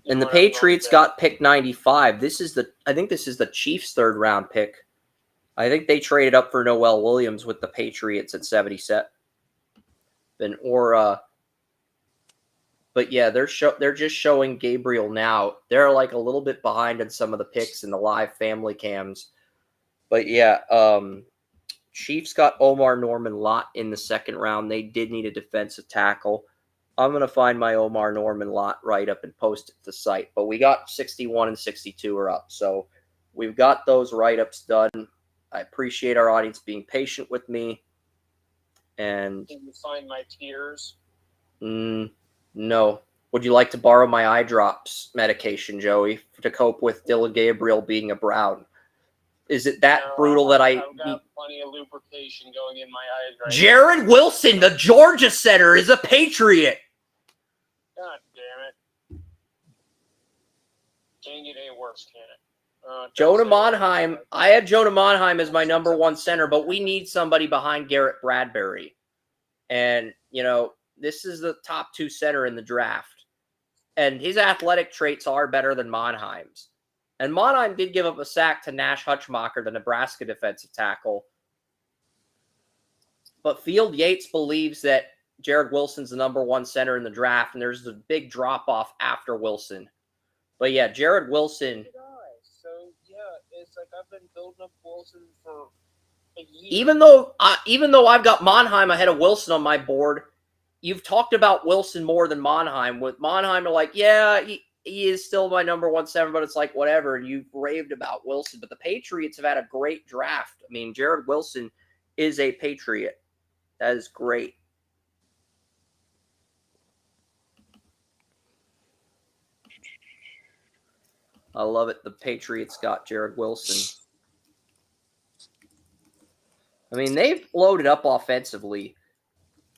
And the Patriots got pick 95. I think this is the Chiefs' third round pick. I think they traded up for Noel Williams with the Patriots at 77. But yeah, they're just showing Gabriel now. They're like a little bit behind in some of the picks in the live family cams. But yeah, Chiefs got Omar Norman Lott in the second round. They did need a defensive tackle. I'm going to find my Omar Norman Lott write-up and post it to the site. But we got 61 and 62 are up. So we've got those write-ups done. I appreciate our audience being patient with me. And can you find my tears? No. Would you like to borrow my eye drops medication, Joey, to cope with Dylan Gabriel being a Brown? Is it that brutal that I've got plenty of lubrication going in my eyes right Jared Wilson, the Georgia center, is a Patriot. God damn it. Can't get any worse, can it? Jonah Monheim. I had Jonah Monheim as my number one center, but we need somebody behind Garrett Bradbury. And, this is the top two center in the draft. And his athletic traits are better than Monheim's. And Monheim did give up a sack to Nash Hutchmacher, the Nebraska defensive tackle. But Field Yates believes that Jared Wilson's the number one center in the draft, and there's a big drop-off after Wilson. But yeah, Jared Wilson. So, yeah, it's like I've been building up Wilson for a year. Even though I've got Monheim ahead of Wilson on my board, you've talked about Wilson more than Monheim. With Monheim, like, yeah, he is still my number one center, but it's like whatever. And you've raved about Wilson. But the Patriots have had a great draft. I mean, Jared Wilson is a Patriot. That is great. I love it. The Patriots got Jared Wilson. I mean, they've loaded up offensively.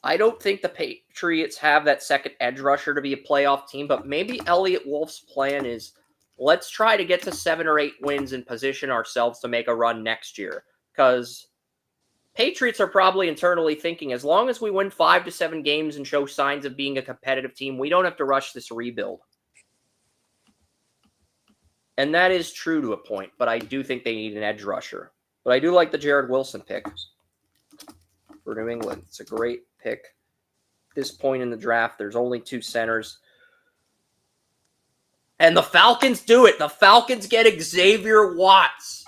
I don't think the Patriots have that second edge rusher to be a playoff team, but maybe Elliott Wolf's plan is let's try to get to 7 or 8 wins and position ourselves to make a run next year. Because Patriots are probably internally thinking, as long as we win 5 to 7 games and show signs of being a competitive team, we don't have to rush this rebuild. And that is true to a point, but I do think they need an edge rusher. But I do like the Jared Wilson pick for New England. It's a great pick. At this point in the draft, there's only 2 centers. And the Falcons do it. The Falcons get Xavier Watts.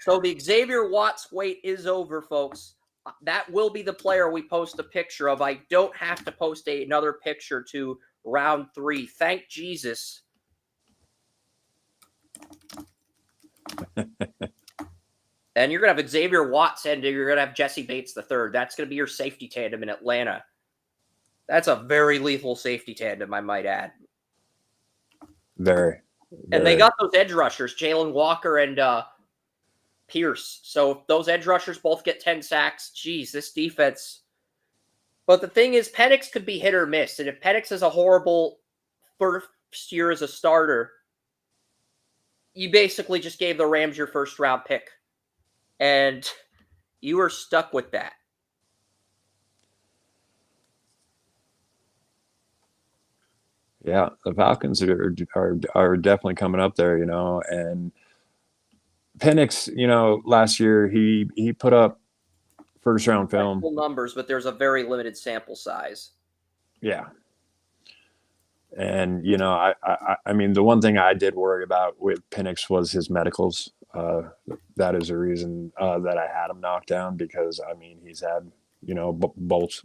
So the Xavier Watts wait is over, folks. that will be the player we post a picture of. I don't have to post another picture to round 3. Thank Jesus. And you're going to have Xavier Watts and you're going to have Jesse Bates III. That's going to be your safety tandem in Atlanta. That's a very lethal safety tandem, I might add. Very. And they got those edge rushers, Jalen Walker and Pierce. So if those edge rushers both get 10 sacks, geez, this defense. But the thing is, Penix could be hit or miss. And if Penix is a horrible first year as a starter, you basically just gave the Rams your first round pick. And you were stuck with that. Yeah, the Falcons are definitely coming up there, you know. And Penix, you know, last year he put up first round film Numbers, but there's a very limited sample size. Yeah. And, you know, I mean, the one thing I did worry about with Penix was his medicals. That is a reason that I had him knocked down because, I mean, he's had, you know, both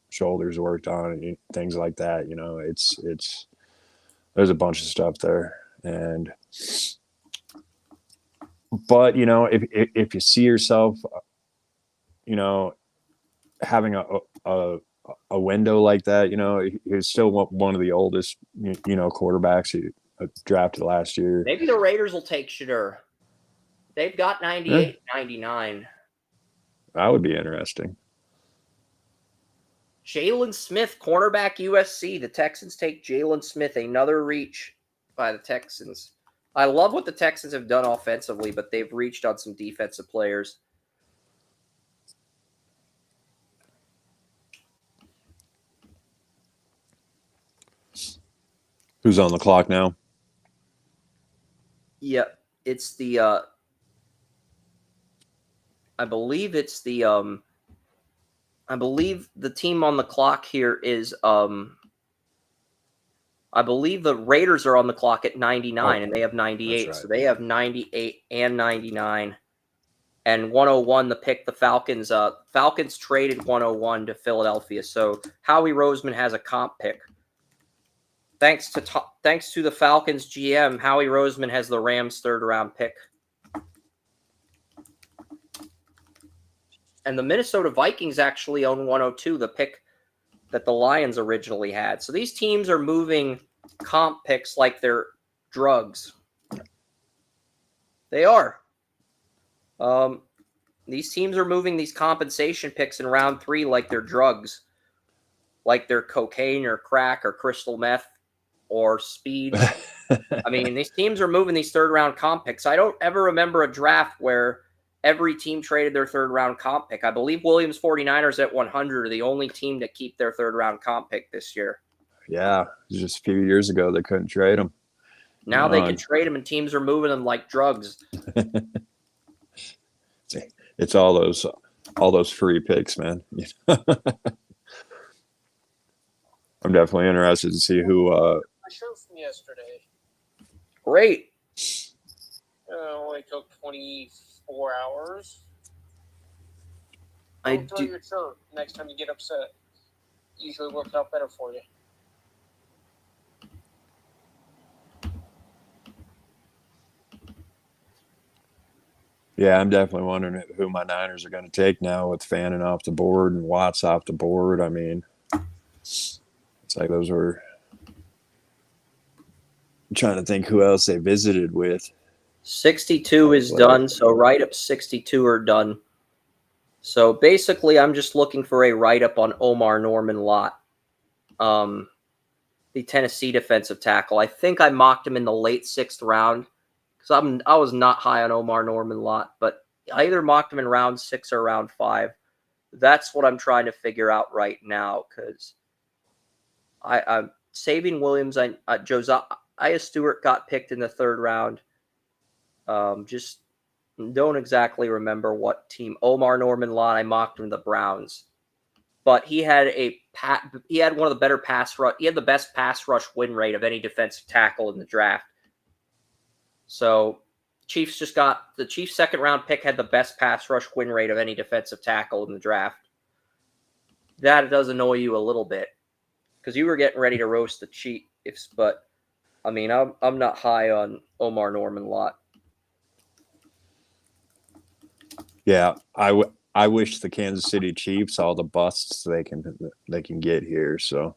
shoulders worked on and things like that. You know, there's a bunch of stuff there. But, you know, if you see yourself, you know, having a window like that, you know, he's still one of the oldest, you know, quarterbacks he drafted last year. Maybe the Raiders will take Shedeur. They've got 98, 99. That would be interesting. Jalen Smith, cornerback USC. The Texans take Jalen Smith, another reach by the Texans. I love what the Texans have done offensively, but they've reached on some defensive players. Who's on the clock now? Yeah, it's the I believe it's the I believe the team on the clock here is I believe the Raiders are on the clock at 99 and they have 98. right. So they have 98 and 99. And 101 the pick the Falcons Falcons traded 101 to Philadelphia. So Howie Roseman has a comp pick. Thanks to the Falcons GM, Howie Roseman has the Rams 3rd round pick. And the Minnesota Vikings actually own 102, the pick that the Lions originally had. So these teams are moving comp picks like they're drugs. They are. These teams are moving these compensation picks in round 3 like they're drugs. Like they're cocaine or crack or crystal meth or speed. I mean, these teams are moving these 3rd round comp picks. I don't ever remember a draft where every team traded their 3rd round comp pick. I believe Williams 49ers at 100 are the only team to keep their 3rd round comp pick this year. Yeah, just a few years ago they couldn't trade them. Now they can trade them, and teams are moving them like drugs. It's all those free picks, man. I'm definitely interested to see who. My show from yesterday. Great. Only took 24 hours. I Don't throw do. your shirt next time you get upset. Usually works out better for you. Yeah, I'm definitely wondering who my Niners are going to take now with Fannin off the board and Watts off the board. I mean, it's like those were. I'm trying to think who else they visited with. 62 is done, so write-up 62 are done. So basically, I'm just looking for a write-up on Omar Norman Lott, the Tennessee defensive tackle. I think I mocked him in the late 6th round because I was not high on Omar Norman Lott, but I either mocked him in round 6 or round 5. That's what I'm trying to figure out right now because I'm saving Williams. Josiah Stewart got picked in the 3rd round. Just don't exactly remember what team. Omar Norman Lott, I mocked him the Browns, but he had one of the better pass rush. He had the best pass rush win rate of any defensive tackle in the draft. So Chiefs just got the Chiefs' second round pick had the best pass rush win rate of any defensive tackle in the draft. That does annoy you a little bit because you were getting ready to roast the Chiefs, but I mean, I'm not high on Omar Norman Lott. Yeah, I wish the Kansas City Chiefs all the busts they can get here. So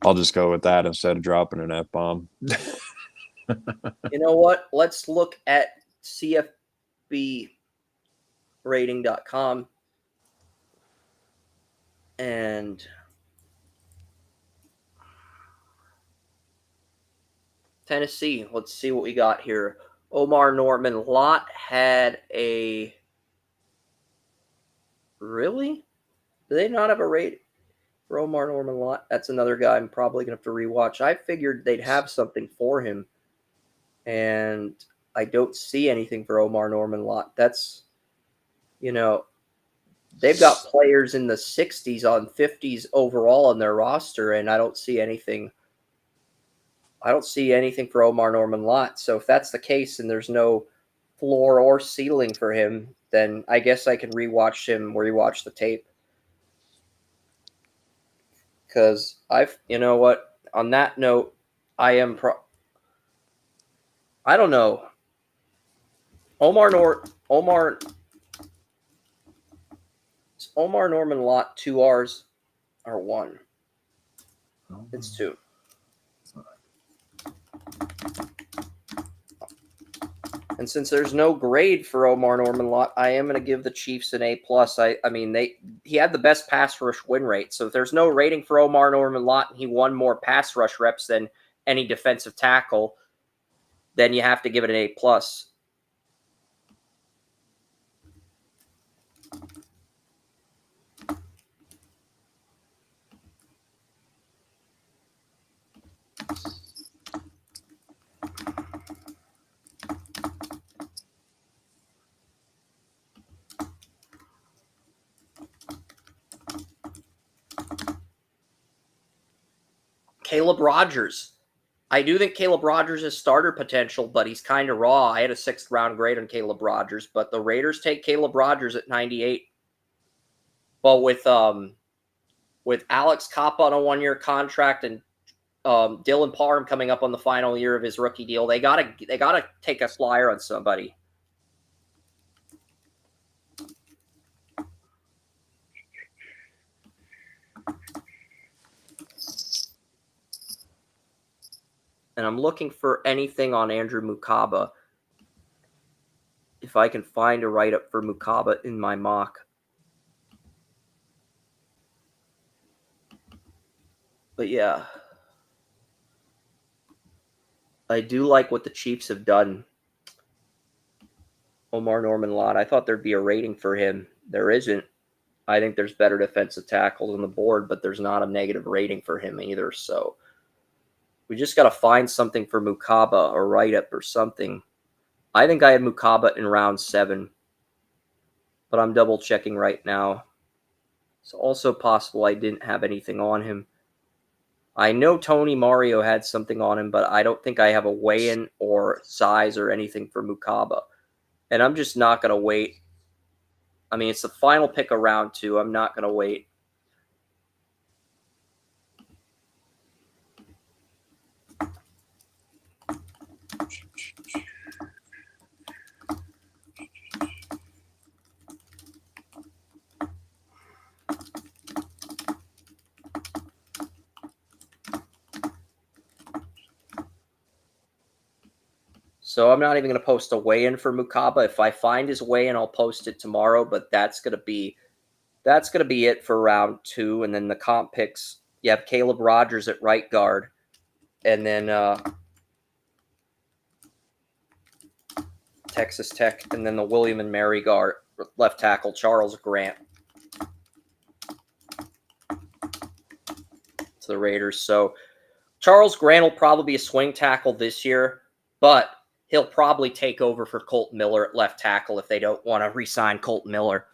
I'll just go with that instead of dropping an F-bomb. You know what? Let's look at CFBrating.com and Tennessee. Let's see what we got here. Omar Norman Lott had a... Really? Do they not have a rate for Omar Norman Lott? That's another guy I'm probably going to have to rewatch. I figured they'd have something for him, and I don't see anything for Omar Norman Lott. That's, they've got players in the 60s on 50s overall on their roster, and I don't see anything. I don't see anything for Omar Norman Lott. So if that's the case and there's no floor or ceiling for him, then I guess I can rewatch the tape. Because you know what? On that note, I don't know. Omar Norman Lott 2 R's or 1? It's 2. And since there's no grade for Omar Norman Lott, I am going to give the Chiefs an A+. I mean, he had the best pass rush win rate. So if there's no rating for Omar Norman Lott and he won more pass rush reps than any defensive tackle, then you have to give it an A+. Caleb Rogers. I do think Caleb Rogers has starter potential, but he's kind of raw. I had a 6th round grade on Caleb Rogers, but the Raiders take Caleb Rogers at 98. But with Alex Kappa on a 1-year contract and Dylan Parham coming up on the final year of his rookie deal, they gotta take a flyer on somebody. And I'm looking for anything on Andrew Mukaba. If I can find a write-up for Mukaba in my mock. But yeah. I do like what the Chiefs have done. Omar Norman Lott. I thought there'd be a rating for him. There isn't. I think there's better defensive tackles on the board, but there's not a negative rating for him either. So we just got to find something for Mukaba, a write-up or something. I think I had Mukaba in round 7, but I'm double-checking right now. It's also possible I didn't have anything on him. I know Tony Mario had something on him, but I don't think I have a weigh-in or size or anything for Mukaba. And I'm just not going to wait. I mean, it's the final pick of round 2. I'm not going to wait. So I'm not even going to post a weigh-in for Mukaba. If I find his weigh-in, I'll post it tomorrow. But that's going to be it for round 2. And then the comp picks, you have Caleb Rogers at right guard, and then Texas Tech, and then the William and Mary guard, left tackle Charles Grant to the Raiders. So Charles Grant will probably be a swing tackle this year, but he'll probably take over for Colton Miller at left tackle if they don't want to re-sign Colton Miller,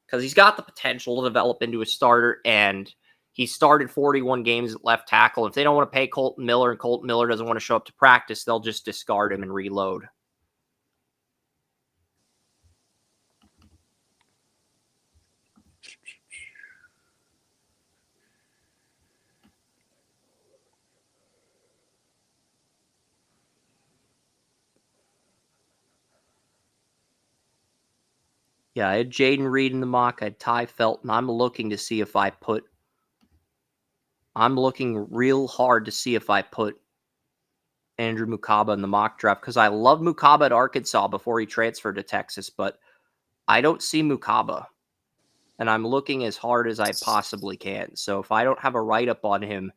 because he's got the potential to develop into a starter, and he started 41 games at left tackle. If they don't want to pay Colton Miller and Colton Miller doesn't want to show up to practice, they'll just discard him and reload. Yeah, I had Jaden Reed in the mock. I had Ty Felton. I'm looking to see if I put. I'm looking real hard to see if I put Andrew Mukaba in the mock draft because I love Mukaba at Arkansas before he transferred to Texas, but I don't see Mukaba. And I'm looking as hard as I possibly can. So if I don't have a write-up on him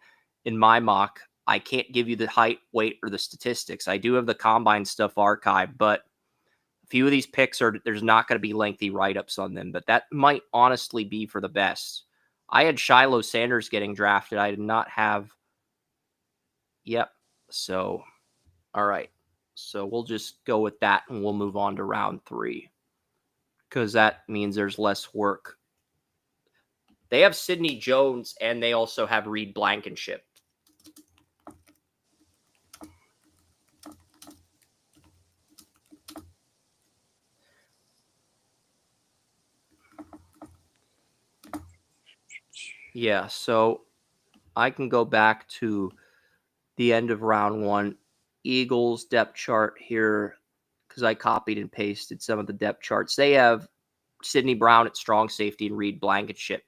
in my mock, I can't give you the height, weight, or the statistics. I do have the combine stuff archived, but a few of these picks there's not going to be lengthy write-ups on them, but that might honestly be for the best. I had Shiloh Sanders getting drafted. I did not have. Yep. So, all right. So we'll just go with that and we'll move on to round 3 because that means there's less work. They have Sidney Jones and they also have Reed Blankenship. Yeah, so I can go back to the end of round 1. Eagles depth chart here because I copied and pasted some of the depth charts. They have Sidney Brown at strong safety and Reed Blankenship.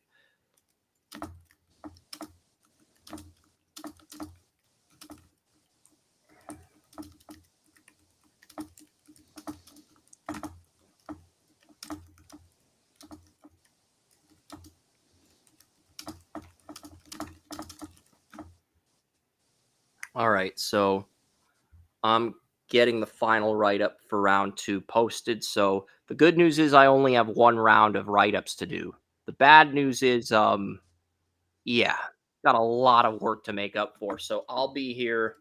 All right, so I'm getting the final write-up for round 2 posted. So the good news is I only have 1 round of write-ups to do. The bad news is, yeah, got a lot of work to make up for. So I'll be here.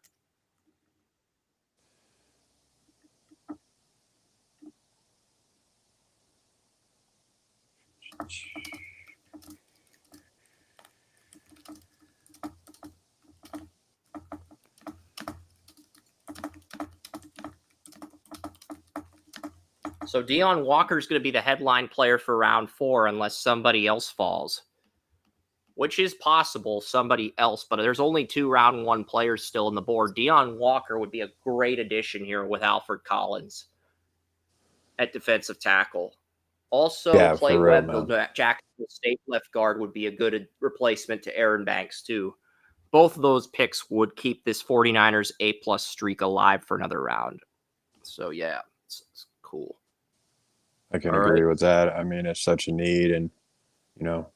So Deion Walker's going to be the headline player for round 4 unless somebody else falls, which is possible, somebody else, but there's only 2 round 1 players still on the board. Deion Walker would be a great addition here with Alfred Collins at defensive tackle. Also, Yeah, Clay for real, Webb, man. the Jacksonville State left guard, would be a good replacement to Aaron Banks, too. Both of those picks would keep this 49ers A-plus streak alive for another round. So, yeah, it's cool. I can All agree right. with that. I mean, it's such a need, and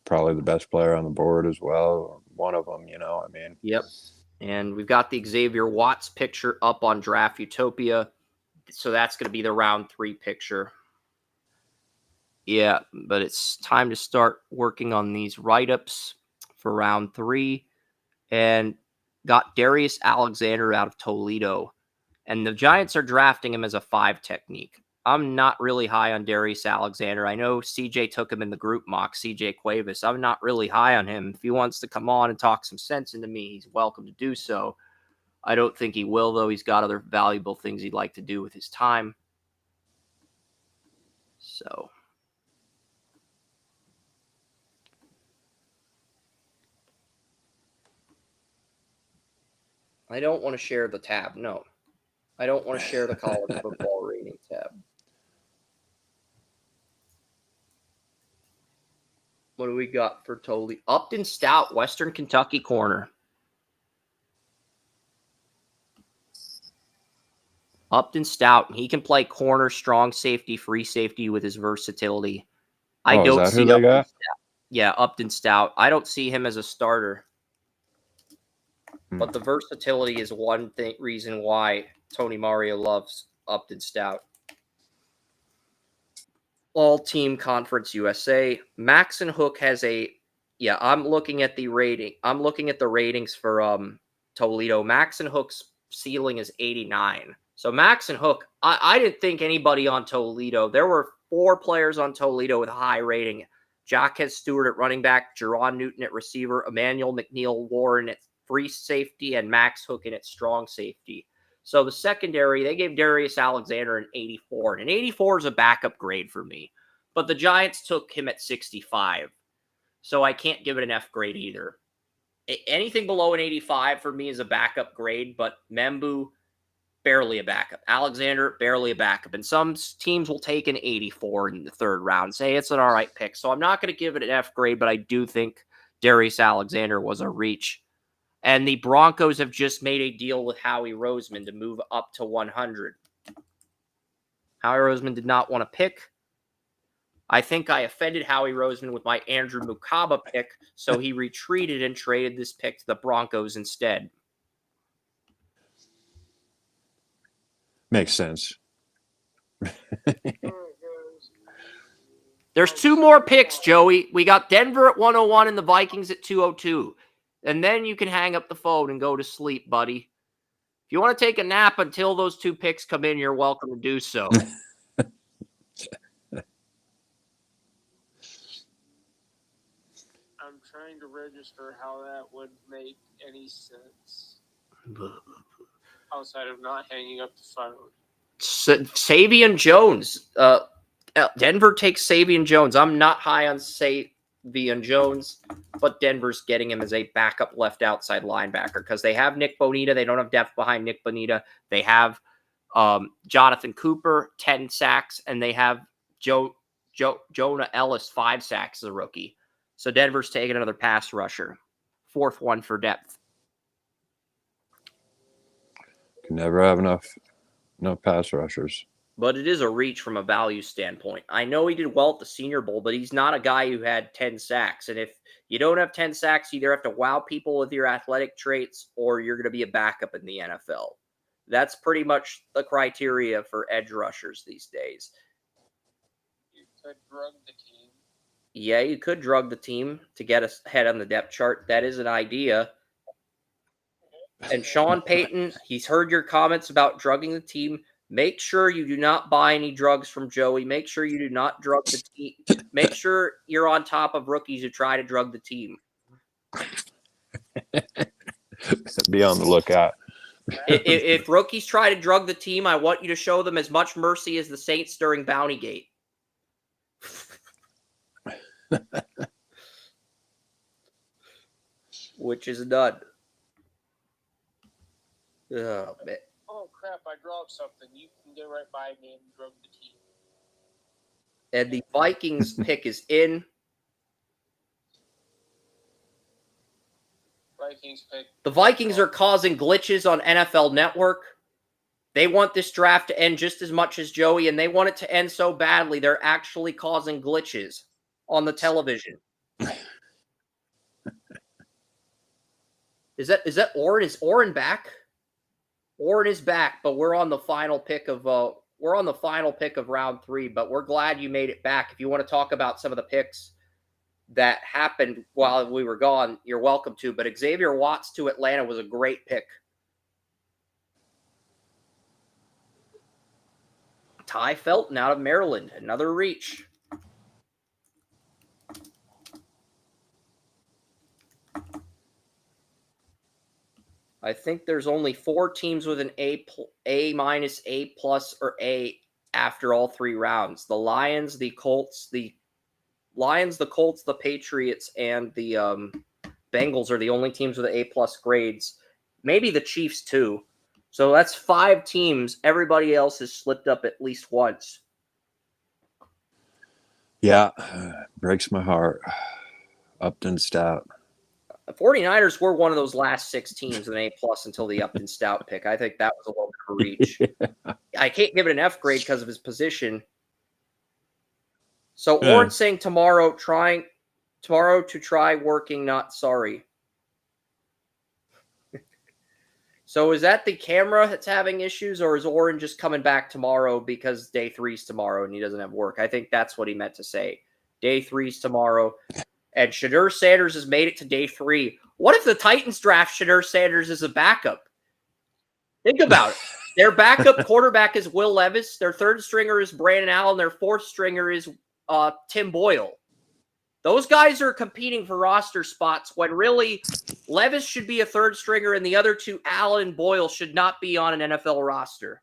probably the best player on the board as well. One of them, I mean. Yep. And we've got the Xavier Watts picture up on Draft Utopia. So that's going to be the round 3 picture. Yeah, but it's time to start working on these write-ups for round 3. And got Darius Alexander out of Toledo. And the Giants are drafting him as a 5 technique. I'm not really high on Darius Alexander. I know CJ took him in the group mock, CJ Cuevas. I'm not really high on him. If he wants to come on and talk some sense into me, he's welcome to do so. I don't think he will, though. He's got other valuable things he'd like to do with his time. So I don't want to share the tab. No, I don't want to share the college football rating tab. What do we got for Toledo? Upton Stout, Western Kentucky corner. Upton Stout, he can play corner, strong safety, free safety with his versatility. I Oh, is don't that who see they Upton got? Stout. Yeah, Upton Stout. I don't see him as a starter. But the versatility is one reason why Tony Mario loves Upton Stout. All-team Conference USA. Max and Hook has I'm looking at the rating. I'm looking at the ratings for Toledo. Max and Hook's ceiling is 89. So Max and Hook, I didn't think anybody on Toledo. There were 4 players on Toledo with a high rating. Jaquez Stewart at running back, Jerron Newton at receiver, Emmanuel McNeil Warren at free safety, and Max Hooken at strong safety. So the secondary, they gave Darius Alexander an 84. And an 84 is a backup grade for me. But the Giants took him at 65. So I can't give it an F grade either. Anything below an 85 for me is a backup grade, but Membu, barely a backup. Alexander, barely a backup. And some teams will take an 84 in the third round, say it's an all right pick. So I'm not going to give it an F grade, but I do think Darius Alexander was a reach. And the Broncos have just made a deal with Howie Roseman to move up to 100. Howie Roseman did not want to pick. I think I offended Howie Roseman with my Andrew Mukaba pick, so he retreated and traded this pick to the Broncos instead. Makes sense. There's two more picks, Joey. We got Denver at 101 and the Vikings at 202. And then you can hang up the phone and go to sleep, buddy. If you want to take a nap until those two picks come in, you're welcome to do so. I'm trying to register how that would make any sense outside of not hanging up the phone. Savion Jones. Denver takes Savion Jones. I'm not high on Savion Jones, but Denver's getting him as a backup left outside linebacker because they have Nick Bonita. They don't have depth behind Nick Bonita. They have Jonathan Cooper, 10 sacks, and they have Jonah Ellis, 5 sacks as a rookie. So Denver's taking another pass rusher. Fourth one for depth. Can never have enough pass rushers. But it is a reach from a value standpoint. I know he did well at the Senior Bowl, but he's not a guy who had 10 sacks. And if you don't have 10 sacks, you either have to wow people with your athletic traits or you're going to be a backup in the NFL. That's pretty much the criteria for edge rushers these days. You could drug the team. Yeah, you could drug the team to get us ahead on the depth chart. That is an idea. And Sean Payton, he's heard your comments about drugging the team. Make sure you do not buy any drugs from Joey. Make sure you do not drug the team. Make sure you're on top of rookies who try to drug the team. Be on the lookout. If rookies try to drug the team, I want you to show them as much mercy as the Saints during Bountygate. Which is none. Oh, man. Oh crap, I dropped something. You can get right by me and drug the team. And the Vikings pick is in. Vikings pick. The Vikings are causing glitches on NFL Network. They want this draft to end just as much as Joey, and they want it to end so badly they're actually causing glitches on the television. Is that Oren? Is Oren back? Oren is back, but we're on the final pick of round 3. But we're glad you made it back. If you want to talk about some of the picks that happened while we were gone, you're welcome to. But Xavier Watts to Atlanta was a great pick. Ty Felton out of Maryland, another reach. I think there's only 4 teams with an A minus, A plus, or A after all 3 rounds. The Lions, the Colts, the Patriots, and the Bengals are the only teams with A plus grades. Maybe the Chiefs too. So that's 5 teams. Everybody else has slipped up at least once. Yeah, breaks my heart. Upton Stout. The 49ers were one of those last 6 teams with an A-plus until the Upton Stout pick. I think that was a little bit of a reach. I can't give it an F grade because of his position. So Oren's saying tomorrow to try working, not sorry. So is that the camera that's having issues, or is Oren just coming back tomorrow because day 3's tomorrow and he doesn't have work? I think that's what he meant to say. Day 3's tomorrow. And Shadur Sanders has made it to day 3. What if the Titans draft Shadur Sanders as a backup? Think about it. Their backup quarterback is Will Levis. Their third stringer is Brandon Allen. Their fourth stringer is Tim Boyle. Those guys are competing for roster spots when really Levis should be a third stringer and the other 2, Allen and Boyle, should not be on an NFL roster.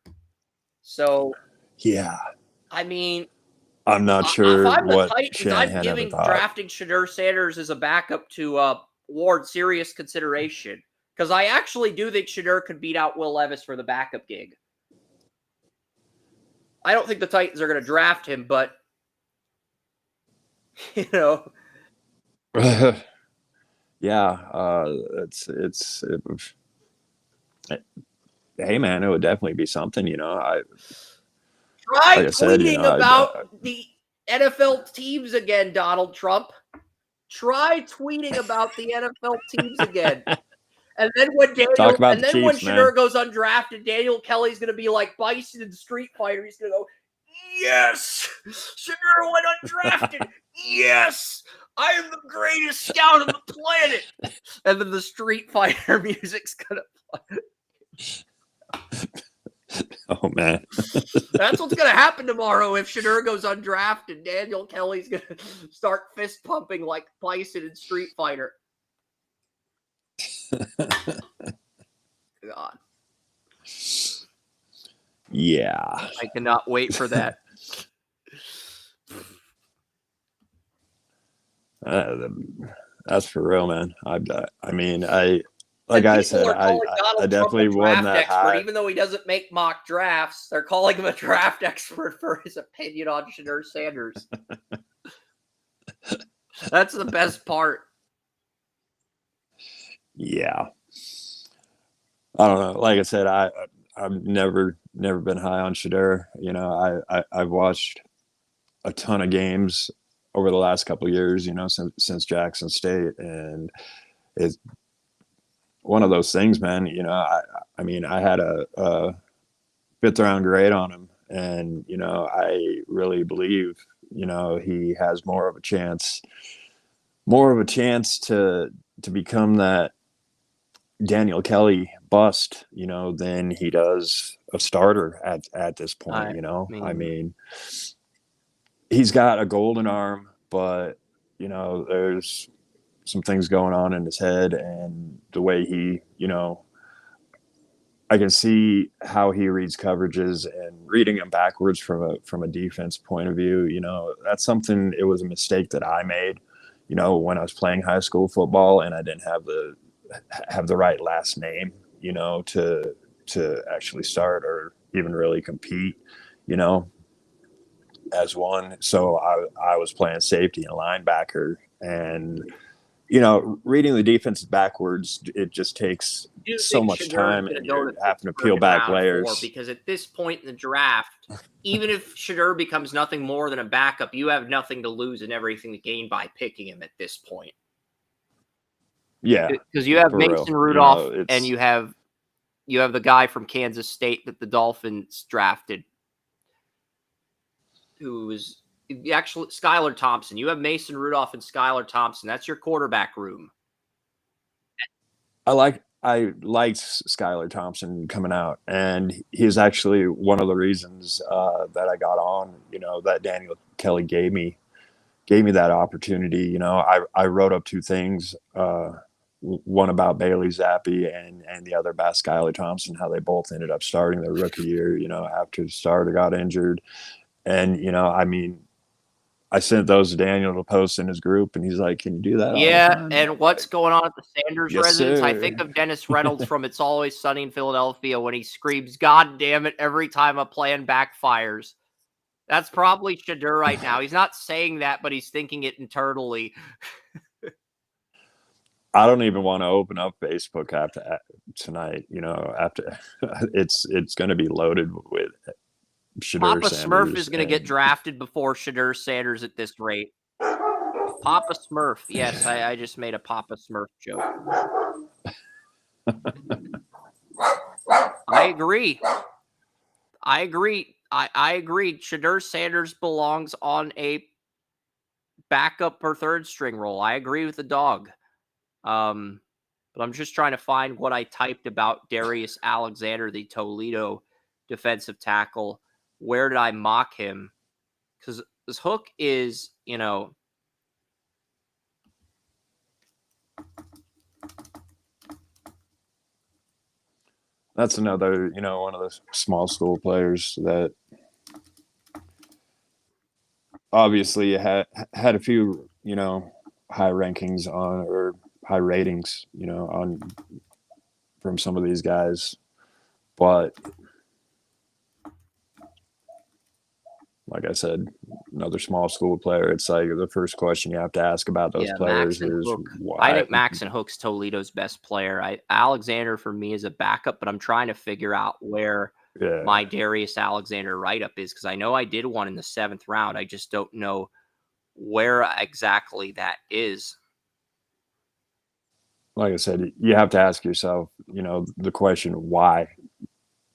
So, yeah. I mean, I'm not sure if I'm the what Titans, Shanahan I'm giving ever thought. drafting Shadur Sanders as a backup to Ward serious consideration. Because I actually do think Shadur could beat out Will Levis for the backup gig. I don't think the Titans are going to draft him, but you know, Yeah, hey man, it would definitely be something, you know. try Like I said, you tweeting know, about the NFL teams again, Donald Trump. Try tweeting about the NFL teams again. And then when talk about the when Chiefs, man. Shedeur goes undrafted, Daniel Kelly's going to be like Bison in Street Fighter. He's going to go, yes, Shedeur went undrafted. Yes, I am the greatest scout on the planet. And then the Street Fighter music's going to Oh man, That's what's going to happen tomorrow if Shedeur goes undrafted. Daniel Kelly's going to start fist pumping like Bison in Street Fighter. God. yeah. I cannot wait for that. That's for real, man. I mean, And I people said, are calling I Donald definitely Trump a wasn't draft that expert, high. even though he doesn't make mock drafts. They're calling him a draft expert for his opinion on Shedeur Sanders. That's the best part. Yeah. I don't know. Like I said, I've never been high on Shedeur. You know, I've watched a ton of games over the last couple of years, you know, since Jackson State, and it's one of those things, man. You know, I mean, I had a fifth round grade on him, and you know, I really believe, you know, he has more of a chance to become that Daniel Kelly bust, you know, than he does a starter at this point. You know, I mean, he's got a golden arm, but you know, there's some things going on in his head, and the way he, you know, I can see how he reads coverages, and reading them backwards from a defense point of view. You know, that's something. It was a mistake that I made, you know, when I was playing high school football, and I didn't have the right last name, you know, to actually start or even really compete, you know, as one. So I was playing safety and linebacker, and you know, reading the defense backwards, it just takes I do so think much Shedeur is time, going to and go you're to having to Pittsburgh peel in back round 4 layers. because at this point in the draft, even if Shedeur becomes nothing more than a backup, you have nothing to lose and everything to gain by picking him at this point. Yeah, because you have for Mason real. Rudolph, You know, and you have the guy from Kansas State that the Dolphins drafted, who was actually Skylar Thompson. You have Mason Rudolph and Skylar Thompson. That's your quarterback room. I liked Skylar Thompson coming out, and he's actually one of the reasons that I got on. You know, that Daniel Kelly gave me that opportunity. You know, I wrote up 2 things. One about Bailey Zappi, and the other about Skylar Thompson, how they both ended up starting their rookie year, you know, after the starter got injured. And, you know, I mean, I sent those to Daniel to post in his group, and he's like, can you do that all the time? And what's going on at the Sanders Yes, residence? sir. I think of Dennis Reynolds from It's Always Sunny in Philadelphia when he screams, "God damn it," every time a plan backfires. That's probably Shedeur right now. He's not saying that, but he's thinking it internally. I don't even want to open up Facebook after tonight. You know, after it's going to be loaded with Shedeur Papa Sanders. Smurf is going to get drafted before Shedeur Sanders at this rate. Papa Smurf. Yes, I just made a Papa Smurf joke. I agree. I agree. Shedeur Sanders belongs on a backup or third string role. I agree with the dog. But I'm just trying to find what I typed about Darius Alexander, the Toledo defensive tackle. Where did I mock him? Because this Hook is, you know, that's another, you know, one of the small school players that obviously had a few, you know, high rankings on, or high ratings, you know, on from some of these guys, but like I said, another small school player. It's like the first question you have to ask about those Yeah, players Max and is Hook. why. I think Max and Hook's Toledo's best player. Alexander for me is a backup, but I'm trying to figure out where Yeah. my Darius Alexander write-up is because I know I did one in the 7th round. I just don't know where exactly that is. Like I said, you have to ask yourself, the question why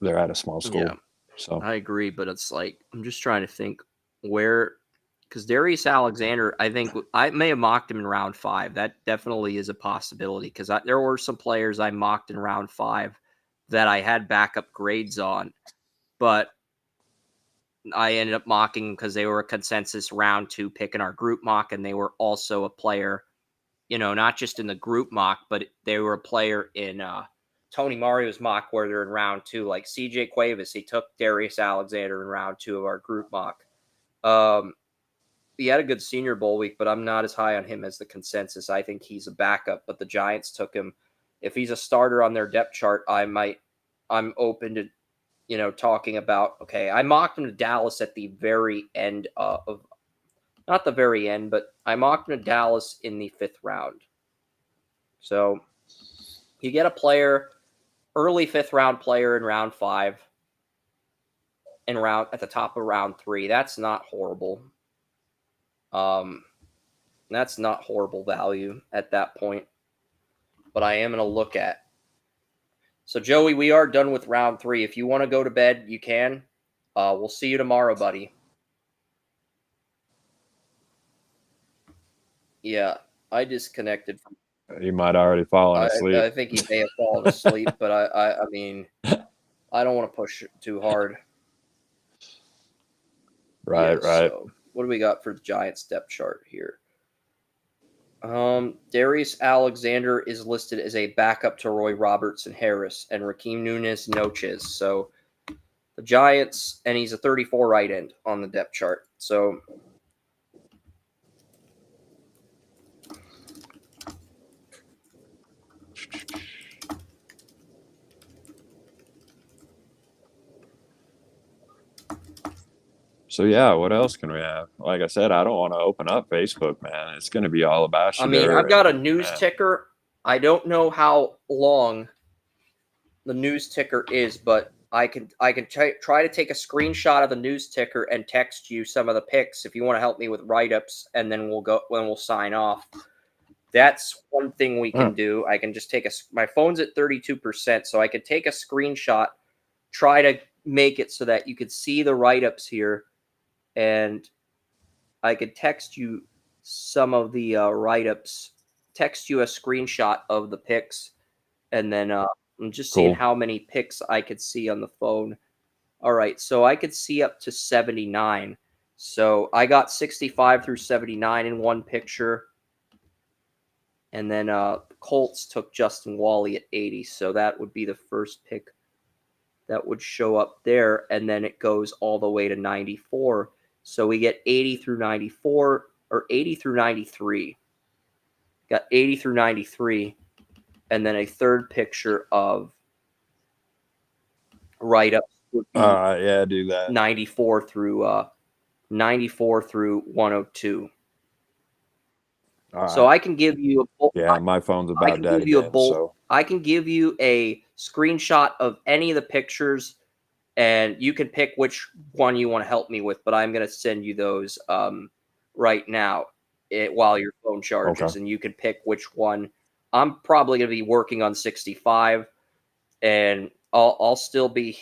they're at a small school. Yeah, So I agree, but it's like I'm just trying to think where, because Darius Alexander, I think I may have mocked him in round 5. That definitely is a possibility because there were some players I mocked in round 5 that I had backup grades on, but I ended up mocking because they were a consensus round 2 pick in our group mock, and they were also a player, not just in the group mock, but they were a player in Tony Mario's mock where they're in round 2, like CJ Cuevas. He took Darius Alexander in round 2 of our group mock. He had a good Senior Bowl week, but I'm not as high on him as the consensus. I think he's a backup, but the Giants took him. If he's a starter on their depth chart, I'm open to, talking about, okay, I mocked him to Dallas at the very end of, not the very end, but I mocked him to Dallas in the 5th round. So you get a player, early 5th round player in round 5, at the top of round 3. That's not horrible. That's not horrible value at that point. But I am going to look at. So Joey, we are done with round 3. If you want to go to bed, you can. We'll see you tomorrow, buddy. Yeah, I disconnected from. he might already fallen asleep. I think he may have fallen asleep, but I mean, I don't want to push it too hard. Right. So what do we got for the Giants depth chart here? Darius Alexander is listed as a backup to Roy Robertson Harris and Raheem Nunez Noches. So the Giants, and he's a 34 right end on the depth chart. So yeah, what else can we have? Like I said, I don't want to open up Facebook, man. It's going to be all about I mean, I've got a news ticker. I don't know how long the news ticker is, but I can try to take a screenshot of the news ticker and text you some of the picks if you want to help me with write-ups, and then we'll sign off. That's one thing we can do. I can just take my phone's at 32%, so I could take a screenshot, try to make it so that you could see the write-ups here, and I could text you some of the write-ups, text you a screenshot of the picks, and then I'm just seeing how many picks I could see on the phone. All right, so I could see up to 79. So I got 65 through 79 in one picture. And then the Colts took Justin Wally at 80. So that would be the first pick that would show up there. And then it goes all the way to 94. So we get 80 through 94, or 80 through 93. Got 80 through 93. And then a third picture of write-ups would be do that. 94 through 102. So I can give you my phone's about dead again. I can give you a screenshot of any of the pictures, and you can pick which one you want to help me with. But I'm going to send you those right now while your phone charges, and you can pick which one. I'm probably going to be working on 65, and I'll still be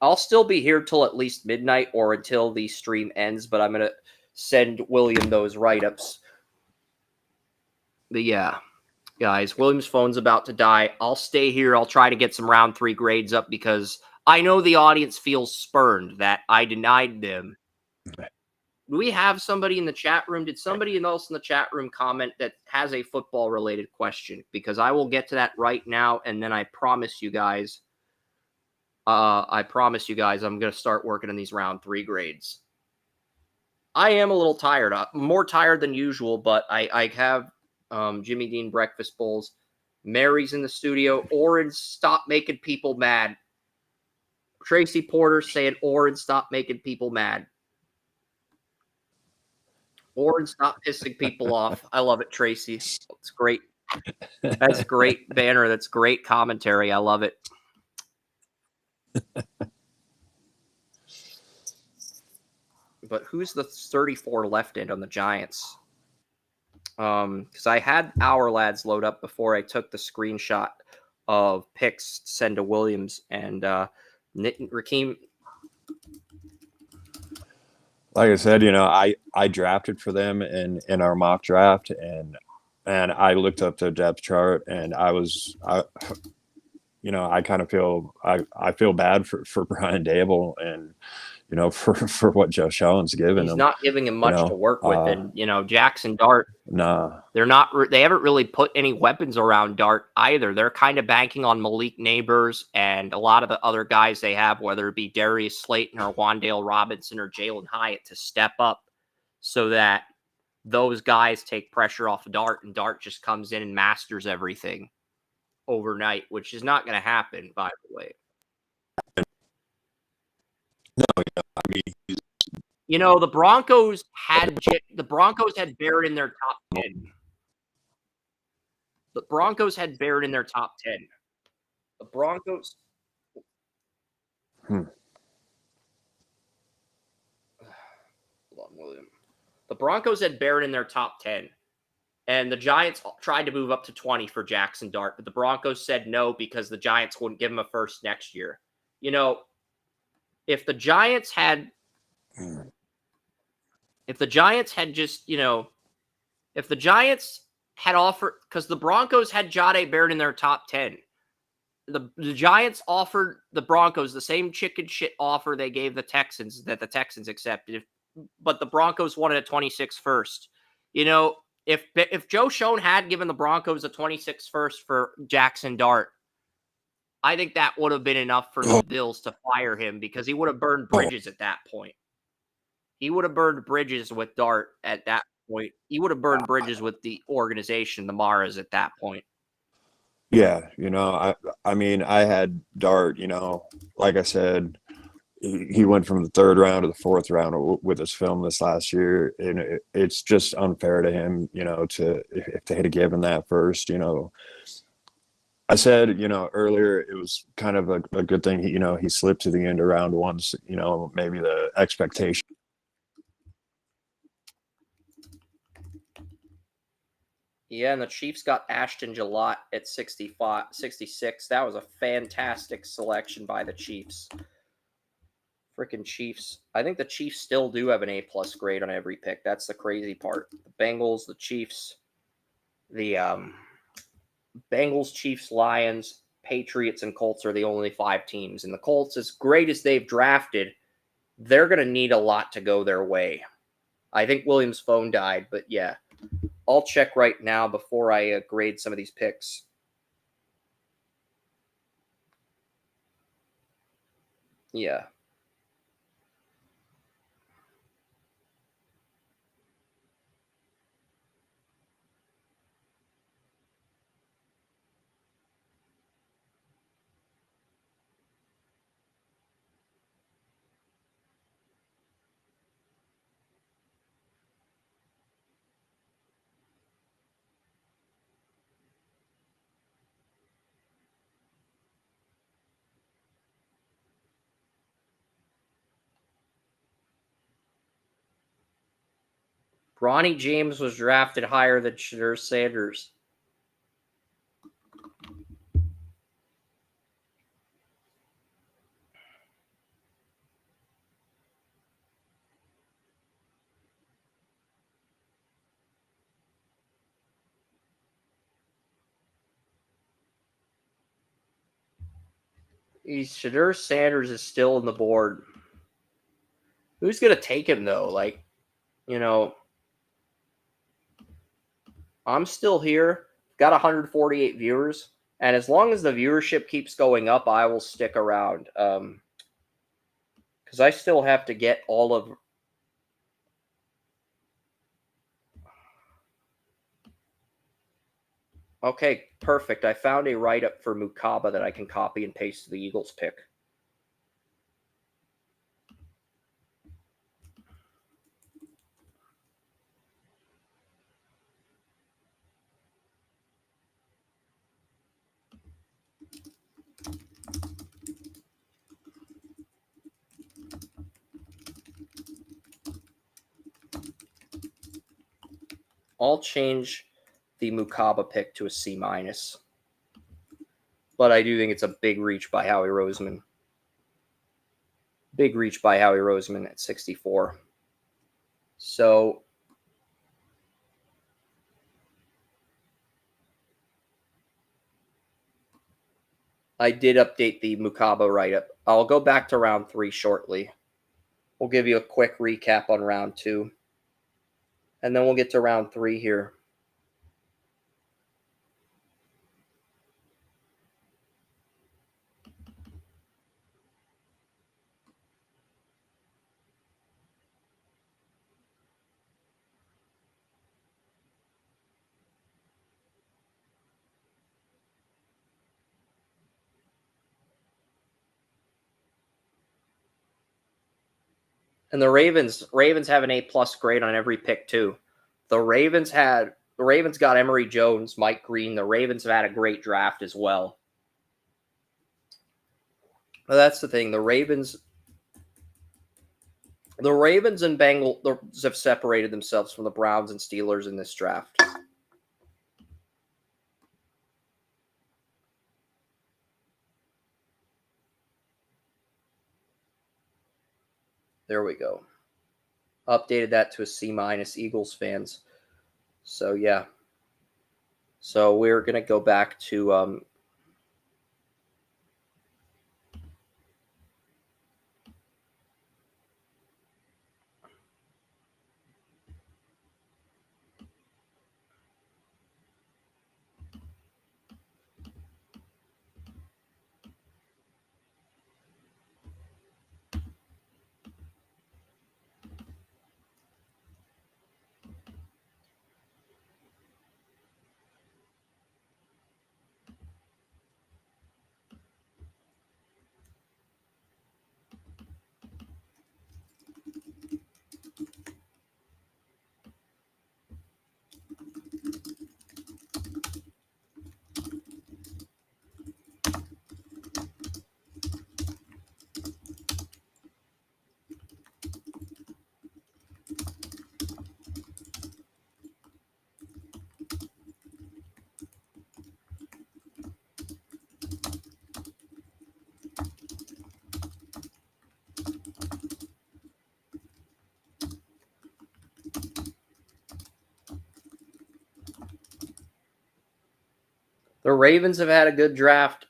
here till at least midnight or until the stream ends. But I'm going to send William those write-ups. But yeah, guys, William's phone's about to die. I'll stay here. I'll try to get some round 3 grades up because I know the audience feels spurned that I denied them. Do we have somebody in the chat room? Did somebody else in the chat room comment that has a football related question? Because I will get to that right now. And then I promise you guys, I'm going to start working on these round 3 grades. I am a little tired. I'm more tired than usual, but I have Jimmy Dean breakfast bowls. Mary's in the studio. Oren, stop making people mad. Tracy Porter saying, Oren, stop making people mad. Oren, stop pissing people off. I love it, Tracy. It's great. That's great banner. That's great commentary. I love it. But who's the 34 left end on the Giants? Because I had our lads load up before I took the screenshot of picks to send to Williams and Rakeem. Like I said, I drafted for them in our mock draft, and I looked up the depth chart, and I kind of I feel bad for Brian Dable and for what Joe Schoen's given He's him. not giving him much to work with, and Jackson Dart. Nah, they're not. They haven't really put any weapons around Dart either. They're kind of banking on Malik Neighbors and a lot of the other guys they have, whether it be Darius Slayton or Wandale Robinson or Jalen Hyatt, to step up so that those guys take pressure off of Dart, and Dart just comes in and masters everything overnight, which is not going to happen, by the way. no, I mean, the Broncos had Barrett in their top 10. The Broncos had Barrett in their top 10. The Broncos. Hold on, William. The Broncos had Barrett in their top 10. And the Giants tried to move up to 20 for Jackson Dart, but the Broncos said no because the Giants wouldn't give him a first next year. If the Giants had offered, because the Broncos had Jahdae Barrett in their top 10. The Giants offered the Broncos the same chicken shit offer they gave the Texans that the Texans accepted, but the Broncos wanted a 26 first. If Joe Schoen had given the Broncos a 26 first for Jackson Dart, I think that would have been enough for the Bills to fire him because he would have burned bridges at that point. He would have burned bridges with Dart at that point. He would have burned bridges with the organization, the Maras, at that point. Yeah, I mean, I had Dart, like I said, he went from the third round to the fourth round with his film this last year, and it's just unfair to him, if they had given that first, I said, earlier it was kind of a good thing, he slipped to the end of round one, maybe the expectation. Yeah, and the Chiefs got Ashton Gillott at 66. That was a fantastic selection by the Chiefs. Freaking Chiefs. I think the Chiefs still do have an A+ grade on every pick. That's the crazy part. The Bengals, the Chiefs, the Bengals, Chiefs, Lions, Patriots, and Colts are the only 5 teams. And the Colts, as great as they've drafted, they're going to need a lot to go their way. I think Williams' phone died, but yeah. I'll check right now before I grade some of these picks. Yeah. Ronnie James was drafted higher than Shadur Sanders. Shadur Sanders is still on the board. Who's going to take him, though? I'm still here. Got 148 viewers. And as long as the viewership keeps going up, I will stick around. Because I still have to get all of... Okay, perfect. I found a write-up for Mukaba that I can copy and paste to the Eagles pick. I'll change the Mukaba pick to a C minus. But I do think it's a big reach by Howie Roseman. Big reach by Howie Roseman at 64. So I did update the Mukaba write-up. I'll go back to round 3 shortly. We'll give you a quick recap on round 2. And then we'll get to round 3 here. And the Ravens have an A+ grade on every pick too. The Ravens got Emory Jones, Mike Green. The Ravens have had a great draft as well. But that's the thing. The Ravens and Bengals have separated themselves from the Browns and Steelers in this draft. There we go. Updated that to a C minus, Eagles fans. So yeah. So we're gonna go back to the Ravens have had a good draft.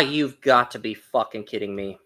You've got to be fucking kidding me.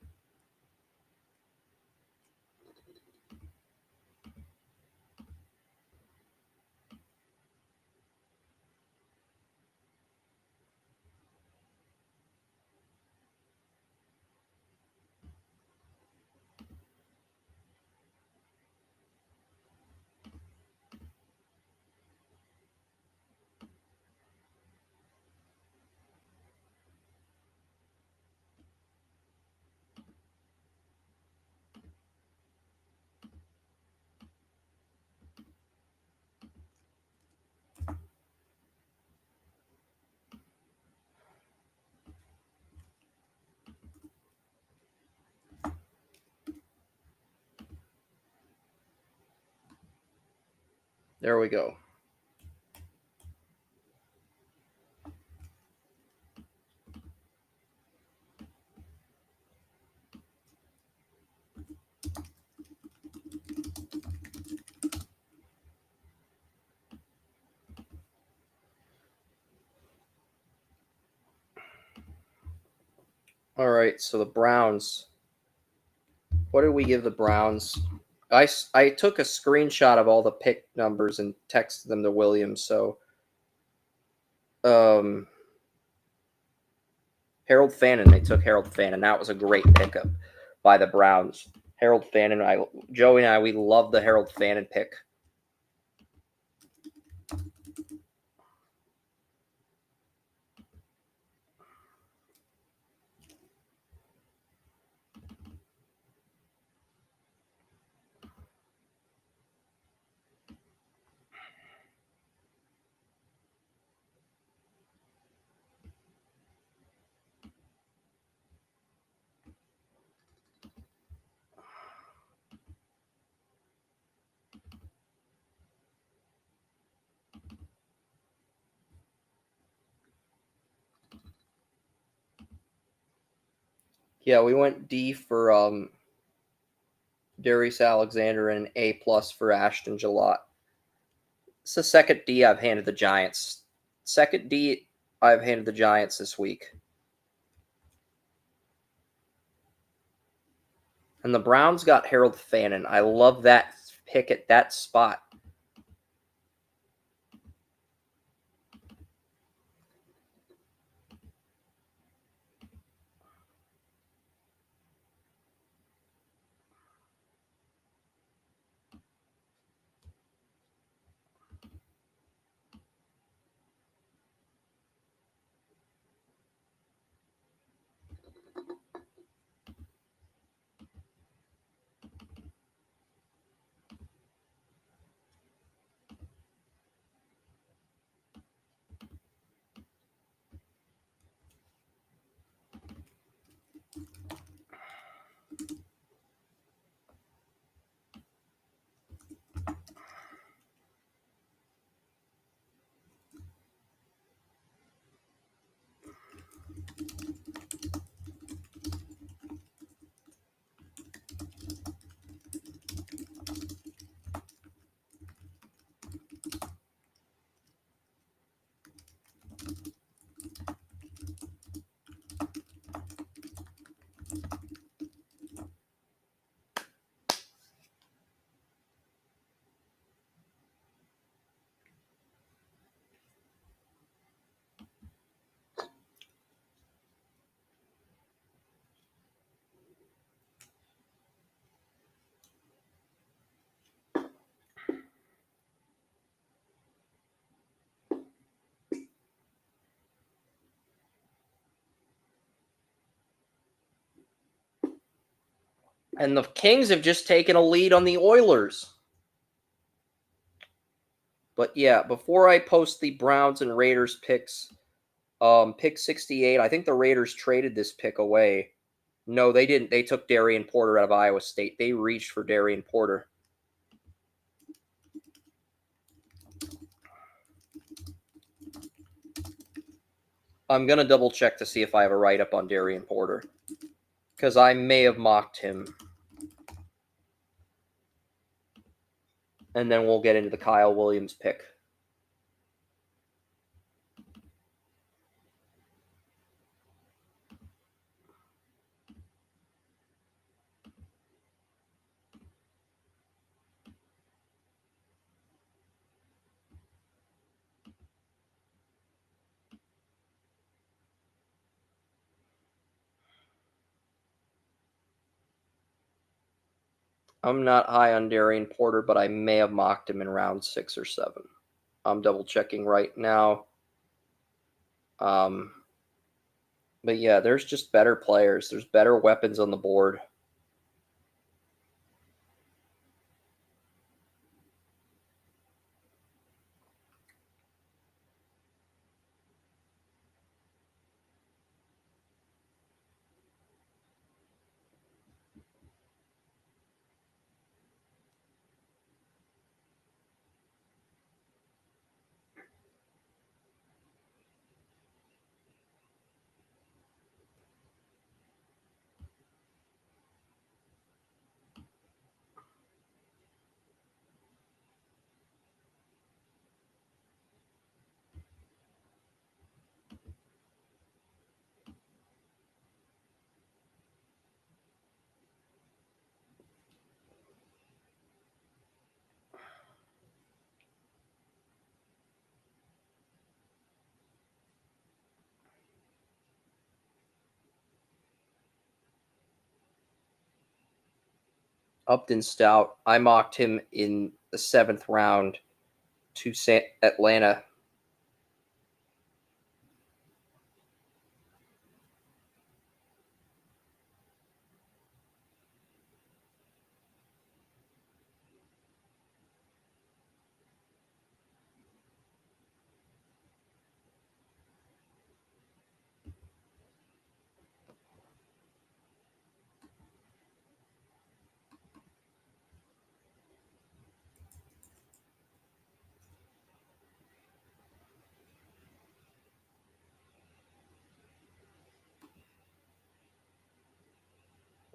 There we go. All right, so the Browns. What did we give the Browns? I took a screenshot of all the pick numbers and texted them to Williams. So, Harold Fannin. They took Harold Fannin. That was a great pickup by the Browns. Harold Fannin. Joey and I, we love the Harold Fannin pick. Yeah, we went D for Darius Alexander and an A+ for Ashton Gillott. It's the second D I've handed the Giants. Second D I've handed the Giants this week. And the Browns got Harold Fannin. I love that pick at that spot. And the Kings have just taken a lead on the Oilers. But yeah, before I post the Browns and Raiders picks, pick 68, I think the Raiders traded this pick away. No, they didn't. They took Darian Porter out of Iowa State. They reached for Darian Porter. I'm going to double check to see if I have a write-up on Darian Porter, because I may have mocked him. And then we'll get into the Kyle Williams pick. I'm not high on Darian Porter, but I may have mocked him in round 6 or 7. I'm double checking right now. But yeah, there's just better players. There's better weapons on the board. Upton Stout. I mocked him in the 7th round to Atlanta.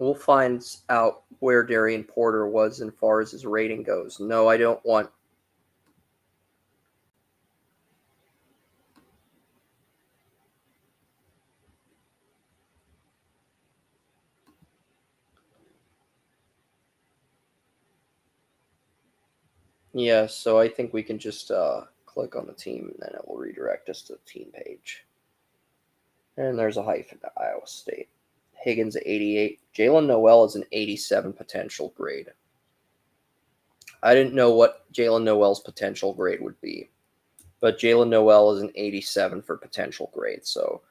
We'll find out where Darian Porter was as far as his rating goes. No, I don't want. Yeah, so I think we can just click on the team, and then it will redirect us to the team page. And there's a hyphen to Iowa State. Higgins at 88. Jalen Noel is an 87 potential grade. I didn't know what Jalen Noel's potential grade would be, but Jalen Noel is an 87 for potential grade. So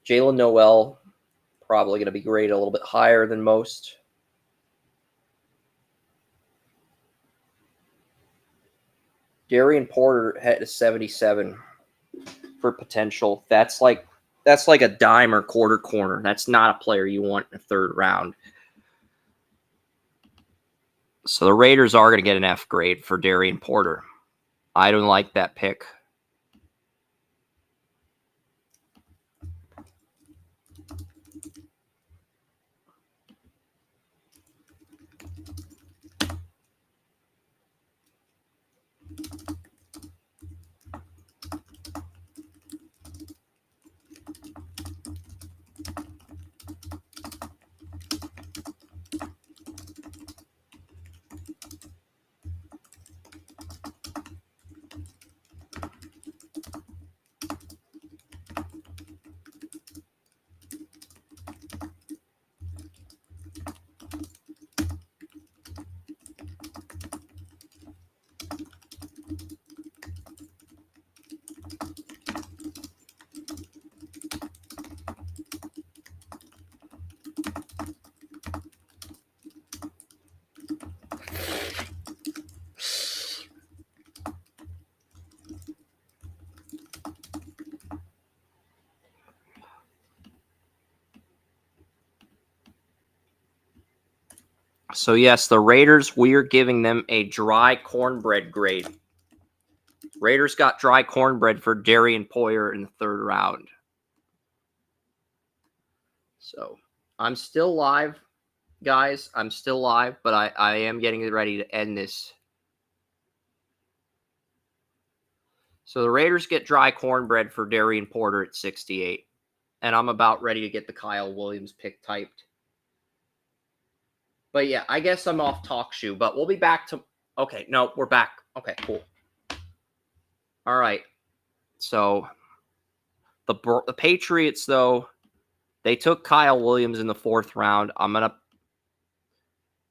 Jalen Noel probably going to be graded a little bit higher than most. Darian Porter had a 77 for potential. That's like a dime or quarter corner. That's not a player you want in the 3rd round. So the Raiders are going to get an F grade for Darian Porter. I don't like that pick. So yes, the Raiders, we are giving them a dry cornbread grade. Raiders got dry cornbread for Darian Porter in the 3rd round. So I'm still live, guys. I'm still live, but I am getting ready to end this. So the Raiders get dry cornbread for Darian Porter at 68. And I'm about ready to get the Kyle Williams pick typed. But yeah, I guess I'm off talk shoe, but we'll be back to... Okay, no, we're back. Okay, cool. All right. So the Patriots, though, they took Kyle Williams in the 4th round.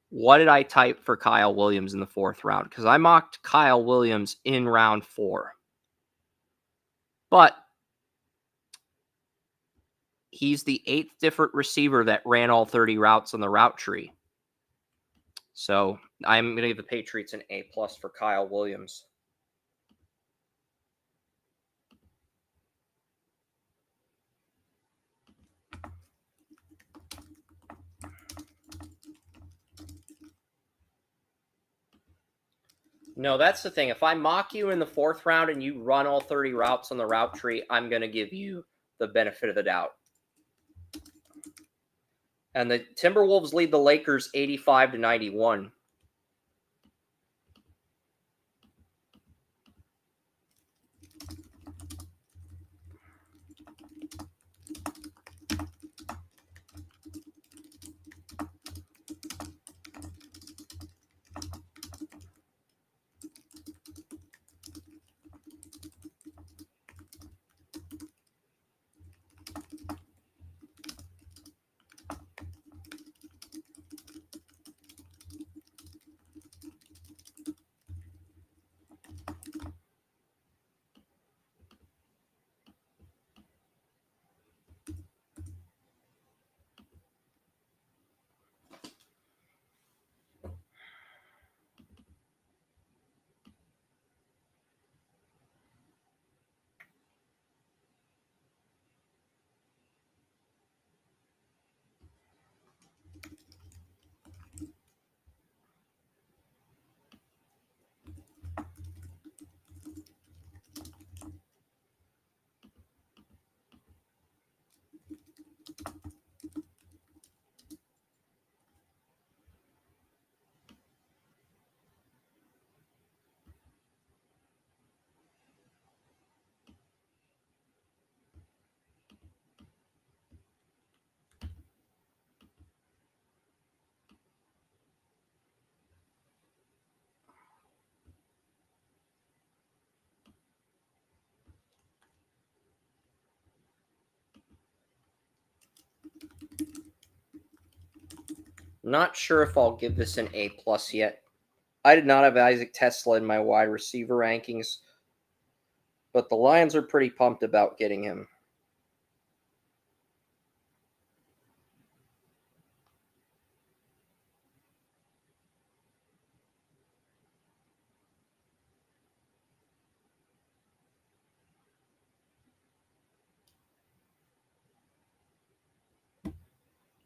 What did I type for Kyle Williams in the 4th round? Because I mocked Kyle Williams in round 4. But he's the 8th different receiver that ran all 30 routes on the route tree. So I'm going to give the Patriots an A+ for Kyle Williams. No, that's the thing. If I mock you in the 4th round and you run all 30 routes on the route tree, I'm going to give you the benefit of the doubt. And the Timberwolves lead the Lakers 85-91. Not sure if I'll give this an A+ yet. I did not have Isaac Tesla in my wide receiver rankings, but the Lions are pretty pumped about getting him.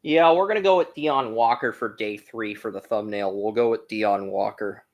Yeah, we're going to go with Deion Walker for day 3 for the thumbnail. We'll go with Deion Walker.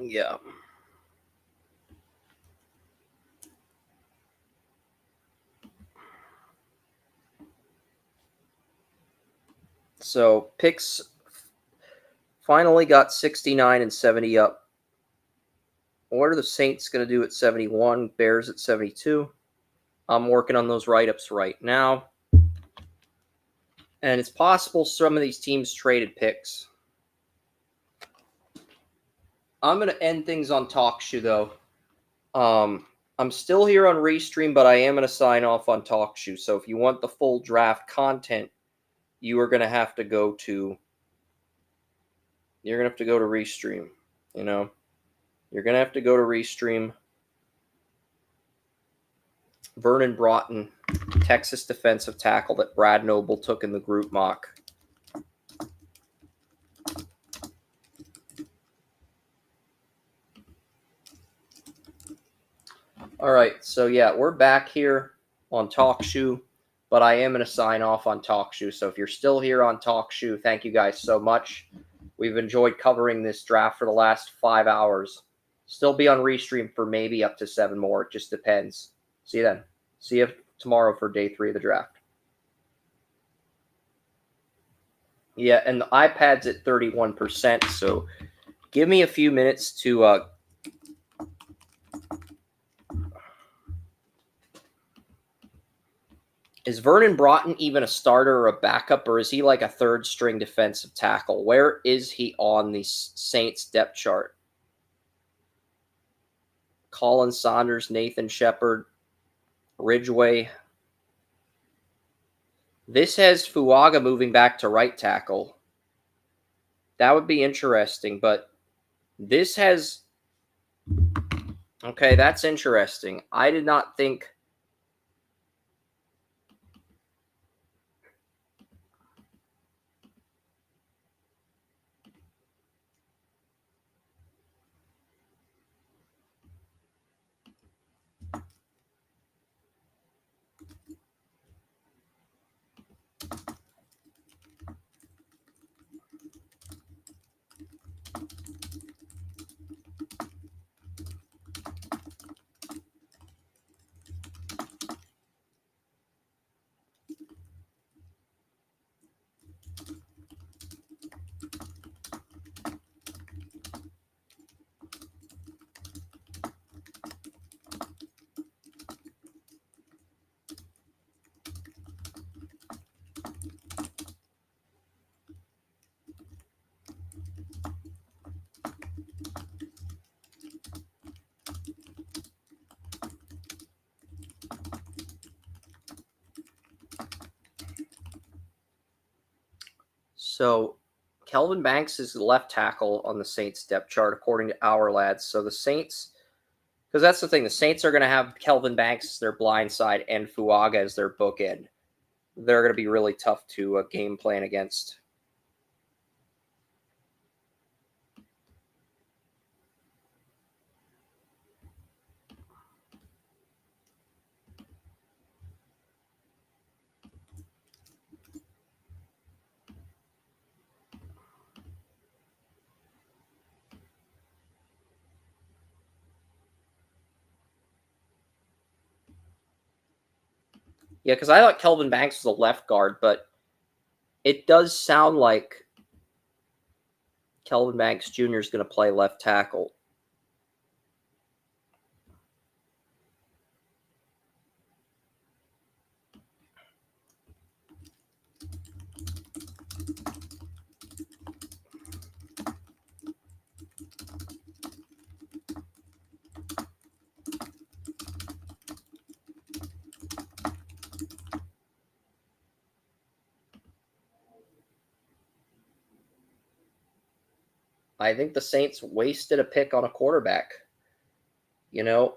Yeah. So picks finally got 69 and 70 up. What are the Saints going to do at 71? Bears at 72. I'm working on those write-ups right now. And it's possible some of these teams traded picks. I'm going to end things on TalkShoe, though. I'm still here on Restream, but I am going to sign off on TalkShoe. So if you want the full draft content, you are going to have to go to Restream. You know, you're going to have to go to Restream. Vernon Broughton, Texas defensive tackle that Brad Noble took in the group mock. All right, so yeah, we're back here on TalkShoe, but I am going to sign off on TalkShoe. So if you're still here on TalkShoe, thank you guys so much. We've enjoyed covering this draft for the last 5 hours. Still be on Restream for maybe up to 7 more. It just depends. See you then. See you tomorrow for day 3 of the draft. Yeah, and the iPad's at 31%, so give me a few minutes to is Vernon Broughton even a starter or a backup, or is he like a third-string defensive tackle? Where is he on the Saints depth chart? Colin Saunders, Nathan Shepard, Ridgeway, This has Fuaga moving back to right tackle. That would be interesting, but this has... Okay, that's interesting. I did not think... So, Kelvin Banks is the left tackle on the Saints depth chart, according to our lads. So the Saints, because that's the thing, the Saints are going to have Kelvin Banks as their blind side and Fuaga as their bookend. They're going to be really tough to game plan against. Yeah, because I thought Kelvin Banks was a left guard, but it does sound like Kelvin Banks Jr. is going to play left tackle. I think the Saints wasted a pick on a quarterback. You know,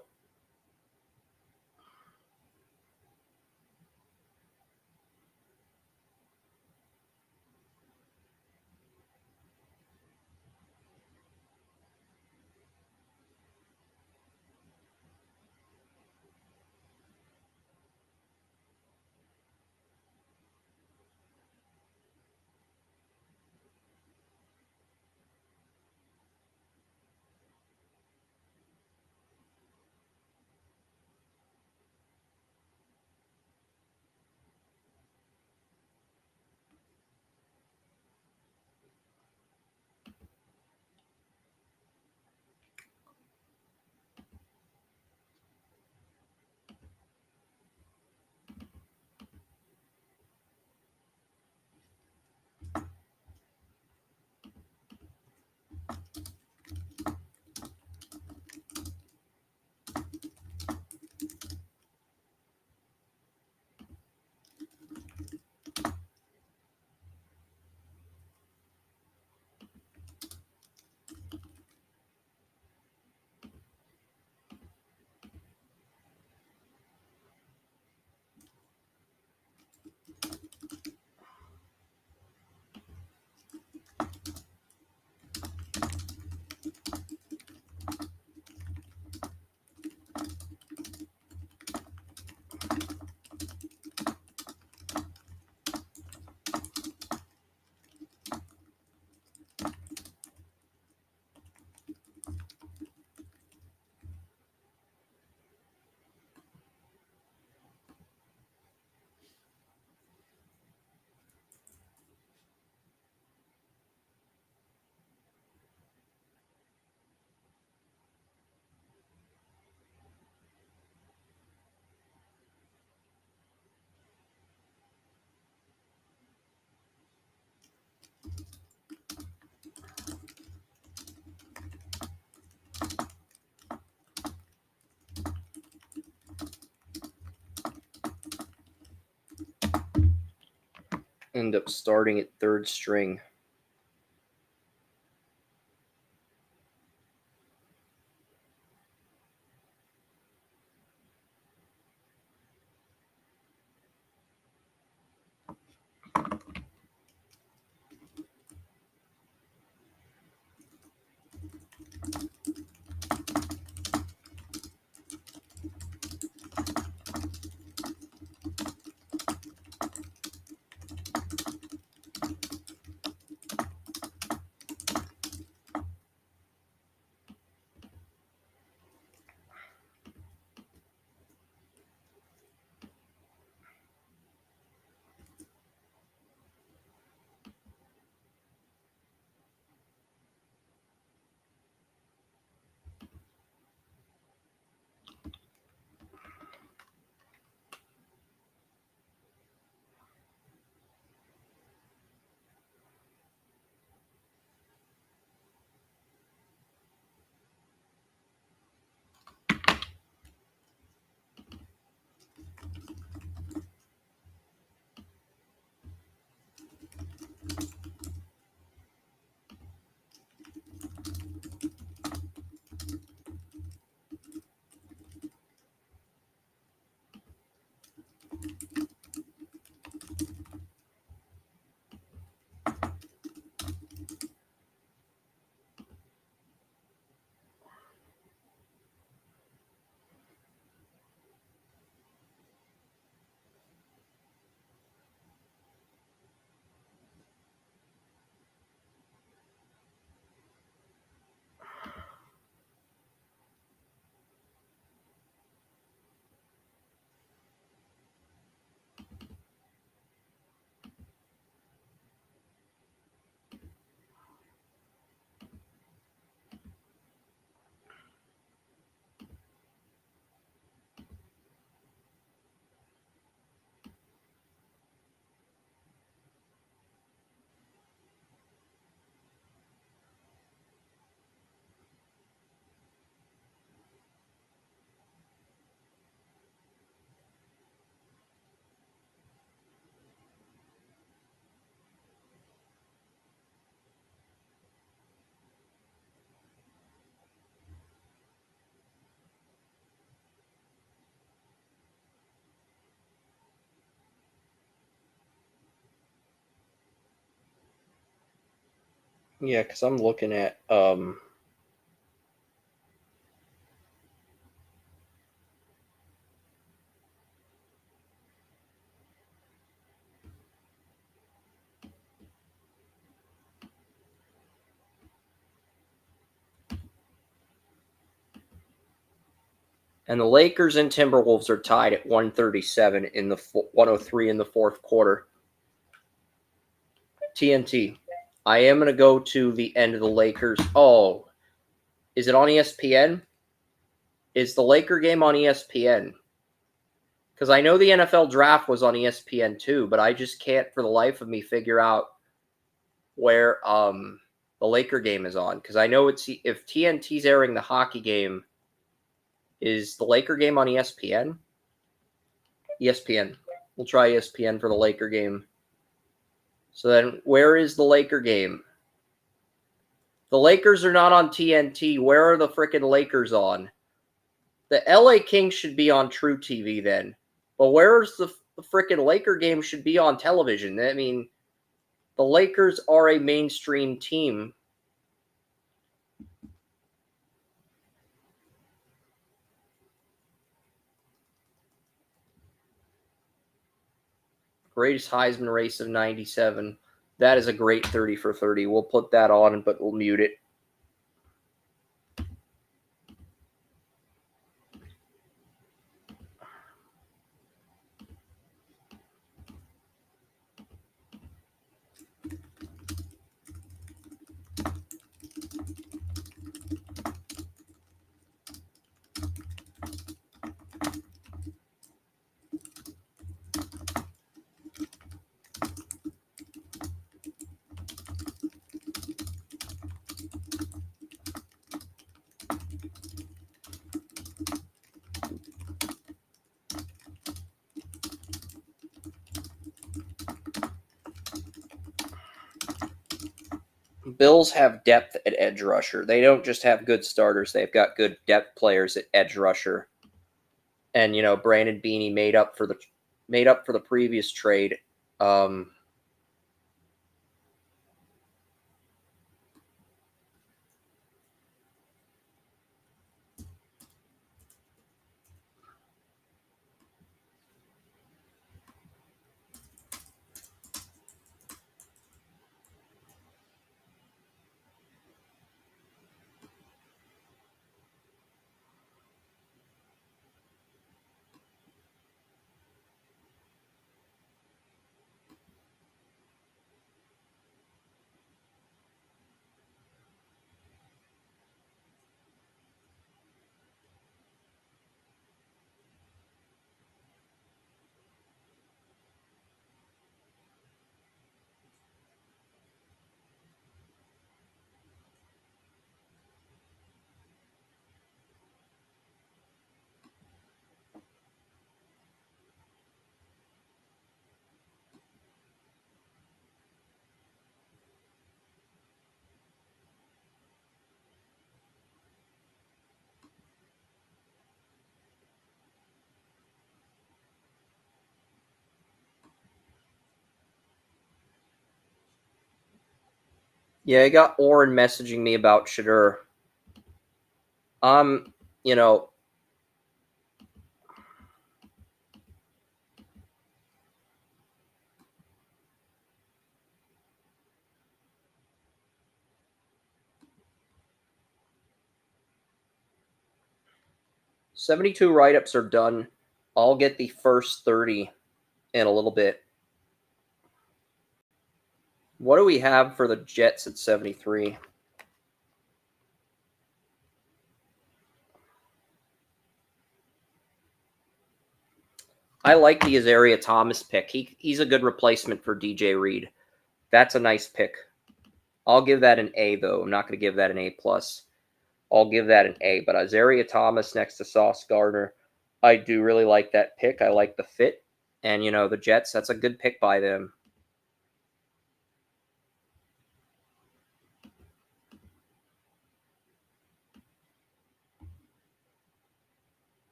End up starting at third string. Yeah, because I'm looking at and the Lakers and Timberwolves are tied at 137 in the 103 in the fourth quarter. TNT. I am going to go to the end of the Lakers. Oh, is it on ESPN? Is the Laker game on ESPN? Because I know the NFL draft was on ESPN too, but I just can't for the life of me figure out where the Laker game is on. Because I know it's if TNT's airing the hockey game, is the Laker game on ESPN? ESPN. We'll try ESPN for the Laker game. So then where is the Laker game? The Lakers are not on TNT. Where are the frickin' Lakers on? The LA Kings should be on True TV then. But where's the frickin' Laker game should be on television? I mean, the Lakers are a mainstream team. Greatest Heisman race of 97. That is a great 30 for 30. We'll put that on, but we'll mute it. Bills have depth at edge rusher. They don't just have good starters. They've got good depth players at edge rusher. And Brandon Beanie made up for the previous trade. Yeah, I got Oren messaging me about Shadur. You know, $72 write-ups are done. I'll get the first 30 in a little bit. What do we have for the Jets at 73? I like the Azaria Thomas pick. He's a good replacement for DJ Reed. That's a nice pick. I'll give that an A, though. I'm not going to give that an A+. I'll give that an A. But Azaria Thomas next to Sauce Gardner, I do really like that pick. I like the fit. And, the Jets, that's a good pick by them.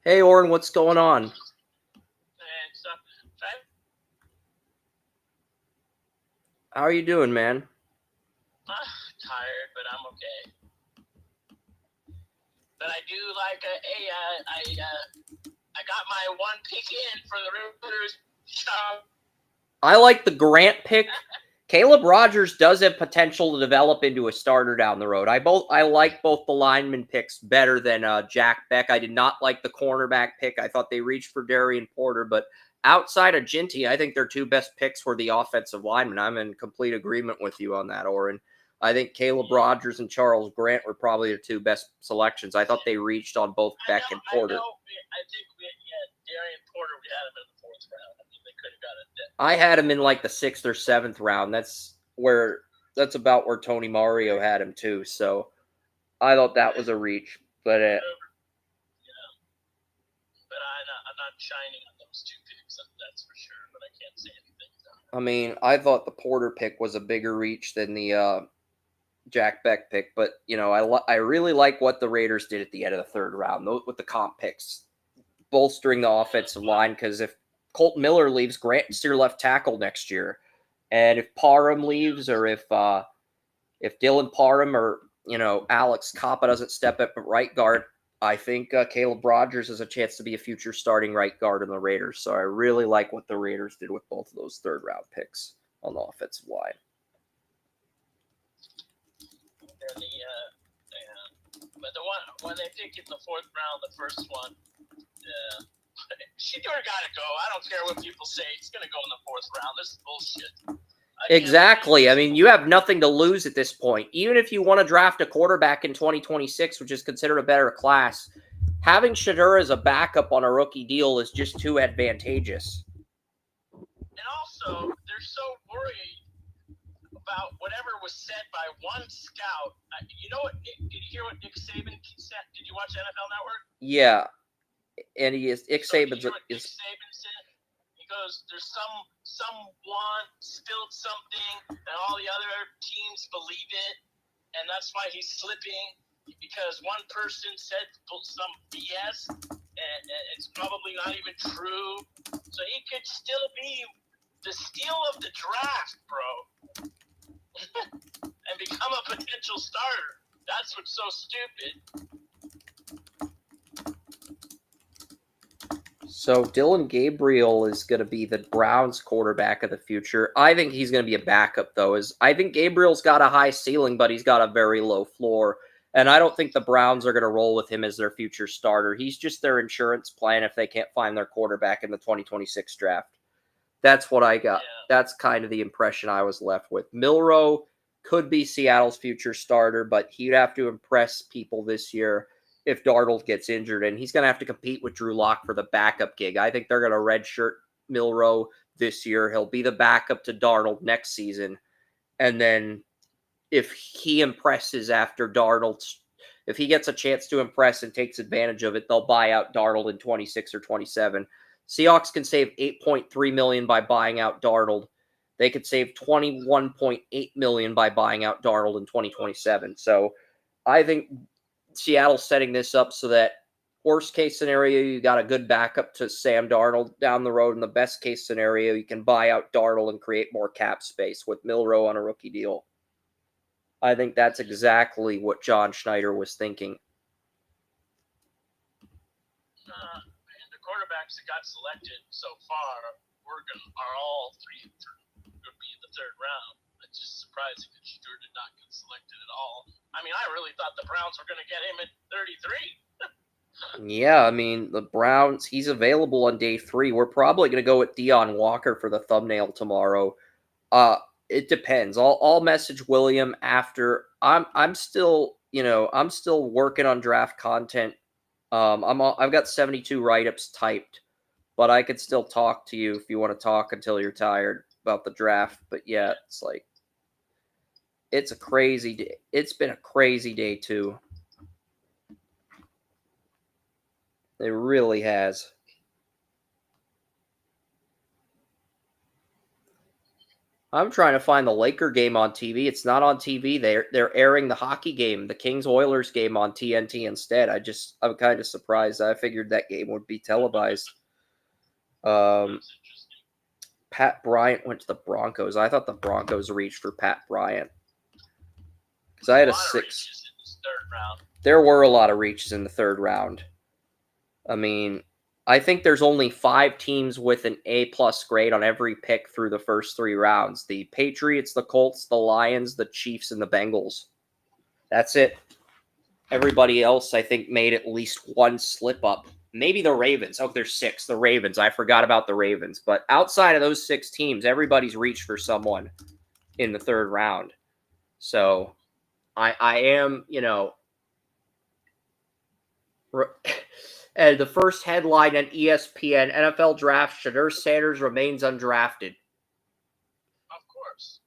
Hey, Oren, what's going on? How are you doing, man? Tired, but I'm okay. But I do like I got my one pick in for the Rooters. I like the Grant pick. Caleb Rogers does have potential to develop into a starter down the road. I like both the lineman picks better than Jack Beck. I did not like the cornerback pick. I thought they reached for Darian Porter, but outside of Ginty, I think their two best picks were the offensive linemen. I'm in complete agreement with you on that, Oren. I think Caleb Rogers and Charles Grant were probably the two best selections. I thought they reached on both Beck and Porter. I think Darian Porter, we had him in the 4th round. I mean, they could have got it. I had him in like the 6th or 7th round. That's about where Tony Mario had him too. So I thought that was a reach, but But I'm not shining on those two picks. That's I mean, I thought the Porter pick was a bigger reach than the Jack Beck pick, but I really like what the Raiders did at the end of the third round with the comp picks, bolstering the offensive line. Because if Colt Miller leaves, Grant's your left tackle next year, and if Parham leaves, or if Dylan Parham or Alex Coppa doesn't step up at right guard, I think Caleb Rogers has a chance to be a future starting right guard in the Raiders. So I really like what the Raiders did with both of those third round picks on the offensive line. They're but the one when they pick in the fourth round, the first one, Shedeur got to go. I don't care what people say. He's going to go in the fourth round. This is bullshit. Exactly. I mean, you have nothing to lose at this point. Even if you want to draft a quarterback in 2026, which is considered a better class, having Shedeur as a backup on a rookie deal is just too advantageous. And also, they're so worried about whatever was said by one scout. You know what? Did you hear what Nick Saban said? Did you watch NFL Network? Yeah. And Nick Saban said? He goes, there's someone spilled something and all the other teams believe it, and that's why he's slipping, because one person said some BS and it's probably not even true. So he could still be the steal of the draft, bro. And become a potential starter. That's what's so stupid. So Dylan Gabriel is going to be the Browns quarterback of the future. I think he's going to be a backup, though. I think Gabriel's got a high ceiling, but he's got a very low floor. And I don't think the Browns are going to roll with him as their future starter. He's just their insurance plan if they can't find their quarterback in the 2026 draft. That's what I got. Yeah. That's kind of the impression I was left with. Milroe could be Seattle's future starter, but he'd have to impress people this year if Darnold gets injured, and he's going to have to compete with Drew Lock for the backup gig. I think they're going to redshirt Milroe this year. He'll be the backup to Darnold next season, and then if he impresses after Darnold's, if he gets a chance to impress and takes advantage of it, they'll buy out Darnold in 26 or 27. Seahawks can save $8.3 million by buying out Darnold. They could save $21.8 million by buying out Darnold in 2027. So I think Seattle's setting this up so that worst case scenario, you got a good backup to Sam Darnold down the road. In the best case scenario, you can buy out Darnold and create more cap space with Milroe on a rookie deal. I think that's exactly what John Schneider was thinking. The quarterbacks that got selected so far are all three going to be in the third round. It's just surprising that Shedeur did not get selected at all. I mean, I really thought the Browns were going to get him at 33. Yeah, I mean, the Browns, he's available on day 3. We're probably going to go with Deion Walker for the thumbnail tomorrow. It depends. I'll message William after. I'm still working on draft content. I've got 72 write-ups typed, but I could still talk to you if you want to talk until you're tired about the draft. But yeah, it's a crazy day. It's been a crazy day too. It really has. I'm trying to find the Laker game on TV. It's not on TV. They're airing the hockey game, the Kings-Oilers game on TNT instead. I'm kind of surprised. I figured that game would be televised. Pat Bryant went to the Broncos. I thought the Broncos reached for Pat Bryant. Because I had a 6. There were a lot of reaches in the third round. I mean, I think there's only 5 teams with an A+ grade on every pick through the first 3 rounds. The Patriots, the Colts, the Lions, the Chiefs, and the Bengals. That's it. Everybody else, I think, made at least one slip up. Maybe the Ravens. Oh, there's 6. The Ravens. I forgot about the Ravens. But outside of those 6 teams, everybody's reached for someone in the third round. So I am, and the first headline on ESPN, NFL draft, Shedeur Sanders remains undrafted. Of course.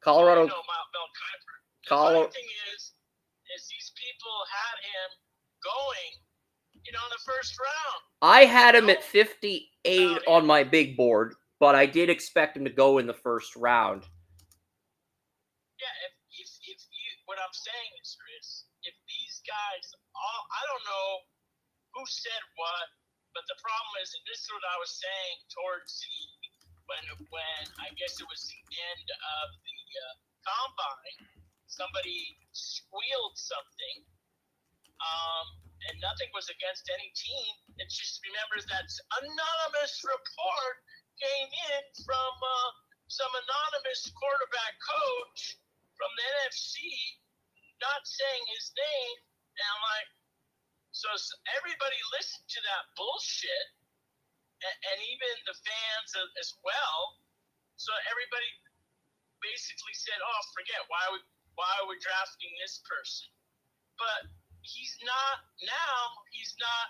Colorado. Mel Kiper. The funny thing is these people had him going, in the first round. I had him at 58 on my big board, but I did expect him to go in the first round. Yeah, if you, what I'm saying is, Chris, if these guys, I don't know who said what, but the problem is, and this is what I was saying towards when I guess it was the end of the combine, somebody squealed something, and nothing was against any team. It's just remember that anonymous report came in from some anonymous quarterback coach from the NFC, not saying his name, and I'm like, so everybody listened to that bullshit, and even the fans as well. So everybody basically said, "Oh, forget why are we drafting this person?" But he's not now. He's not.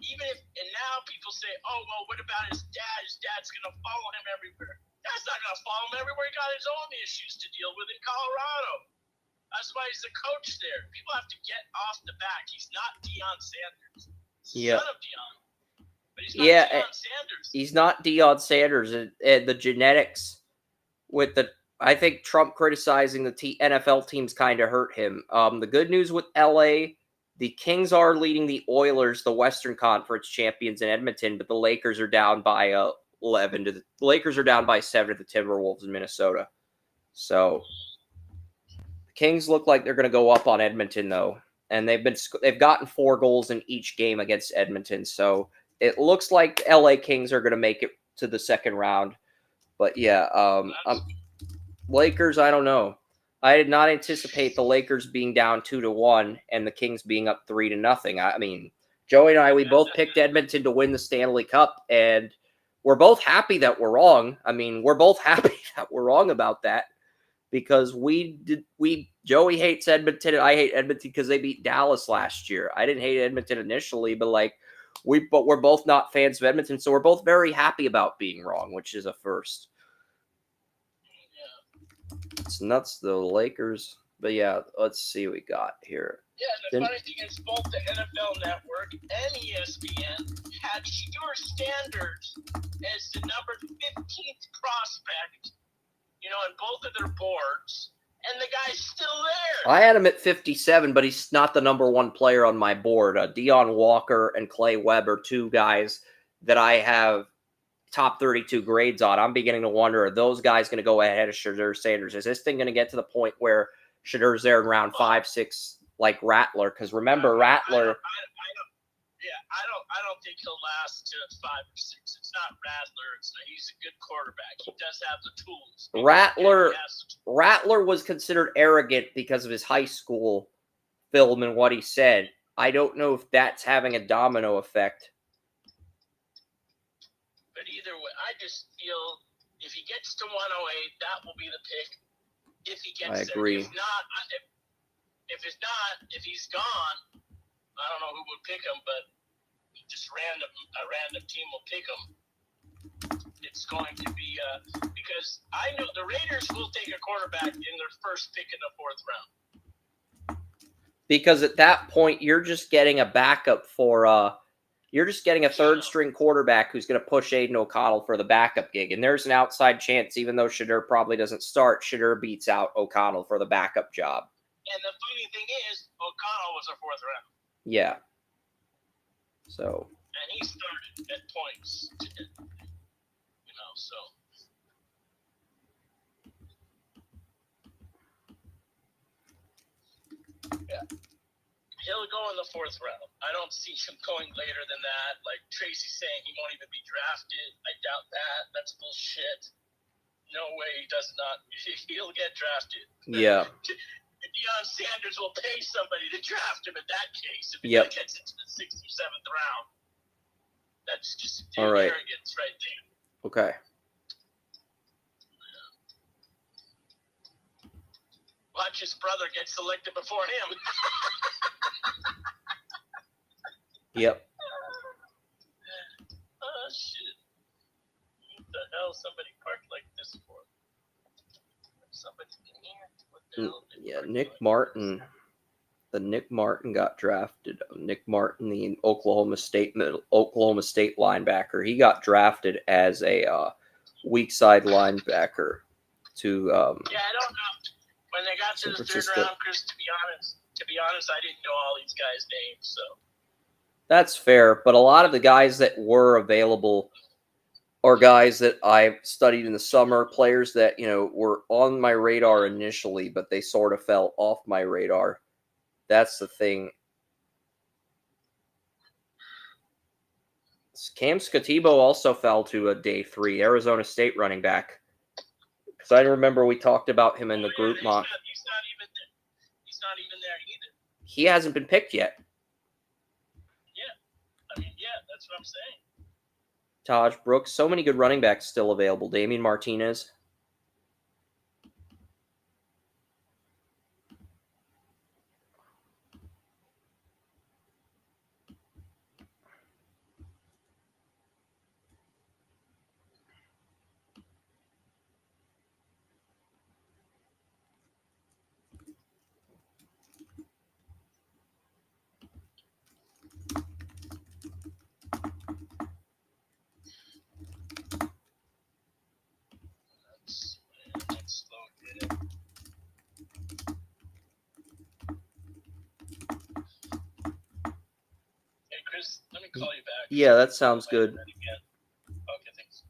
Even if, and now people say, "Oh, well, what about his dad? His dad's gonna follow him everywhere." That's not gonna follow him everywhere. He got his own issues to deal with in Colorado. That's why he's the coach there. People have to get off the back. He's not Deion Sanders. He's Yeah. son of Deion. But he's not Deion Sanders. He's not Deion Sanders. And the genetics with the, I think Trump criticizing the NFL teams kind of hurt him. The good news with LA, the Kings are leading the Oilers, the Western Conference champions in Edmonton, but the Lakers are down by 11 to the Lakers are down by 7 to the Timberwolves in Minnesota. So Kings look like they're going to go up on Edmonton though, and they've gotten 4 goals in each game against Edmonton. So it looks like the LA Kings are going to make it to the second round. But yeah, Lakers, I don't know. I did not anticipate the Lakers being down 2-1 and the Kings being up 3-0. I mean, Joey and I, we both picked Edmonton to win the Stanley Cup, and we're both happy that we're wrong. I mean, we're both happy that we're wrong about that. Because Joey hates Edmonton and I hate Edmonton because they beat Dallas last year. I didn't hate Edmonton initially, but we're both not fans of Edmonton, so we're both very happy about being wrong, which is a first. It's nuts though, the Lakers. But yeah, let's see what we got here. Yeah, the funny thing is both the NFL Network and ESPN had Shedeur Sanders as the number 15th prospect, on both of their boards, and the guy's still there. I had him at 57, but he's not the number 1 player on my board. Deion Walker and Clay Webb are 2 guys that I have top 32 grades on. I'm beginning to wonder, are those guys going to go ahead of Shedeur Sanders? Is this thing going to get to the point where Shedeur's there in round 5, 6, like Rattler? Because remember, Rattler... I don't think he'll last to 5 or 6. It's not Rattler. He's a good quarterback. He does have the tools. Rattler was considered arrogant because of his high school film and what he said. I don't know if that's having a domino effect. But either way, I just feel if he gets to 108, that will be the pick. If he gets I agree. There. If he's gone, I don't know who would pick him, but just a random team will pick him. It's going to be because I know the Raiders will take a quarterback in their first pick in the 4th round. Because at that point, you're just getting a backup for you're just getting a 3rd-string quarterback who's going to push Aiden O'Connell for the backup gig. And there's an outside chance, even though Shedeur probably doesn't start, Shedeur beats out O'Connell for the backup job. And the funny thing is, O'Connell was a 4th round. Yeah. So. And he started at points, so. Yeah. He'll go in the 4th round. I don't see him going later than that. Like Tracy's saying, he won't even be drafted. I doubt that. That's bullshit. No way he does not. He'll get drafted. Yeah. Deion Sanders will pay somebody to draft him in that case if he gets into the 6th or 7th round. That's just arrogance right there. Okay. Watch his brother get selected before him. Yep. Oh, shit. What the hell? Somebody parked like this for? Somebody in here? What the hell? Yeah, Nick Martin. Nick Martin got drafted. Nick Martin, the Oklahoma State linebacker, he got drafted as a weak side linebacker to. Yeah, I don't know. When they got to the third round, Chris, to be honest, I didn't know all these guys' names. So that's fair, but a lot of the guys that were available are guys that I studied in the summer, players that were on my radar initially, but they sort of fell off my radar. That's the thing. Cam Scatibo also fell to a day 3, Arizona State running back. Because I remember we talked about him in the group mock. He's not even there either. He hasn't been picked yet. Yeah, that's what I'm saying. Taj Brooks, so many good running backs still available. Damian Martinez. Let's locate it. Hey, Chris, let me call you back. Yeah, that sounds good. Okay, thanks.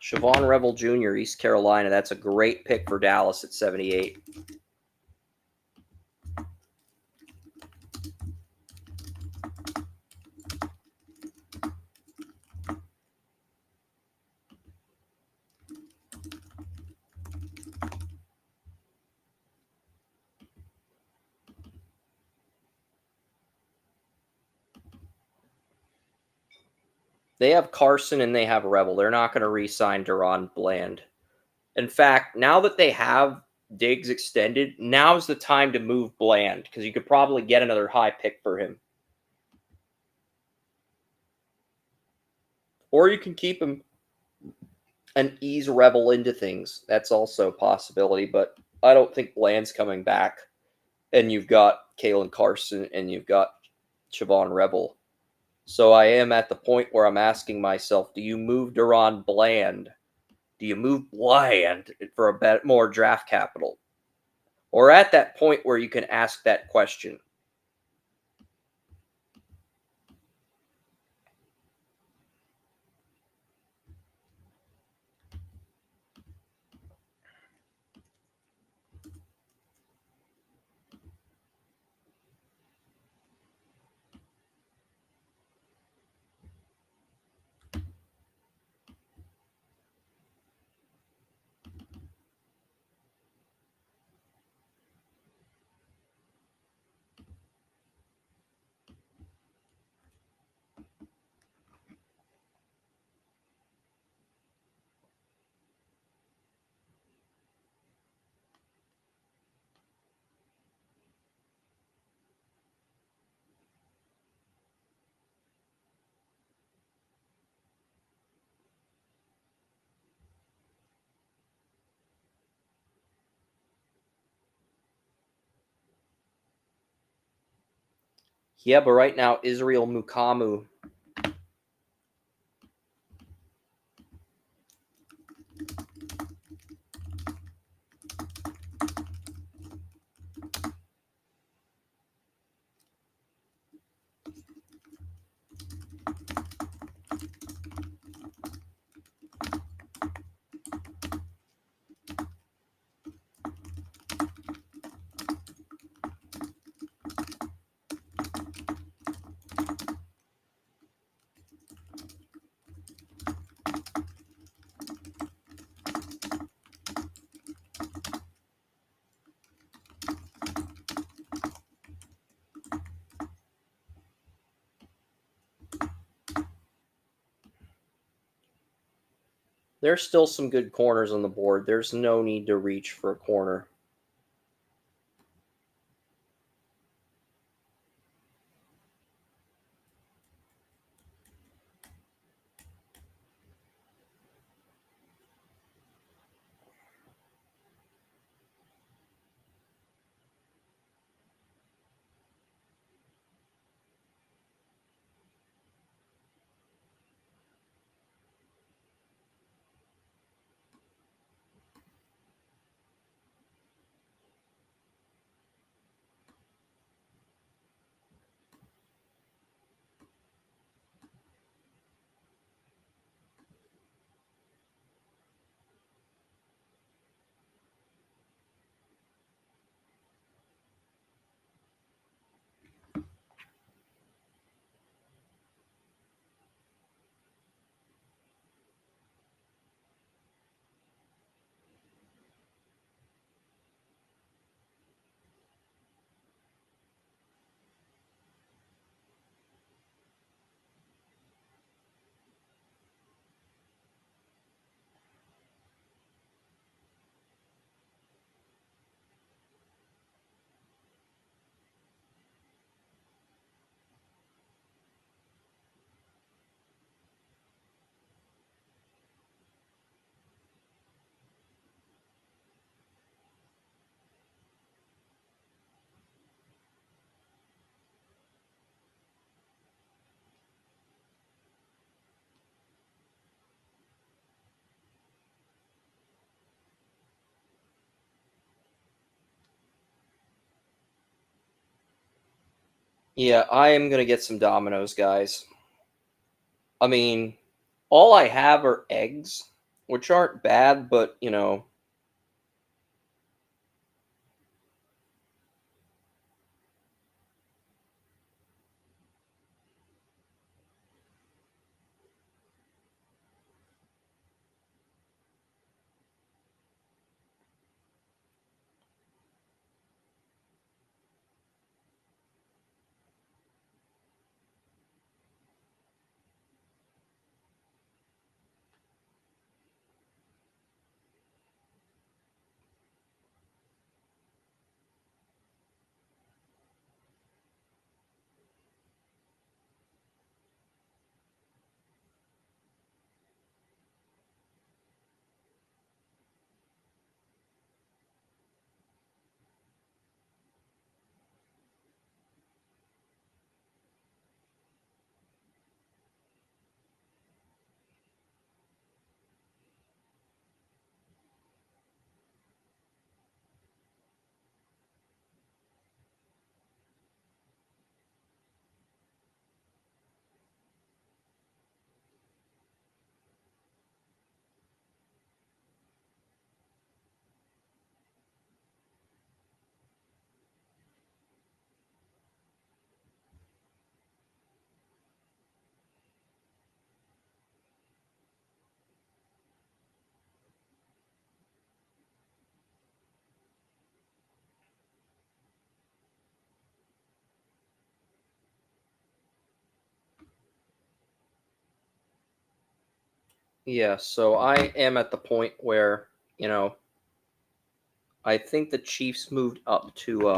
Siobhan Revel Jr., East Carolina. That's a great pick for Dallas at 78. They have Carson and they have Revel. They're not going to re-sign Deron Bland. In fact, now that they have Diggs extended, now's the time to move Bland because you could probably get another high pick for him. Or you can keep him and ease Revel into things. That's also a possibility, but I don't think Bland's coming back. And you've got Kalen Carson and you've got Siobhan Revel. So I am at the point where I'm asking myself, do you move Deron Bland? Do you move Bland for a bit more draft capital? Or at that point where you can ask that question? Yeah, but right now, Israel Mukamu. There's still some good corners on the board. There's no need to reach for a corner. Yeah, I am going to get some dominoes, guys. I mean, all I have are eggs, which aren't bad, but, you know. Yeah, so I am at the point where, you know, I think the Chiefs moved up to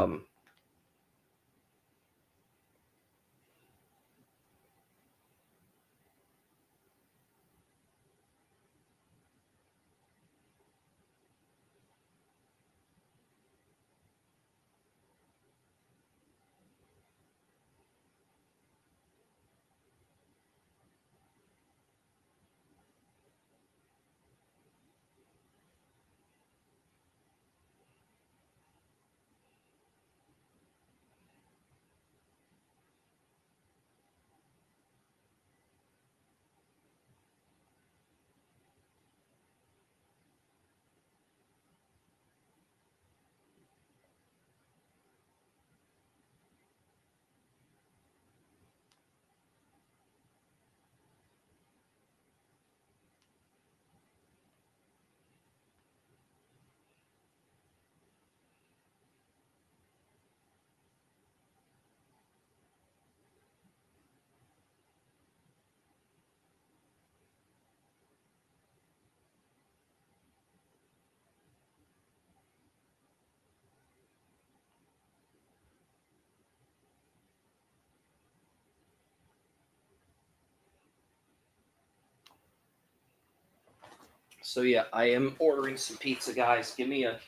So yeah, I am ordering some pizza, guys. Give me a.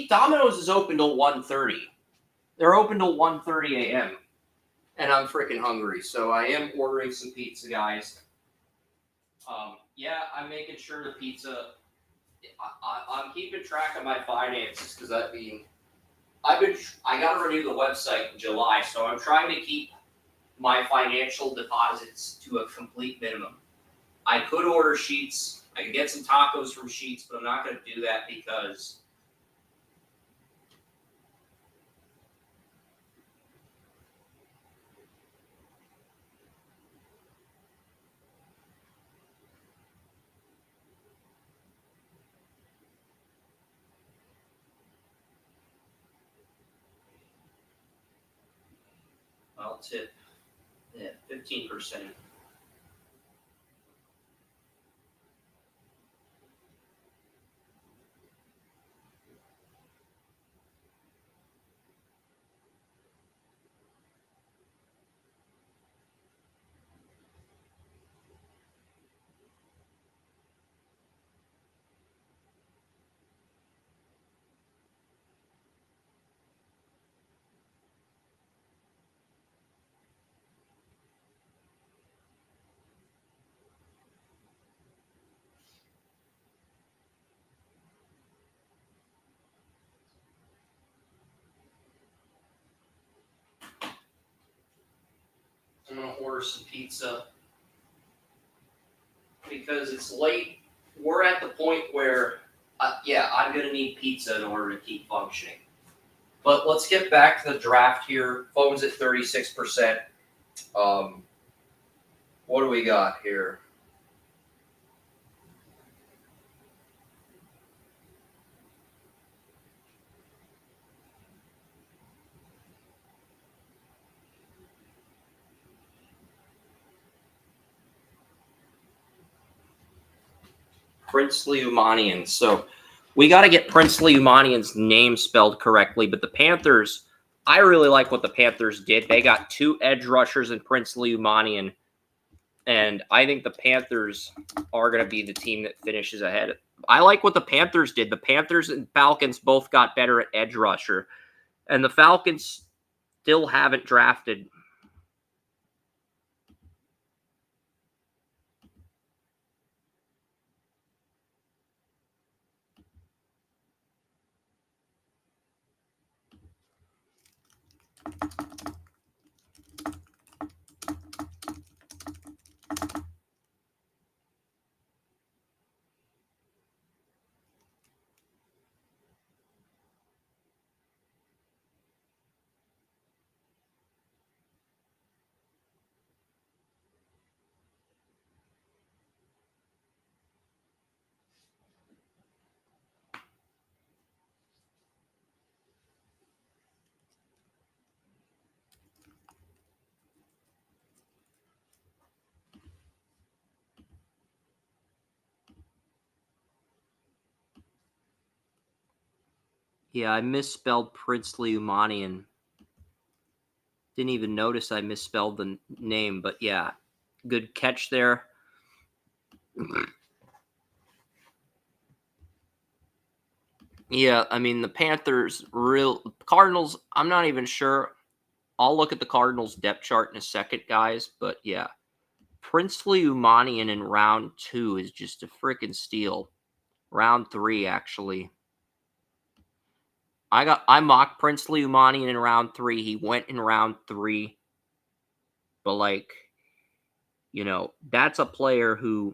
Domino's is open till 1:30. They're open till 1:30 a.m. And I'm freaking hungry, so I am ordering some pizza, guys. Yeah, I'm making sure the pizza. I'm keeping track of my finances because I got to renew the website in July, so I'm trying to keep my financial deposits to a complete minimum. I could order Sheets. I could get some tacos from Sheets, but I'm not going to do that because I'll tip 15%. I'm going to order some pizza because it's late. We're at the point where, I'm going to need pizza in order to keep functioning. But let's get back to the draft here. Phone's at 36%. What do we got here? Princely Umanian. So we got to get Princely Umanian's name spelled correctly. But the Panthers, I really like what the Panthers did. They got 2 edge rushers in Princely Umanian. And I think the Panthers are going to be the team that finishes ahead. I like what the Panthers did. The Panthers and Falcons both got better at edge rusher. And the Falcons still haven't drafted. Yeah, I misspelled Princely Umanian. Didn't even notice I misspelled the name, but yeah, good catch there. Yeah, I mean, the Cardinals, I'm not even sure. I'll look at the Cardinals depth chart in a second, guys, but yeah. Princely Umanian in round 2 is just a freaking steal. Round 3, actually. I mocked Princely Umanian in round 3. He went in round 3. But that's a player who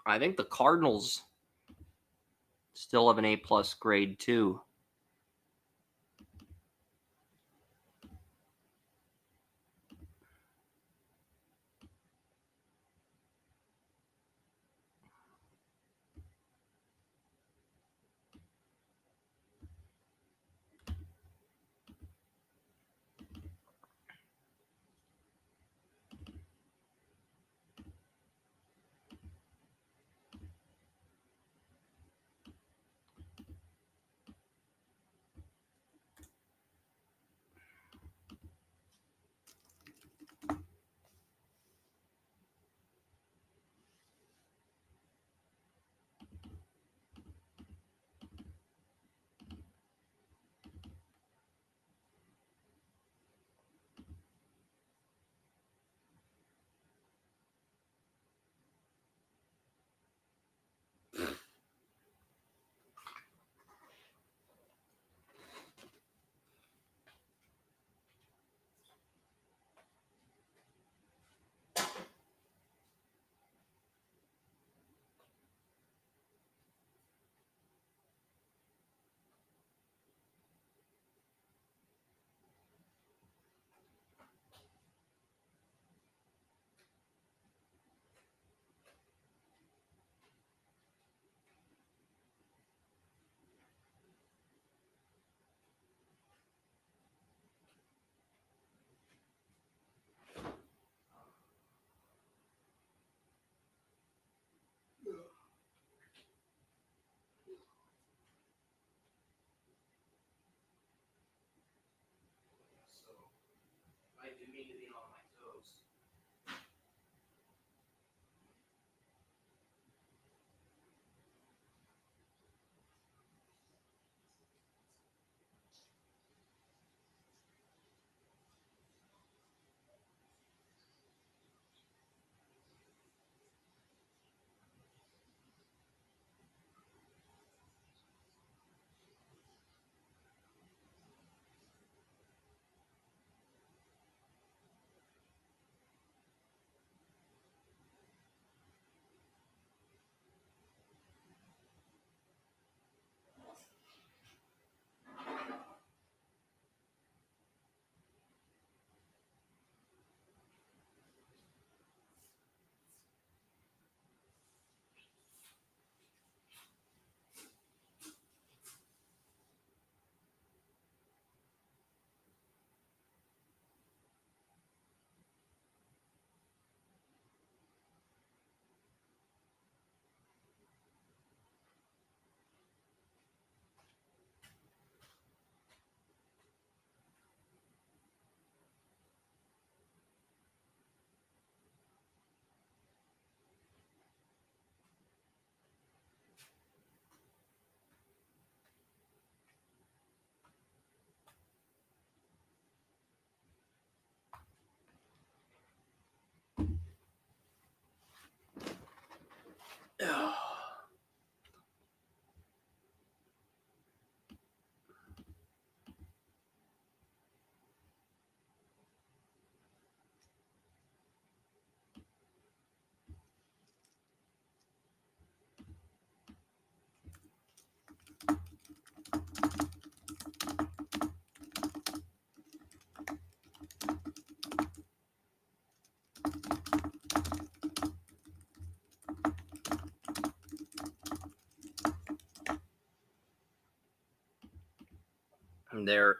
I think the Cardinals still have an A+ grade too. I do mean to be on my toes.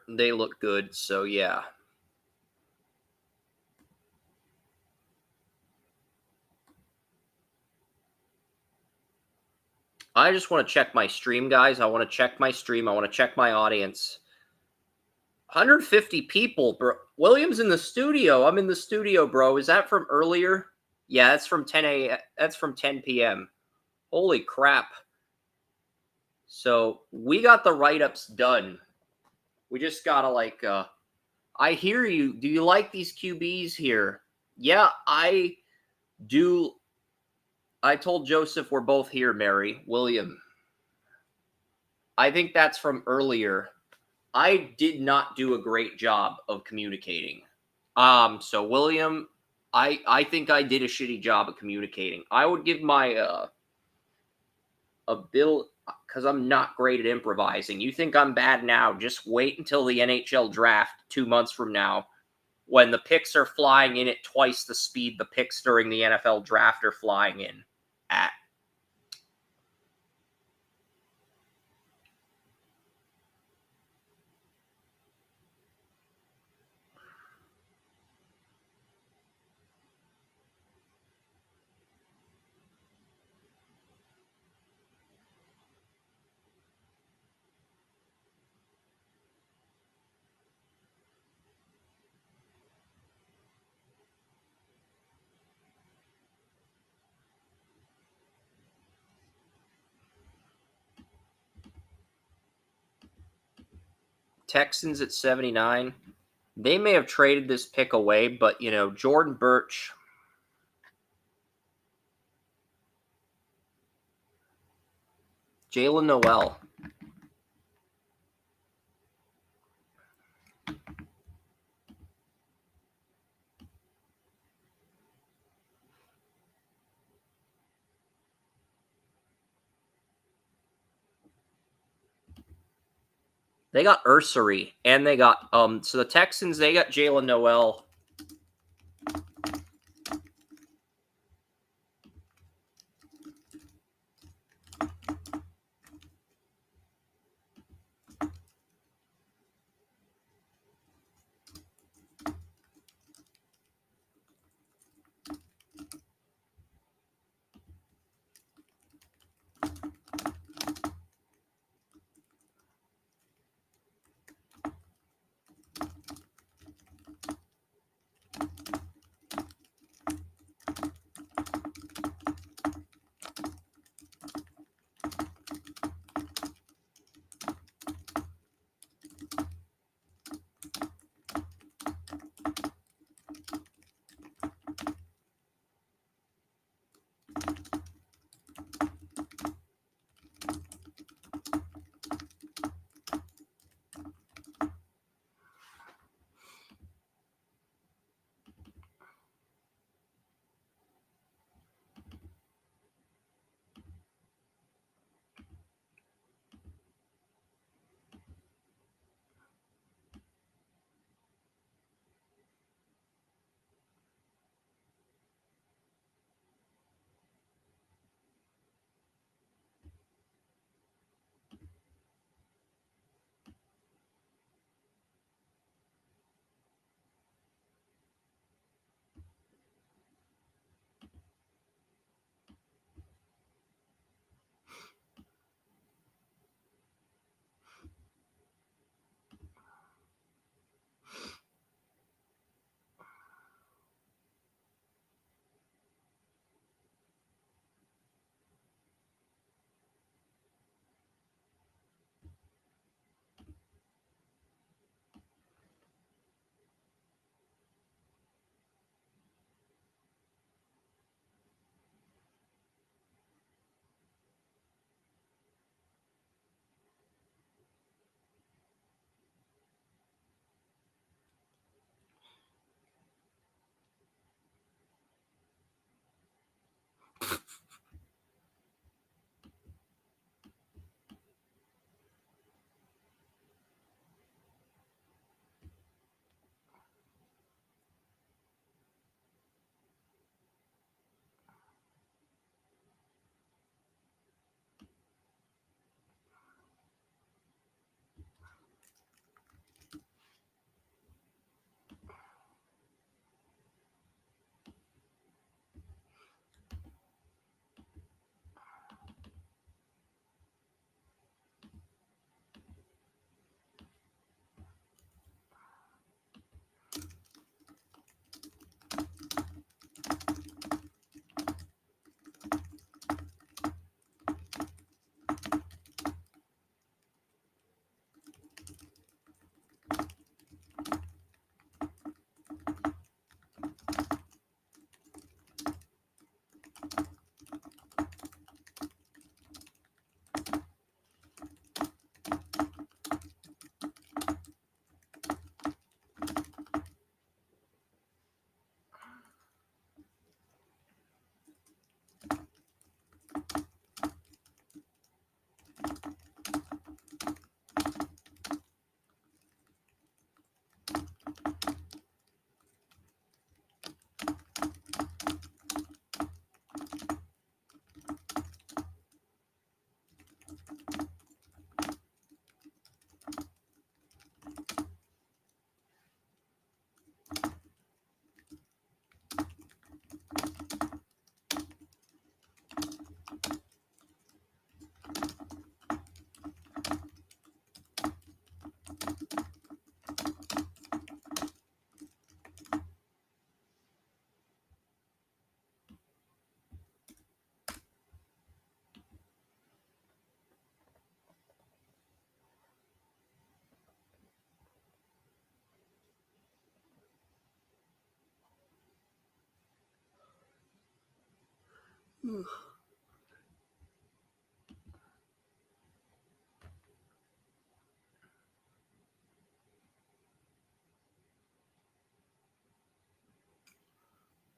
They look good, so yeah. I just want to check my stream, guys. I want to check my stream. I want to check my audience. 150 people, bro. William's in the studio. I'm in the studio, bro. Is that from earlier? Yeah, that's from 10 a.m. That's from 10 p.m. Holy crap. So we got the write-ups done. We just gotta I hear you. Do you like these QBs here? Yeah, I do. I told Joseph we're both here, Mary. William. I think that's from earlier. I did not do a great job of communicating. So William, I think I did a shitty job of communicating. I would give my because I'm not great at improvising. You think I'm bad now? Just wait until the NHL draft 2 months from now, when the picks are flying in at twice the speed the picks during the NFL draft are flying in at. Texans at 79. They may have traded this pick away, but, Jordan Birch. Jalen Noel. They got Ursary, and they got so the Texans, they got Jalen Noel.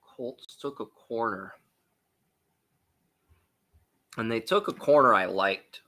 Colts took a corner. And they took a corner I liked.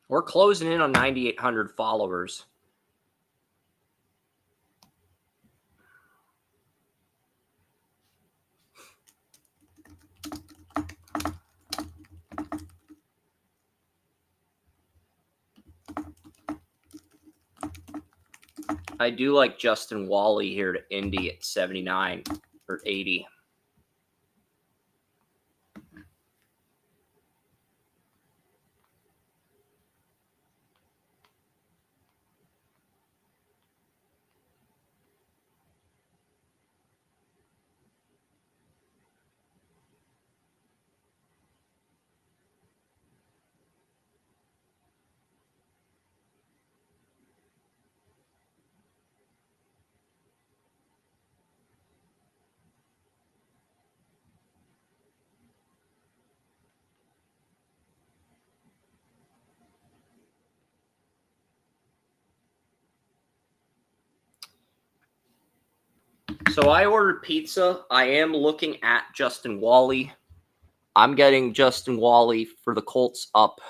We're closing in on 9,800 followers. I do like Justin Wally here to Indy at 79 or 80. So I ordered pizza. I am looking at Justin Wally. I'm getting Justin Wally for the Colts up.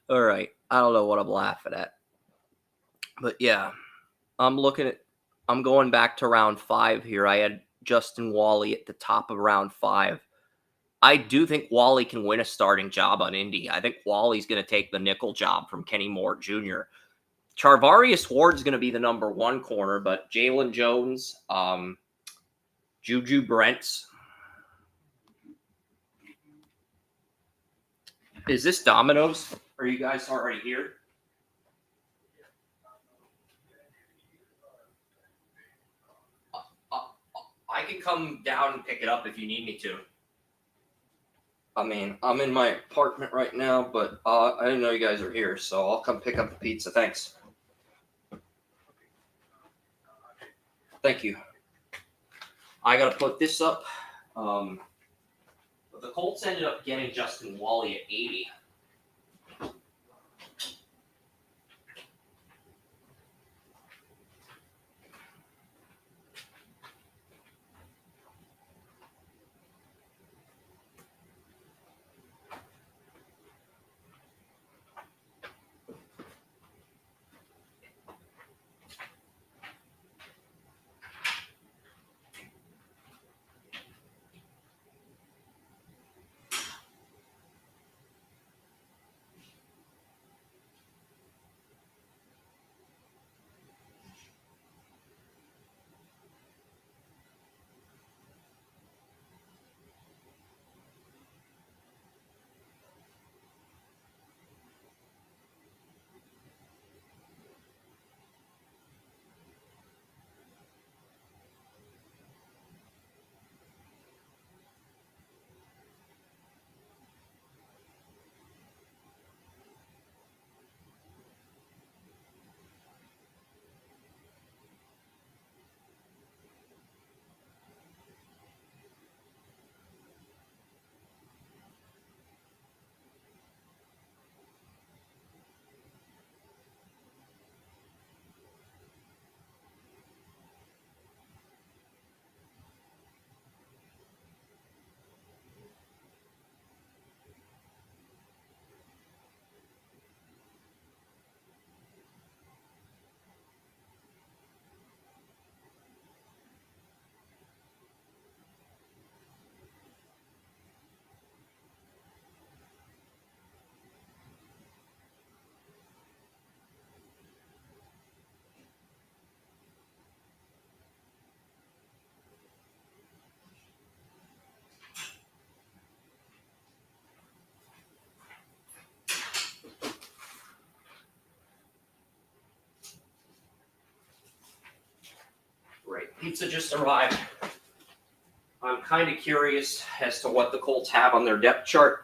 All right. I don't know what I'm laughing at. But yeah, I'm going back to round 5 here. I had Justin Wally at the top of round 5. I do think Wally can win a starting job on Indy. I think Wally's going to take the nickel job from Kenny Moore Jr. Charvarius Ward's going to be the number 1 corner, but Jalen Jones, Juju Brents. Is this Domino's? Are you guys already here? I can come down and pick it up if you need me to. I mean, I'm in my apartment right now, but I didn't know you guys are here, so I'll come pick up the pizza. Thanks. Thank you. I got to put this up. But the Colts ended up getting Justin Wally at 80. Right. Pizza just arrived. I'm kind of curious as to what the Colts have on their depth chart.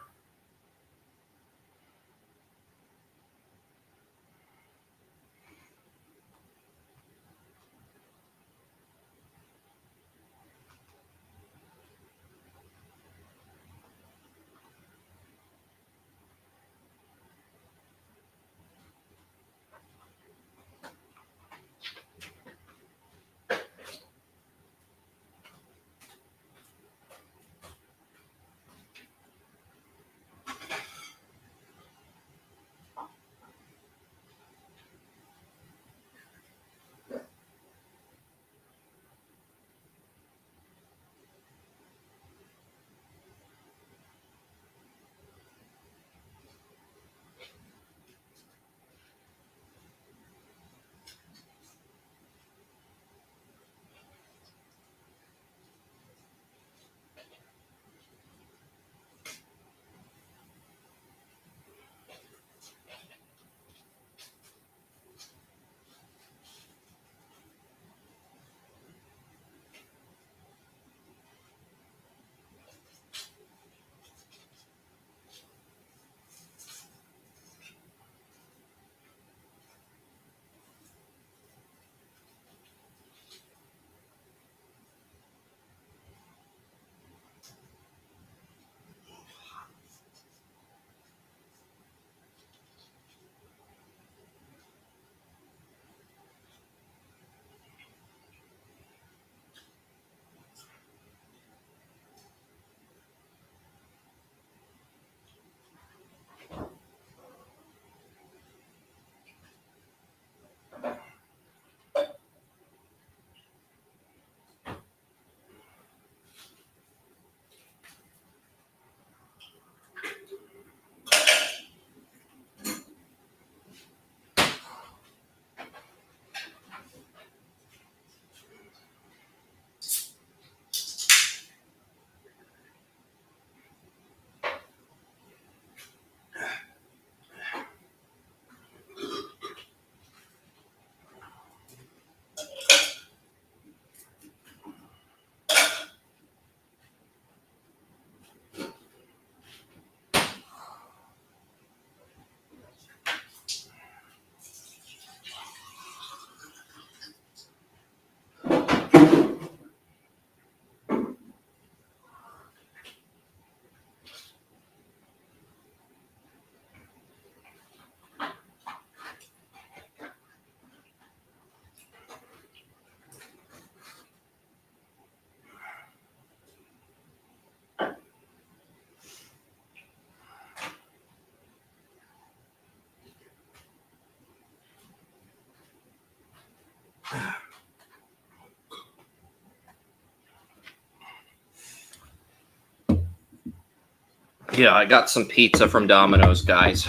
Yeah, I got some pizza from Domino's, guys.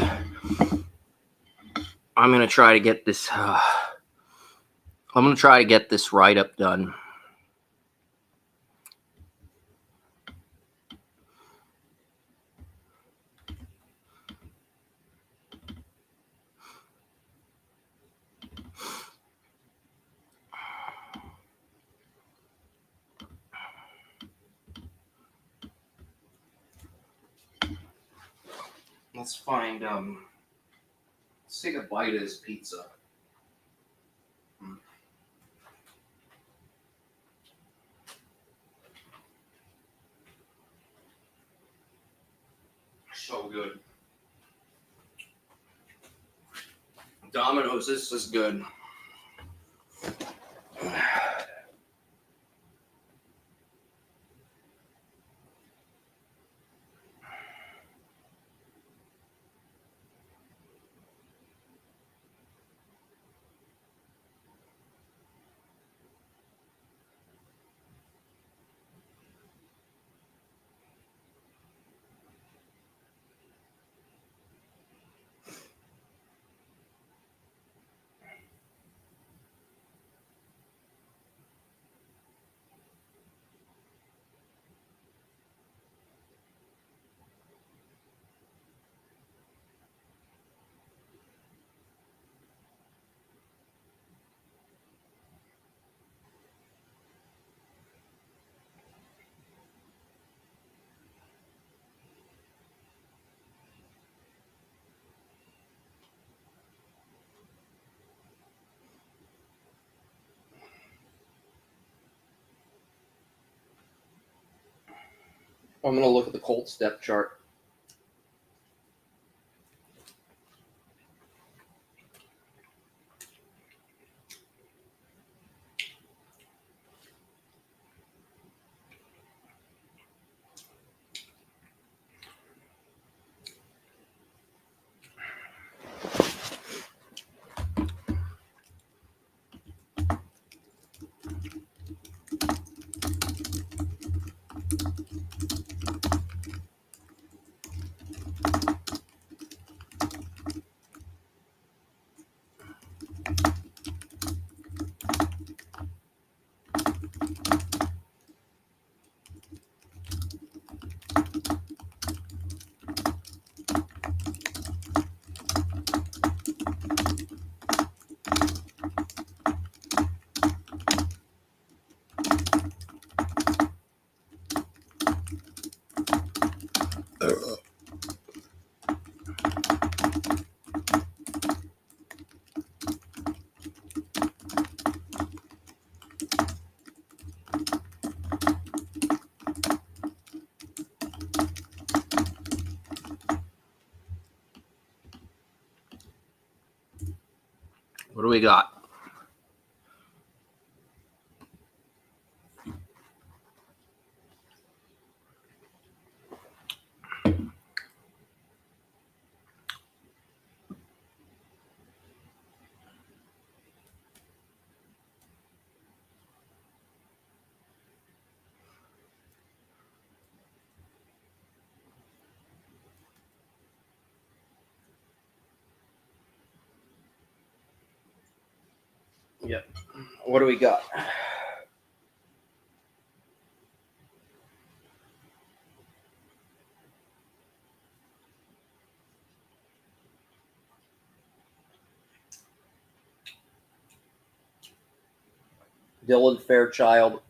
I'm gonna try to get this. I'm gonna try to get this write-up done. Let's find. Let's take a bite of this pizza. So good. Domino's, this is good. I'm gonna look at the cold step chart. What do we got? Yep. What do we got? Dylan Fairchild.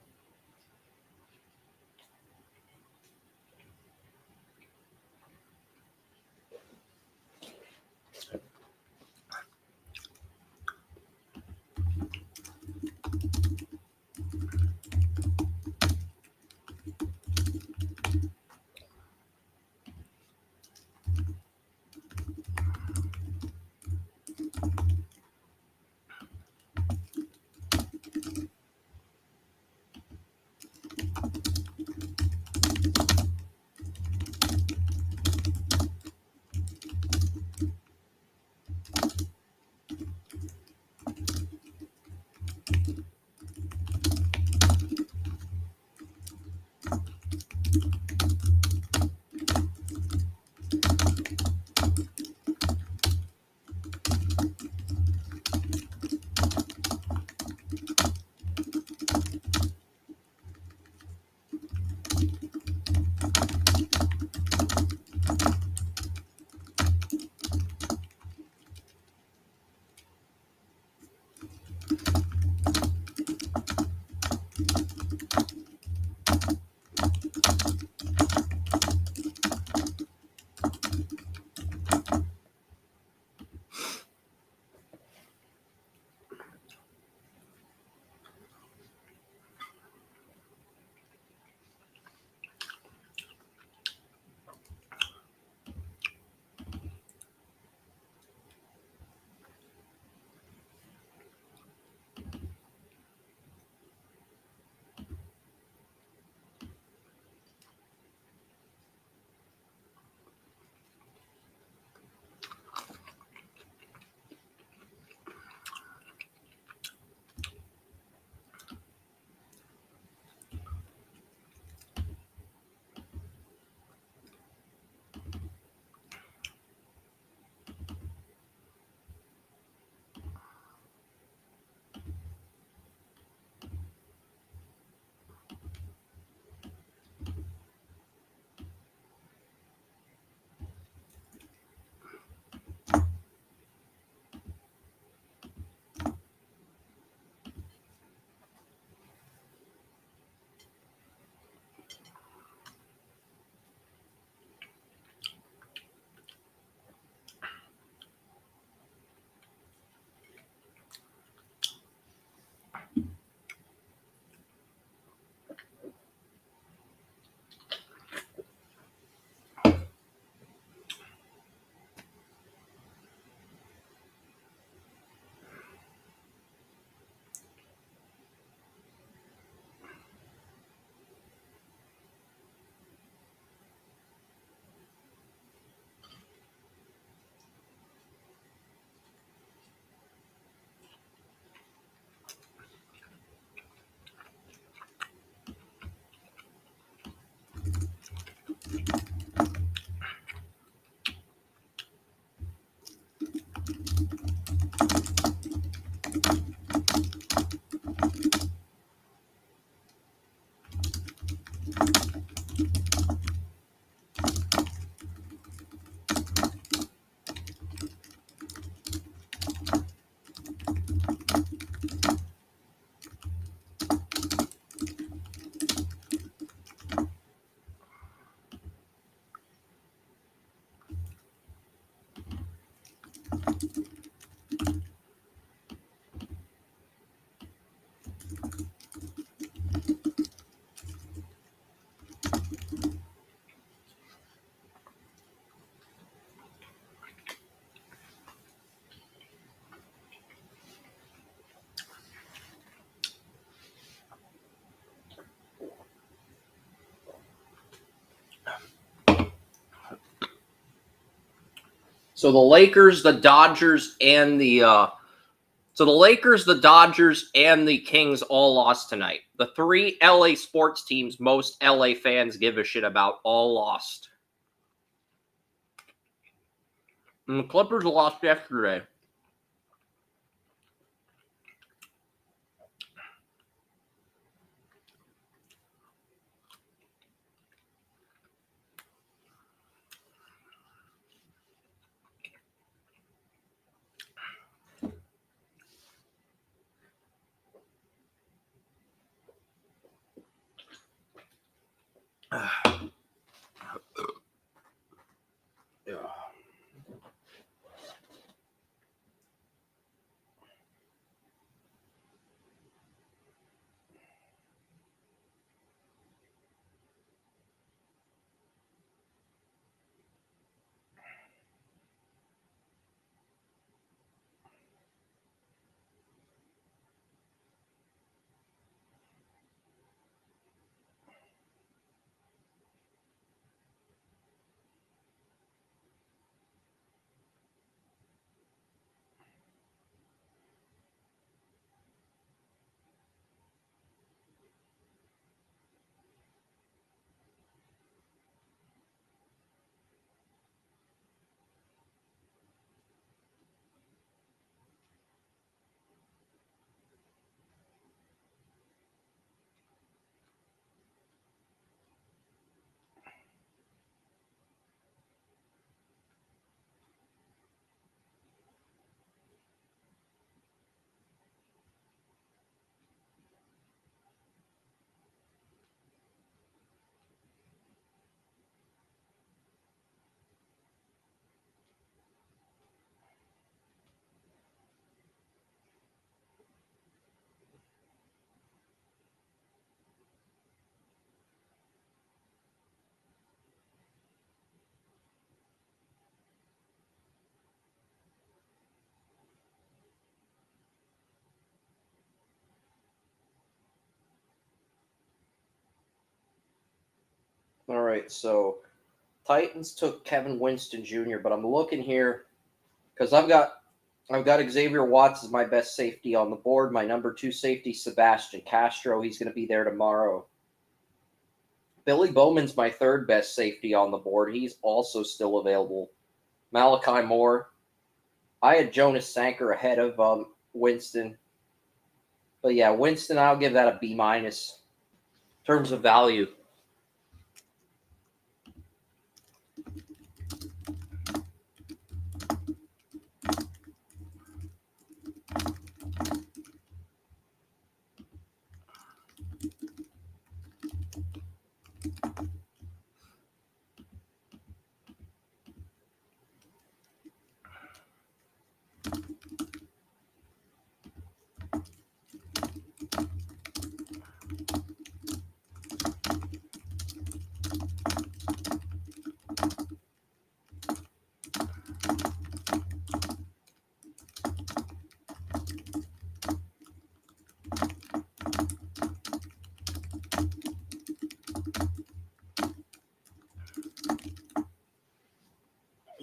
So the Lakers, the Dodgers, and the Kings all lost tonight. The three LA sports teams most LA fans give a shit about all lost. And the Clippers lost yesterday. Yeah. All right, so Titans took Kevin Winston Jr., but I'm looking here because I've got Xavier Watts as my best safety on the board. My number 2 safety, Sebastian Castro. He's going to be there tomorrow. Billy Bowman's my 3rd best safety on the board. He's also still available. Malachi Moore. I had Jonas Sanker ahead of Winston. But yeah, Winston, I'll give that a B- in terms of value.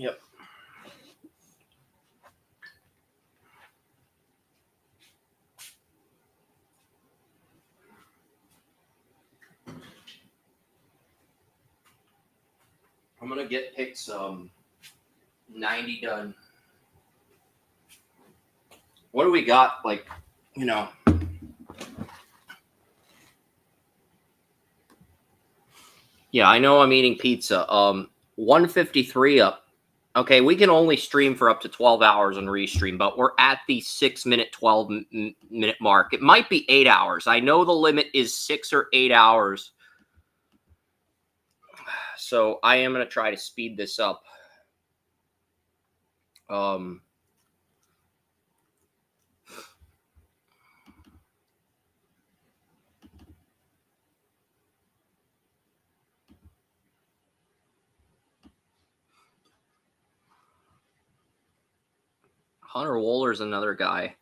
Yep. I'm going to get picks 90 done. What do we got? Like, you know, Yeah, I know I'm eating pizza. 153 up. Okay, we can only stream for up to 12 hours on Restream, but we're at the 6 minute, 12 minute mark. It might be 8 hours. I know the limit is 6 or 8 hours. So I am going to try to speed this up. Hunter Woller's another guy,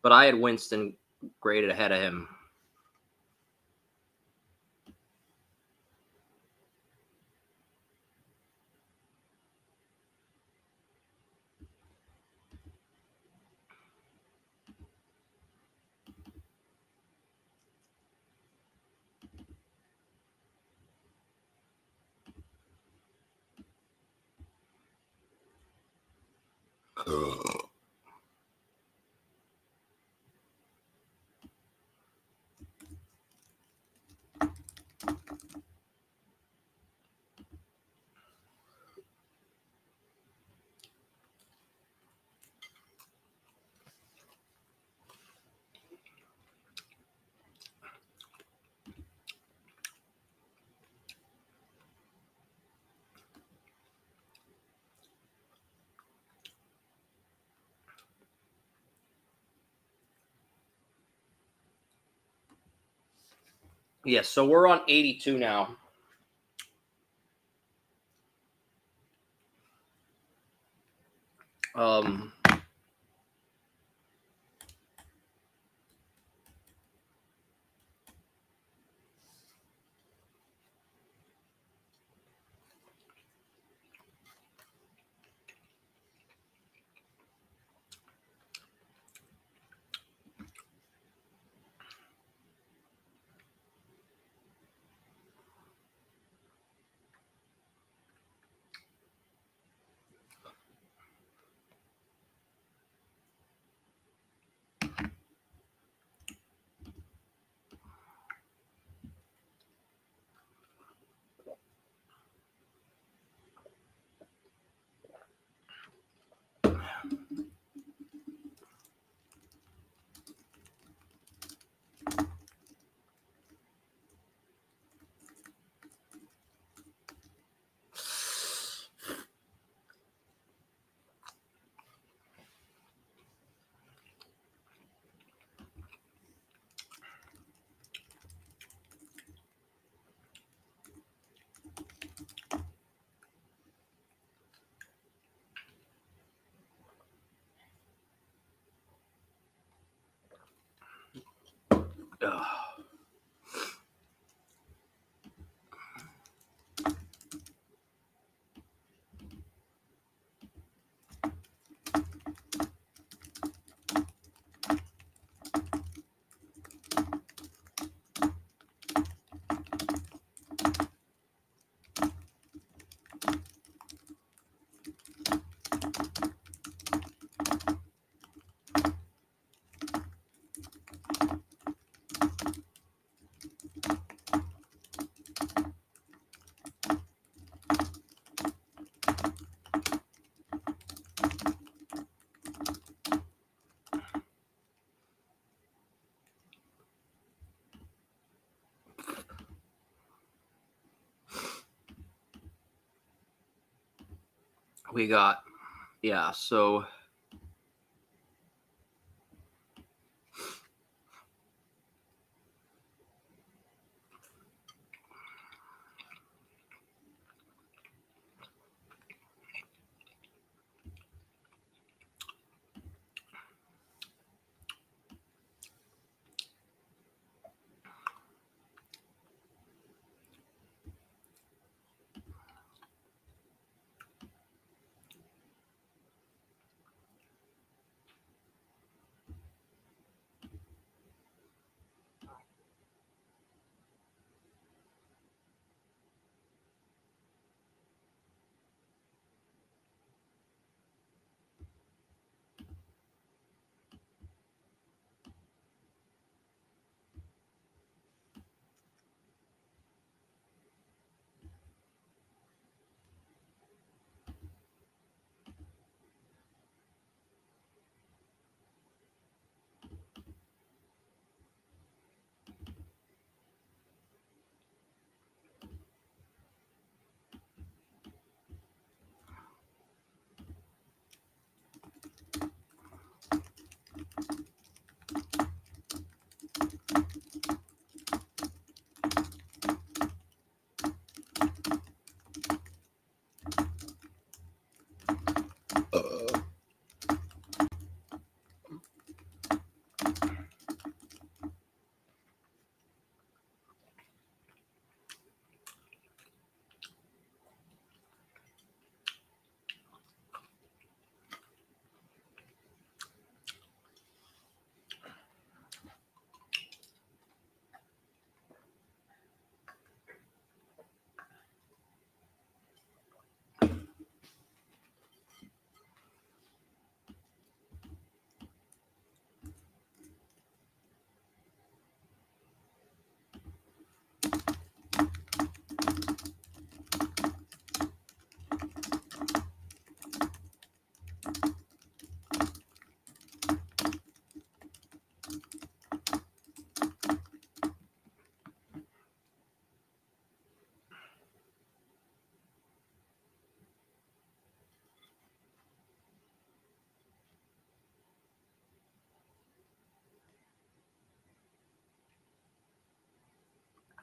but I had Winston graded ahead of him. Yes, so we're on 82 now. We got, yeah, so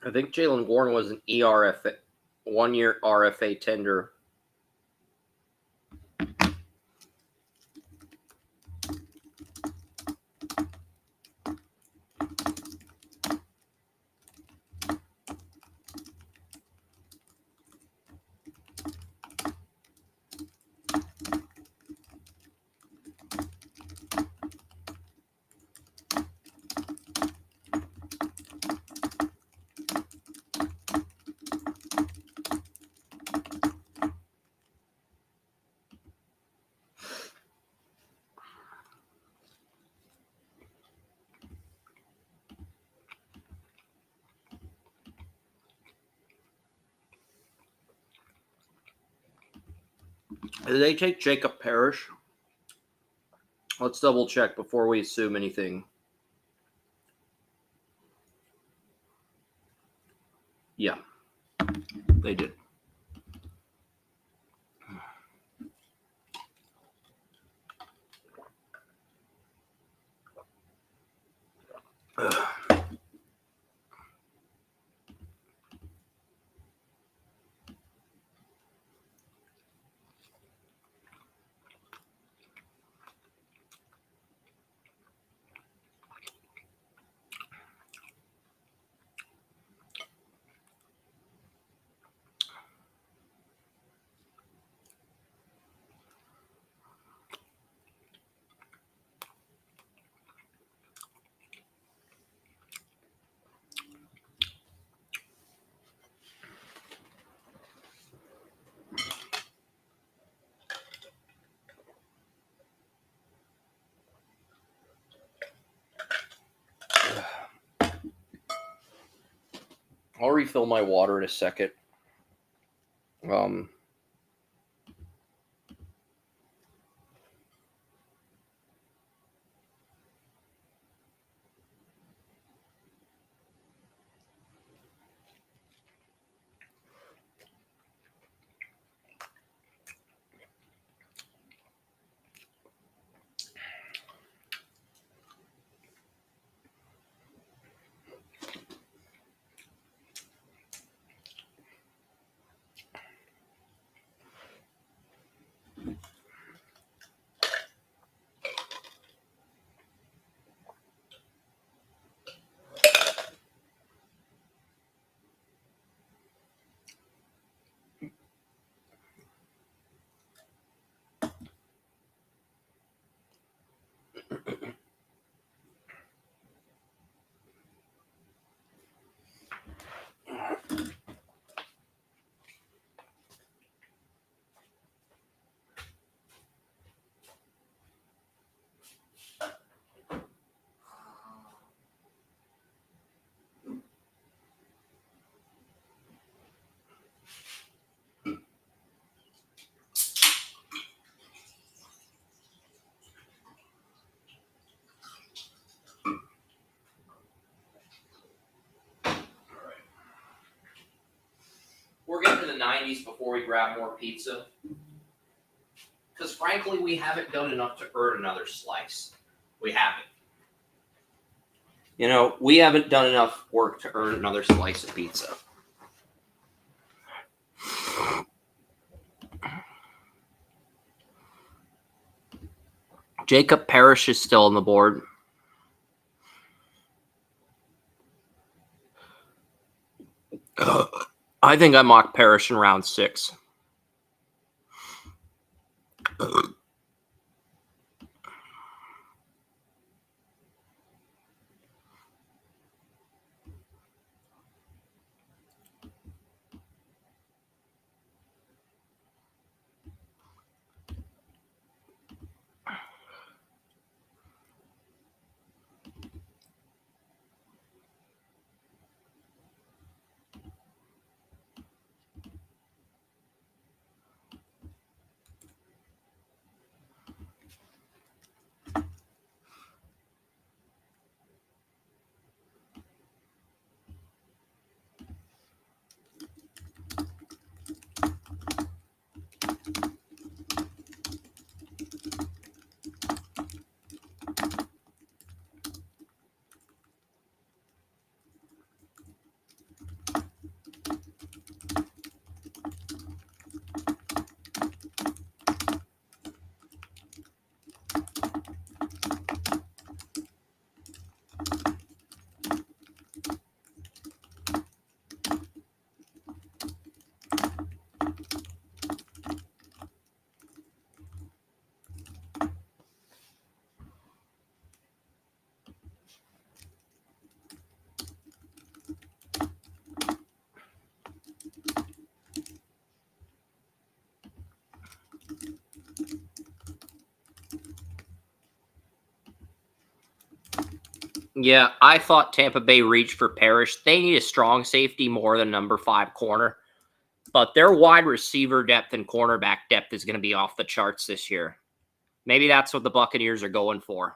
I think Jalen Warren was an ERFA, 1 year RFA tender. Did they take Jacob Parrish? Let's double check before we assume anything. Yeah, they did. I'll refill my water in a second. We're getting to the 90s before we grab more pizza. Because frankly, we haven't done enough to earn another slice. We haven't. You know, we haven't done enough work to earn another slice of pizza. Jacob Parrish is still on the board. I think I mocked Parrish in round 6. Yeah, I thought Tampa Bay reached for Parrish. They need a strong safety more than number 5 corner. But their wide receiver depth and cornerback depth is going to be off the charts this year. Maybe that's what the Buccaneers are going for.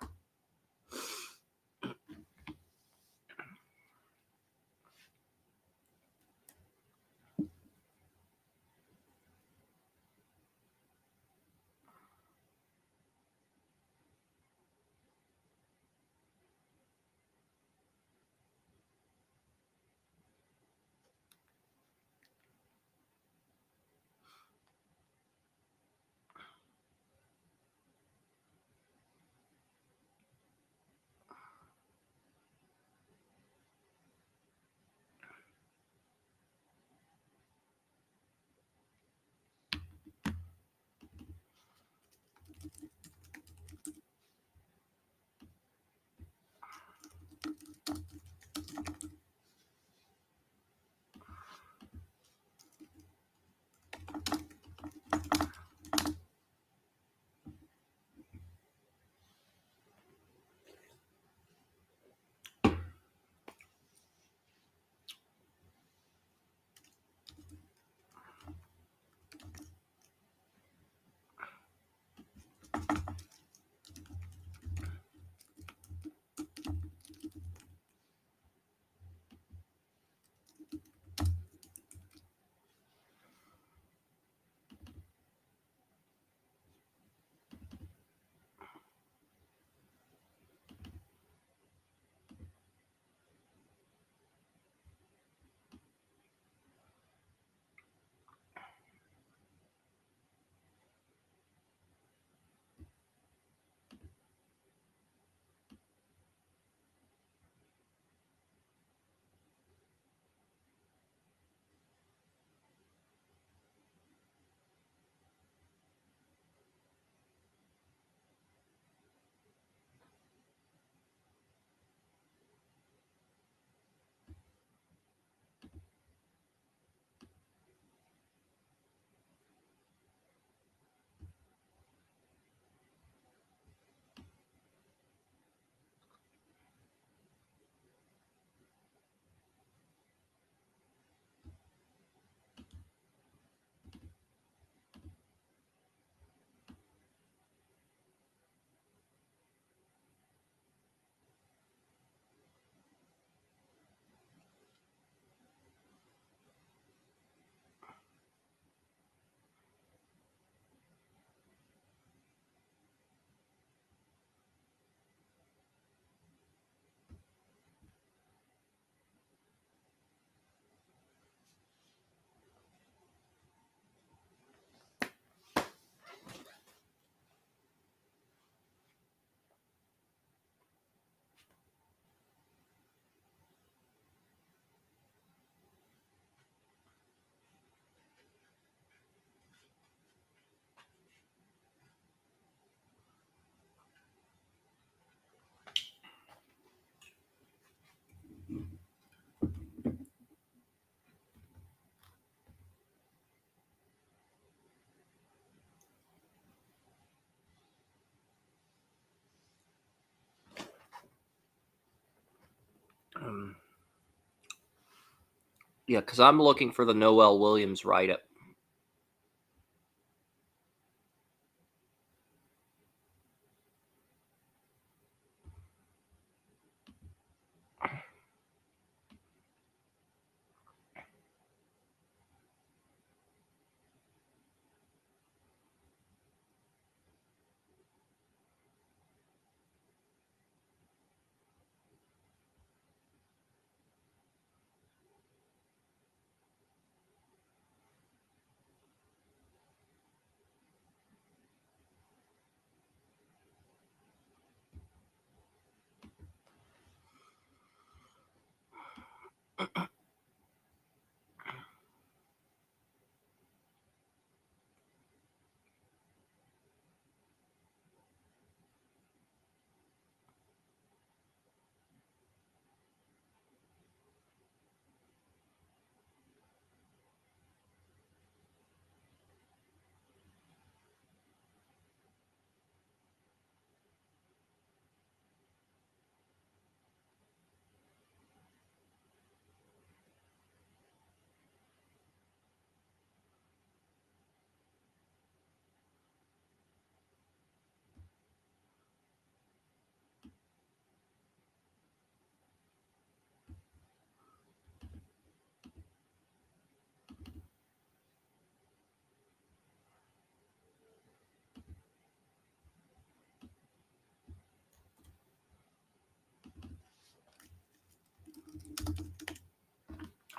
Yeah, because I'm looking for the Noel Williams write-up.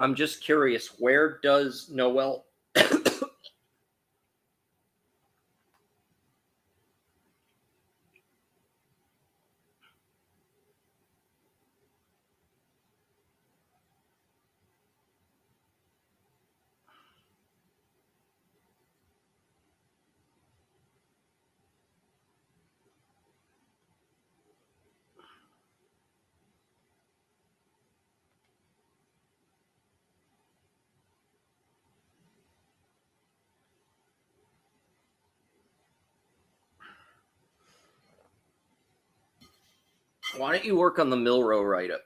I'm just curious, where does Noel why don't you work on the Milrow write-up?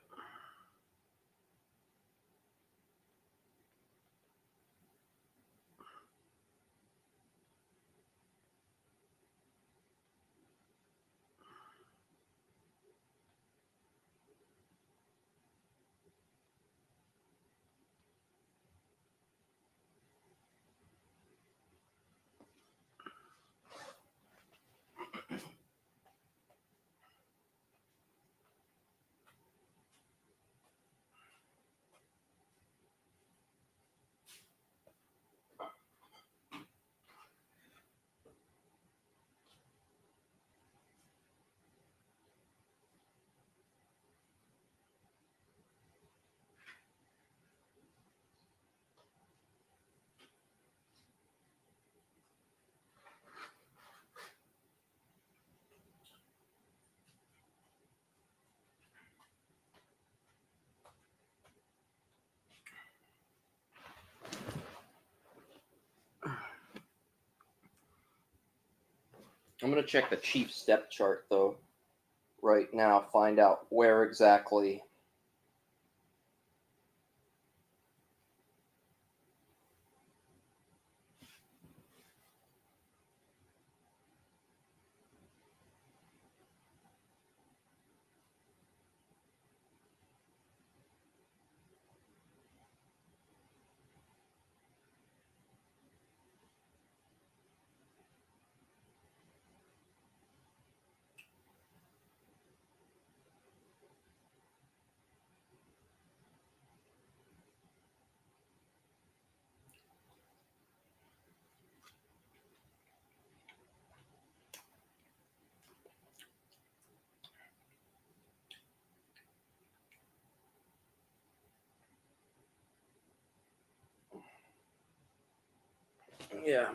I'm going to check the Chiefs step chart, though, right now, find out where exactly. Yeah.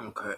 Okay.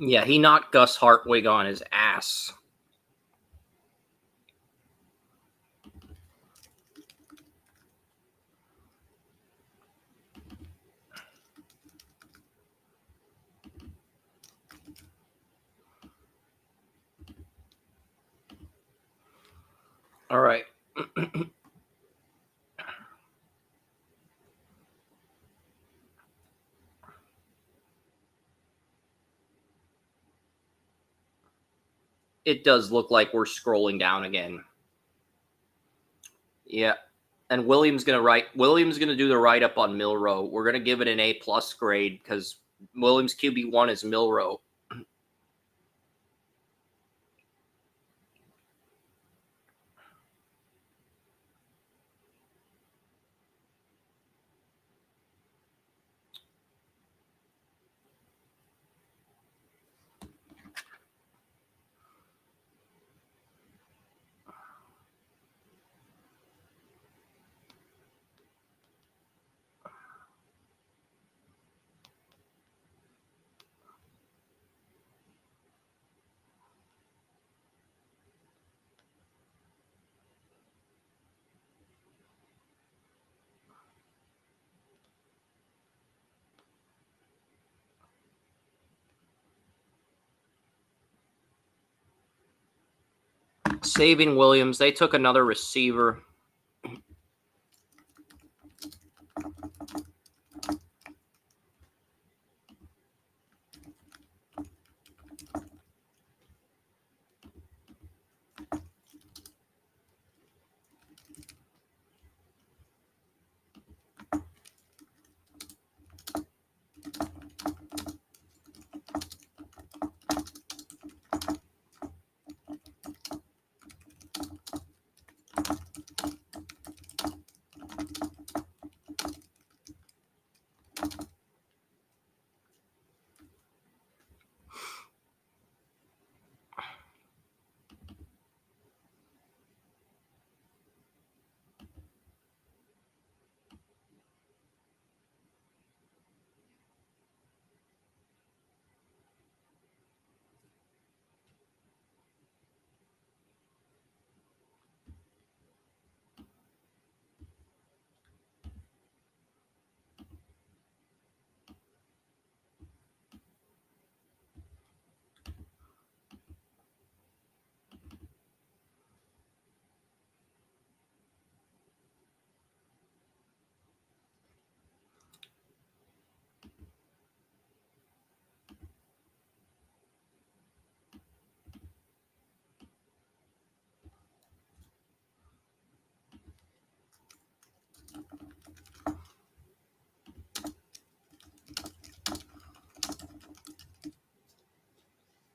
Yeah, he knocked Gus Hartwig on his ass. All right. It does look like we're scrolling down again. Yeah. And William's gonna do the write up on Milrow. We're gonna give it an A+ grade because Williams QB1 is Milrow. Saving Williams. They took another receiver.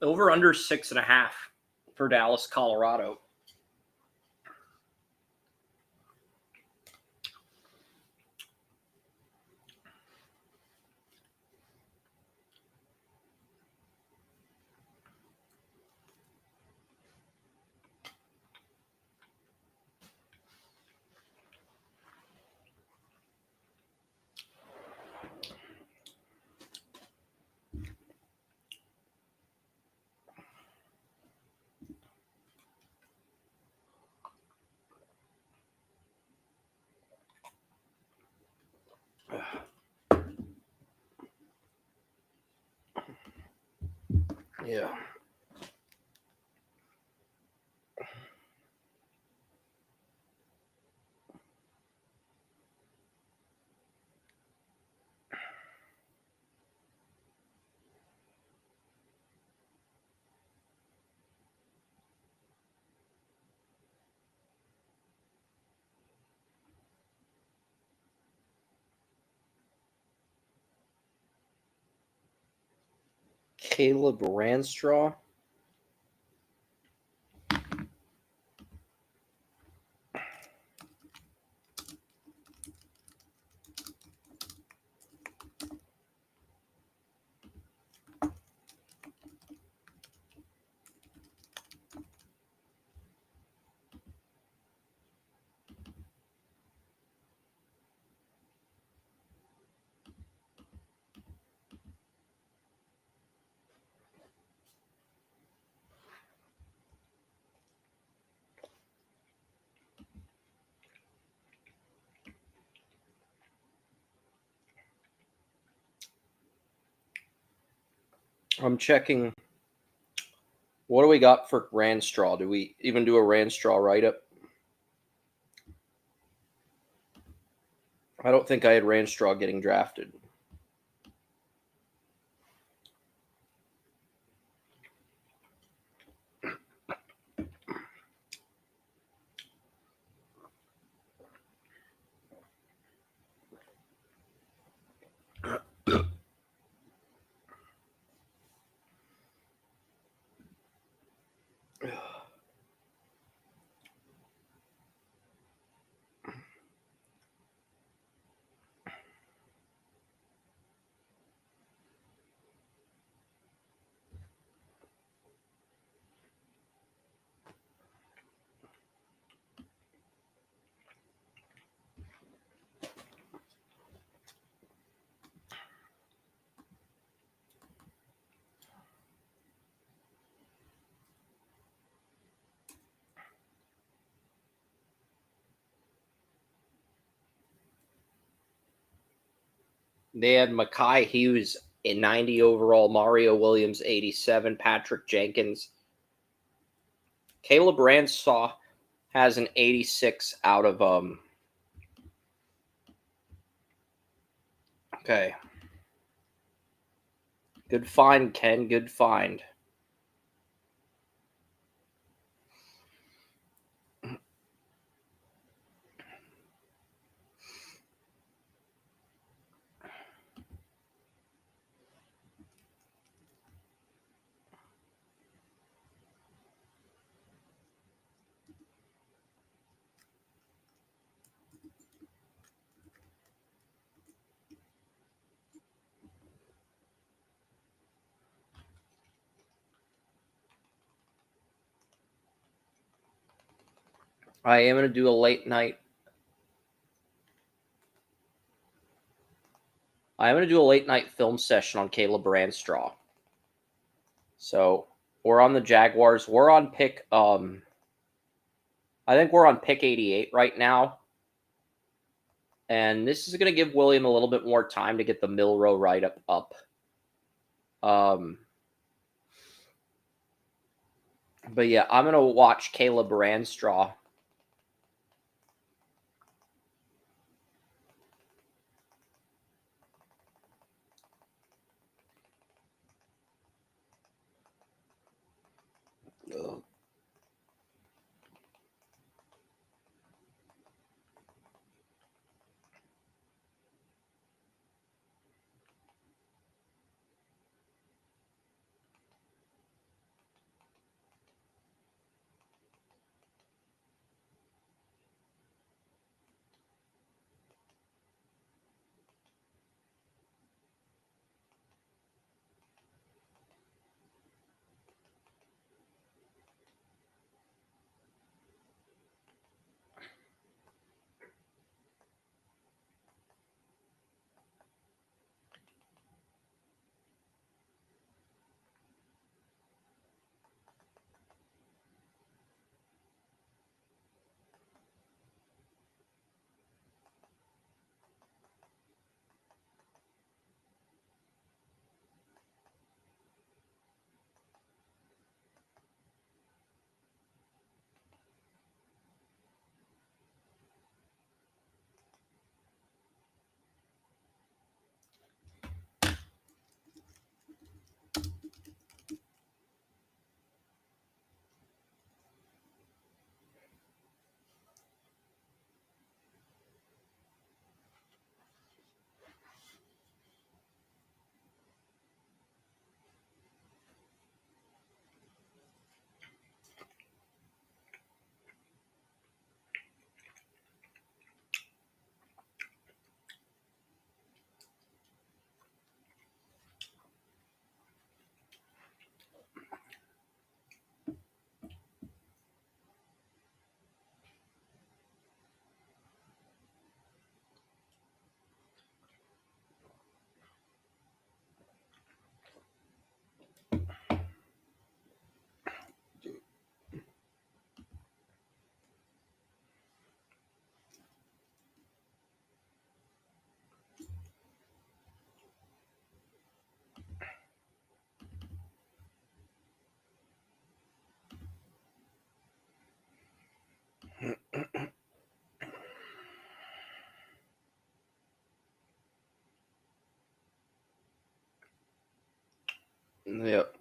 Over under 6.5 for Dallas, Colorado. Yeah. Caleb Ranstraw. I'm checking. What do we got for Ranstraw? Do we even do a Ranstraw write-up? I don't think I had Ranstraw getting drafted. They had Mekhi Hughes in 90 overall, Mario Williams 87, Patrick Jenkins Caleb Ransom has an 86 out of Okay. Good find, Ken. Good find. I am going to do a late night. I'm going to do a late night film session on Caleb Ransom. So we're on the Jaguars. We're on pick. I think we're on pick 88 right now. And this is going to give William a little bit more time to get the Milrow write-up up. But yeah, I'm going to watch Caleb Ransom. Yep.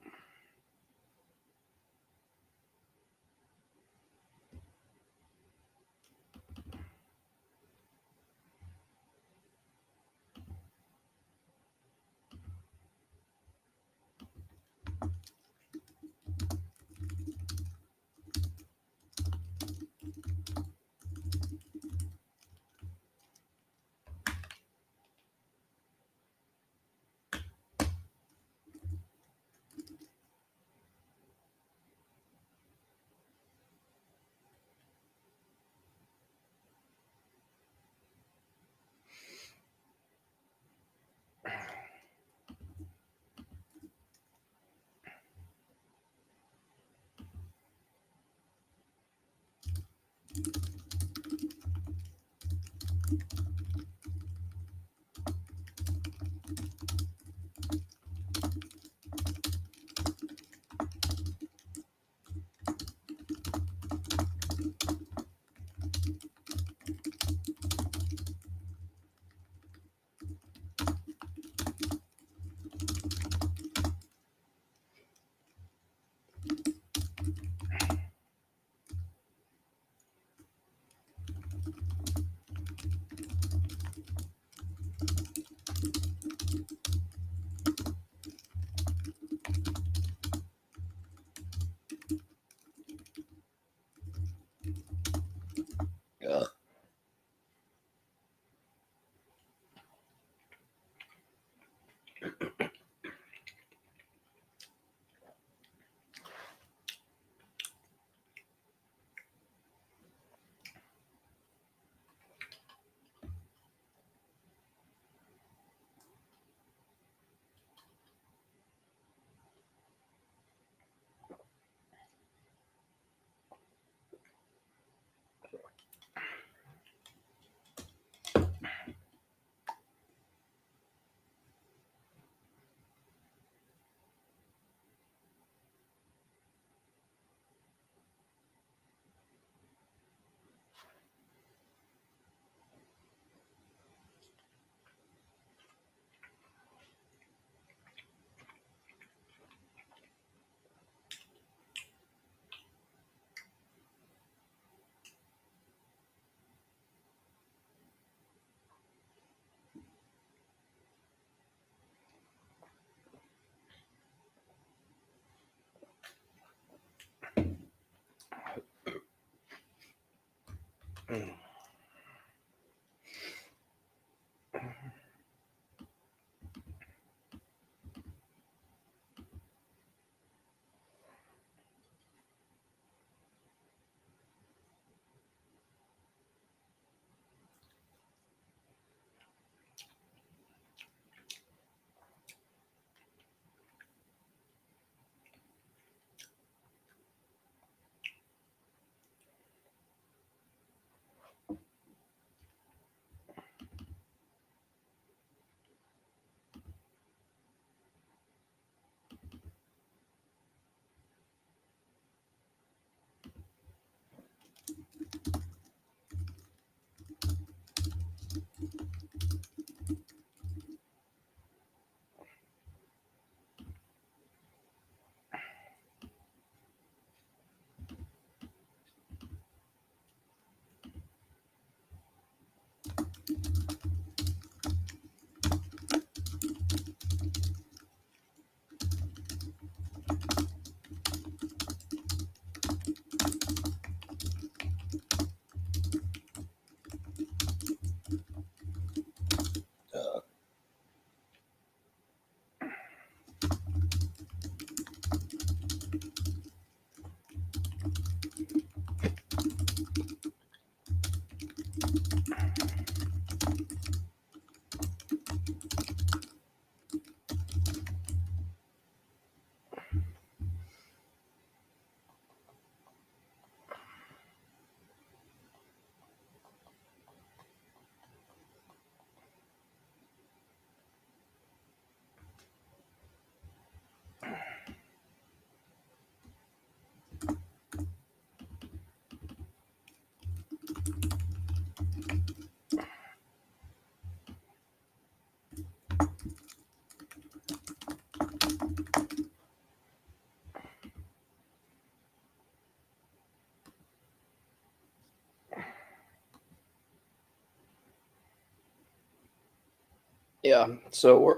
Yeah, so we're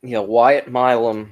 yeah, Wyatt Milam.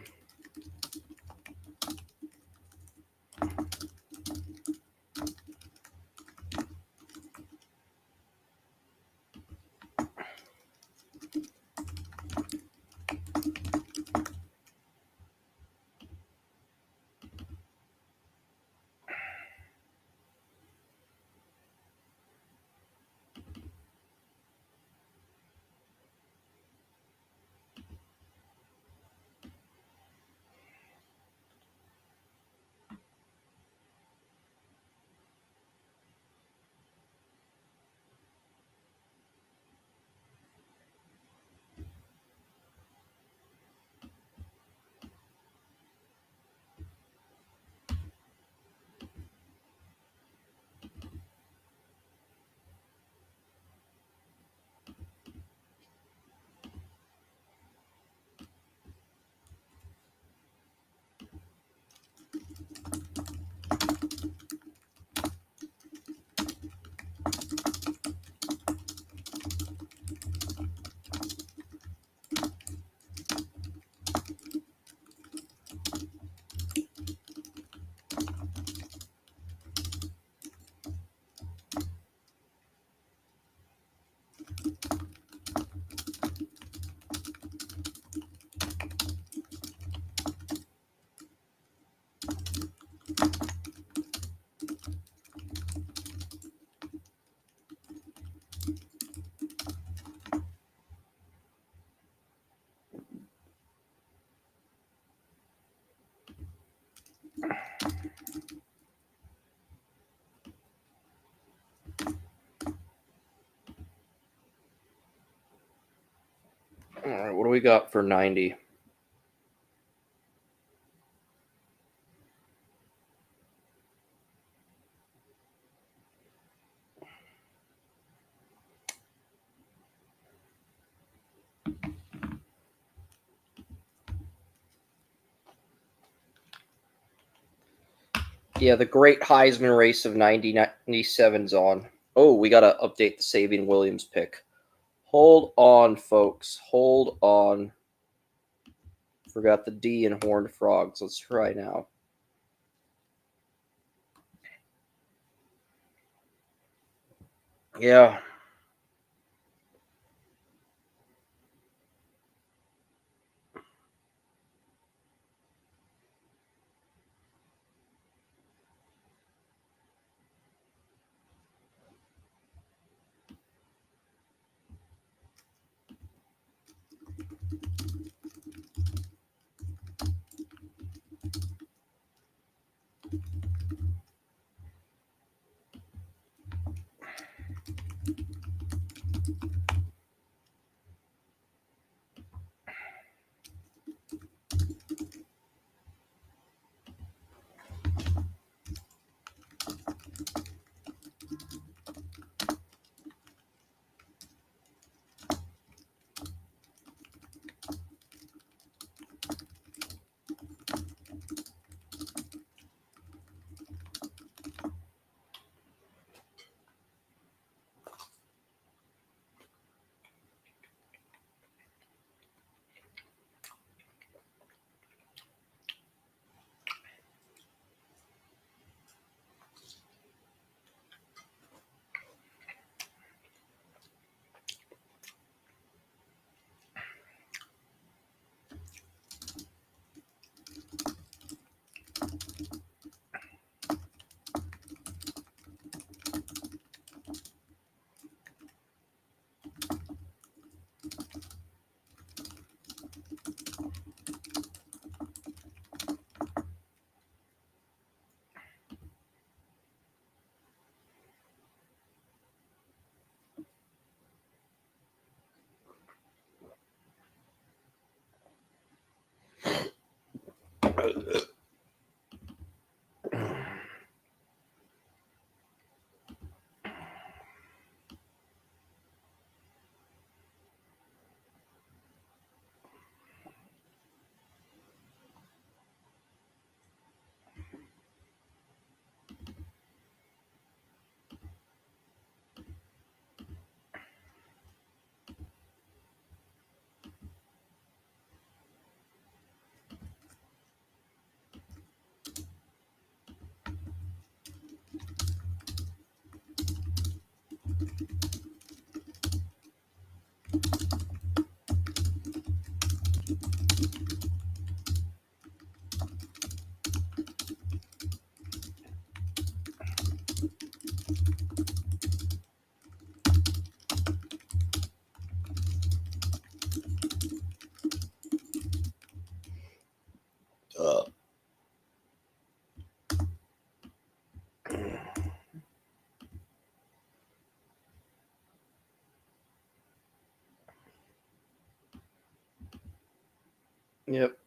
All right, what do we got for 90? Yeah, the great Heisman race of 97's on. Oh, we got to update the Sabian Williams pick. Hold on, folks. Hold on. Forgot the D in Horned Frogs. Let's try now. Yeah. Yep.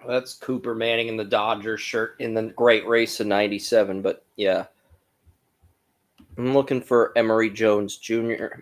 That's Cooper Manning in the Dodgers shirt in the great race in 97. But yeah, I'm looking for Emory Jones Jr.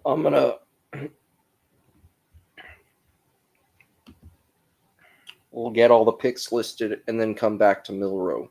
I'm gonna. We'll get all the picks listed and then come back to Milrow.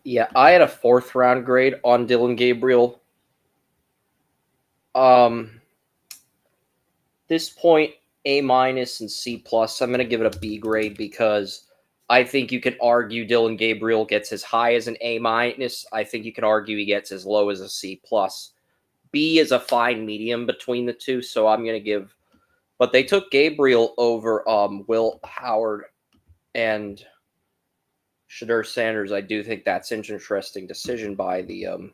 Yeah, I had a 4th round grade on Dylan Gabriel. This point, A- and C+. I'm going to give it a B grade because I think you can argue Dylan Gabriel gets as high as an A-. I think you can argue he gets as low as a C+. B is a fine medium between the two, so I'm going to give. But they took Gabriel over Will Howard and Shadur Sanders. I do think that's an interesting decision by the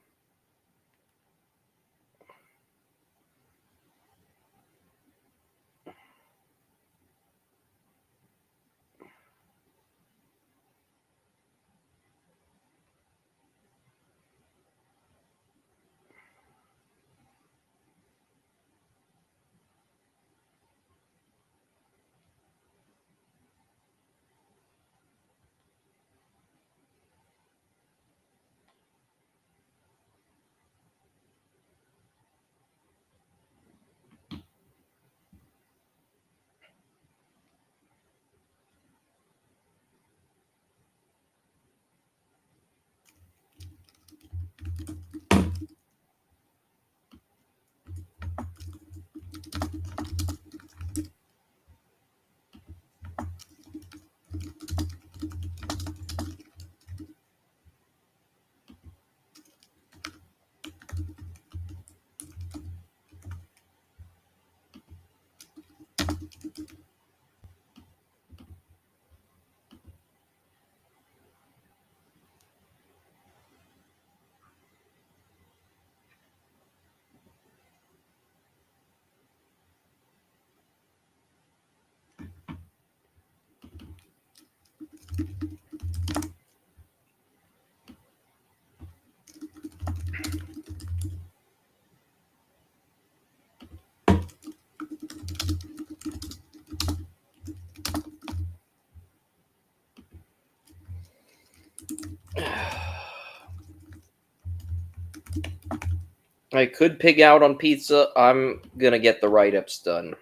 I could pig out on pizza. I'm going to get the write-ups done.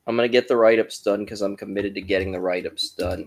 I'm going to get the write-ups done because I'm committed to getting the write-ups done.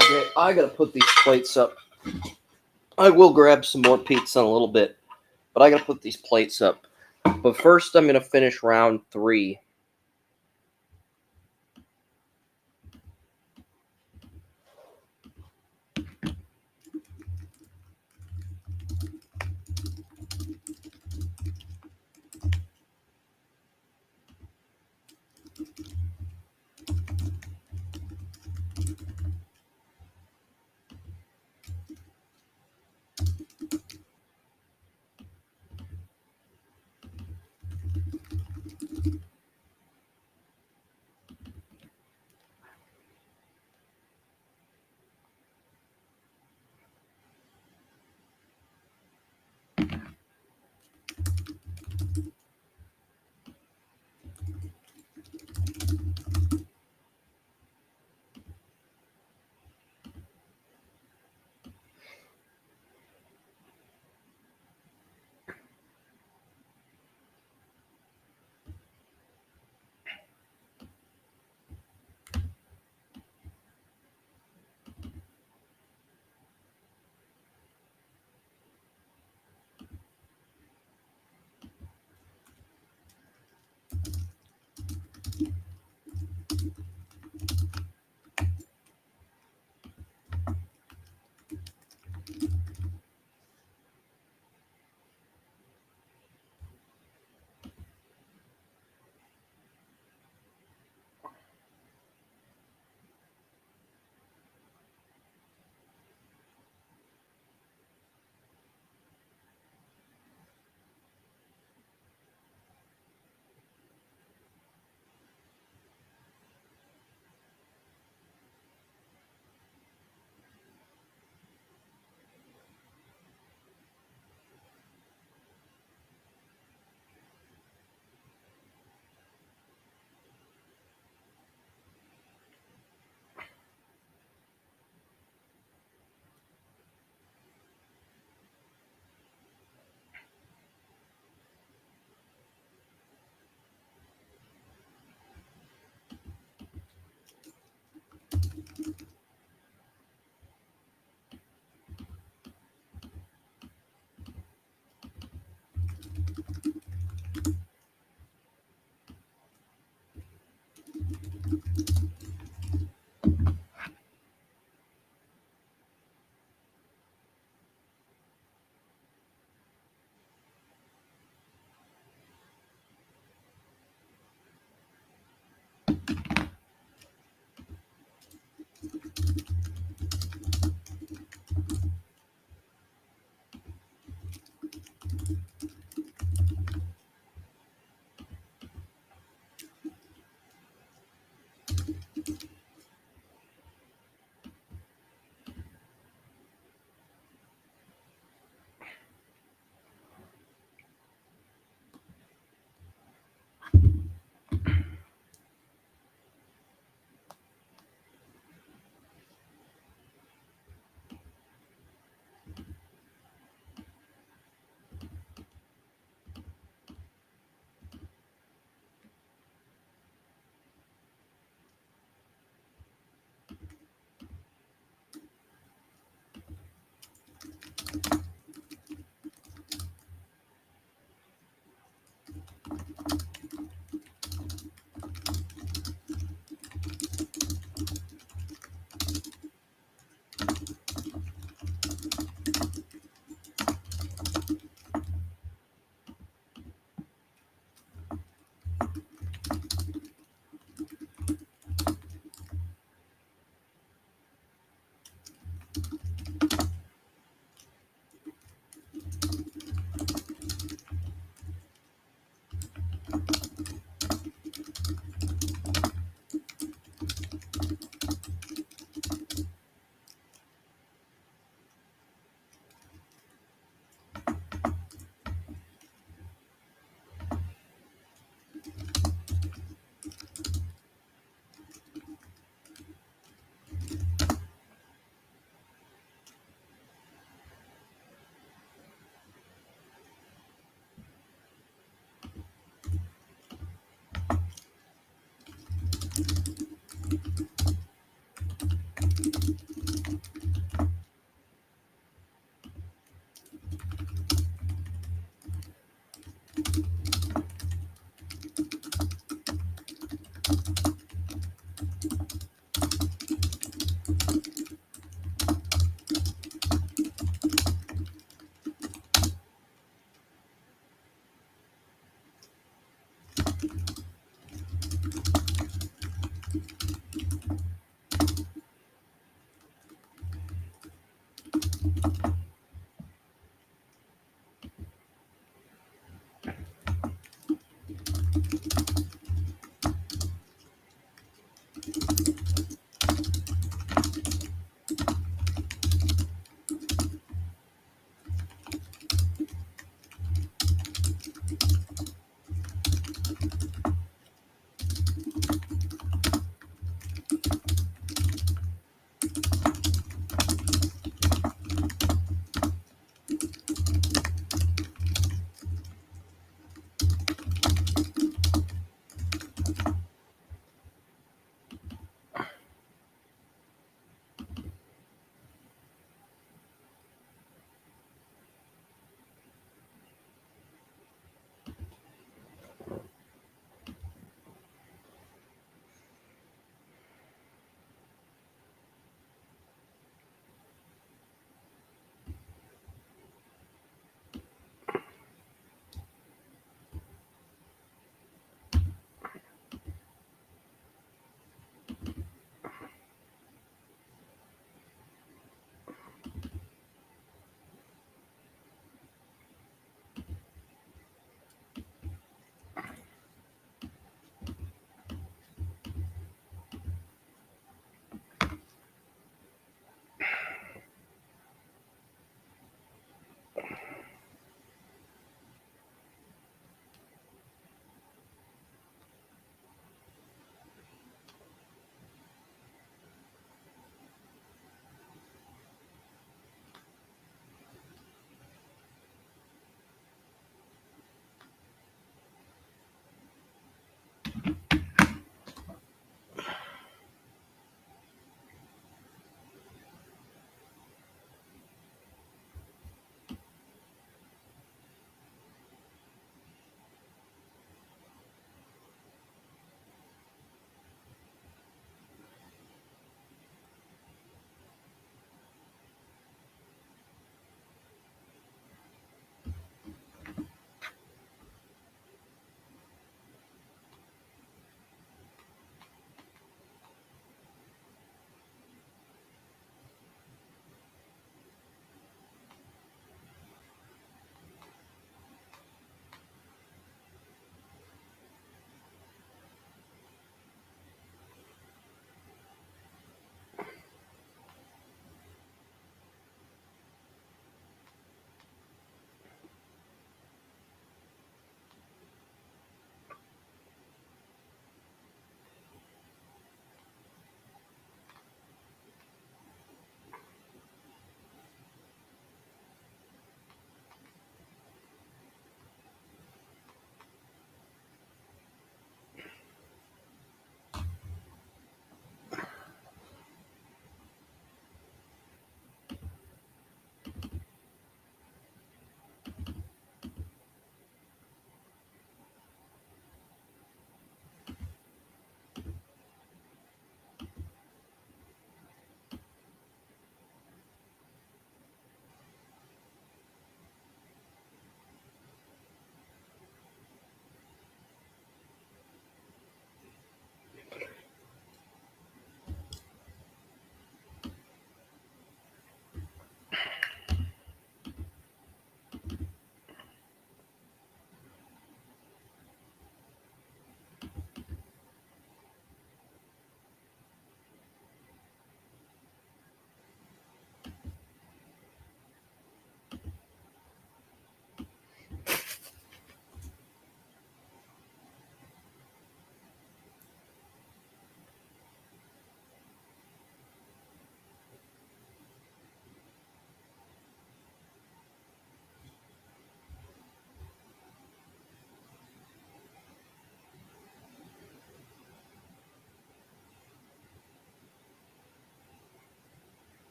Okay, I gotta put these plates up. I will grab some more pizza in a little bit, but I gotta put these plates up. But first, I'm gonna finish round 3.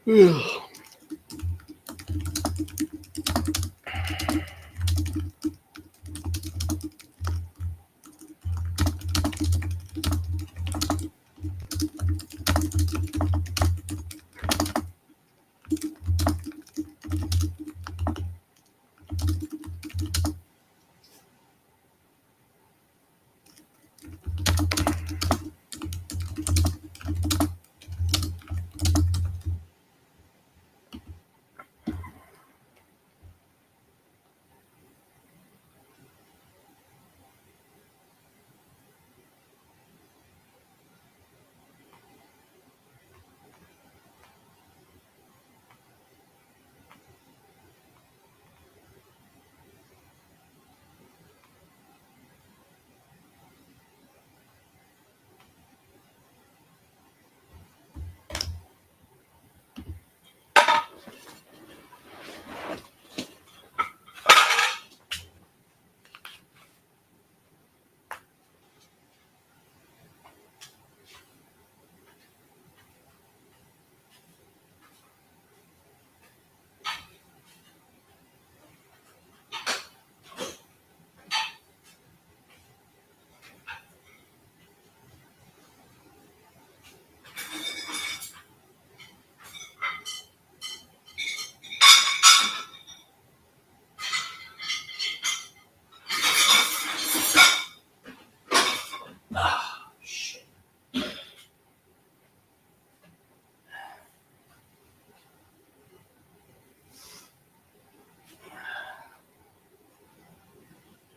Shit.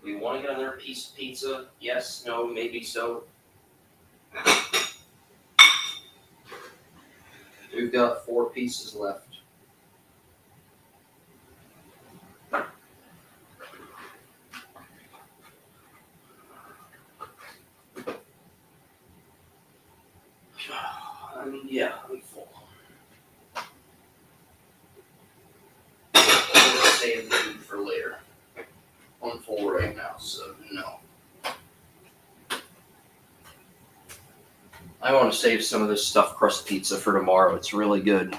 Do you want to get another piece of pizza? Yes, no, maybe so. We've got 4 pieces left. Yeah, I'm full. I'm gonna save the food for later. I'm full right now, so no. I want to save some of this stuffed crust pizza for tomorrow. It's really good.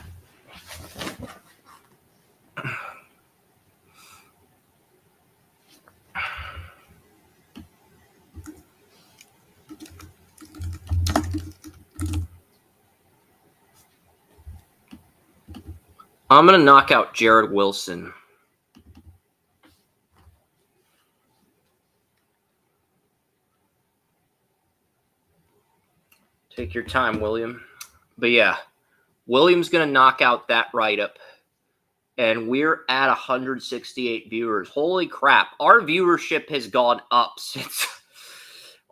I'm going to knock out Jared Wilson. Take your time, William. But yeah, William's going to knock out that write-up. And we're at 168 viewers. Holy crap. Our viewership has gone up since...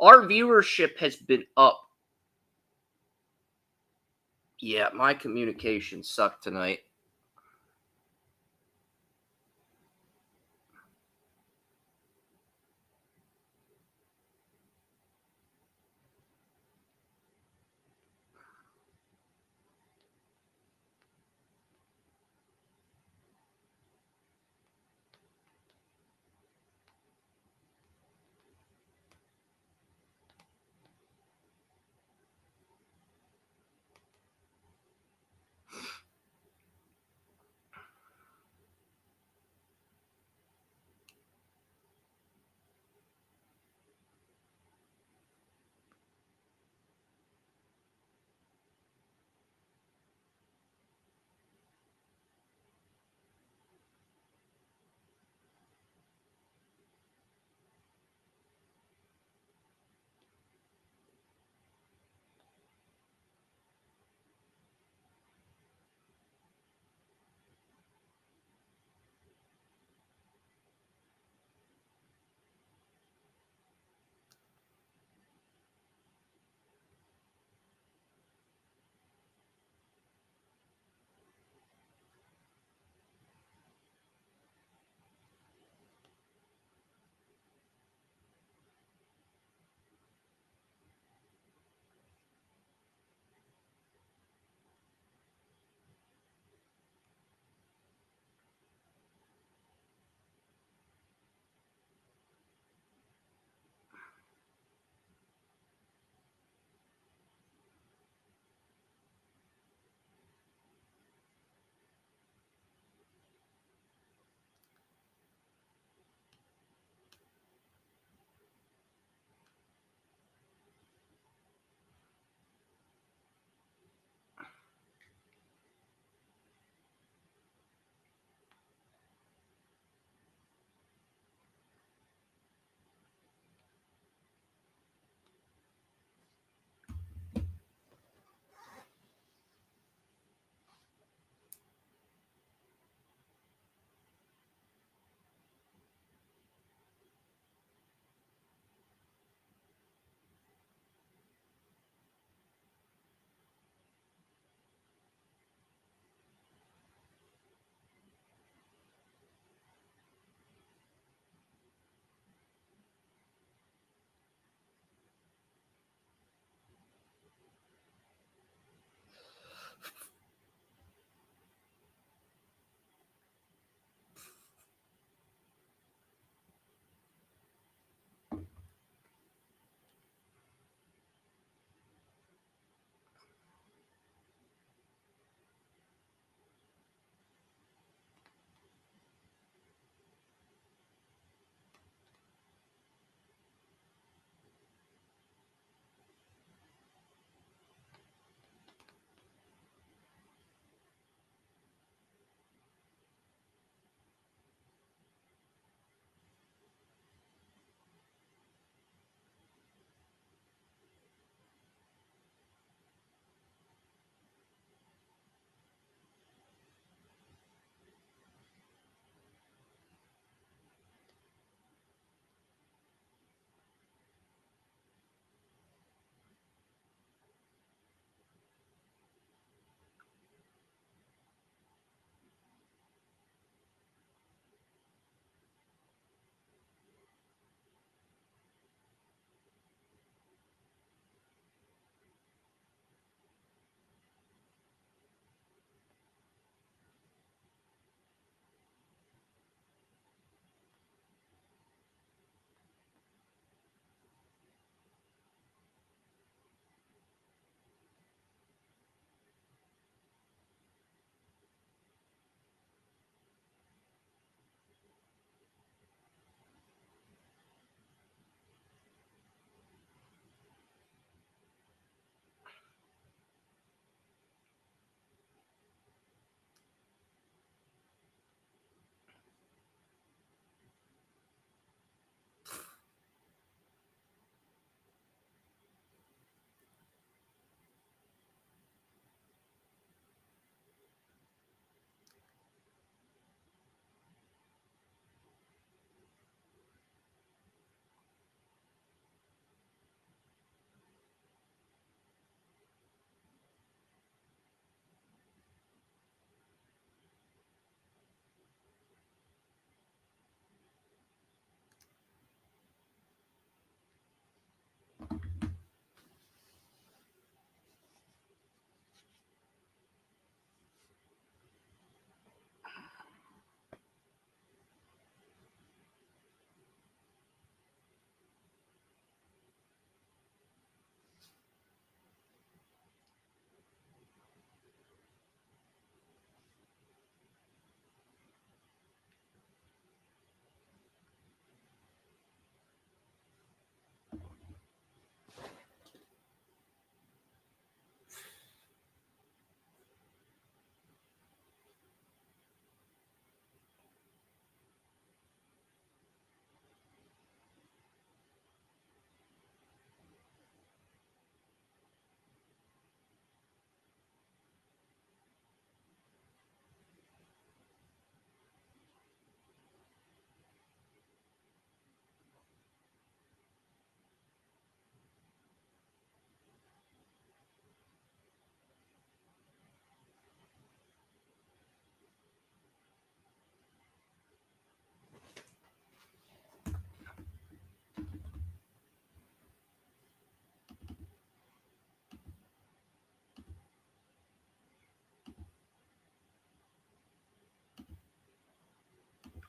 Our viewership has been up. Yeah, my communication sucked tonight.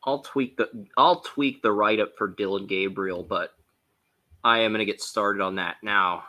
I'll tweak the write up for Dylan Gabriel, but I am going to get started on that now.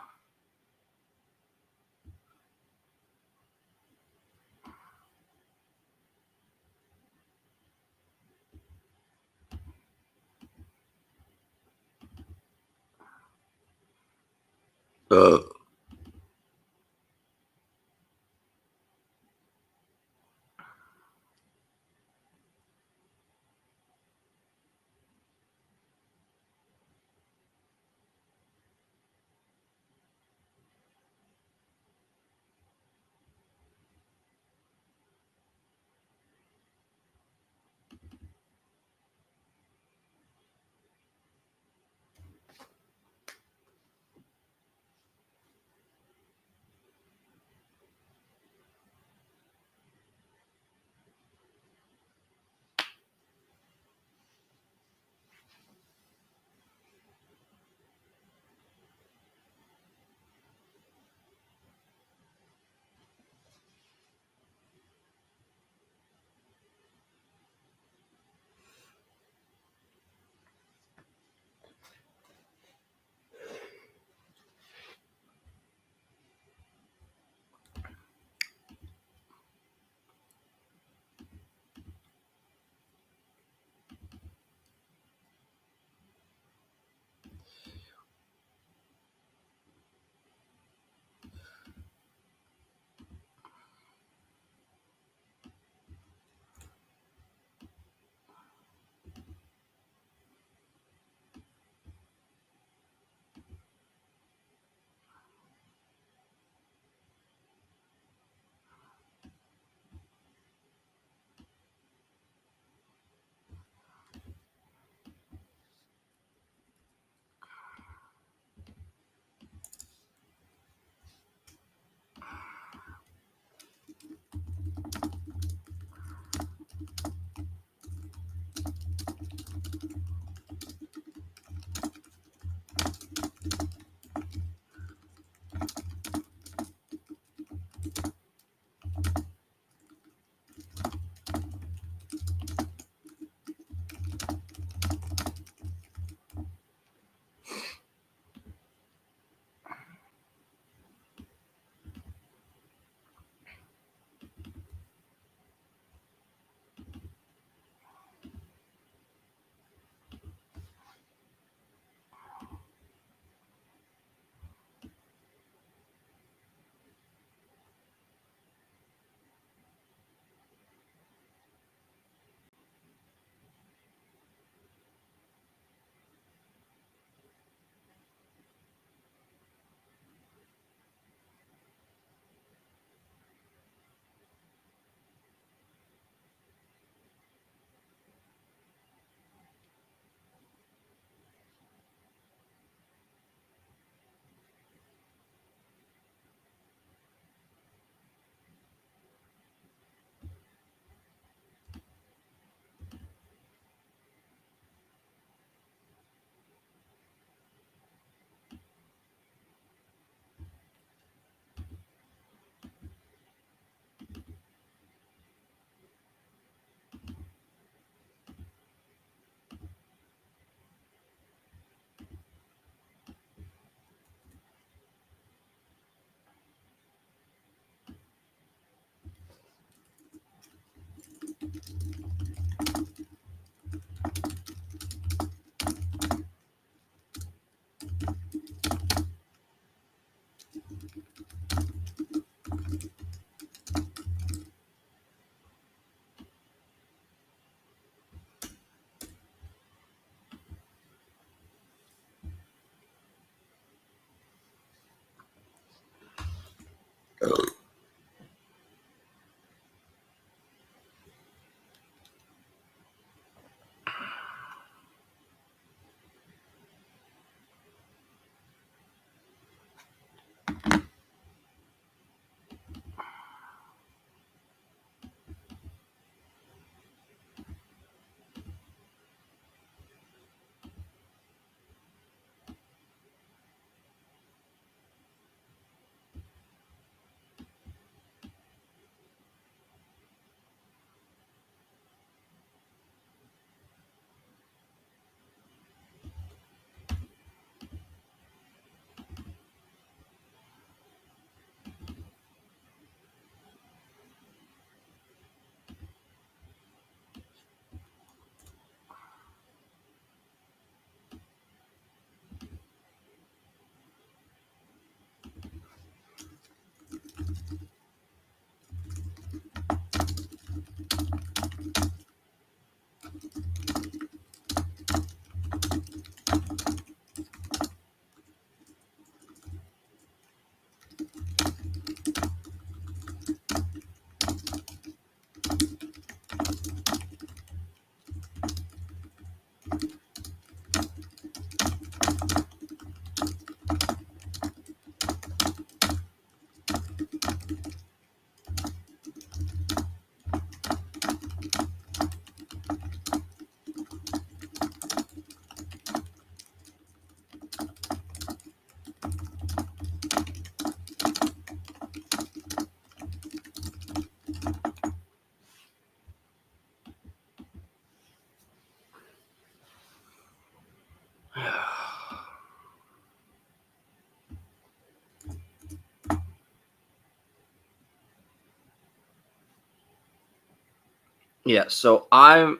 Yeah, so I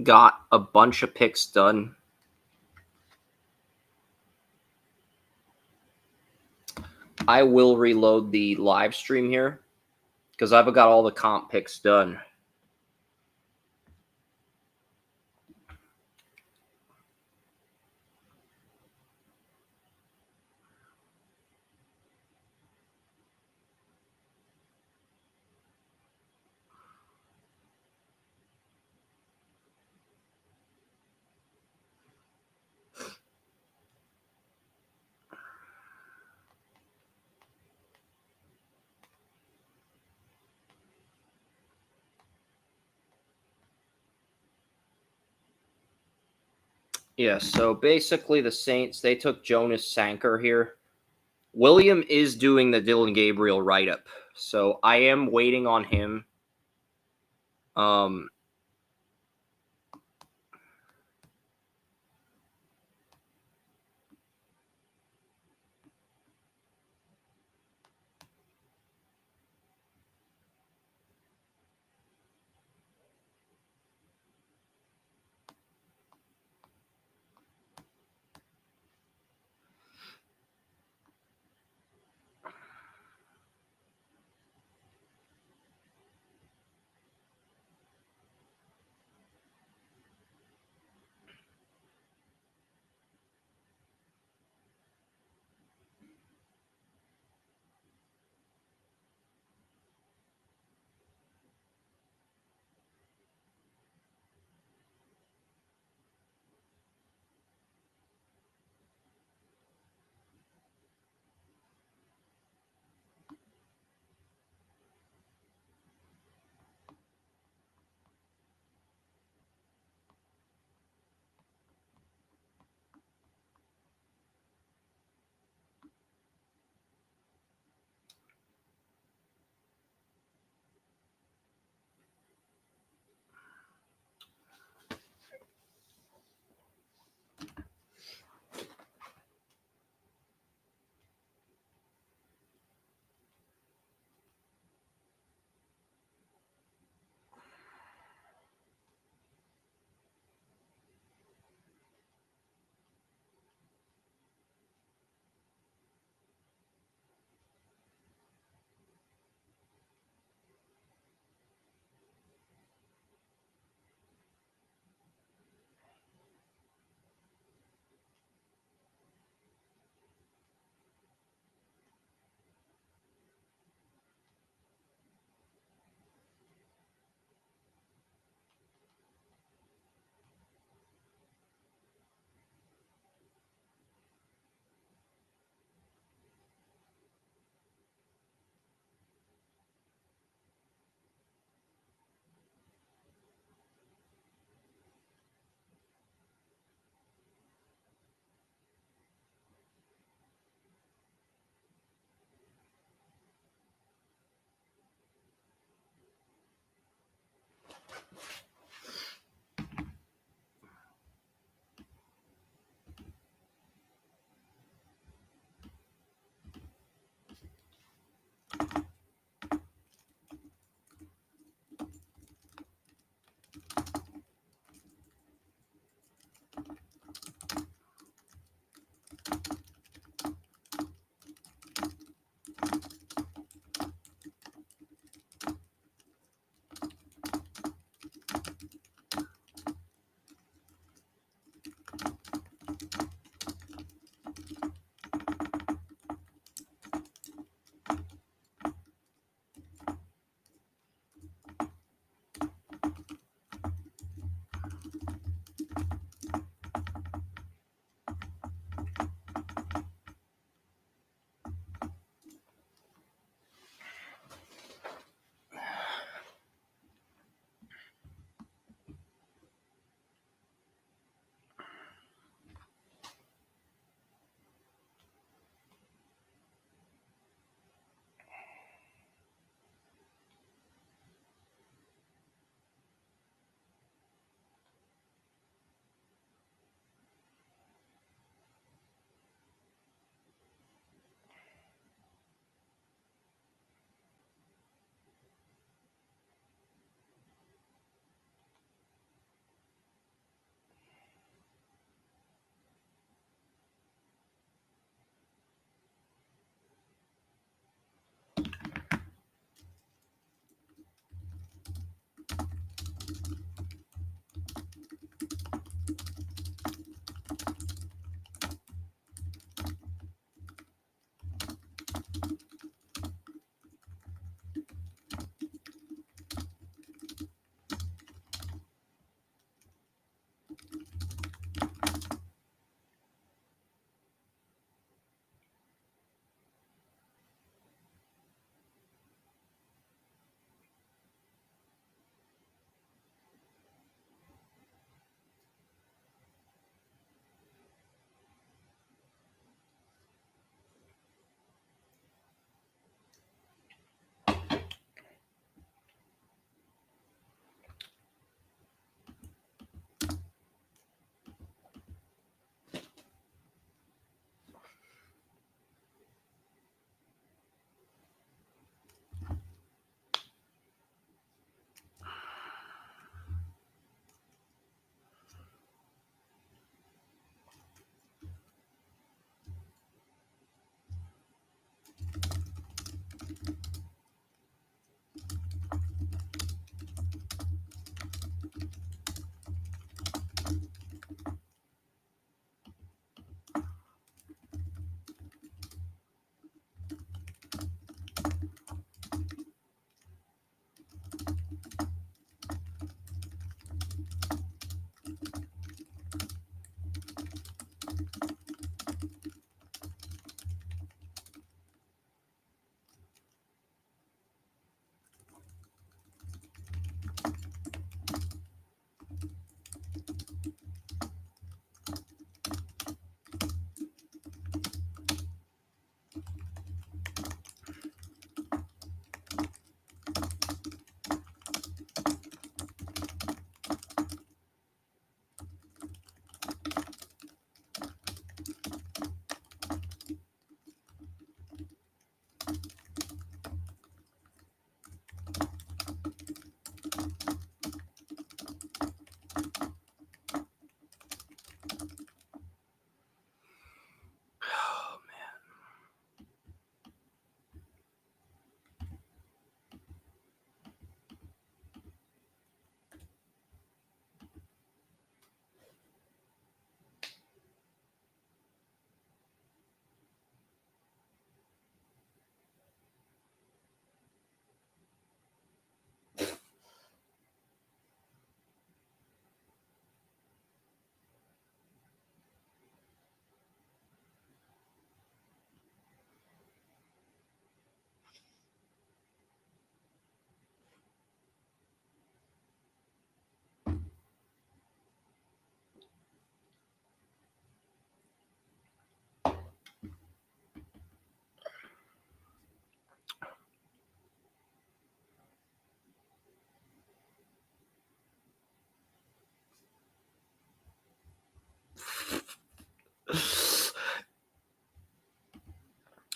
got a bunch of picks done. I will reload the live stream here because I've got all the comp picks done. Yeah, so basically the Saints, they took Jonas Sanker here. William is doing the Dylan Gabriel write-up, so I am waiting on him.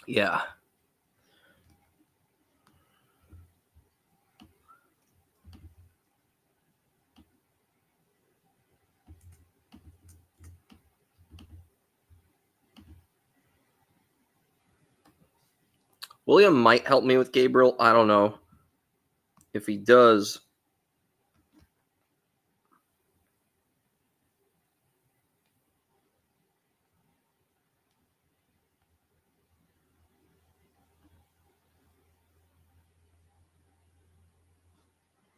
Yeah. William might help me with Gabriel. I don't know. If he does,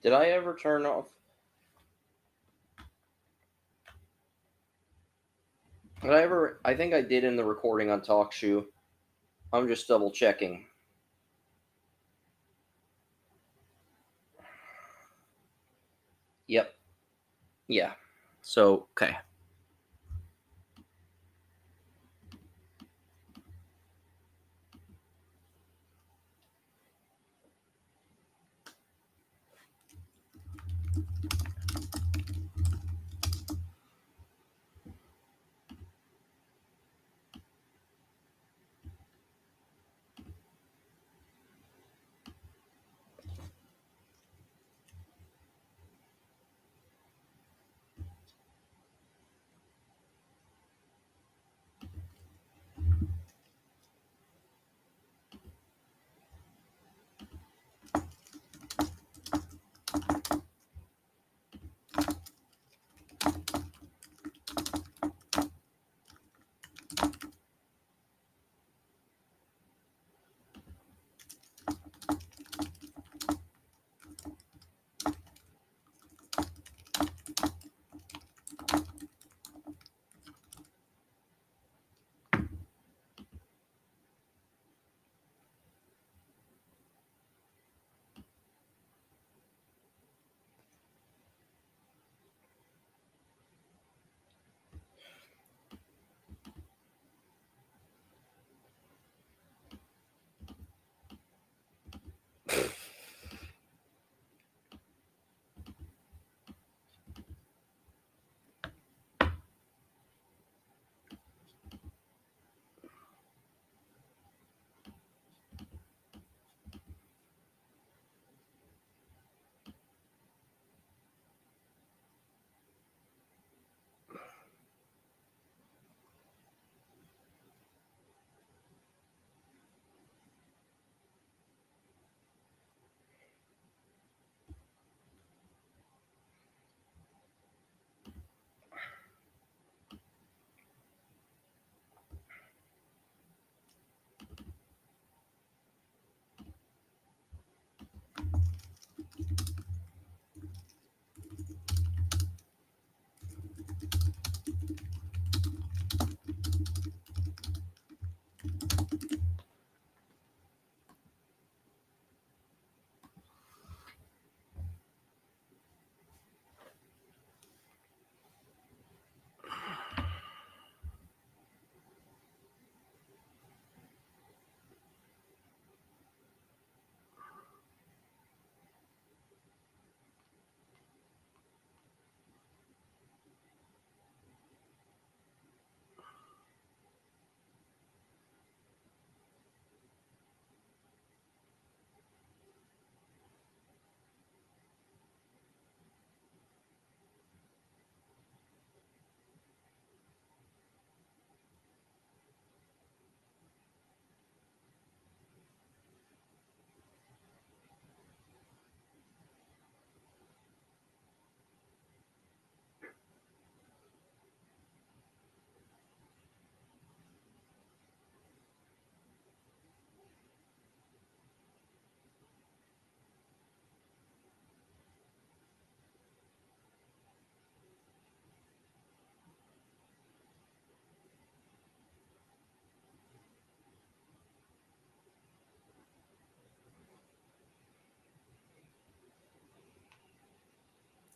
did I ever turn off? Did I ever? I think I did in the recording on TalkShoe. I'm just double checking. Yep. Yeah. So, okay.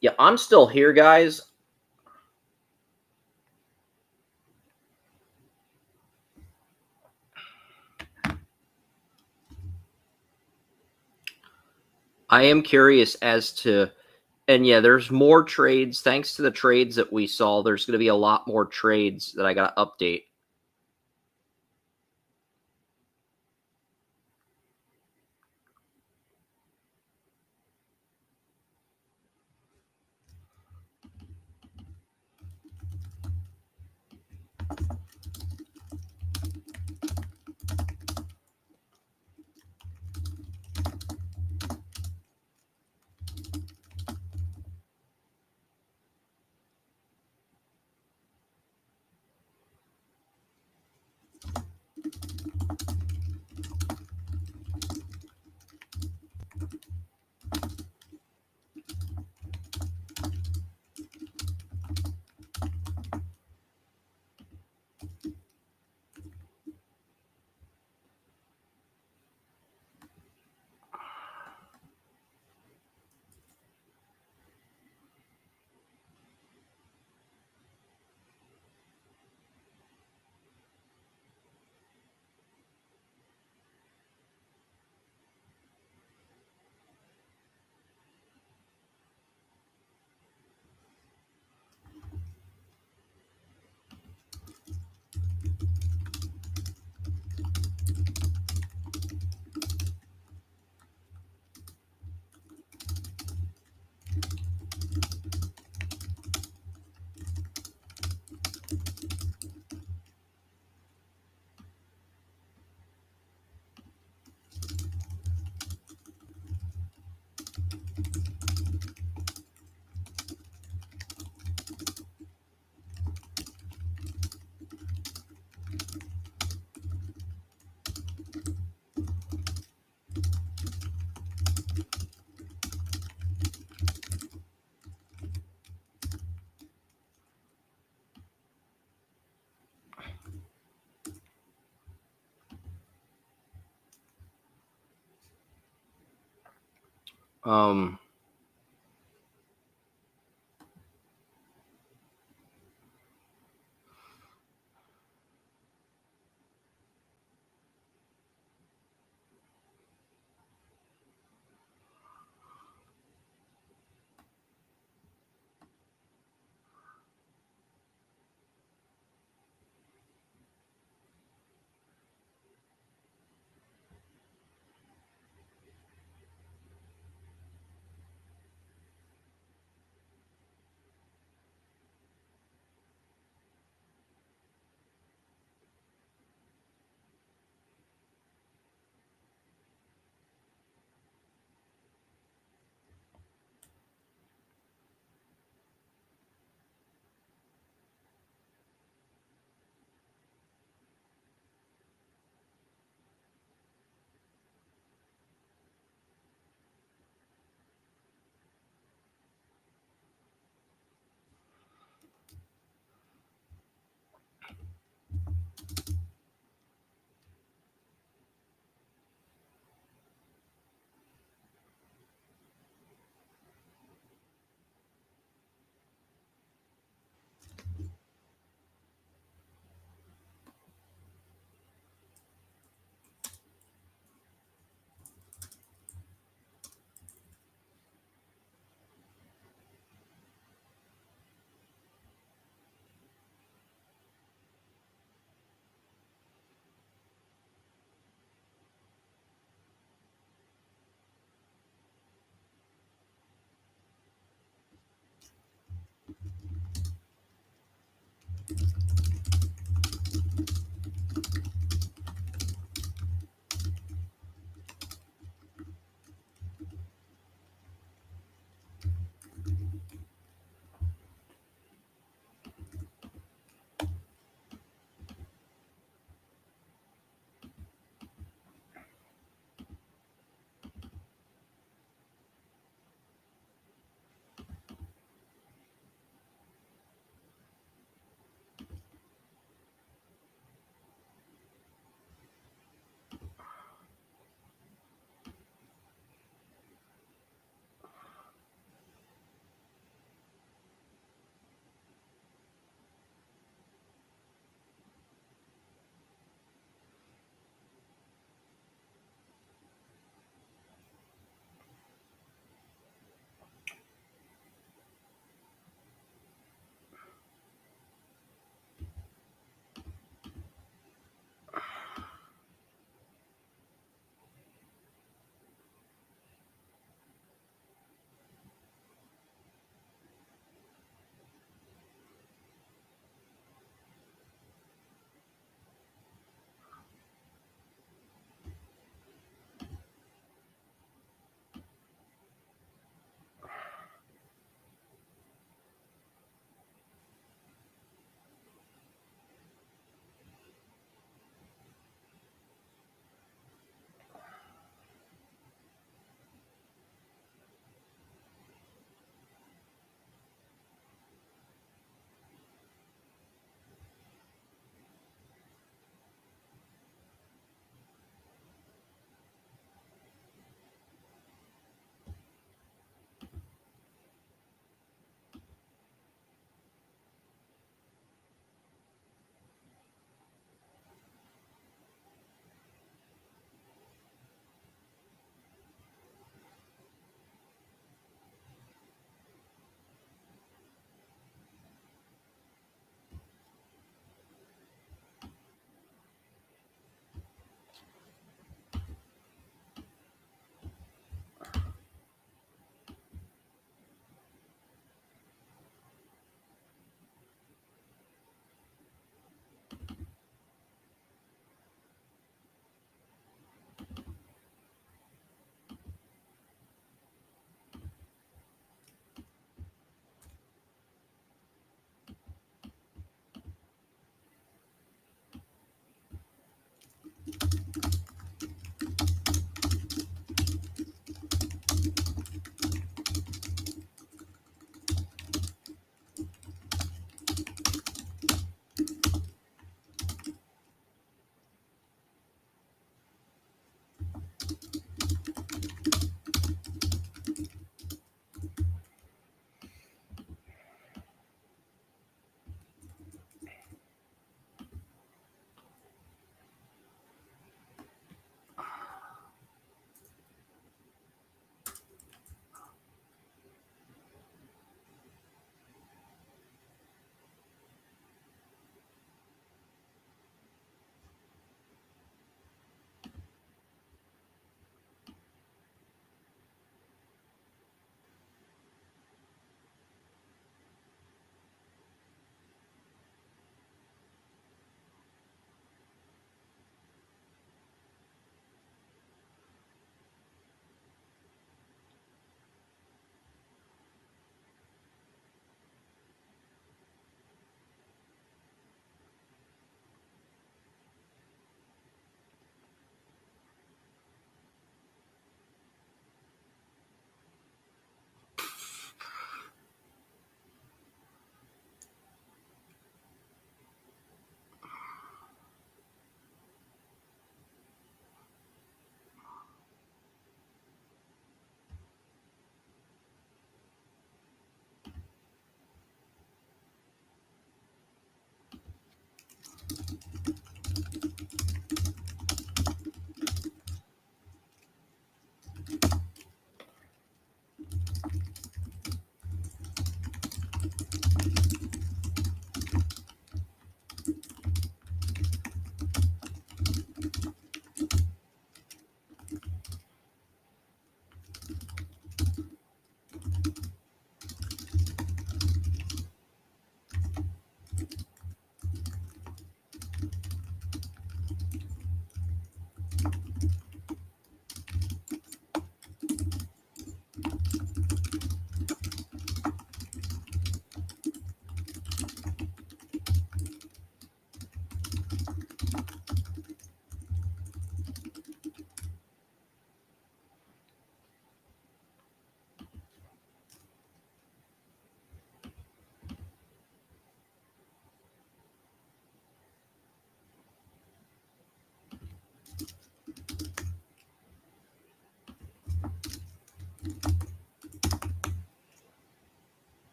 Yeah, I'm still here, guys. I am curious as to, and yeah, there's more trades. Thanks to the trades that we saw, there's going to be a lot more trades that I got to update. Um,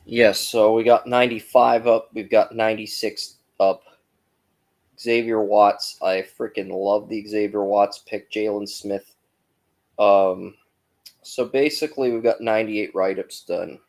Yes, so we got 95 up. We've got 96 up. Xavier Watts. I freaking love the Xavier Watts pick. Jalen Smith. So basically, we've got 98 write-ups done.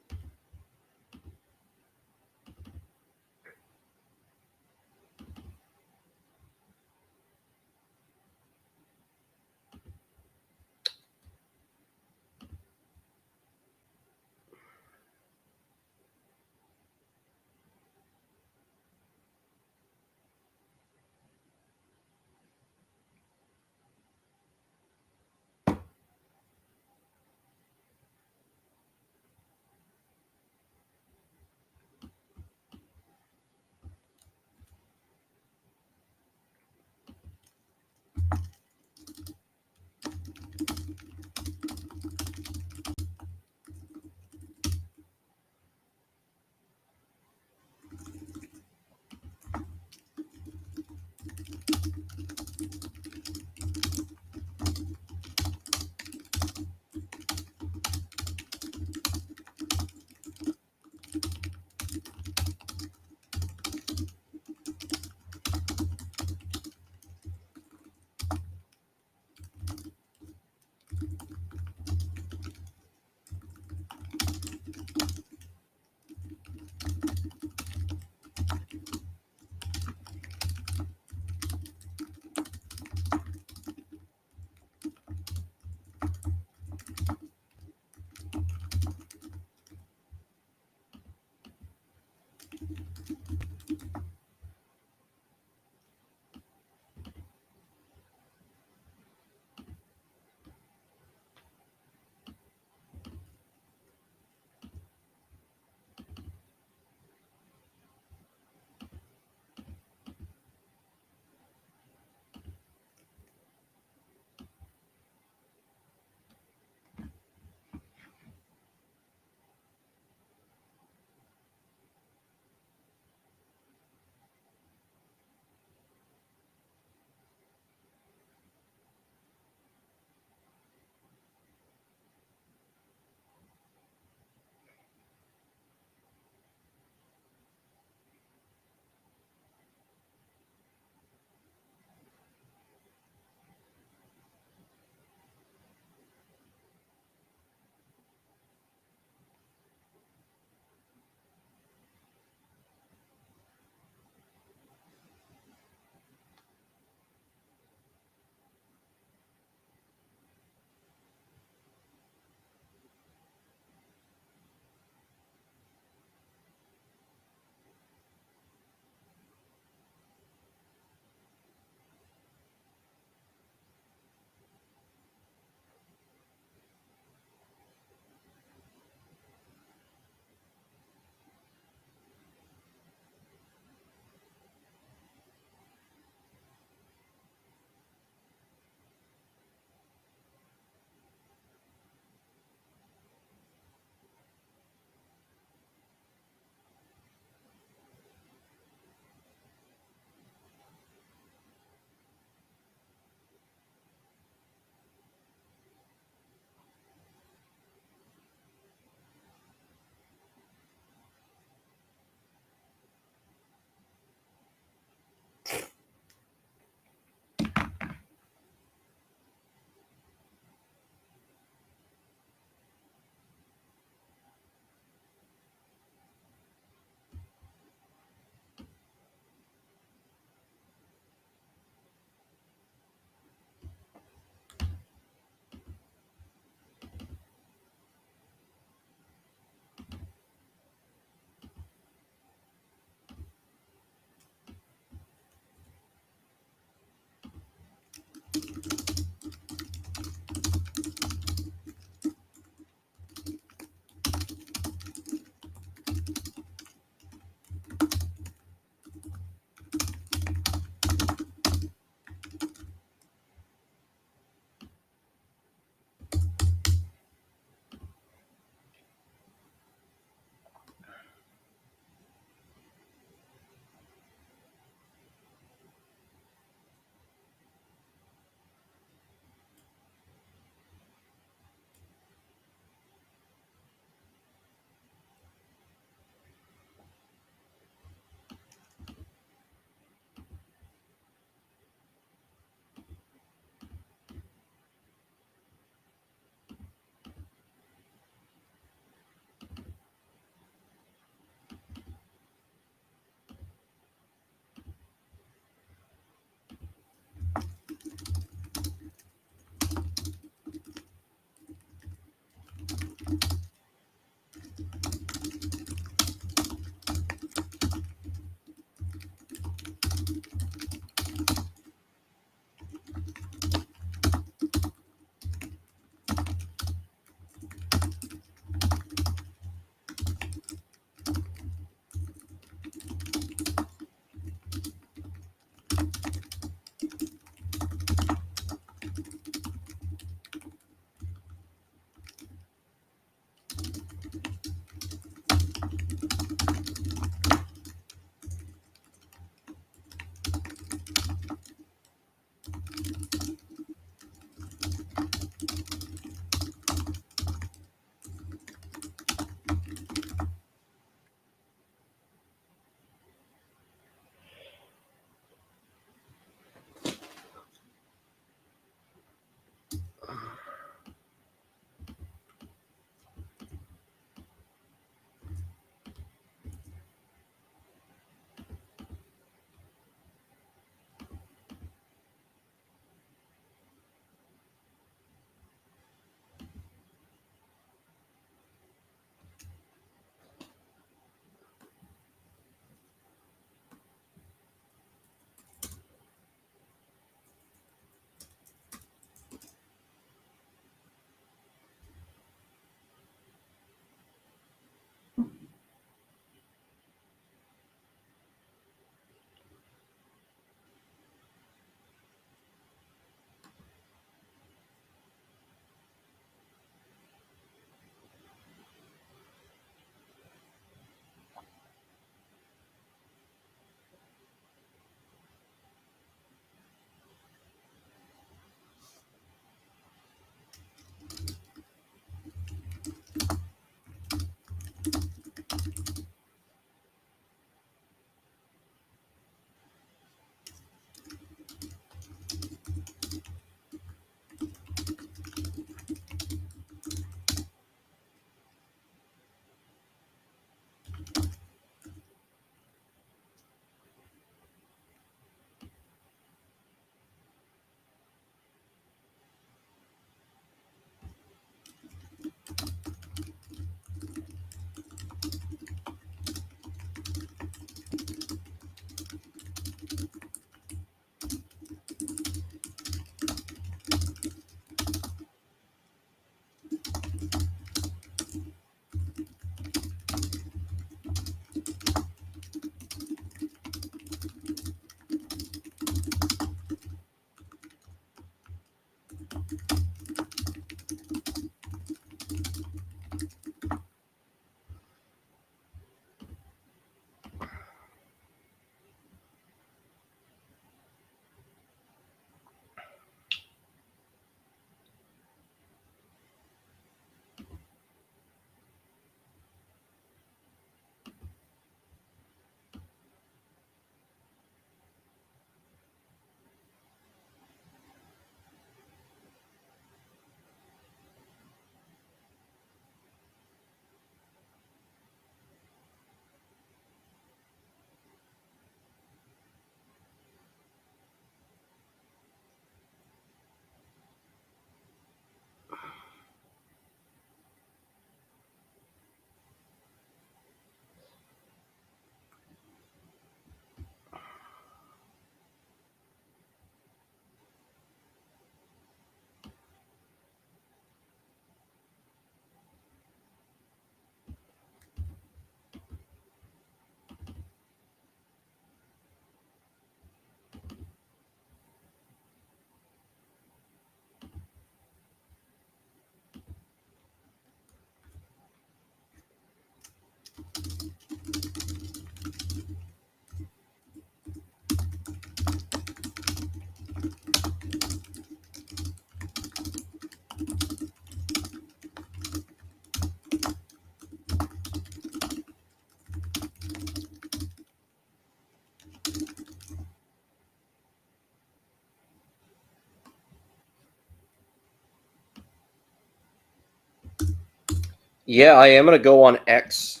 Yeah, I am gonna go on X.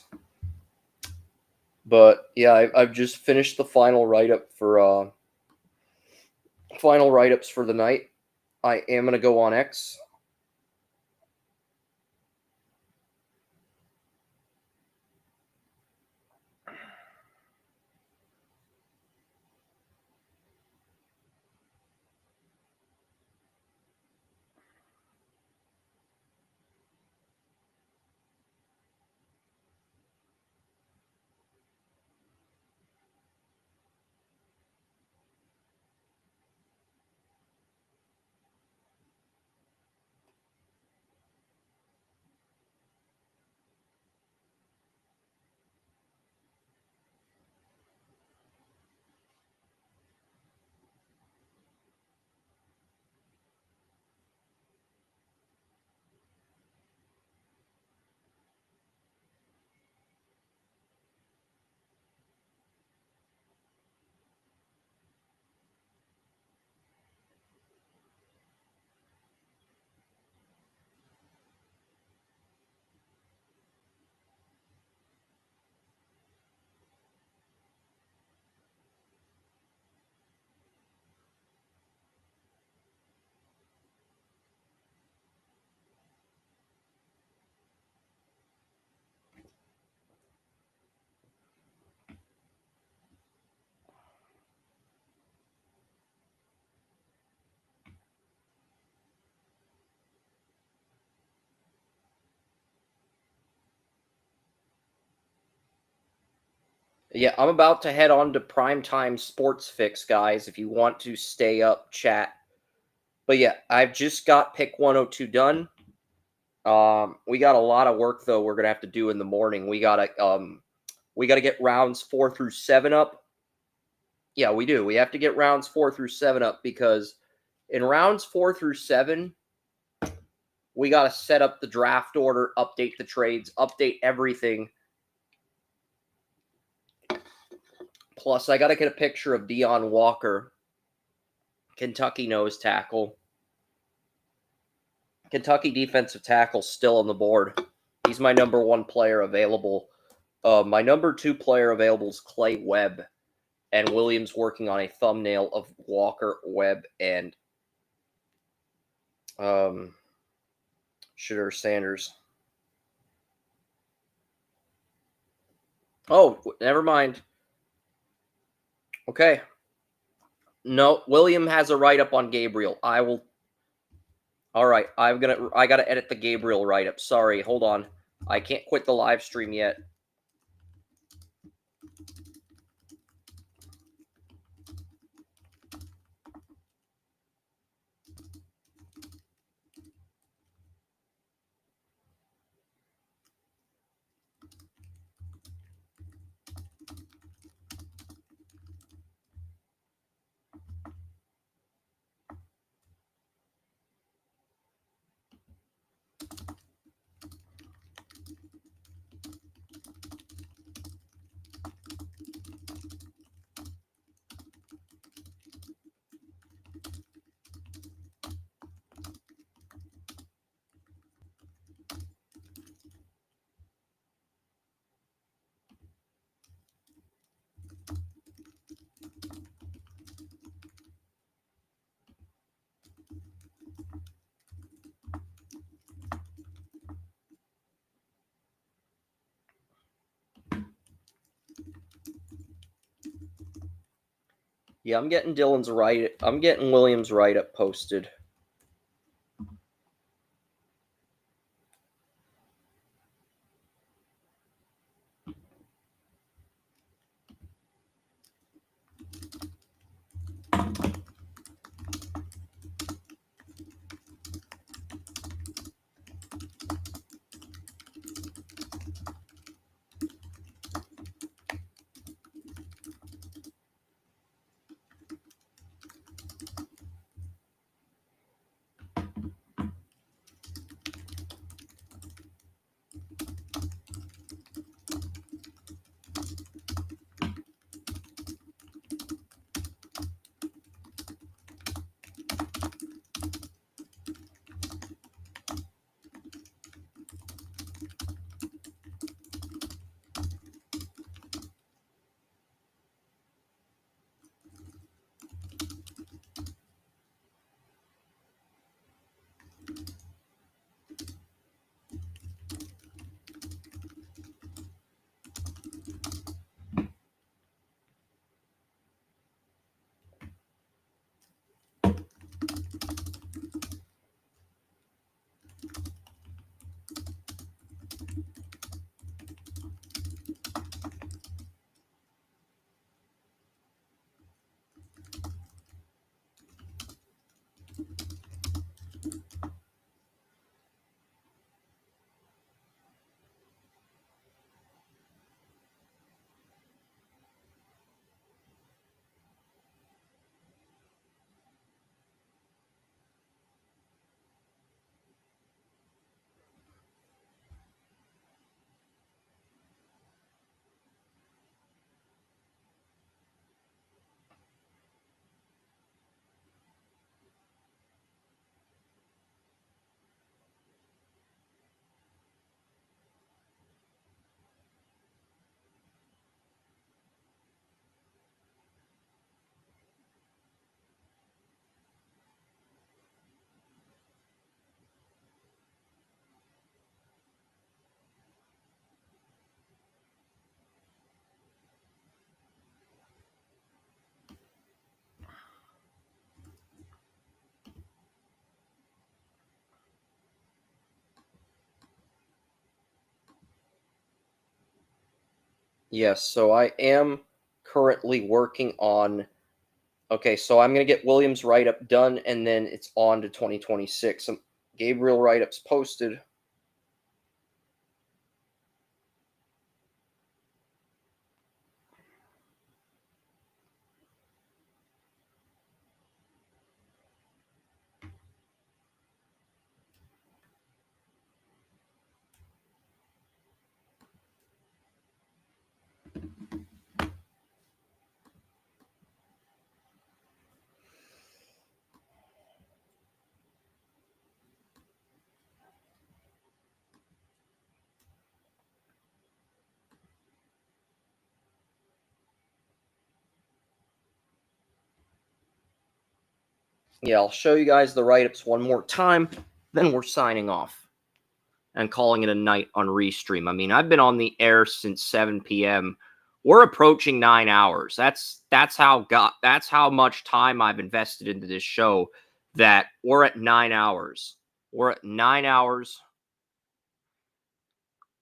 But yeah, I've just finished the final write up for final write ups for the night. I am gonna go on X. Yeah, I'm about to head on to Primetime Sports Fix, guys. If you want to stay up, chat. But yeah, I've just got pick 102 done. We got a lot of work though. We're gonna have to do in the morning. We gotta get rounds 4 through 7 up. Yeah, we do. We have to get rounds 4 through 7 up because in rounds 4 through 7, we got to set up the draft order, update the trades, update everything. Plus, I got to get a picture of Deion Walker, Kentucky nose tackle. Kentucky defensive tackle still on the board. He's my number 1 player available. My number 2 player available is Clay Webb, and Williams working on a thumbnail of Walker, Webb, and Shedeur Sanders. Oh, never mind. Okay. No, William has a write-up on Gabriel. I will. All right, I gotta edit the Gabriel write-up. Sorry, hold on. I can't quit the live stream yet. Yeah, I'm getting Williams' write-up posted. Yes, so I am currently working on. Okay, so I'm going to get Williams write-up done, and then it's on to 2026. Some Gabriel write-ups posted. Yeah, I'll show you guys the write-ups one more time, then we're signing off and calling it a night on Restream. I mean, I've been on the air since 7 p.m. We're approaching 9 hours. That's how much time I've invested into this show, that we're at 9 hours. We're at 9 hours,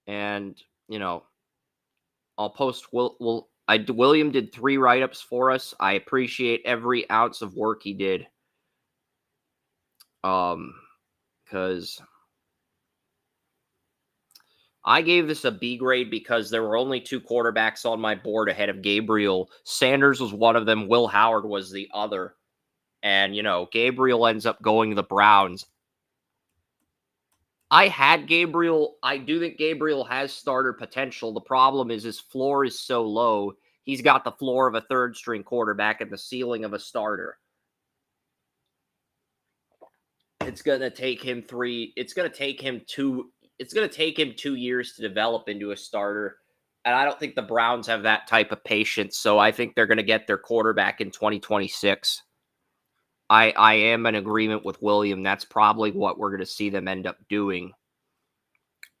and I'll post. William did 3 write-ups for us. I appreciate every ounce of work he did. Because I gave this a B grade because there were only 2 quarterbacks on my board ahead of Gabriel. Sanders was one of them. Will Howard was the other. And, Gabriel ends up going to the Browns. I had Gabriel. I do think Gabriel has starter potential. The problem is his floor is so low. He's got the floor of a third-string quarterback and the ceiling of a starter. It's going to take him 2 years to develop into a starter. And I don't think the Browns have that type of patience. So I think they're going to get their quarterback in 2026. I am in agreement with William. That's probably what we're going to see them end up doing.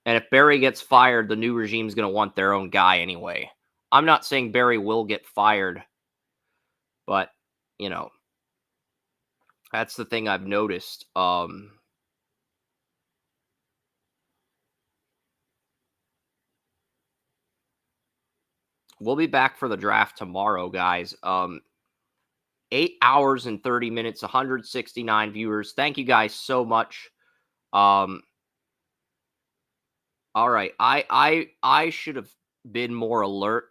And if Barry gets fired, the new regime's going to want their own guy anyway. I'm not saying Barry will get fired, but, that's the thing I've noticed. We'll be back for the draft tomorrow, guys. 8 hours and 30 minutes, 169 viewers. Thank you guys so much. All right. I should have been more alert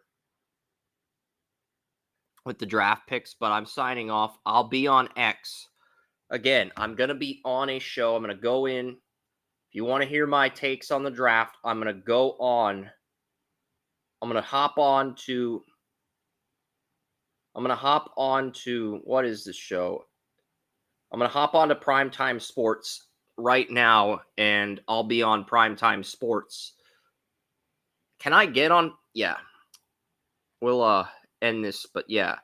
with the draft picks, but I'm signing off. I'll be on X. Again, I'm going to be on a show. I'm going to go in. If you want to hear my takes on the draft, I'm going to go on. I'm going to hop on to, what is this show? I'm going to hop on to Primetime Sports right now, and I'll be on Primetime Sports. Can I get on? Yeah. We'll end this, but yeah.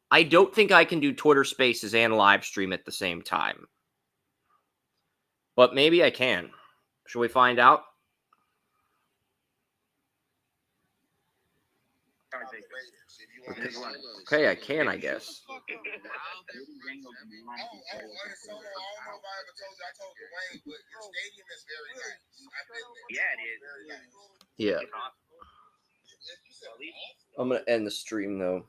I don't think I can do Twitter Spaces and live stream at the same time. But maybe I can. Should we find out? Okay, I can, I guess. Yeah. I'm going to end the stream, though.